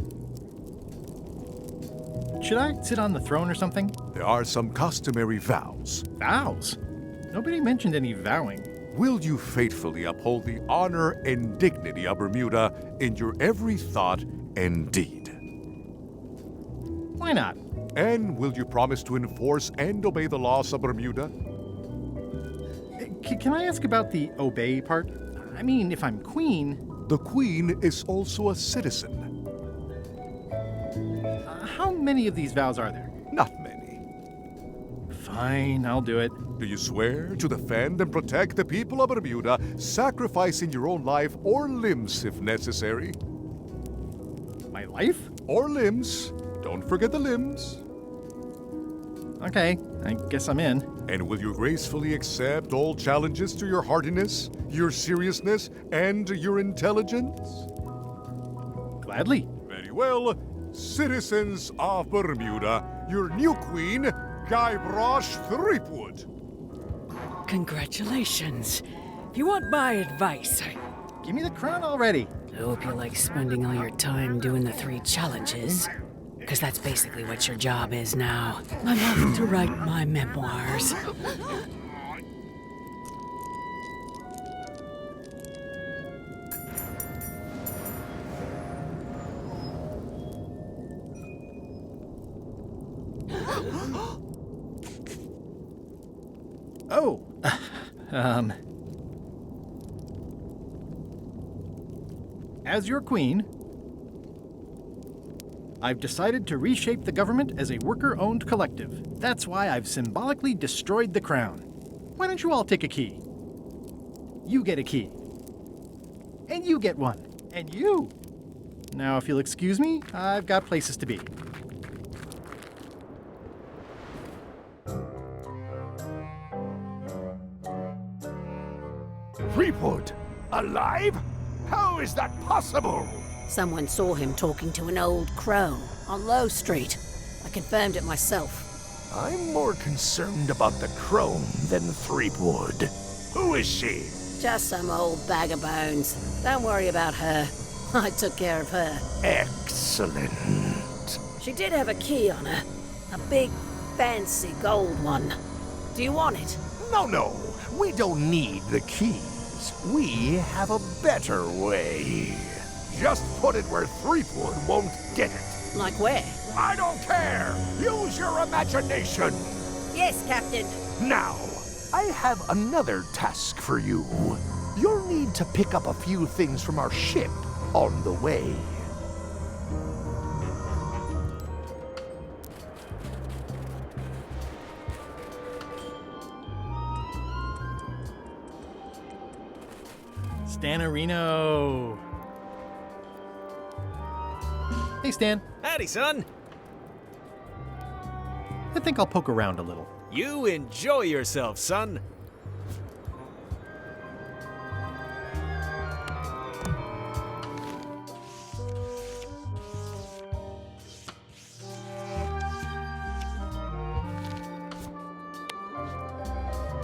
Should I sit on the throne or something? There are some customary vows. Vows? Nobody mentioned any vowing. Will you faithfully uphold the honor and dignity of Bermuda in your every thought and deed? Why not? And will you promise to enforce and obey the laws of Bermuda? Can I ask about the obey part? I mean, if I'm queen... The queen is also a citizen. How many of these vows are there? Not many. Fine, I'll do it. Do you swear to defend and protect the people of Bermuda, sacrificing your own life or limbs if necessary? My life? Or limbs. Don't forget the limbs. Okay, I guess I'm in. And will you gracefully accept all challenges to your hardiness, your seriousness, and your intelligence? Gladly. Very well. Citizens of Bermuda, your new queen, Guybrush Threepwood. Congratulations. If you want my advice, Give me the crown already. I hope you like spending all your time doing the 3 challenges. Because that's basically what your job is now. I'm off to write my memoirs. Oh, As your queen, I've decided to reshape the government as a worker-owned collective. That's why I've symbolically destroyed the crown. Why don't you all take a key? You get a key. And you get one. And you. Now, if you'll excuse me, I've got places to be. Threepwood? Alive? How is that possible? Someone saw him talking to an old crone on Low Street. I confirmed it myself. I'm more concerned about the crone than Threepwood. Who is she? Just some old bag of bones. Don't worry about her. I took care of her. Excellent. She did have a key on her. A big, fancy gold one. Do you want it? No. We don't need the keys. We have a better way. Just put it where Threepwood won't get it. Like where? I don't care. Use your imagination. Yes, Captain. Now, I have another task for you. You'll need to pick up a few things from our ship on the way. Stanarino. Hey, Stan. Howdy, son. I think I'll poke around a little. You enjoy yourself, son.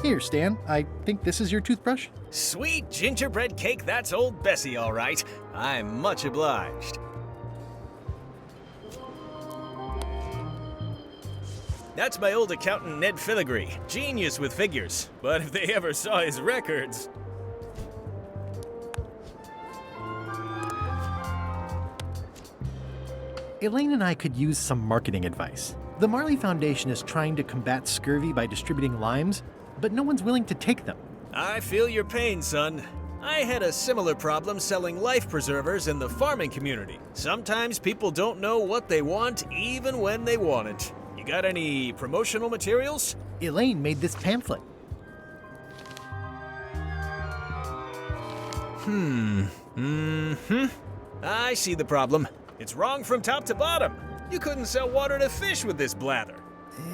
Here, Stan. I think this is your toothbrush. Sweet gingerbread cake, that's old Bessie, all right. I'm much obliged. That's my old accountant, Ned Filigree. Genius with figures. But if they ever saw his records... Elaine and I could use some marketing advice. The Marley Foundation is trying to combat scurvy by distributing limes, but no one's willing to take them. I feel your pain, son. I had a similar problem selling life preservers in the farming community. Sometimes people don't know what they want, even when they want it. You got any promotional materials? Elaine made this pamphlet. I see the problem. It's wrong from top to bottom. You couldn't sell water to fish with this blather.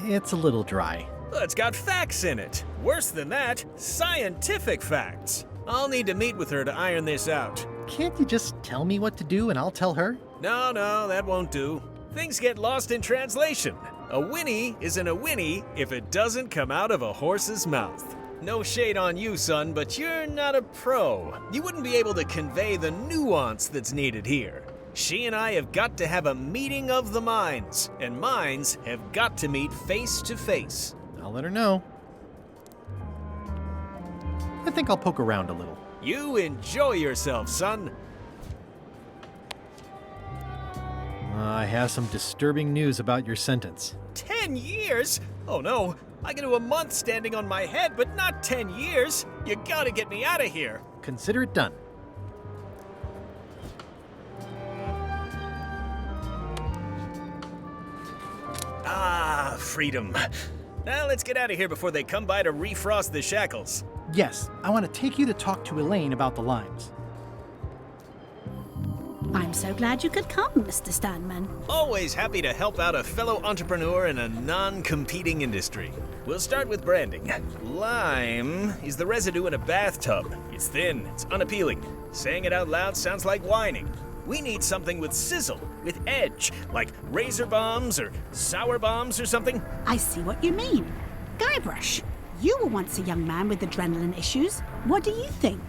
It's a little dry. It's got facts in it. Worse than that, scientific facts. I'll need to meet with her to iron this out. Can't you just tell me what to do and I'll tell her? No, that won't do. Things get lost in translation. A whinny isn't a whinny if it doesn't come out of a horse's mouth. No shade on you, son, but you're not a pro. You wouldn't be able to convey the nuance that's needed here. She and I have got to have a meeting of the minds, and minds have got to meet face to face. I'll let her know. I think I'll poke around a little. You enjoy yourself, son. I have some disturbing news about your sentence. 10 years? Oh no, I can do a month standing on my head, but not 10 years. You gotta get me out of here. Consider it done. Ah, freedom. Now let's get out of here before they come by to refrost the shackles. Yes, I want to take you to talk to Elaine about the limes. I'm so glad you could come, Mr. Stanman. Always happy to help out a fellow entrepreneur in a non-competing industry. We'll start with branding. Lime is the residue in a bathtub. It's thin, it's unappealing. Saying it out loud sounds like whining. We need something with sizzle, with edge, like razor bombs or sour bombs or something. I see what you mean. Guybrush, you were once a young man with adrenaline issues. What do you think?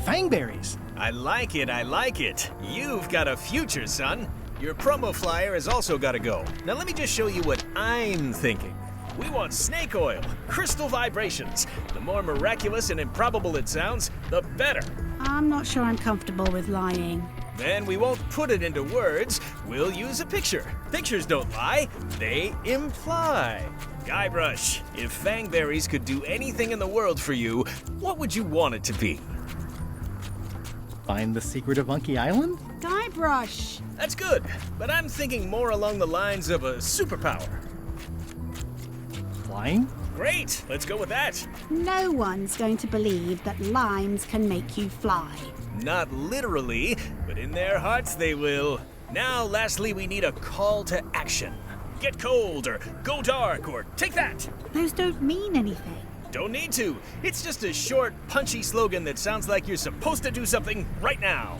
Fangberries. I like it. You've got a future, son. Your promo flyer has also got to go. Now let me just show you what I'm thinking. We want snake oil, crystal vibrations. The more miraculous and improbable it sounds, the better. I'm not sure I'm comfortable with lying. Then we won't put it into words, we'll use a picture. Pictures don't lie, they imply. Guybrush, if fangberries could do anything in the world for you, what would you want it to be? Find the secret of Monkey Island? Guybrush! That's good, but I'm thinking more along the lines of a superpower. Flying? Great, let's go with that. No one's going to believe that limes can make you fly. Not literally, but in their hearts they will. Now, lastly, we need a call to action. Get cold, or go dark, or take that. Those don't mean anything. Don't need to. It's just a short, punchy slogan that sounds like you're supposed to do something right now.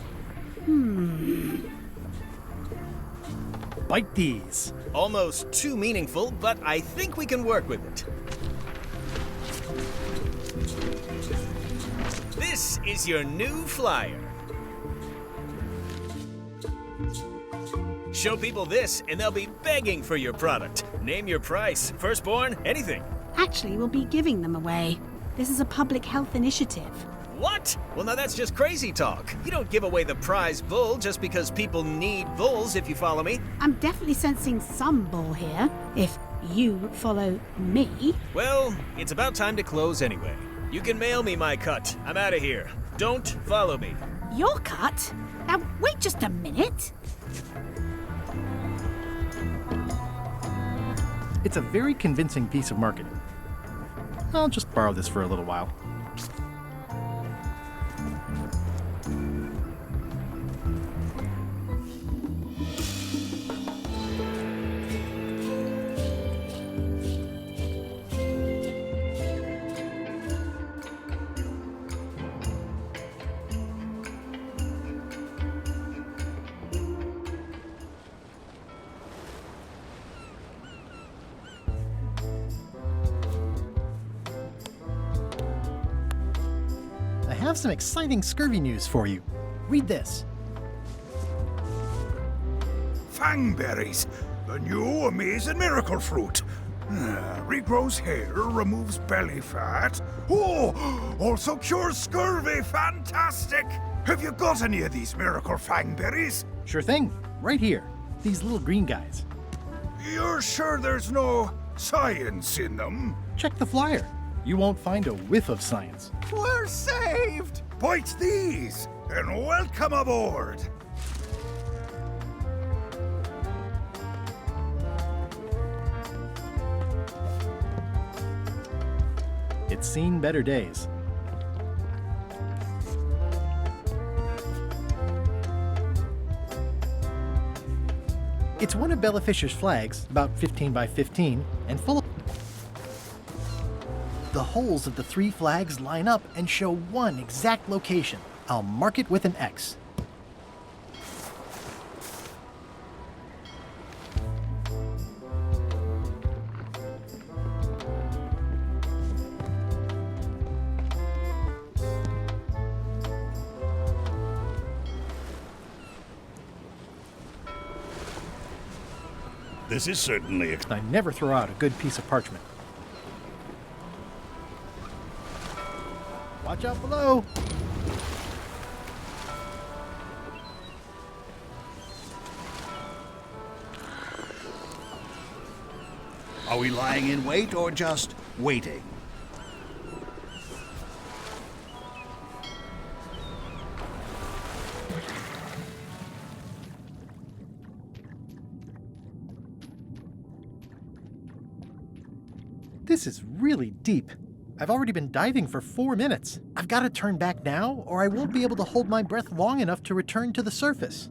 Bite these. Almost too meaningful, but I think we can work with it. This is your new flyer. Show people this, and they'll be begging for your product. Name your price, firstborn, anything. Actually, we'll be giving them away. This is a public health initiative. What? Well, now that's just crazy talk. You don't give away the prize bull just because people need bulls, if you follow me. I'm definitely sensing some bull here, if you follow me. Well, it's about time to close anyway. You can mail me my cut. I'm out of here. Don't follow me. Your cut? Now, wait just a minute. It's a very convincing piece of marketing. I'll just borrow this for a little while. I have some exciting scurvy news for you. Read this. Fangberries, the new amazing miracle fruit. Regrows hair, removes belly fat. Oh, also cures scurvy. Fantastic! Have you got any of these miracle fangberries? Sure thing. Right here. These little green guys. You're sure there's no science in them? Check the flyer. You won't find a whiff of science. We're saved! Bite these, and welcome aboard! It's seen better days. It's one of Bella Fisher's flags, about 15 by 15, and full of... The holes of the three flags line up and show one exact location. I'll mark it with an X. This is certainly I never throw out a good piece of parchment. Watch out below! Are we lying in wait or just waiting? This is really deep. I've already been diving for 4 minutes. I've got to turn back now, or I won't be able to hold my breath long enough to return to the surface.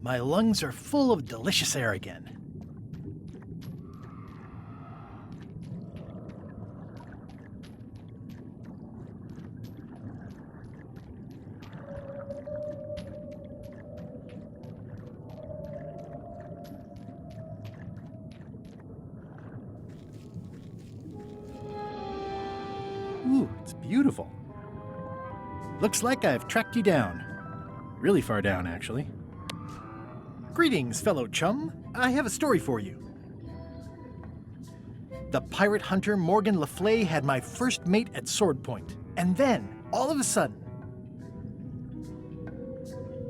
My lungs are full of delicious air again. Ooh, it's beautiful. Looks like I've tracked you down. Really far down, actually. Greetings, fellow chum. I have a story for you. The pirate hunter Morgan Le Fay had my first mate at sword point. And then, all of a sudden,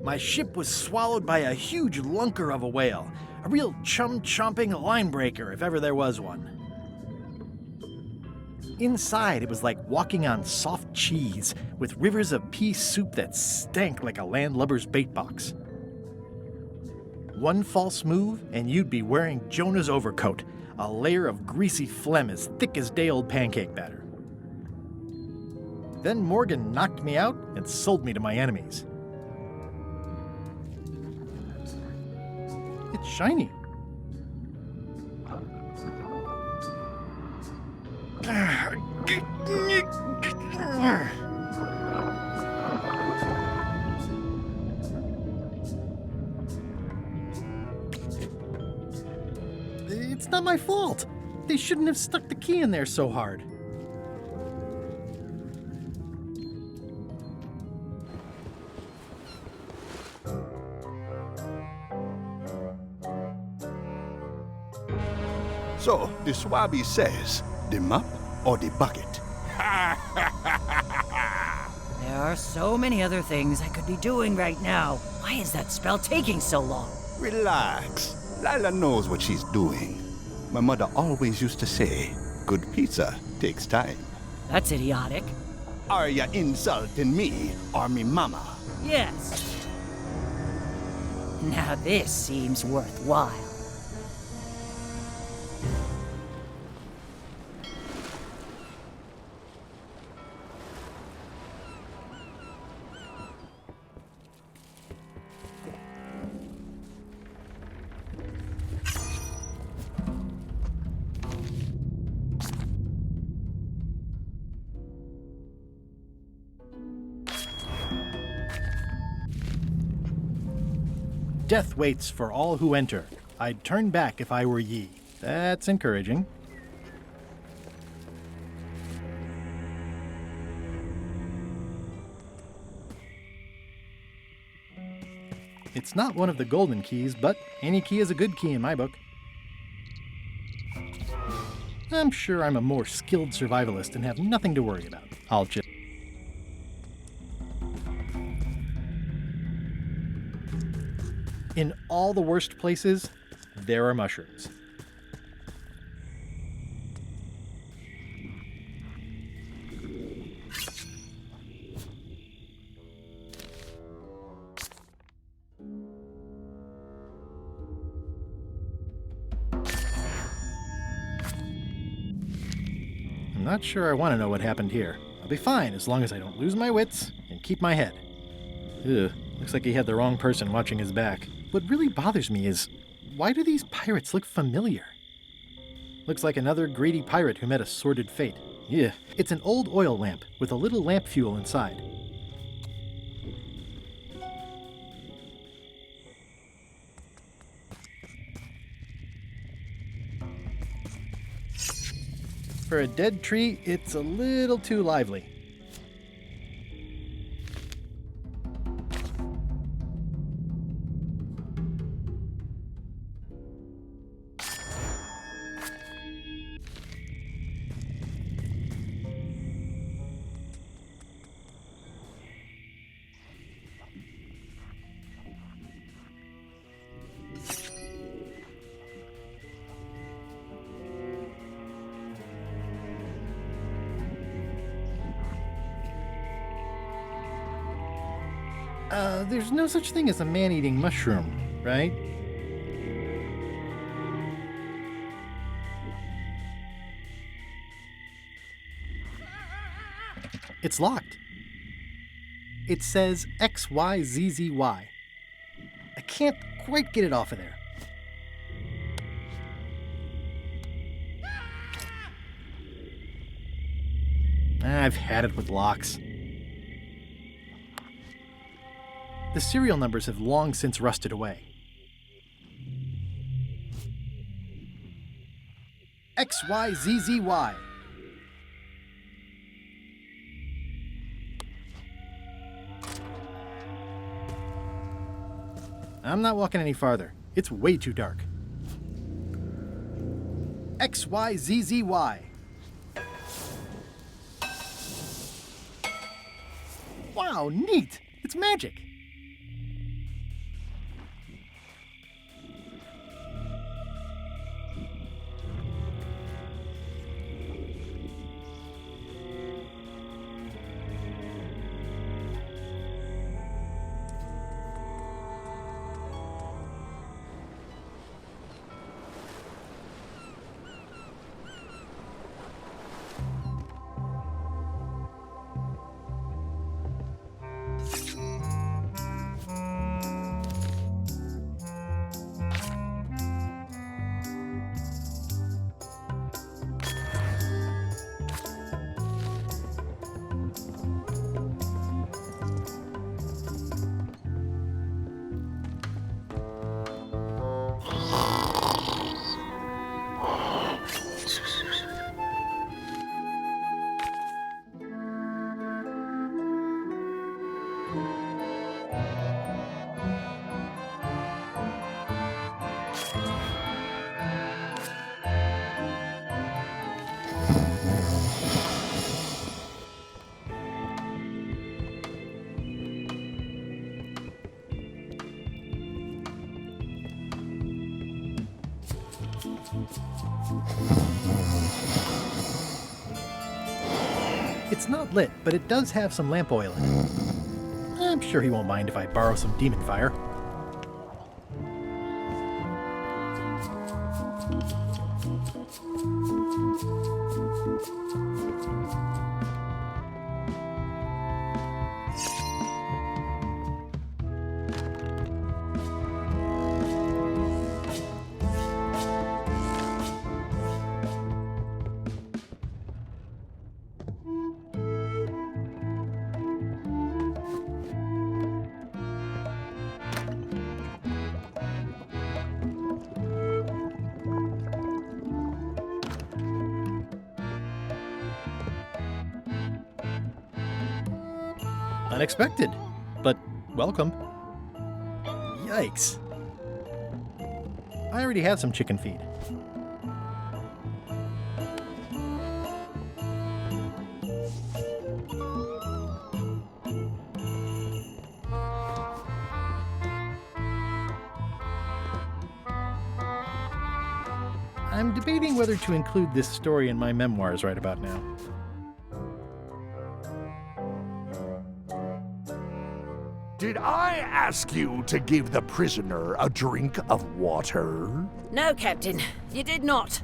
my ship was swallowed by a huge lunker of a whale. A real chum-chomping line breaker, if ever there was one. Inside, it was like walking on soft cheese, with rivers of pea soup that stank like a landlubber's bait box. One false move, and you'd be wearing Jonah's overcoat, a layer of greasy phlegm as thick as day-old pancake batter. Then Morgan knocked me out and sold me to my enemies. It's shiny. It's not my fault. They shouldn't have stuck the key in there so hard. So, the Swabby says, the mop or the bucket? There are so many other things I could be doing right now. Why is that spell taking so long? Relax. Lila knows what she's doing. My mother always used to say, good pizza takes time. That's idiotic. Are ya insulting me or me mama? Yes. Now this seems worthwhile. Death waits for all who enter. I'd turn back if I were ye. That's encouraging. It's not one of the golden keys, but any key is a good key in my book. I'm sure I'm a more skilled survivalist and have nothing to worry about. I'll just... In all the worst places, there are mushrooms. I'm not sure I want to know what happened here. I'll be fine as long as I don't lose my wits and keep my head. Ugh, looks like he had the wrong person watching his back. What really bothers me is, why do these pirates look familiar? Looks like another greedy pirate who met a sordid fate. Yeah, it's an old oil lamp with a little lamp fuel inside. For a dead tree, it's a little too lively. There's no such thing as a man-eating mushroom, right? It's locked. It says XYZZY. I can't quite get it off of there. I've had it with locks. The serial numbers have long since rusted away. XYZZY. I'm not walking any farther. It's way too dark. XYZZY. Wow, neat! It's magic! It's not lit, but it does have some lamp oil in it. I'm sure he won't mind if I borrow some demon fire. Unexpected, but welcome. Yikes. I already have some chicken feed. I'm debating whether to include this story in my memoirs right about now. Did I ask you to give the prisoner a drink of water? No, Captain, you did not.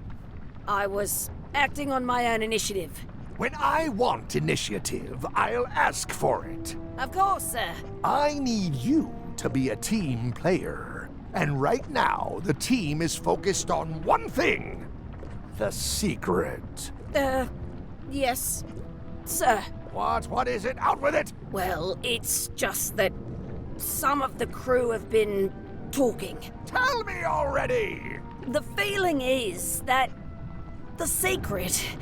I was acting on my own initiative. When I want initiative, I'll ask for it. Of course, sir. I need you to be a team player. And right now, the team is focused on one thing. The secret. Yes, sir. What is it? Out with it! Well, it's just that some of the crew have been talking. Tell me already! The feeling is that the secret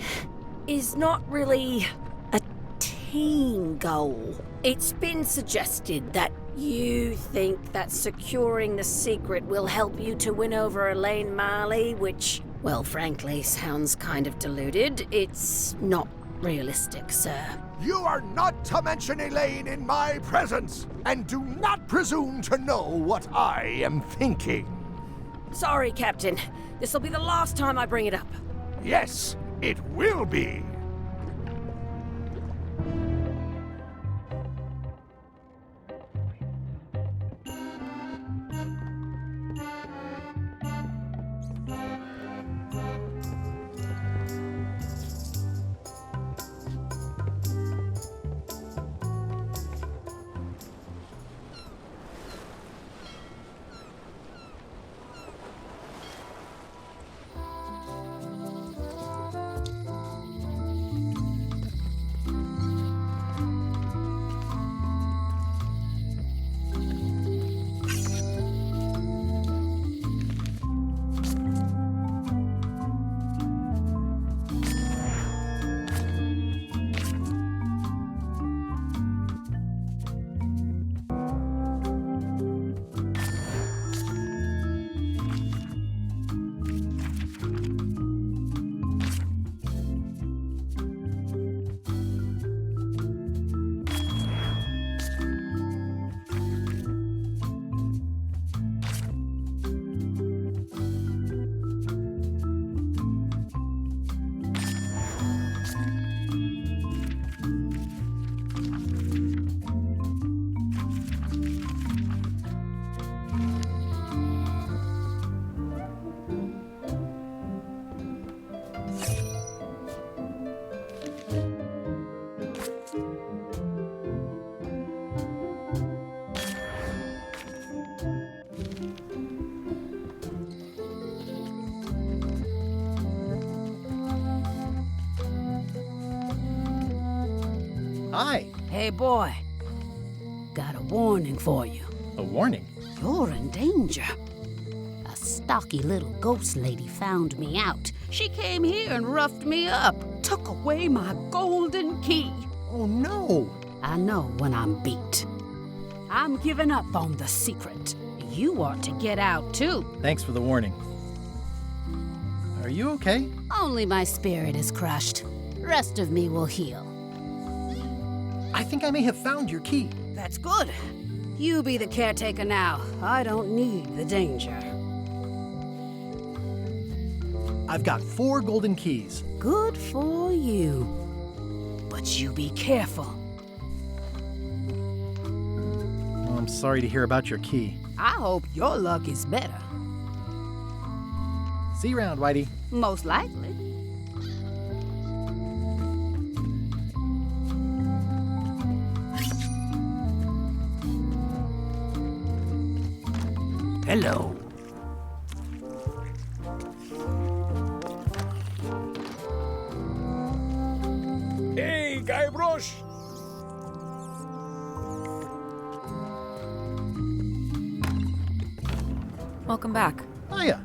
is not really a team goal. It's been suggested that you think that securing the secret will help you to win over Elaine Marley, which, well, frankly, sounds kind of deluded. It's not realistic, sir. You are not to mention Elaine in my presence, and do not presume to know what I am thinking. Sorry, Captain. This'll be the last time I bring it up. Yes, it will be. Hi. Hey, boy. Got a warning for you. A warning? You're in danger. A stocky little ghost lady found me out. She came here and roughed me up, took away my golden key. Oh, no. I know when I'm beat. I'm giving up on the secret. You ought to get out, too. Thanks for the warning. Are you okay? Only my spirit is crushed. Rest of me will heal. I think I may have found your key. That's good. You be the caretaker now. I don't need the danger. I've got 4 golden keys. Good for you. But you be careful. Well, I'm sorry to hear about your key. I hope your luck is better. See you around, Whitey. Most likely. Hello. Hey, Guybrush! Welcome back. Hiya.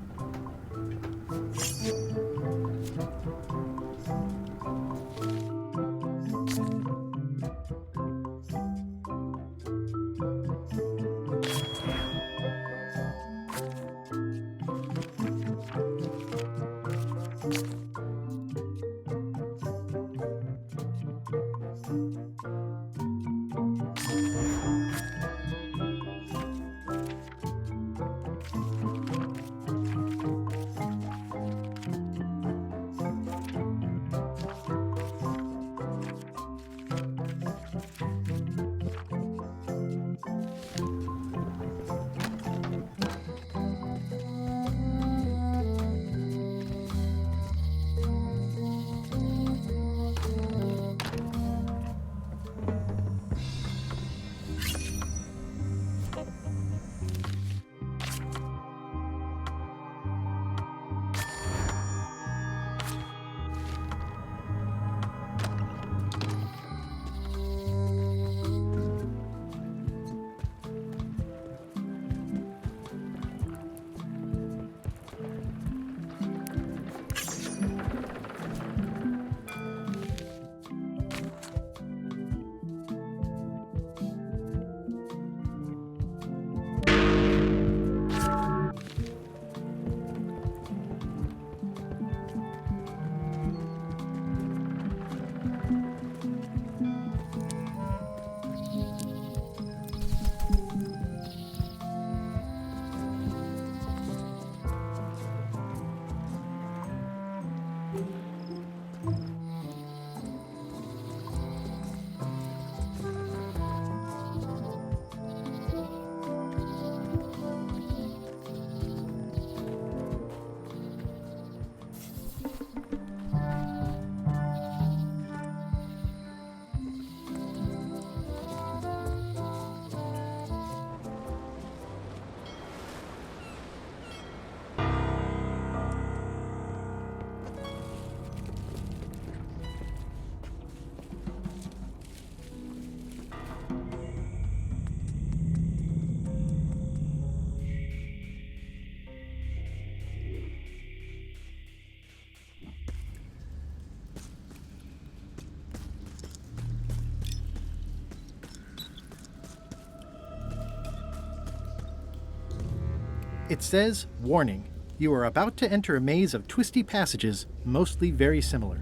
It says, warning, you are about to enter a maze of twisty passages, mostly very similar.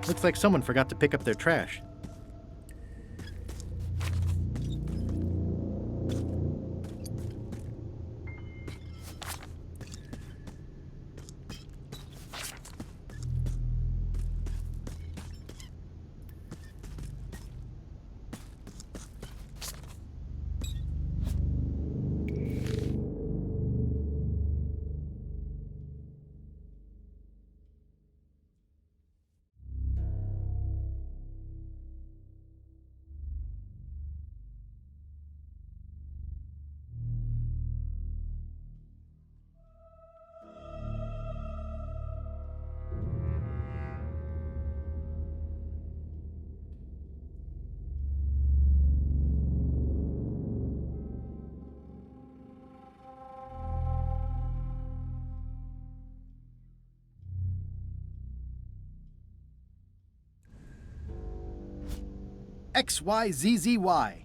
Looks like someone forgot to pick up their trash. XYZZY.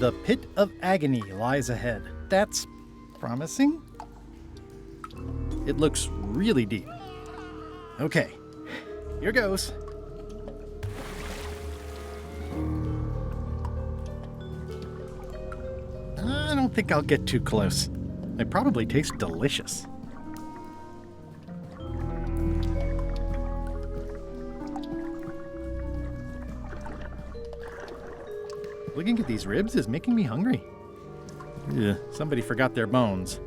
The pit of agony lies ahead. That's promising. It looks really deep. Okay, here goes. I don't think I'll get too close. They probably taste delicious. Looking at these ribs is making me hungry. Ugh, somebody forgot their bones.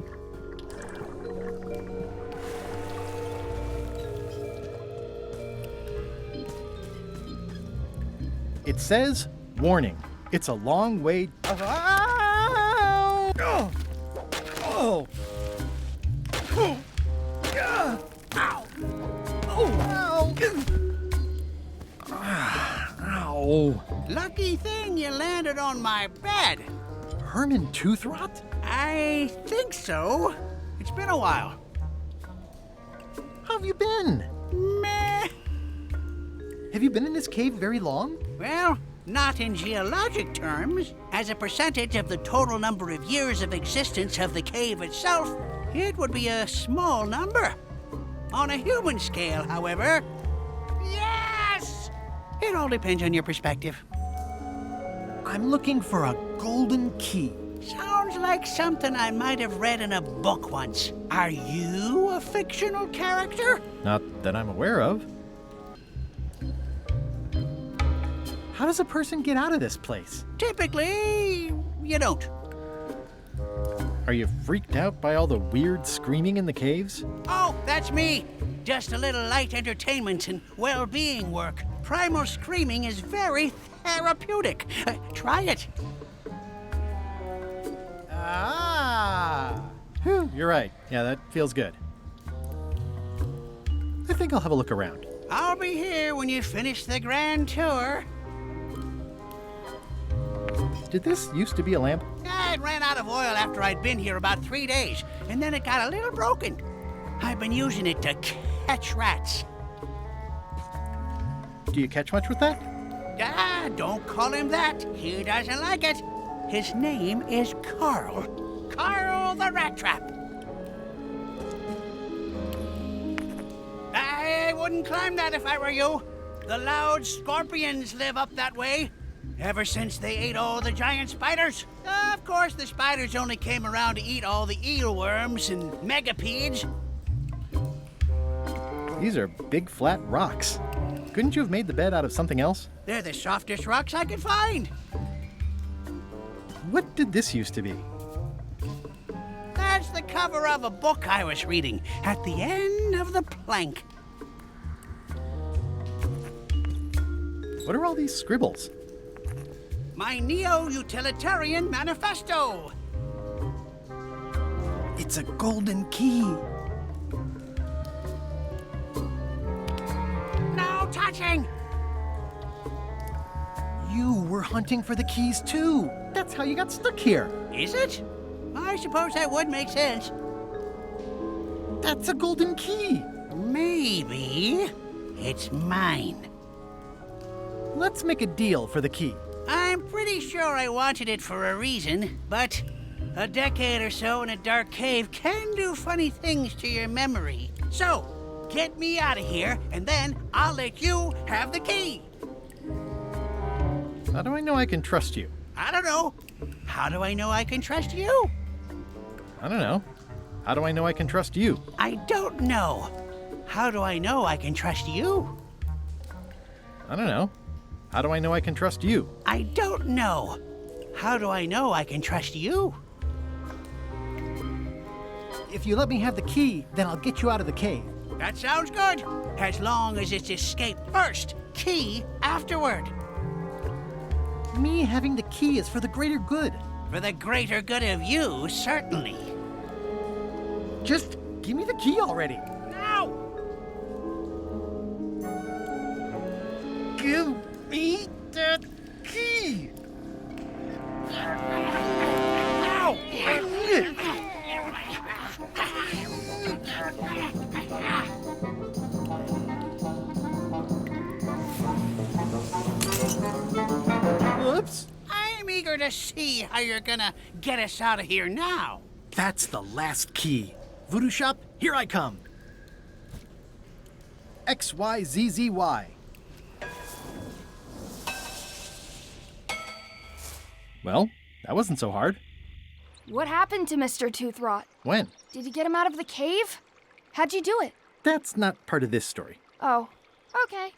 It says, warning, it's a long way... Oh! Oh! Oh! Oh! Yeah! Ow! Oh! Ow! Ow! Lucky thing you landed on my bed. Herman Toothrot? I think so. It's been a while. How have you been? Meh. Have you been in this cave very long? Well, not in geologic terms. As a percentage of the total number of years of existence of the cave itself, it would be a small number. On a human scale, however, yes! It all depends on your perspective. I'm looking for a golden key. Sounds like something I might have read in a book once. Are you a fictional character? Not that I'm aware of. How does a person get out of this place? Typically, you don't. Are you freaked out by all the weird screaming in the caves? Oh, that's me. Just a little light entertainment and well-being work. Primal screaming is very therapeutic. Try it. Ah! Whew, you're right. Yeah, that feels good. I think I'll have a look around. I'll be here when you finish the grand tour. Did this used to be a lamp? It ran out of oil after I'd been here about 3 days, and then it got a little broken. I've been using it to catch rats. Do you catch much with that? Don't call him that. He doesn't like it. His name is Carl. Carl the Rat Trap. I wouldn't climb that if I were you. The loud scorpions live up that way. Ever since they ate all the giant spiders. Of course, the spiders only came around to eat all the eelworms and megapedes. These are big flat rocks. Couldn't you have made the bed out of something else? They're the softest rocks I could find. What did this used to be? That's the cover of a book I was reading at the end of the plank. What are all these scribbles? My neo-utilitarian manifesto. It's a golden key. No touching! You were hunting for the keys too. That's how you got stuck here. Is it? I suppose that would make sense. That's a golden key. Maybe it's mine. Let's make a deal for the key. I'm pretty sure I wanted it for a reason, but A decade or so in a dark cave can do funny things to your memory. So, get me out of here, and then I'll let you have the key. How do I know I can trust you? I don't know. How do I know I can trust you? I don't know. How do I know I can trust you? I don't know. How do I know I can trust you? I don't know. How do I know I can trust you? I don't know. How do I know I can trust you? If you let me have the key, then I'll get you out of the cave. That sounds good. As long as it's escape first, key afterward. Me having the key is for the greater good. For the greater good of you, certainly. Just give me the key already. Now! Give me that key! Ow! Whoops! I'm eager to see how you're gonna get us out of here now. That's the last key. Voodoo Shop, here I come. XYZZY. Well, that wasn't so hard. What happened to Mr. Toothrot? When? Did you get him out of the cave? How'd you do it? That's not part of this story. Oh, okay.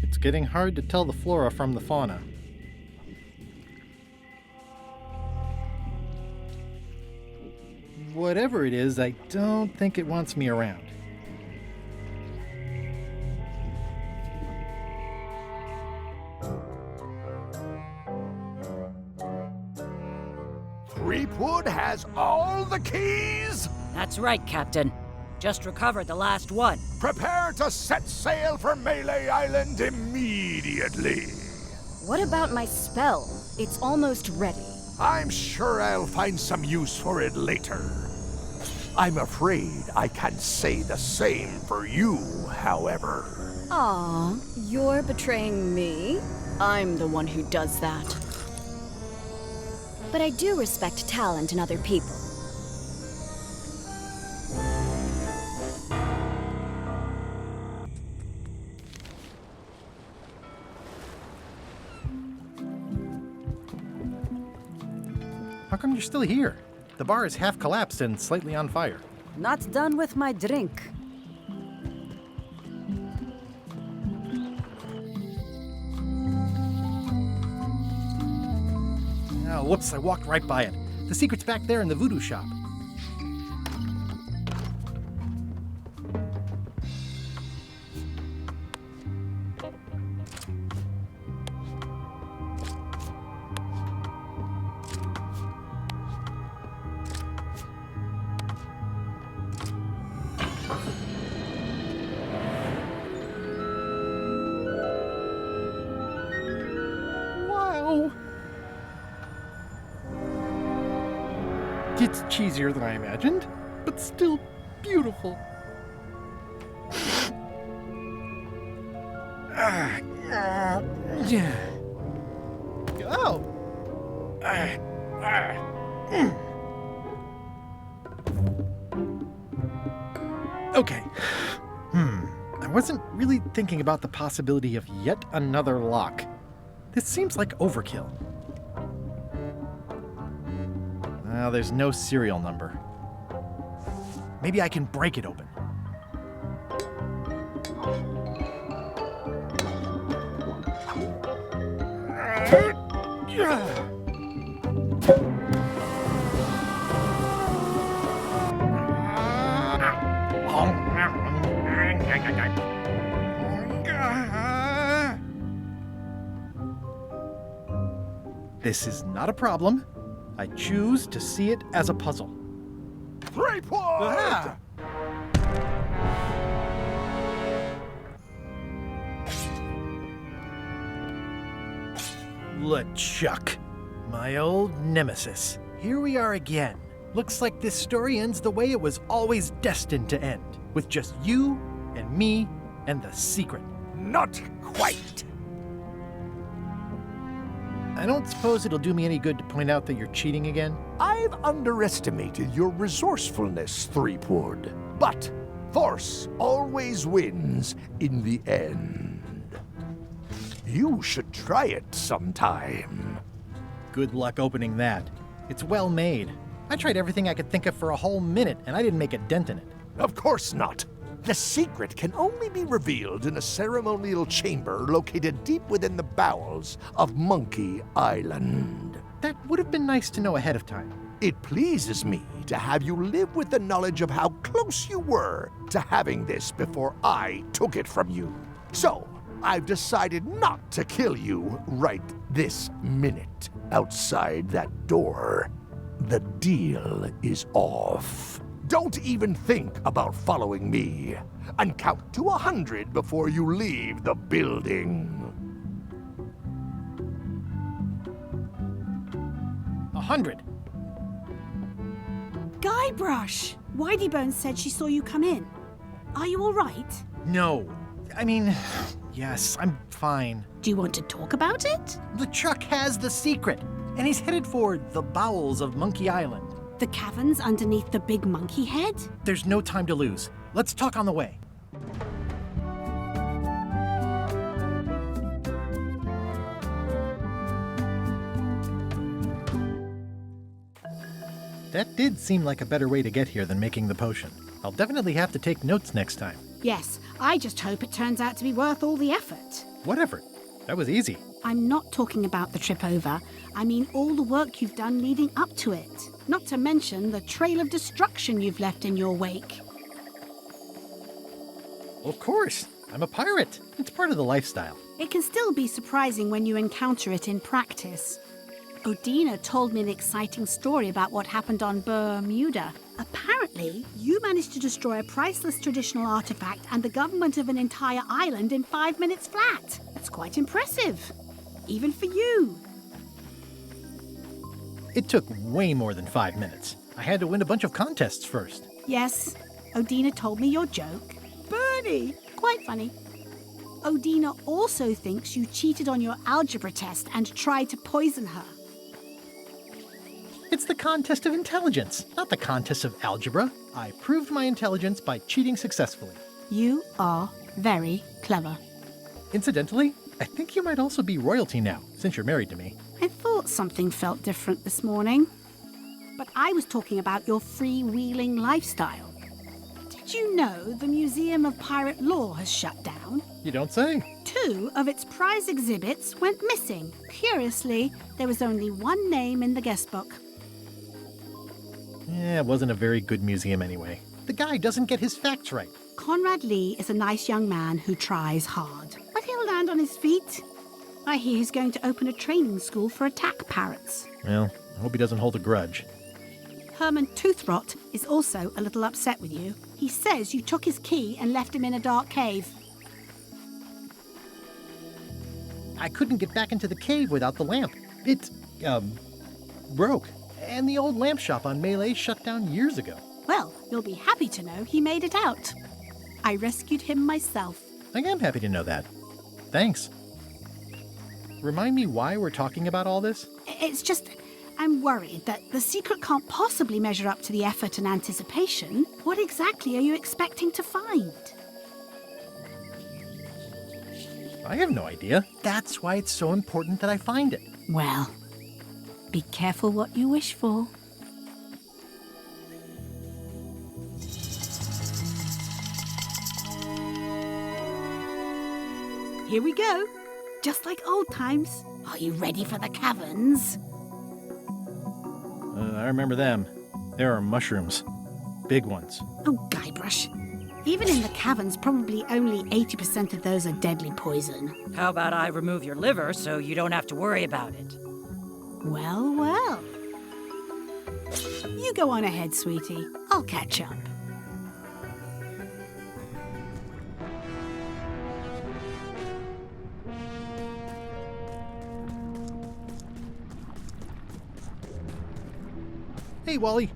It's getting hard to tell the flora from the fauna. Whatever it is, I don't think it wants me around. Creepwood has all the keys? That's right, Captain. Just recovered the last one. Prepare to set sail for Melee Island immediately. What about my spell? It's almost ready. I'm sure I'll find some use for it later. I'm afraid I can't say the same for you, however. Aw, you're betraying me? I'm the one who does that. But I do respect talent in other people. How come you're still here? The bar is half collapsed and slightly on fire. Not done with my drink. Oh, whoops, I walked right by it. The secret's back there in the voodoo shop. Wow! It's cheesier than I imagined, but still beautiful. Oh! Okay. I wasn't really thinking about the possibility of yet another lock. This seems like overkill. Well, there's no serial number. Maybe I can break it open. This is not a problem. I choose to see it as a puzzle. 3 points! Ah! LeChuck, my old nemesis. Here we are again. Looks like this story ends the way it was always destined to end, with just you and me and the secret. Not quite. I don't suppose it'll do me any good to point out that you're cheating again? I've underestimated your resourcefulness, Threepwood. But force always wins in the end. You should try it sometime. Good luck opening that. It's well made. I tried everything I could think of for a whole minute, and I didn't make a dent in it. Of course not. The secret can only be revealed in a ceremonial chamber located deep within the bowels of Monkey Island. That would have been nice to know ahead of time. It pleases me to have you live with the knowledge of how close you were to having this before I took it from you. So, I've decided not to kill you right this minute. Outside that door, the deal is off. Don't even think about following me, and count to 100 before you leave the building. 100. Guybrush! Whiteybones said she saw you come in. Are you all right? No. I mean, yes, I'm fine. Do you want to talk about it? LeChuck has the secret, and he's headed for the bowels of Monkey Island. The caverns underneath the big monkey head? There's no time to lose. Let's talk on the way. That did seem like a better way to get here than making the potion. I'll definitely have to take notes next time. Yes, I just hope it turns out to be worth all the effort. What effort? That was easy. I'm not talking about the trip over. I mean all the work you've done leading up to it. Not to mention the trail of destruction you've left in your wake. Of course. I'm a pirate. It's part of the lifestyle. It can still be surprising when you encounter it in practice. Odina told me an exciting story about what happened on Bermuda. Apparently, you managed to destroy a priceless traditional artifact and the government of an entire island in 5 minutes flat. That's quite impressive. Even for you. It took way more than 5 minutes. I had to win a bunch of contests first. Yes, Odina told me your joke. Bernie! Quite funny. Odina also thinks you cheated on your algebra test and tried to poison her. It's the contest of intelligence, not the contest of algebra. I proved my intelligence by cheating successfully. You are very clever. Incidentally, I think you might also be royalty now, since you're married to me. I thought something felt different this morning. But I was talking about your freewheeling lifestyle. Did you know the Museum of Pirate Lore has shut down? You don't say. 2 of its prize exhibits went missing. Curiously, there was only one name in the guest book. Yeah, it wasn't a very good museum anyway. The guy doesn't get his facts right. Conrad Lee is a nice young man who tries hard. But he'll land on his feet. I hear he's going to open a training school for attack parrots. Well, I hope he doesn't hold a grudge. Herman Toothrot is also a little upset with you. He says you took his key and left him in a dark cave. I couldn't get back into the cave without the lamp. It, broke. And the old lamp shop on Melee shut down years ago. Well, you'll be happy to know he made it out. I rescued him myself. I am happy to know that. Thanks. Remind me why we're talking about all this? It's just, I'm worried that the secret can't possibly measure up to the effort and anticipation. What exactly are you expecting to find? I have no idea. That's why it's so important that I find it. Well, be careful what you wish for. Here we go. Just like old times. Are you ready for the caverns? I remember them. There are mushrooms. Big ones. Oh, Guybrush. Even in the caverns, probably only 80% of those are deadly poison. How about I remove your liver so you don't have to worry about it? Well, well. You go on ahead, sweetie. I'll catch up. Hey, Wally.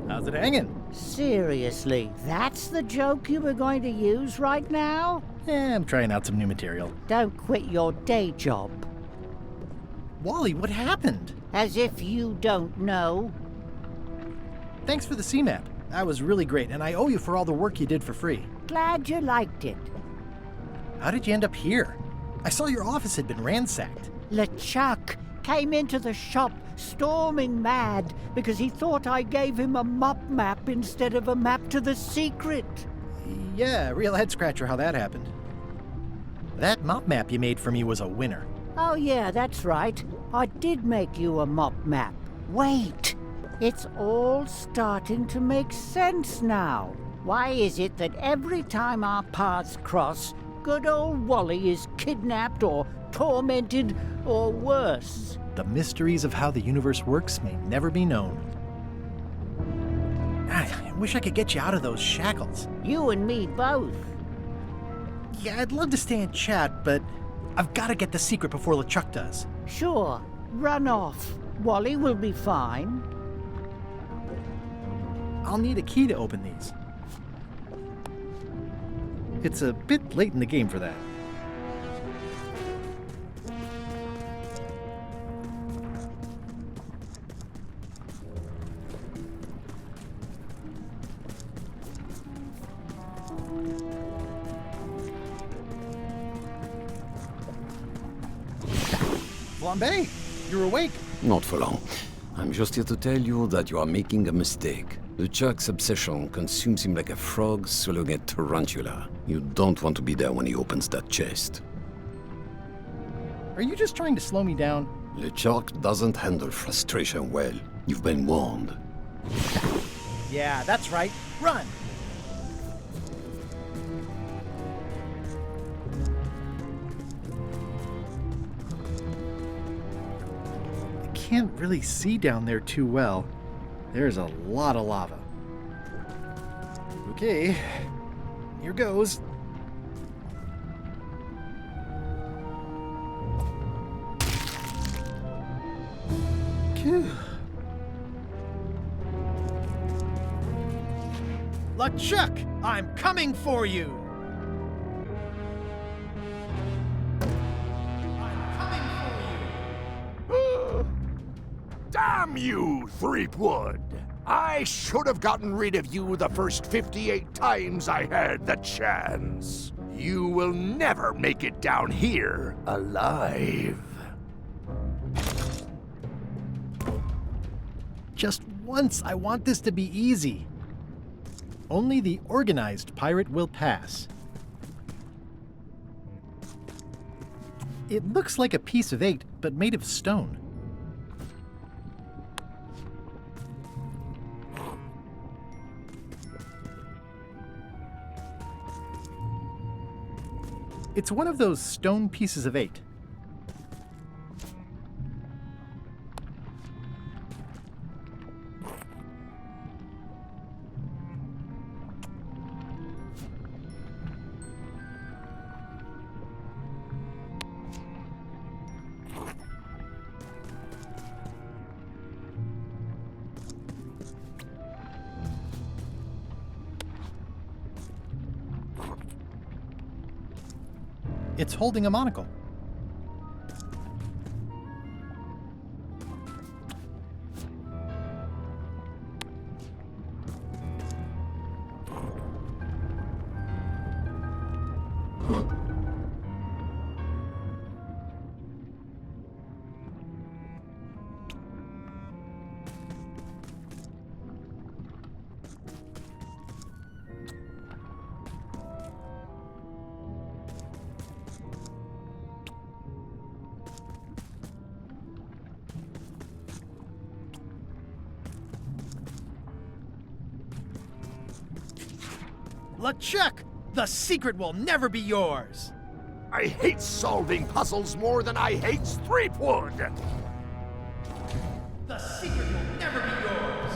How's it hanging? Seriously, that's the joke you were going to use right now? I'm trying out some new material. Don't quit your day job. Wally, what happened? As if you don't know. Thanks for the C-map. That was really great, and I owe you for all the work you did for free. Glad you liked it. How did you end up here? I saw your office had been ransacked. LeChuck came into the shop storming mad because he thought I gave him a mop map instead of a map to the secret. Yeah, real head-scratcher how that happened. That mop map you made for me was a winner. Oh yeah, that's right. I did make you a mop map. Wait, it's all starting to make sense now. Why is it that every time our paths cross, good old Wally is kidnapped or tormented or worse? The mysteries of how the universe works may never be known. I wish I could get you out of those shackles. You and me both. Yeah, I'd love to stay and chat, but I've got to get the secret before LeChuck does. Sure, run off. Wally will be fine. I'll need a key to open these. It's a bit late in the game for that. Flambe, you're awake. Not for long. I'm just here to tell you that you are making a mistake. LeChuck's obsession consumes him like a frog swallowing a tarantula. You don't want to be there when he opens that chest. Are you just trying to slow me down? LeChuck doesn't handle frustration well. You've been warned. Yeah, that's right. Run! I can't really see down there too well. There's a lot of lava. Okay, here goes. Phew. LeChuck, I'm coming for you! Damn you, Threepwood! I should have gotten rid of you the first 58 times I had the chance. You will never make it down here alive. Just once, I want this to be easy. Only the organized pirate will pass. It looks like a piece of 8, but made of stone. It's one of those stone pieces of 8. It's holding a monocle. LeChuck, the secret will never be yours. I hate solving puzzles more than I hate Threepwood. The secret will never be yours.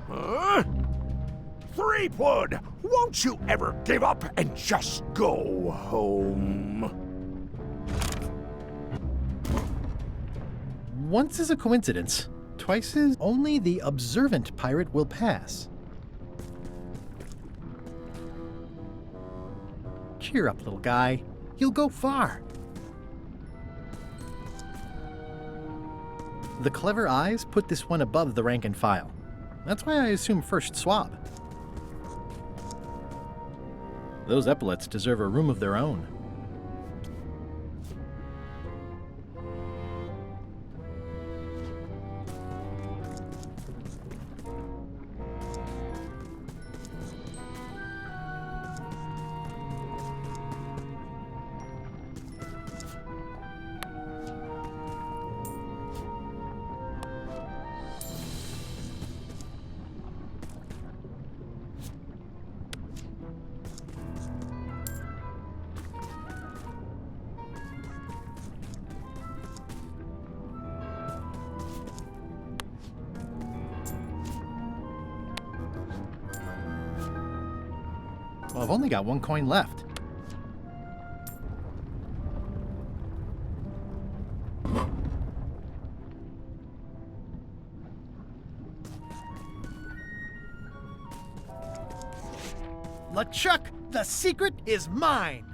Huh? Threepwood, won't you ever give up and just go home? Once is a coincidence. Twice is only the observant pirate will pass. Cheer up, little guy. You'll go far. The clever eyes put this one above the rank and file. That's why I assume first swab. Those epaulets deserve a room of their own. Well, I've only got 1 coin left. LeChuck, the secret is mine!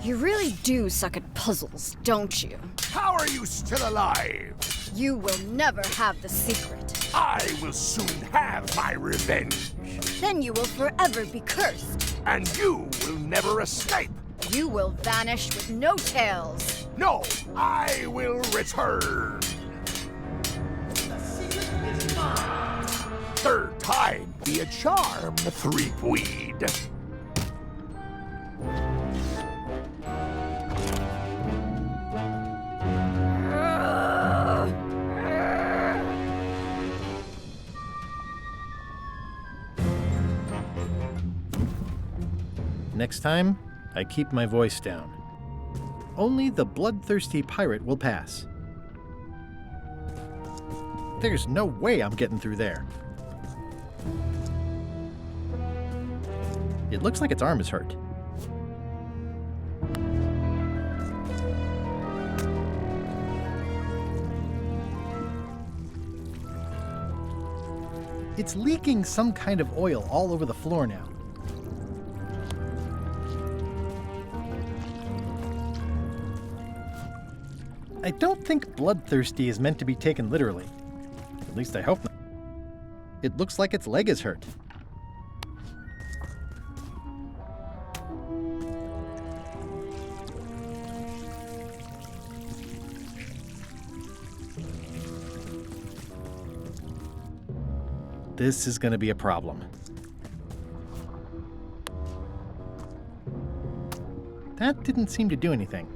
You really do suck at puzzles, don't you? How are you still alive? You will never have the secret. I will soon have my revenge. Then you will forever be cursed. And you will never escape. You will vanish with no tails. No, I will return. The secret is mine! Third time be a charm, Threepweed. Next time, I keep my voice down. Only the bloodthirsty pirate will pass. There's no way I'm getting through there. It looks like its arm is hurt. It's leaking some kind of oil all over the floor now. I don't think bloodthirsty is meant to be taken literally. At least I hope not. It looks like its leg is hurt. This is going to be a problem. That didn't seem to do anything.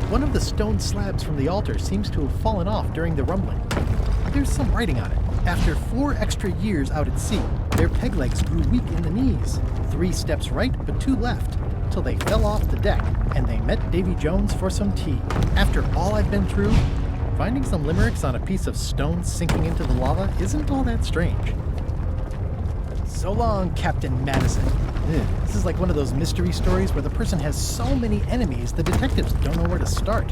One of the stone slabs from the altar seems to have fallen off during the rumbling. There's some writing on it. After 4 extra years out at sea, their peg legs grew weak in the knees. 3 steps right, but 2 left, till they fell off the deck, and they met Davy Jones for some tea. After all I've been through, finding some limericks on a piece of stone sinking into the lava isn't all that strange. So long, Captain Madison. This is like one of those mystery stories where the person has so many enemies the detectives don't know where to start.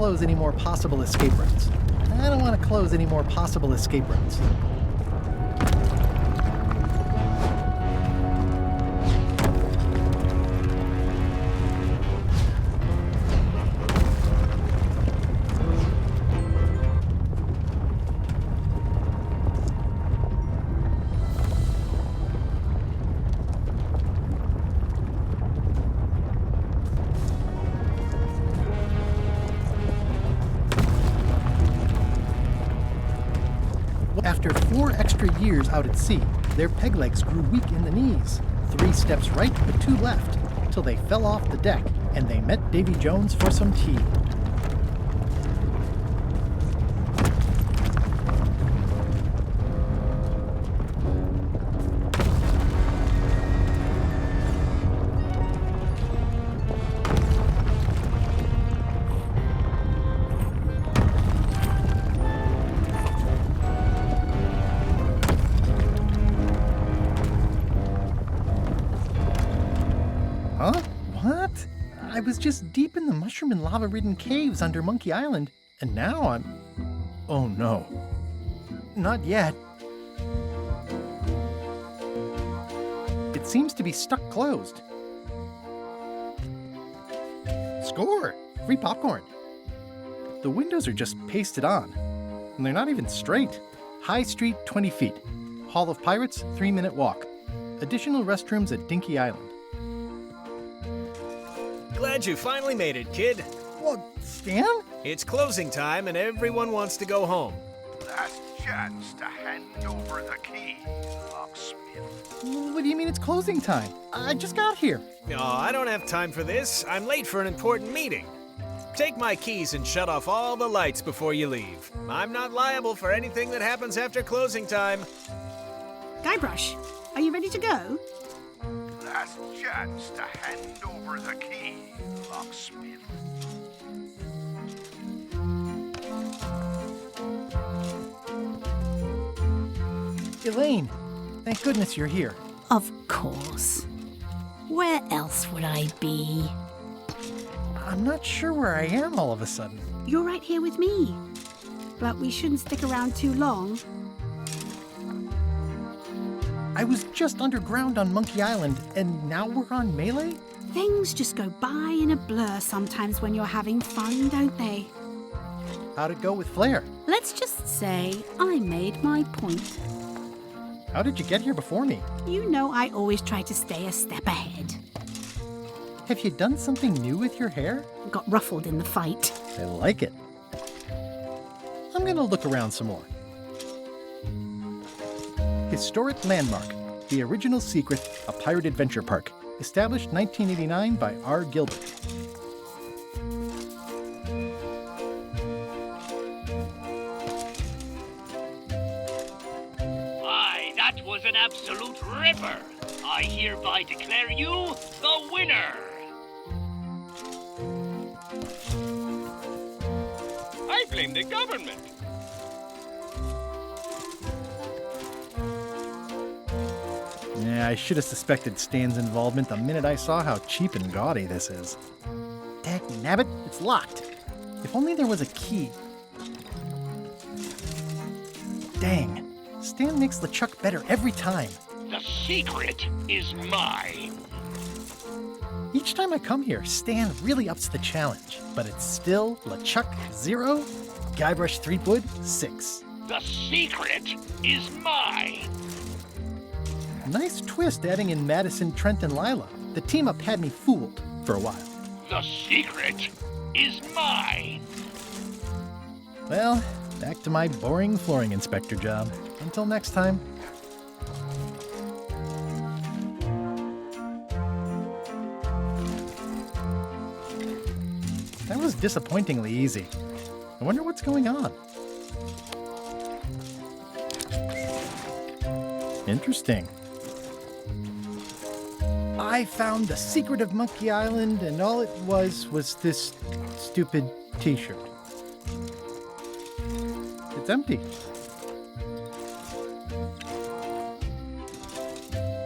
close any more possible escape routes. I don't want to close any more possible escape routes. After 4 extra years out at sea, their peg legs grew weak in the knees. 3 steps right, but 2 left, till they fell off the deck, and they met Davy Jones for some tea. Huh? What? I was just deep in the mushroom and lava-ridden caves under Monkey Island, and now I'm... Oh no. Not yet. It seems to be stuck closed. Score! Free popcorn. The windows are just pasted on, and they're not even straight. High Street, 20 feet. Hall of Pirates, 3-minute walk. Additional restrooms at Dinky Island. Glad you finally made it, kid. What, Stan? It's closing time and everyone wants to go home. Last chance to hand over the key, locksmith. What do you mean it's closing time? I just got here. Oh, I don't have time for this. I'm late for an important meeting. Take my keys and shut off all the lights before you leave. I'm not liable for anything that happens after closing time. Guybrush, are you ready to go? Last chance to hand over the key, locksmith. Elaine, thank goodness you're here. Of course. Where else would I be? I'm not sure where I am all of a sudden. You're right here with me. But we shouldn't stick around too long. I was just underground on Monkey Island, and now we're on Melee? Things just go by in a blur sometimes when you're having fun, don't they? How'd it go with Flair? Let's just say I made my point. How did you get here before me? You know I always try to stay a step ahead. Have you done something new with your hair? Got ruffled in the fight. I like it. I'm gonna look around some more. Historic Landmark, the original secret, a pirate adventure park. Established 1989 by R. Gilbert. Why, that was an absolute ripper. I hereby declare you the winner. I blame the government. Yeah, I should have suspected Stan's involvement the minute I saw how cheap and gaudy this is. Dagnabbit, it's locked. If only there was a key. Dang, Stan makes LeChuck better every time. The secret is mine. Each time I come here, Stan really ups the challenge, but it's still LeChuck 0, Guybrush Threepwood 6. The secret is mine. Nice twist adding in Madison, Trent, and Lila. The team-up had me fooled for a while. The secret is mine. Well, back to my boring flooring inspector job. Until next time. That was disappointingly easy. I wonder what's going on. Interesting. I found the secret of Monkey Island, and all it was this stupid t-shirt. It's empty.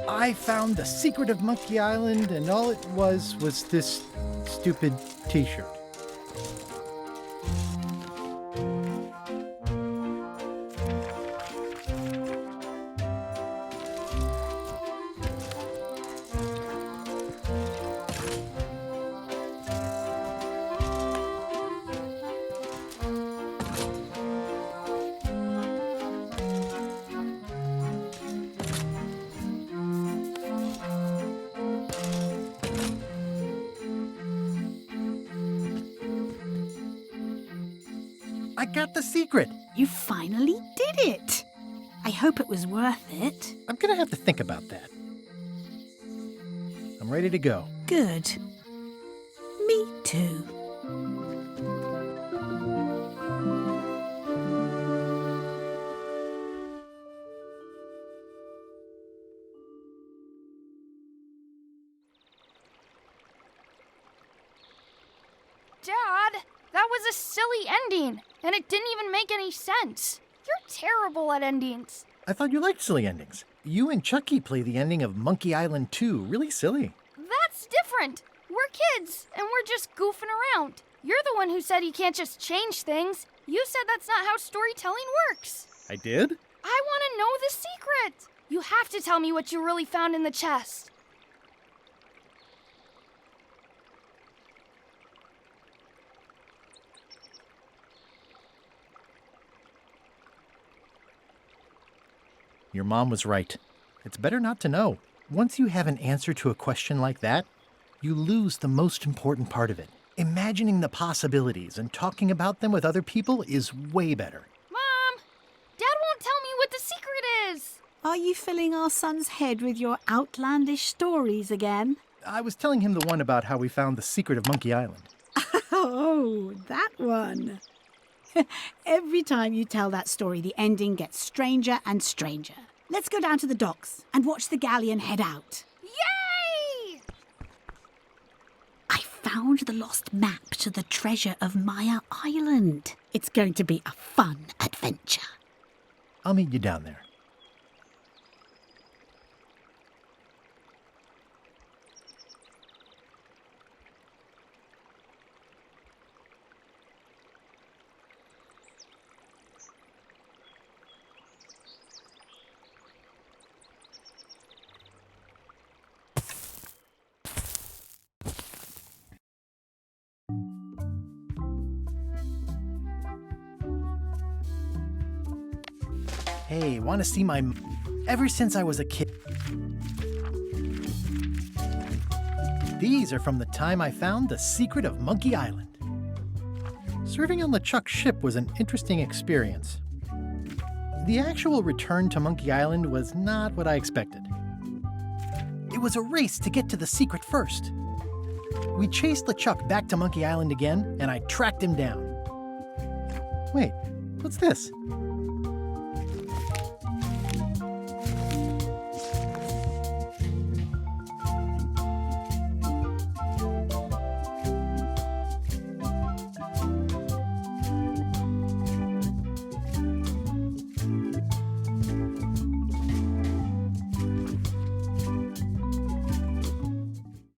I found the secret of Monkey Island, and all it was this stupid t-shirt. got the secret. You finally did it. I hope it was worth it. I'm gonna have to think about that. I'm ready to go. Good. Me too. Dad, that was a silly ending, and it didn't even make any sense. You're terrible at endings. I thought you liked silly endings. You and Chucky play the ending of Monkey Island 2 really silly. That's different. We're kids, and we're just goofing around. You're the one who said you can't just change things. You said that's not how storytelling works. I did? I want to know the secret. You have to tell me what you really found in the chest. Your mom was right. It's better not to know. Once you have an answer to a question like that, you lose the most important part of it. Imagining the possibilities and talking about them with other people is way better. Mom! Dad won't tell me what the secret is! Are you filling our son's head with your outlandish stories again? I was telling him the one about how we found the secret of Monkey Island. Oh, that one. Every time you tell that story, the ending gets stranger and stranger. Let's go down to the docks and watch the galleon head out. Yay! I found the lost map to the treasure of Maya Island. It's going to be a fun adventure. I'll meet you down there. Hey, want to see my... Ever since I was a kid. These are from the time I found the secret of Monkey Island. Serving on LeChuck's ship was an interesting experience. The actual return to Monkey Island was not what I expected. It was a race to get to the secret first. We chased LeChuck back to Monkey Island again, and I tracked him down. Wait, what's this?